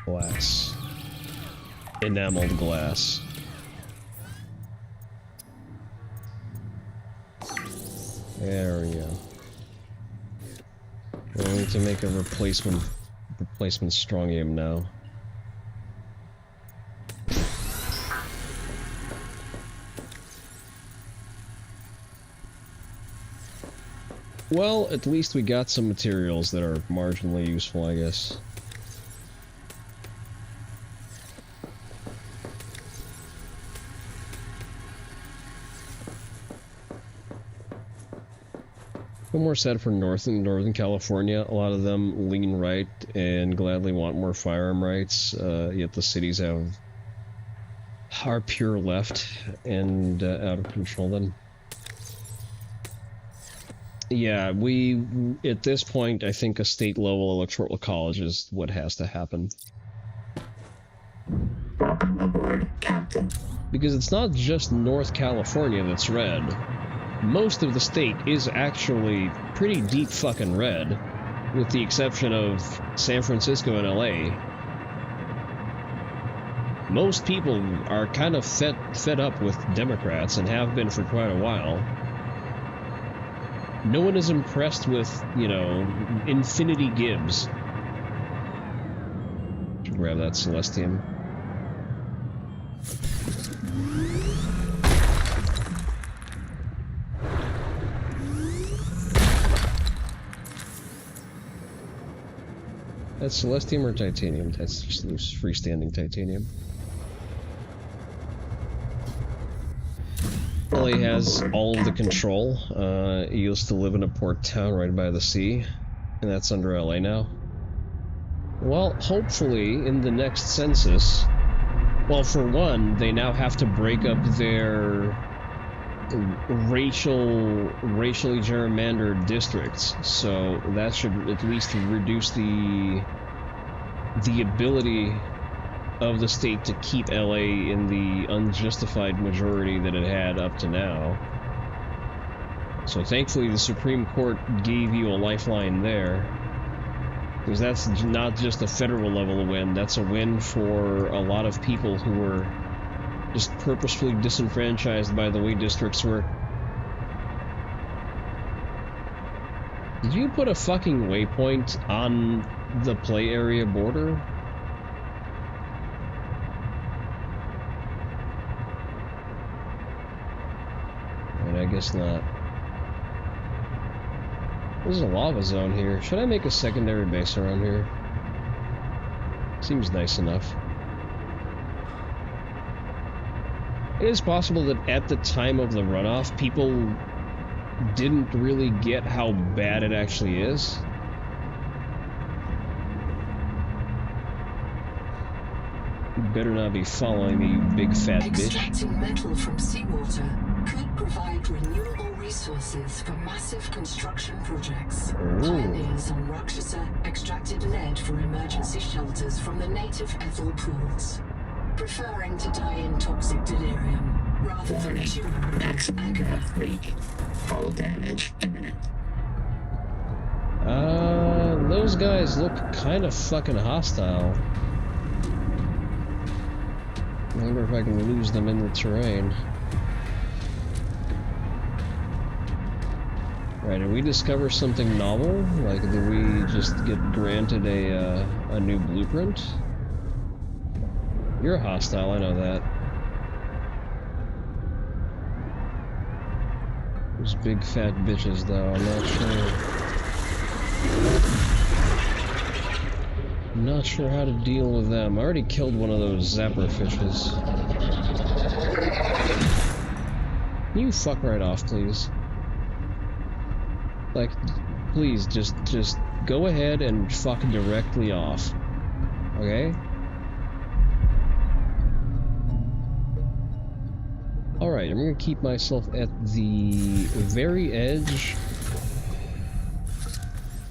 Glass. Enameled glass. There we go. We need to make a replacement strongium now. Well, at least we got some materials that are marginally useful, I guess. One more said for Northern California, a lot of them lean right and gladly want more firearm rights, yet the cities are pure left and out of control then. Yeah, at this point, I think a state-level electoral college is what has to happen. Welcome aboard, Captain. Because it's not just North California that's red. Most of the state is actually pretty deep fucking red, with the exception of San Francisco and LA. Most people are kind of fed up with Democrats and have been for quite a while. No one is impressed with, you know, Infinity Gibbs. Should grab that Celestium. That's Celestium or Titanium? That's just loose freestanding Titanium. LA has all of the control. He used to live in a port town right by the sea, and that's under LA now. Well, hopefully in the next census, well, for one, they now have to break up their racially gerrymandered districts, so that should at least reduce the ability of the state to keep LA in the unjustified majority that it had up to now. So thankfully the Supreme Court gave you a lifeline there, because that's not just a federal level win, that's a win for a lot of people who were just purposefully disenfranchised by the way districts work. Did you put a fucking waypoint on the play area border? And I guess not. There's a lava zone here. Should I make a secondary base around here? Seems nice enough. It is possible that at the time of the runoff, people didn't really get how bad it actually is. You better not be following me, you big fat bitch. Extracting metal from seawater could provide renewable resources for massive construction projects. Pioneers on Rakshasa extracted lead for emergency shelters from the native ethel pools, preferring to die in toxic delirium rather than chew. Maximum draft leak. Hull damage imminent. those guys look kind of fucking hostile. I wonder if I can lose them in the terrain. Right, did we discover something novel? Like, did we just get granted a new blueprint? You're hostile, I know that. Those big fat bitches, though, I'm not sure. I'm not sure how to deal with them. I already killed one of those zapper fishes. Can you fuck right off, please? Like, please, just go ahead and fuck directly off. Okay? Alright, I'm gonna keep myself at the very edge.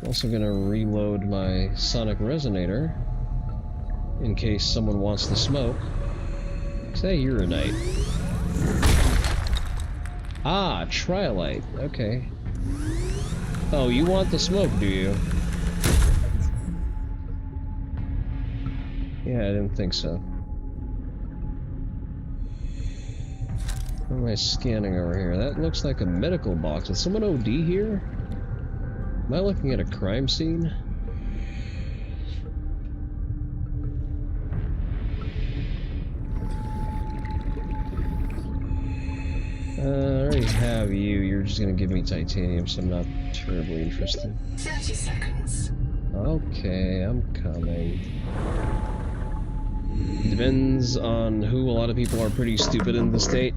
I'm also gonna reload my sonic resonator in case someone wants to smoke. Say uranite. Ah, trilite. Okay. Oh, you want the smoke, do you? Yeah, I didn't think so. What am I scanning over here? That looks like a medical box. Is someone OD here? Am I looking at a crime scene? I already have you. You're just gonna give me titanium, so I'm not terribly interested. 30 seconds. Okay, I'm coming. Depends on who. A lot of people are pretty stupid in the state.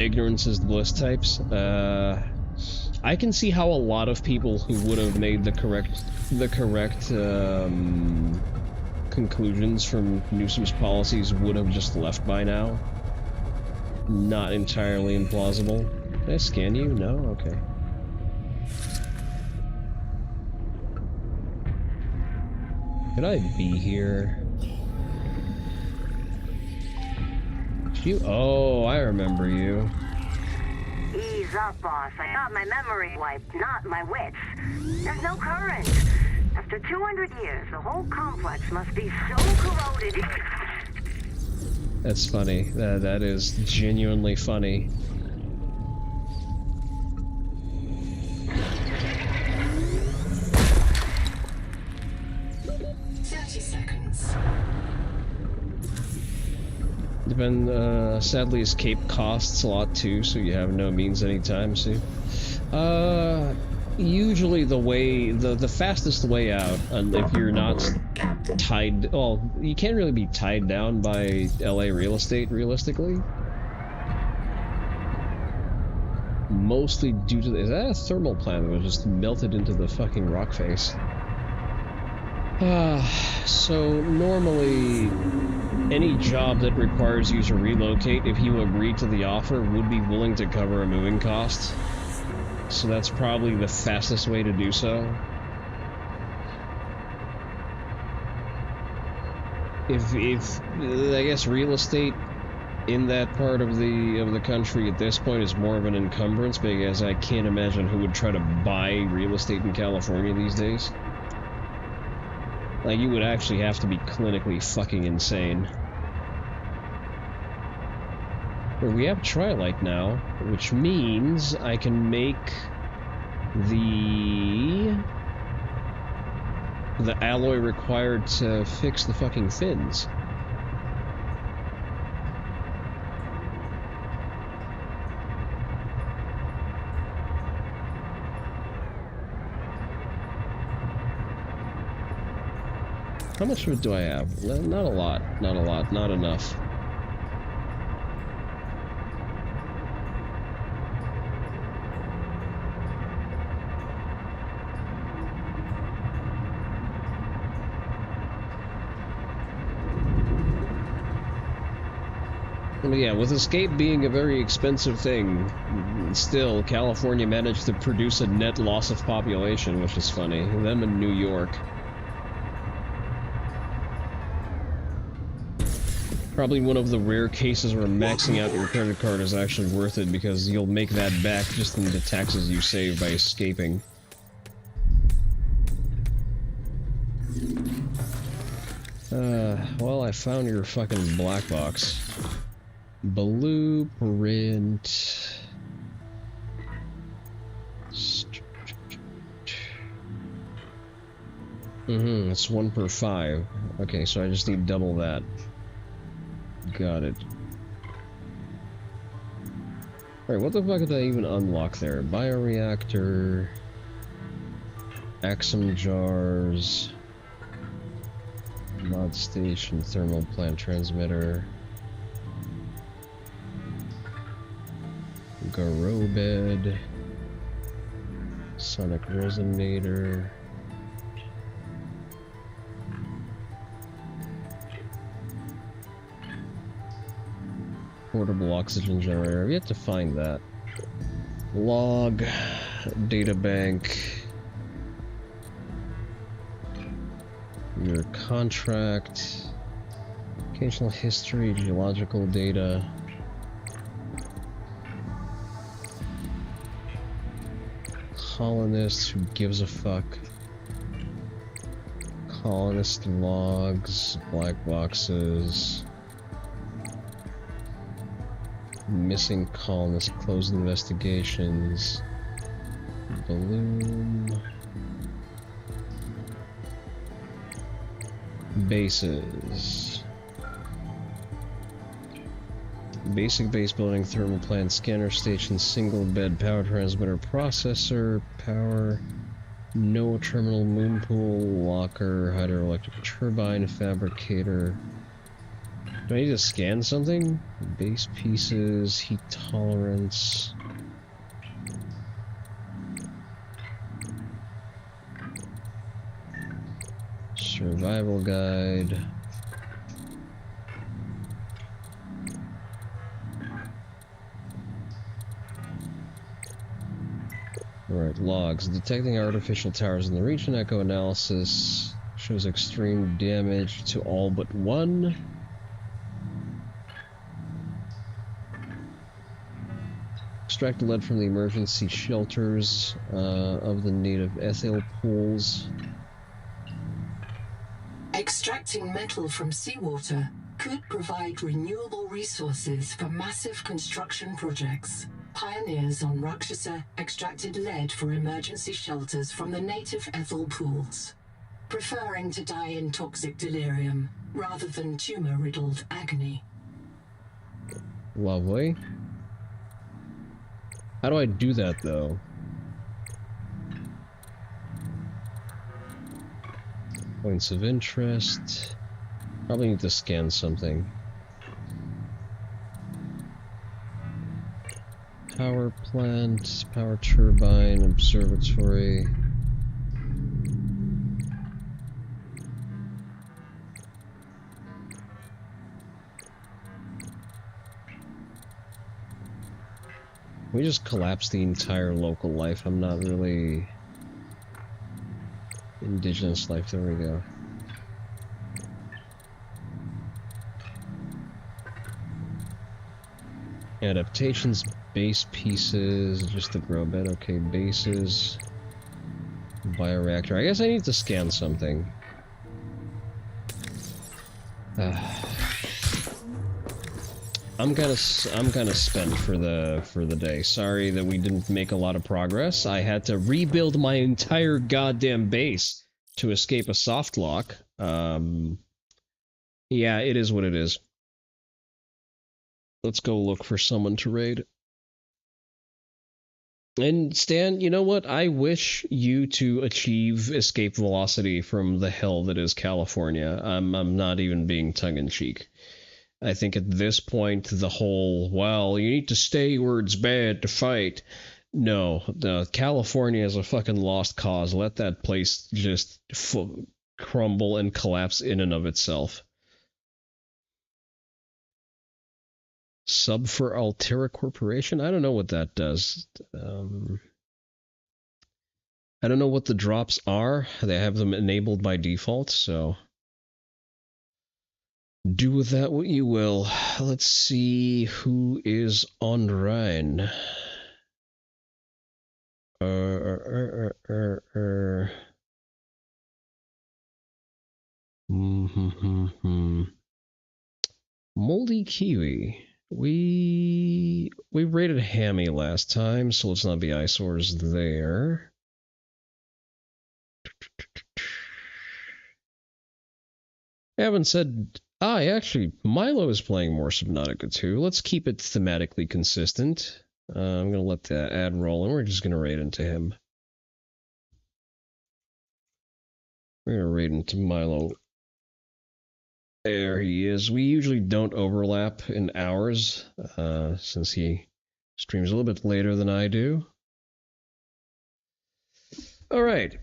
Ignorance is the bliss types. I can see how a lot of people who would have made the correct conclusions from Newsom's policies would have just left by now. Not entirely implausible. Can I scan you? No? Okay. Could I be here? You? Oh, I remember you. Ease up, boss. I got my memory wiped, not my wits. There's no current. After 200 years, the whole complex must be so corroded. That's funny. That is genuinely funny. Sadly, escape costs a lot too, so you have no means anytime soon. Usually the fastest way out, if you're not tied, well, you can't really be tied down by LA real estate, realistically. Mostly due to, is that a thermal plant that was just melted into the fucking rock face? So normally, any job that requires you to relocate, if you agree to the offer, would be willing to cover a moving cost. So that's probably the fastest way to do so. If I guess real estate in that part of the country at this point is more of an encumbrance, because I can't imagine who would try to buy real estate in California these days. Like, you would actually have to be clinically fucking insane. But we have Trilite now, which means I can make the alloy required to fix the fucking fins. How much of it do I have? Not a lot. Not a lot. Not enough. But yeah, with escape being a very expensive thing, still, California managed to produce a net loss of population, which is funny. Them in New York. Probably one of the rare cases where maxing out your credit card is actually worth it, because you'll make that back just in the taxes you save by escaping. Well, I found your fucking black box. Blueprint. It's 1 per 5. Okay, so I just need double that. Got it. Alright, what the fuck did I even unlock there? Bioreactor... Axum jars... Mod station, thermal plant transmitter... Garrow bed... Sonic resonator... Portable oxygen generator. I've yet to find that. Log, databank, your contract, occasional history, geological data. Colonist, who gives a fuck? Colonist logs, black boxes. Missing colonists, closed investigations. Balloon. Bases. Basic base building, thermal plant, scanner station, single bed, power transmitter, processor, power, no terminal, moon pool, locker, hydroelectric turbine, fabricator. Do I need to scan something? Base pieces, heat tolerance. Survival guide. Alright, logs. Detecting artificial towers in the region. Echo analysis shows extreme damage to all but one. Extract lead from the emergency shelters of the native ethyl pools. Extracting metal from seawater could provide renewable resources for massive construction projects. Pioneers on Rakshasa extracted lead for emergency shelters from the native ethyl pools, preferring to die in toxic delirium rather than tumor-riddled agony. Lovely. How do I do that, though? Points of interest. Probably need to scan something. Power plant, power turbine, observatory. We just collapsed the entire local life. I'm not really... Indigenous life, there we go. Adaptations, base pieces, just the grow bed, okay, bases. Bioreactor, I guess I need to scan something. I'm gonna spend for the day. Sorry that we didn't make a lot of progress. I had to rebuild my entire goddamn base to escape a soft lock. Yeah, it is what it is. Let's go look for someone to raid. And Stan, you know what? I wish you to achieve escape velocity from the hell that is California. I'm not even being tongue-in-cheek. I think at this point, the whole, well, you need to stay where it's bad to fight. No, California is a fucking lost cause. Let that place just crumble and collapse in and of itself. Sub for Altera Corporation? I don't know what that does. I don't know what the drops are. They have them enabled by default, so... do with that what you will. Let's see who is online. Kiwi. We rated Hammy last time, so let's not be eyesores there. I haven't said... actually, Milo is playing more Subnautica 2. Let's keep it thematically consistent. I'm going to let the ad roll, and we're just going to raid into him. We're going to raid into Milo. There he is. We usually don't overlap in hours, since he streams a little bit later than I do. Alright.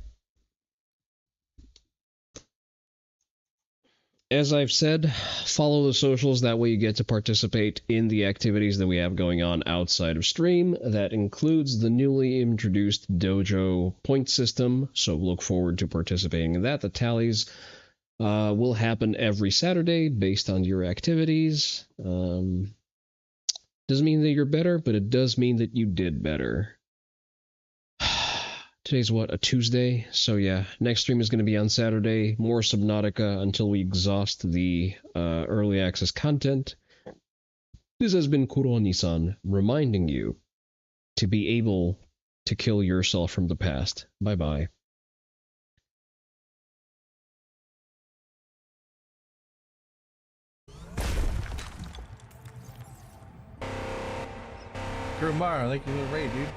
As I've said, follow the socials, that way you get to participate in the activities that we have going on outside of stream. That includes the newly introduced dojo point system, so look forward to participating in that. The tallies will happen every Saturday based on your activities. Doesn't mean that you're better, but it does mean that you did better. Today's what, a Tuesday? So yeah, next stream is going to be on Saturday. More Subnautica until we exhaust the early access content. This has been Onii-san reminding you to be able to kill yourself from the past. Bye-bye. Kurumara, thank you for the raid, dude.